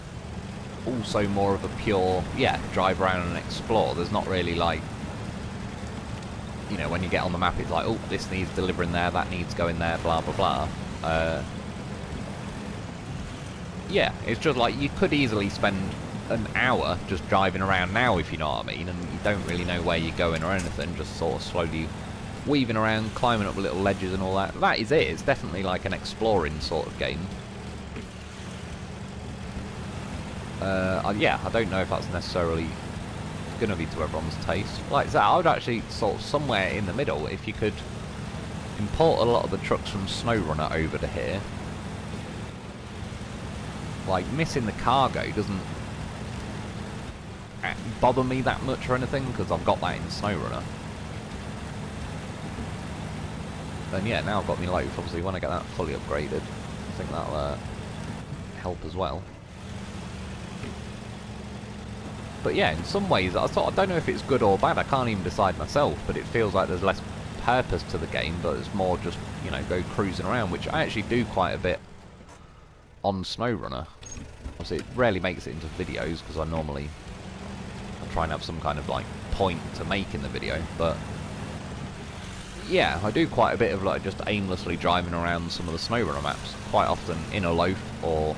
also more of a pure, yeah, drive around and explore. There's not really, like, you know, when you get on the map it's like, oh, this needs delivering there, that needs going there, blah blah blah. Yeah, it's just like you could easily spend an hour just driving around now, if you know what I mean, and you don't really know where you're going or anything, just sort of slowly weaving around, climbing up little ledges and all that. That is it. It's definitely like an exploring sort of game. Yeah, I don't know if that's necessarily going to be to everyone's taste. Like that, I would actually sort of somewhere in the middle, if you could import a lot of the trucks from SnowRunner over to here. Like, missing the cargo doesn't bother me that much or anything, because I've got that in SnowRunner. And yeah, now I've got my Loaf. Obviously, when I get that fully upgraded, I think that'll help as well. But yeah, in some ways, I don't know if it's good or bad. I can't even decide myself, but it feels like there's less purpose to the game, but it's more just, you know, go cruising around, which I actually do quite a bit on SnowRunner. Obviously, it rarely makes it into videos, because I try and have some kind of, like, point to make in the video, but yeah, I do quite a bit of, like, just aimlessly driving around some of the SnowRunner maps, quite often in a Loaf or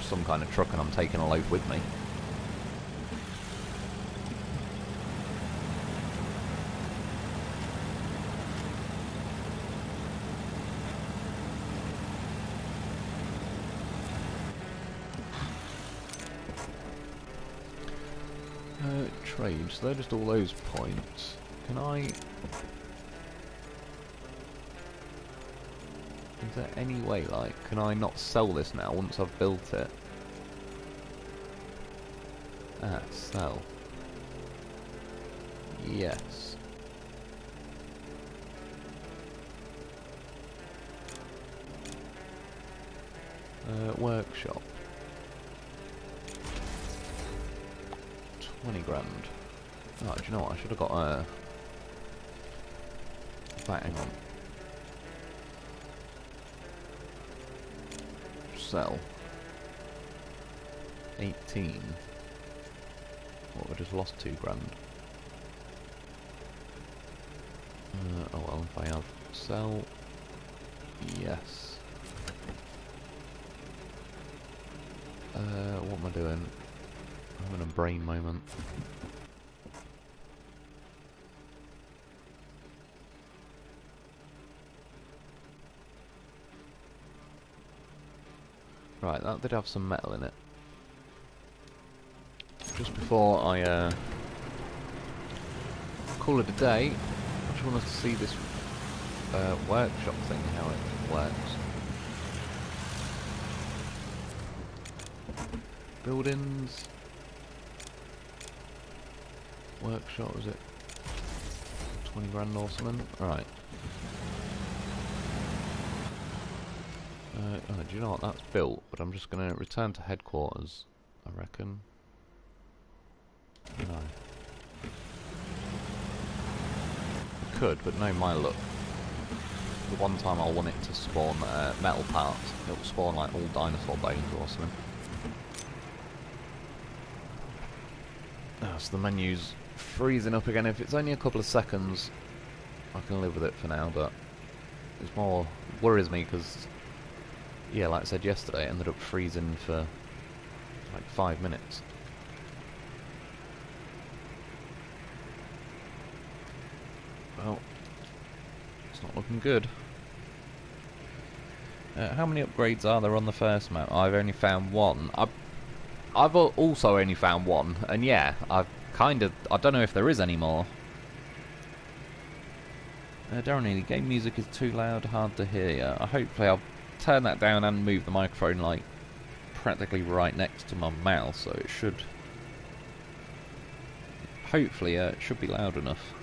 some kind of truck, and I'm taking a Loaf with me. Trade, so they're just all those points. Can I... Is there any way, like, can I not sell this now once I've built it? Ah, sell. Yes. Workshop. 20 grand. Oh, do you know what? I should have got a... Right, hang on. Sell. 18. What, we just lost 2 grand. Oh well, if I have sell... Yes. What am I doing? I'm having a brain moment. Right, that did have some metal in it. Just before I call it a day, I just wanted to see this workshop thing, how it works. Buildings. Workshop, was it 20 grand or something? Right. Oh, do you know what? That's built, but I'm just going to return to headquarters, I reckon. No. I could, but no, my luck. The one time I'll want it to spawn metal parts, it'll spawn like all dinosaur bones or something. Oh, so the menu's freezing up again. If it's only a couple of seconds, I can live with it for now, but it's more worries me because, yeah, like I said yesterday, it ended up freezing for like 5 minutes. Well, it's not looking good. How many upgrades are there on the first map? I've only found one. I've also only found one, and yeah, I don't know if there is any more. Darren, the game music is too loud, hard to hear. Hopefully I'll turn that down and move the microphone like practically right next to my mouth, so it should hopefully it should be loud enough.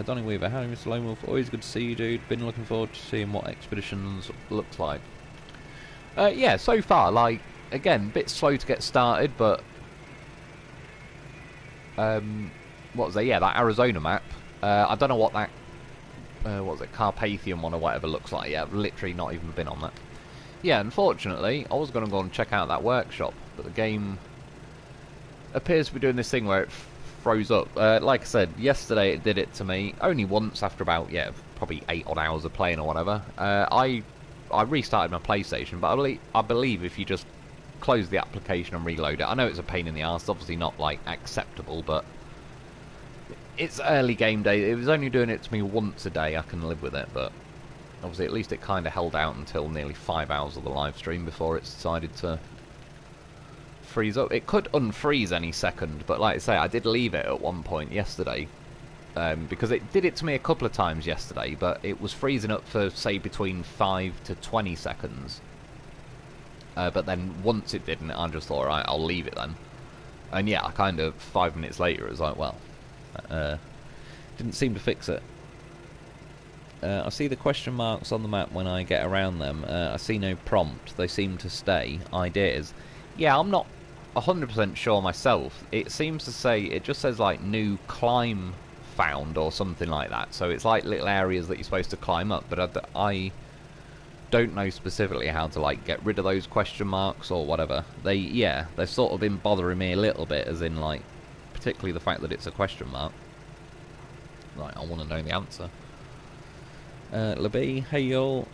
Donny Weaver, howdy Mr. Lone Wolf, always good to see you, dude. Been looking forward to seeing what expeditions look like. Yeah, so far, like, again, a bit slow to get started, but what was it? Yeah, that Arizona map. I don't know what that what was it, Carpathian one or whatever looks like. Yeah, I've literally not even been on that. Yeah, unfortunately, I was going to go and check out that workshop, but the game appears to be doing this thing where it froze up. Like I said, yesterday it did it to me only once after about, yeah, probably 8 odd hours of playing or whatever. I restarted my PlayStation, but I believe if you just close the application and reload it, I know it's a pain in the arse, obviously not like acceptable, but it's early game day. It was only doing it to me once a day. I can live with it, but obviously at least it kind of held out until nearly 5 hours of the live stream before it decided to freeze up. It could unfreeze any second, but like I say, I did leave it at one point yesterday. Because it did it to me a couple of times yesterday, but it was freezing up for, say, between 5 to 20 seconds. But then once it didn't, I just thought, alright, I'll leave it then. And yeah, I kind of, 5 minutes later, it was like, well, didn't seem to fix it. I see the question marks on the map when I get around them. I see no prompt. They seem to stay. Ideas. Yeah, I'm not 100% sure myself. It seems to say, it just says like new climb found or something like that. So it's like little areas that you're supposed to climb up. But I don't know specifically how to like get rid of those question marks or whatever. They've sort of been bothering me a little bit, as in like, particularly the fact that it's a question mark. Like, I want to know the answer. Labie, hey y'all.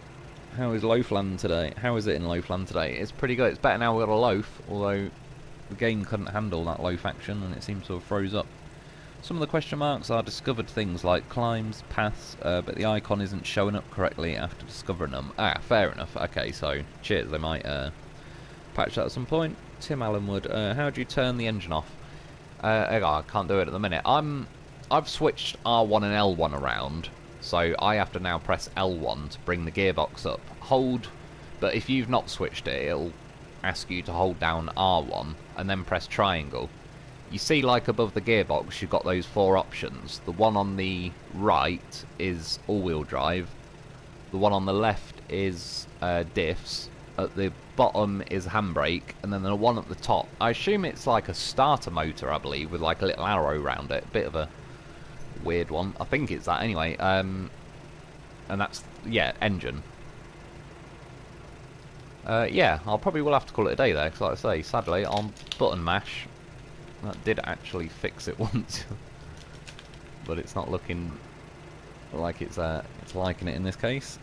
How is Loafland today? How is it in Loafland today? It's pretty good. It's better now we've got a Loaf, although the game couldn't handle that Loaf action and it seems to have froze up. Some of the question marks are discovered things like climbs, paths, but the icon isn't showing up correctly after discovering them. Ah, fair enough. Okay, so cheers. They might patch that at some point. Tim Allenwood, how do you turn the engine off? I can't do it at the minute. I've switched R1 and L1 around, so I have to now press L1 to bring the gearbox up. Hold, but if you've not switched it, it'll ask you to hold down R1 and then press triangle. You see, like above the gearbox, you've got those 4 options. The one on the right is all-wheel drive. The one on the left is diffs. At the bottom is handbrake, and then the one at the top, I assume it's like a starter motor, I believe, with like a little arrow around it. Bit of a weird one. I think it's that anyway. And that's, yeah, engine. Yeah, I'll probably will have to call it a day there, because like I say, sadly, on button mash, that did actually fix it once. But it's not looking like it's liking it in this case.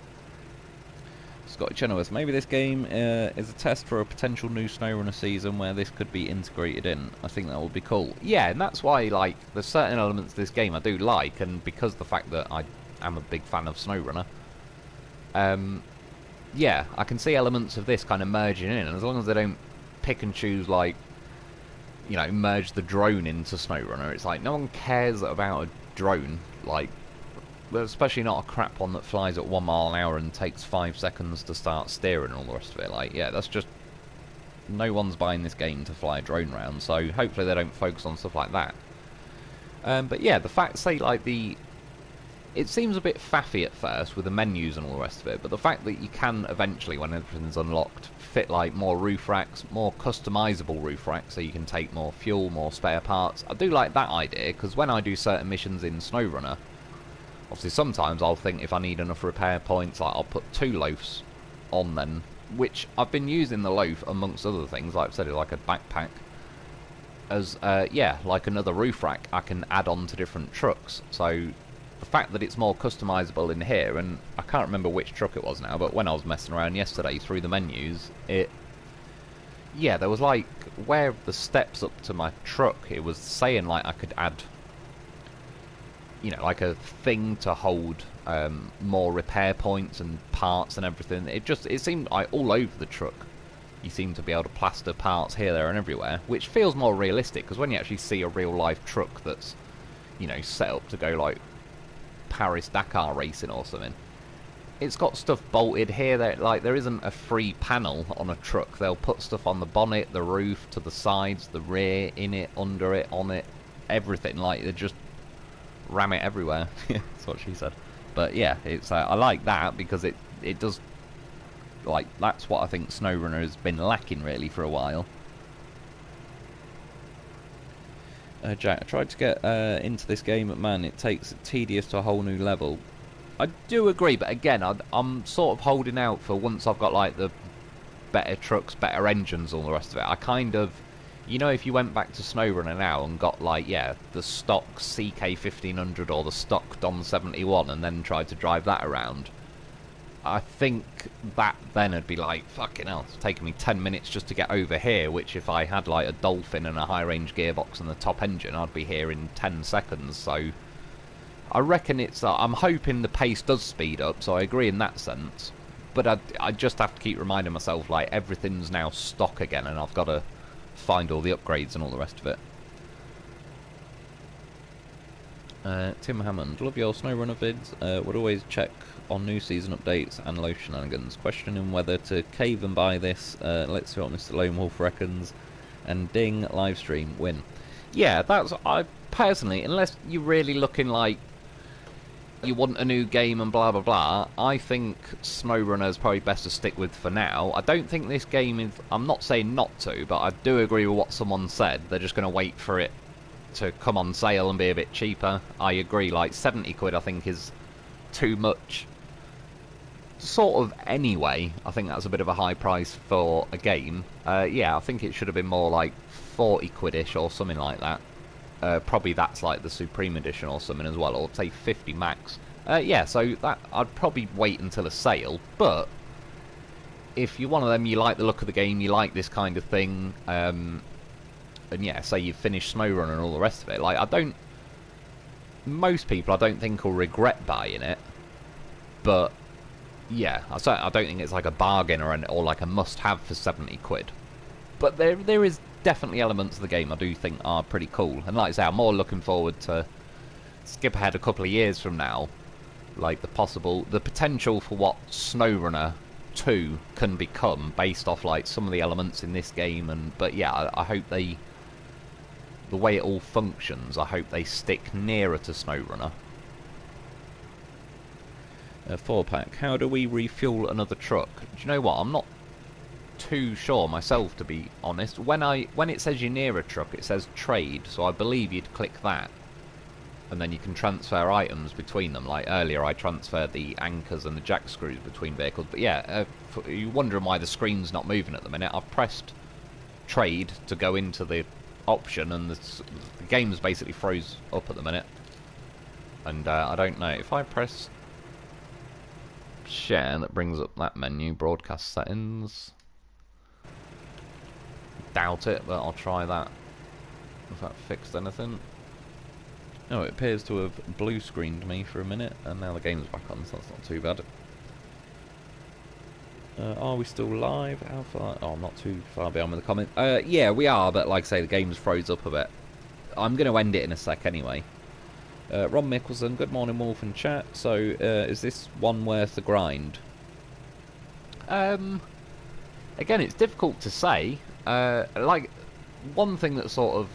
Scotty Chenoweth, maybe this game is a test for a potential new SnowRunner season where this could be integrated in. I think that would be cool. Yeah, and that's why, like, there's certain elements of this game I do like, and because of the fact that I am a big fan of SnowRunner, yeah, I can see elements of this kind of merging in, and as long as they don't pick and choose, like, you know, merge the drone into SnowRunner, it's like, no one cares about a drone, like, especially not a crap one that flies at 1 mile an hour and takes 5 seconds to start steering and all the rest of it. Like, yeah, that's just, no one's buying this game to fly a drone around, so hopefully they don't focus on stuff like that. But yeah, the fact, say, like, it seems a bit faffy at first with the menus and all the rest of it, but the fact that you can eventually, when everything's unlocked, fit like more roof racks, more customizable roof racks, so you can take more fuel, more spare parts. I do like that idea, because when I do certain missions in SnowRunner, obviously sometimes I'll think if I need enough repair points, like I'll put 2 loafs on then, which I've been using the loaf amongst other things, like I've said, like a backpack, as, yeah, like another roof rack I can add on to different trucks. So the fact that it's more customizable in here, and I can't remember which truck it was now, but when I was messing around yesterday through the menus, yeah, there was like, where the steps up to my truck, it was saying like I could add, you know, like a thing to hold more repair points and parts and everything. It seemed like all over the truck you seem to be able to plaster parts here, there and everywhere, which feels more realistic, because when you actually see a real life truck that's, you know, set up to go like Paris-Dakar racing or something, it's got stuff bolted here, there, like there isn't a free panel on a truck. They'll put stuff on the bonnet, the roof, to the sides, the rear, in it, under it, on it, everything. Like, they just ram it everywhere. That's what she said. But yeah, it's I like that, because it does, like, that's what I think SnowRunner has been lacking really for a while. Jack, I tried to get into this game, but man, it takes tedious to a whole new level. I do agree, but again, I'm sort of holding out for once I've got like the better trucks, better engines, all the rest of it. I kind of, you know, if you went back to SnowRunner now and got like, yeah, the stock CK1500 or the stock Dom 71 and then tried to drive that around, I think that then would be like, fucking hell, it's taken me 10 minutes just to get over here, which if I had like a Dolphin and a high-range gearbox and the top engine, I'd be here in 10 seconds, so I reckon it's, I'm hoping the pace does speed up, so I agree in that sense, but I just have to keep reminding myself, like, everything's now stock again, and I've got to find all the upgrades and all the rest of it. Tim Hammond, love your SnowRunner vids, would always check on new season updates and Loaf shenanigans, questioning whether to cave and buy this, let's see what Mr. Lone Wolf reckons, and ding, livestream, win. Yeah, that's, I personally, unless you're really looking like you want a new game and blah blah blah, I think SnowRunner is probably best to stick with for now. I don't think this game is, I'm not saying not to, but I do agree with what someone said, they're just going to wait for it to come on sale and be a bit cheaper. I agree, like 70 quid I think is too much. Sort of anyway, I think that's a bit of a high price for a game. Yeah, I think it should have been more like 40 quid-ish or something like that. Probably that's like the Supreme Edition or something as well, or say 50 max. Yeah, so that I'd probably wait until a sale, but if you're one of them, you like the look of the game, you like this kind of thing, and yeah, say you've finished SnowRunner and all the rest of it, like, most people I don't think will regret buying it, but yeah, I don't think it's like a bargain or like a must-have for 70 quid. But there is definitely elements of the game I do think are pretty cool, and like I say, I'm more looking forward to skip ahead a couple of years from now, like the potential for what SnowRunner 2 can become based off like some of the elements in this game, but yeah, I hope the way it all functions, I hope they stick nearer to SnowRunner. 4-pack, how do we refuel another truck? Do you know what, I'm not too sure myself, to be honest. When it says you're near a truck, it says trade, so I believe you'd click that, and then you can transfer items between them. Like earlier I transferred the anchors and the jack screws between vehicles, but yeah, you're wondering why the screen's not moving at the minute. I've pressed trade to go into the option, and the game's basically froze up at the minute, and I don't know, if I press share, that brings up that menu, broadcast settings. Doubt it, but I'll try that, if that fixed anything. Oh, it appears to have blue screened me for a minute, and now the game's back on, so that's not too bad. Are we still live? How far? Oh, I'm not too far behind with the comment. Yeah, we are, but like I say, the game's froze up a bit. I'm going to end it in a sec anyway. Ron Mickelson, good morning, Wolf and chat. So, is this one worth the grind? Again, it's difficult to say. Like, one thing that sort of,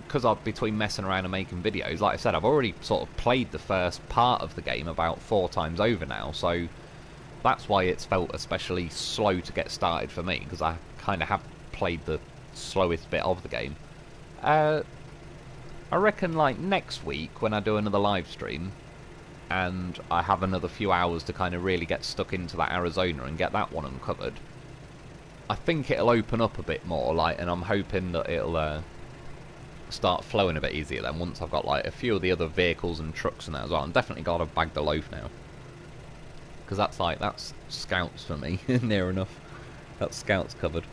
because I've between messing around and making videos, like I said, I've already sort of played the first part of the game about 4 times over now, so that's why it's felt especially slow to get started for me, because I kind of have played the slowest bit of the game. I reckon like next week when I do another live stream and I have another few hours to kind of really get stuck into that Arizona and get that one uncovered, I think it'll open up a bit more, like, and I'm hoping that it'll start flowing a bit easier then once I've got like a few of the other vehicles and trucks and that as well. I'm definitely got to bag the Loaf now, because that's scouts for me. Near enough, that's scouts covered.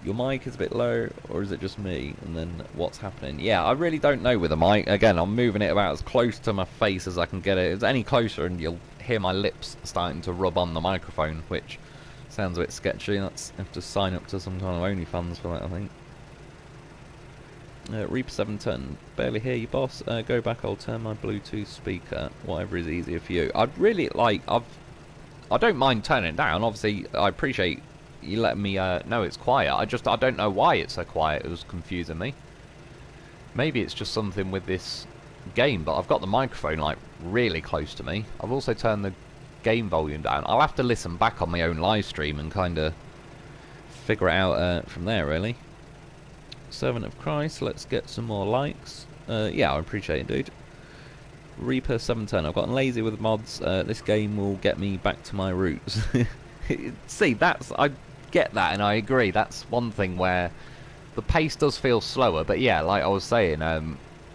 Your mic is a bit low, or is it just me? And then what's happening? Yeah, I really don't know with the mic. Again, I'm moving it about as close to my face as I can get it. If it's any closer and you'll hear my lips starting to rub on the microphone, which sounds a bit sketchy. I have to sign up to some kind of OnlyFans for that, I think. Reaper 710, barely hear you, boss. Go back, I'll turn my Bluetooth speaker, whatever is easier for you. I'd really like, I don't mind turning it down, obviously. I appreciate you letting me know it's quiet. I don't know why it's so quiet. It was confusing me. Maybe it's just something with this game, but I've got the microphone like really close to me. I've also turned the game volume down. I'll have to listen back on my own live stream and kind of figure it out from there, really. Servant of Christ, let's get some more likes. Yeah, I appreciate it, dude. Reaper 710, I've gotten lazy with mods. This game will get me back to my roots. See, I get that, and I agree. That's one thing where the pace does feel slower, but yeah, like I was saying,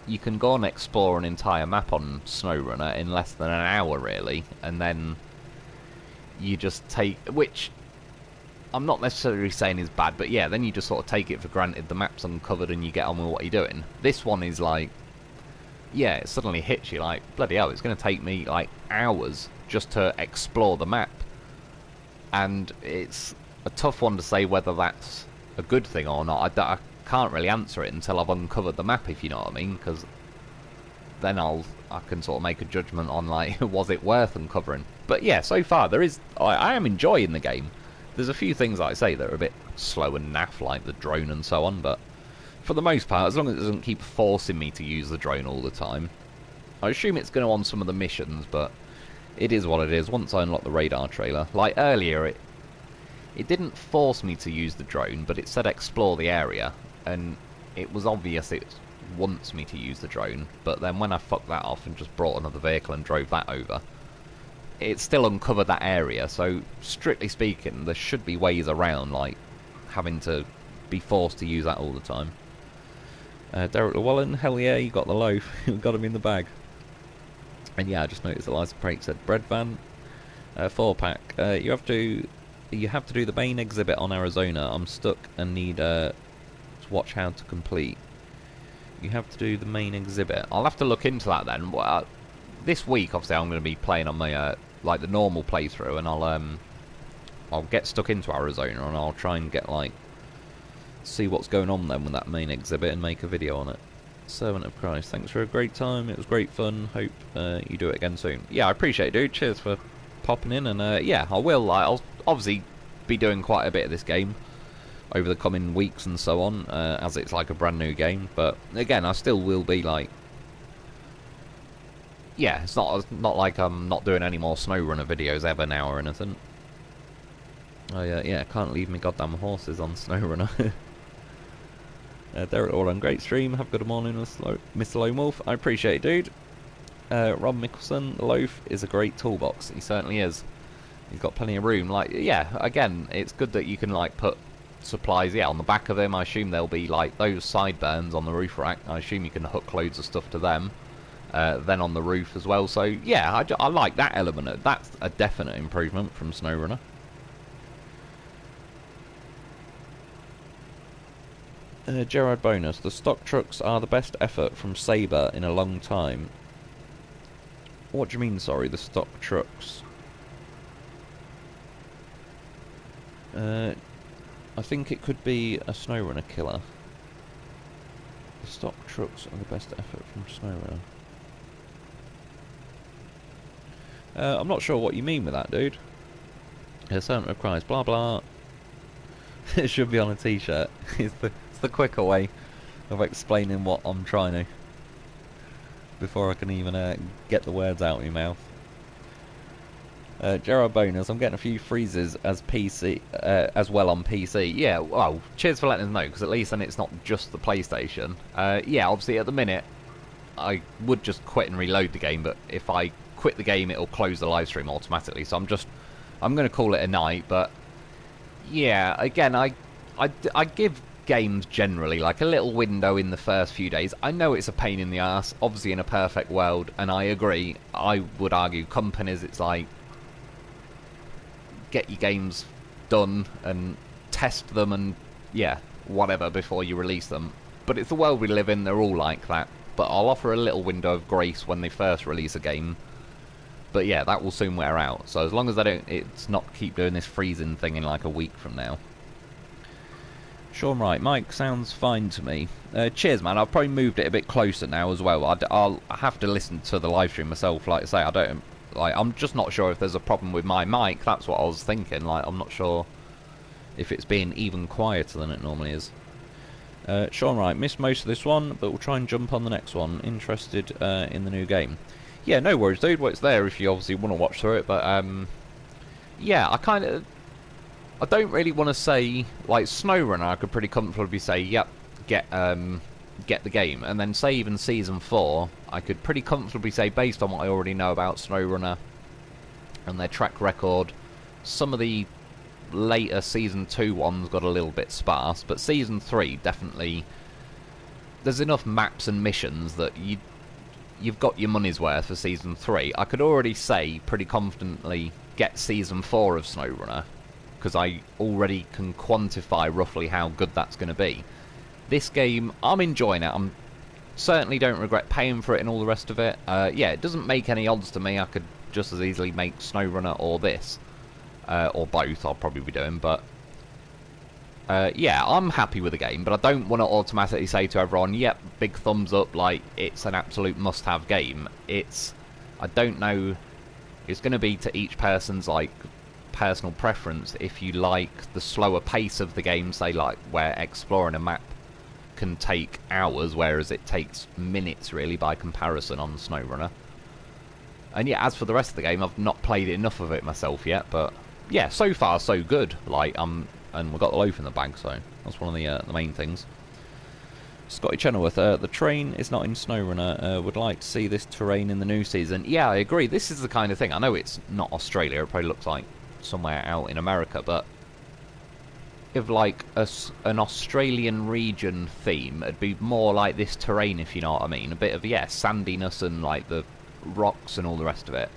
you can go and explore an entire map on SnowRunner in less than an hour, really, and then you just take, which I'm not necessarily saying is bad, but yeah, then you just sort of take it for granted, the map's uncovered and you get on with what you're doing. This one is like, yeah, it suddenly hits you like, bloody hell, it's going to take me like hours just to explore the map. and it's a tough one to say whether that's a good thing or not. I can't really answer it until I've uncovered the map, if you know what I mean, because then I can sort of make a judgment on, like, was it worth uncovering. But yeah, so far I am enjoying the game. There's a few things, like I say, that are a bit slow and naff, like the drone and so on, but for the most part, as long as it doesn't keep forcing me to use the drone all the time. I assume it's going to on some of the missions, but it is what it is. Once I unlock the radar trailer, like earlier, it didn't force me to use the drone, but it said explore the area, and it was obvious it wants me to use the drone, but then when I fucked that off and just brought another vehicle and drove that over, it still uncovered that area. So strictly speaking, there should be ways around, like having to be forced to use that all the time. Derek Llewellyn, hell yeah, you got the loaf. You got him in the bag. And yeah, I just noticed the license plate said bread van. 4-pack. You have to do the main exhibit on Arizona. I'm stuck and need to watch how to complete. You have to do the main exhibit. I'll have to look into that then. Well, this week, obviously, I'm going to be playing on my like the normal playthrough, and I'll get stuck into Arizona, and I'll try and get, like, see what's going on then with that main exhibit and make a video on it. Servant of Christ, thanks for a great time. It was great fun. Hope you do it again soon. Yeah, I appreciate it, dude. Cheers for popping in, and yeah, I will. I'll obviously be doing quite a bit of this game over the coming weeks and so on, as it's like a brand new game. But again, I still will be, like, yeah, it's not like I'm not doing any more SnowRunner videos ever now or anything. Oh yeah, can't leave me goddamn horses on SnowRunner. Derek Orlan, great stream. Have a good morning, Mr. Lone Wolf. I appreciate it, dude. Rob Mickelson, the Loaf is a great toolbox. He certainly is. He's got plenty of room. Like, yeah, again, it's good that you can, like, put supplies, yeah, on the back of him. I assume there'll be, like, those sideburns on the roof rack. I assume you can hook loads of stuff to them. Then on the roof as well. So, yeah, I like that element. That's a definite improvement from SnowRunner. Gerard Bonus, the stock trucks are the best effort from Sabre in a long time. What do you mean, sorry, the stock trucks? I think it could be a SnowRunner killer. The stock trucks are the best effort from SnowRunner. I'm not sure what you mean with that, dude. Servant of Christ, blah blah. It should be on a t-shirt. It's the quicker way of explaining what I'm trying to, before I can even get the words out of my mouth. Gerard Bonus, I'm getting a few freezes as PC, as well on PC. Yeah, well, cheers for letting us know, because at least then it's not just the PlayStation. Yeah, obviously at the minute, I would just quit and reload the game, but if I quit the game, it'll close the live stream automatically. So I'm going to call it a night. But yeah, again, I give games generally like a little window in the first few days. I know it's a pain in the ass, obviously in a perfect world, and I agree. I would argue companies, it's like, get your games done and test them and yeah, whatever before you release them. But it's the world we live in, they're all like that. But I'll offer a little window of grace when they first release a game. But yeah, that will soon wear out. So as long as they don't, it's not keep doing this freezing thing in like a week from now. Sean Wright, Mike sounds fine to me. Cheers, man. I've probably moved it a bit closer now as well. I'll have to listen to the live stream myself. Like I say, I'm just not sure if there's a problem with my mic. That's what I was thinking. Like, I'm not sure if it's being even quieter than it normally is. Sean Wright, missed most of this one, but we'll try and jump on the next one. Interested in the new game. Yeah, no worries, dude. Well, it's there if you obviously want to watch through it. But yeah, I don't really want to say, like, SnowRunner, I could pretty comfortably say, yep, get the game. And then say even Season 4, I could pretty comfortably say, based on what I already know about SnowRunner and their track record, some of the later Season 2 ones got a little bit sparse, but Season 3, definitely, there's enough maps and missions that you've got your money's worth for Season 3. I could already say, pretty confidently, get Season 4 of SnowRunner, because I already can quantify roughly how good that's going to be. This game, I'm enjoying it. I'm certainly don't regret paying for it and all the rest of it. Yeah, it doesn't make any odds to me. I could just as easily make SnowRunner or this. or both I'll probably be doing, but yeah, I'm happy with the game, but I don't want to automatically say to everyone, yep, big thumbs up, like, it's an absolute must-have game. I don't know, it's going to be to each person's, like, personal preference. If you like the slower pace of the game, say, like, where exploring a map can take hours, whereas it takes minutes, really, by comparison on SnowRunner. And yeah, as for the rest of the game, I've not played enough of it myself yet, but yeah, so far so good. Like, and we've got the Loaf in the bag, so that's one of the main things. Scotty Chenoweth, the train is not in SnowRunner. Would like to see this terrain in the new season. Yeah, I agree. This is the kind of thing. I know it's not Australia. It probably looks like somewhere out in America, but if like an Australian region theme, it'd be more like this terrain, if you know what I mean. A bit of, yeah, sandiness and like the rocks and all the rest of it.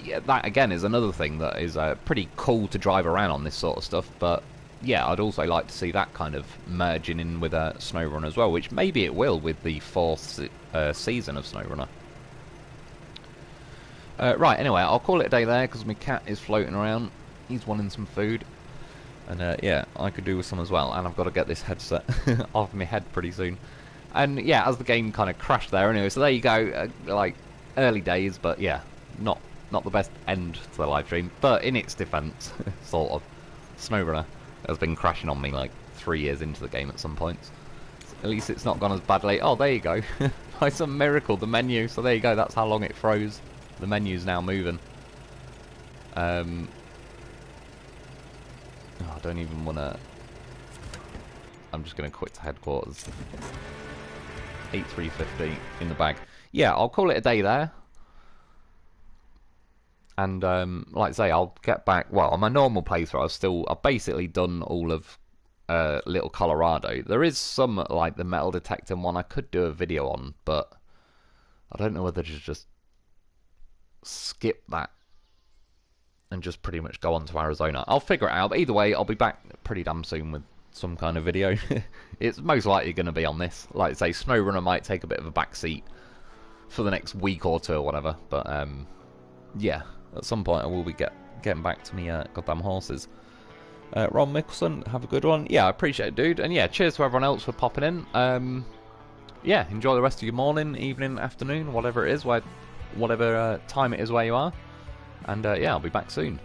Yeah, that again is another thing that is pretty cool to drive around on this sort of stuff, but yeah, I'd also like to see that kind of merging in with SnowRunner as well, which maybe it will with the 4th season of SnowRunner. Right, anyway, I'll call it a day there because my cat is floating around. He's wanting some food. And yeah, I could do with some as well, and I've got to get this headset off my head pretty soon. And yeah, as the game kind of crashed there anyway, so there you go, like, early days, but yeah, not the best end to the live stream, but in its defence, sort of, SnowRunner has been crashing on me like 3 years into the game at some points. So at least it's not gone as badly. Oh, there you go. By some miracle, the menu, so there you go, that's how long it froze. The menu's now moving. Oh, I don't even want to... I'm just going to quit to headquarters. 8350 in the bag. Yeah, I'll call it a day there. And, like I say, I'll get back... Well, on my normal playthrough, I've basically done all of Little Colorado. There is some, like, the metal detector one I could do a video on, but I don't know whether to just skip that and just pretty much go on to Arizona. I'll figure it out, but either way, I'll be back pretty damn soon with some kind of video. It's most likely going to be on this. Like I say, SnowRunner might take a bit of a backseat for the next week or two or whatever, but yeah, at some point I will be getting back to me goddamn horses. Ron Mickelson, have a good one. Yeah, I appreciate it, dude. And yeah, cheers to everyone else for popping in. Yeah, enjoy the rest of your morning, evening, afternoon, whatever it is, whatever time it is where you are. And yeah, I'll be back soon.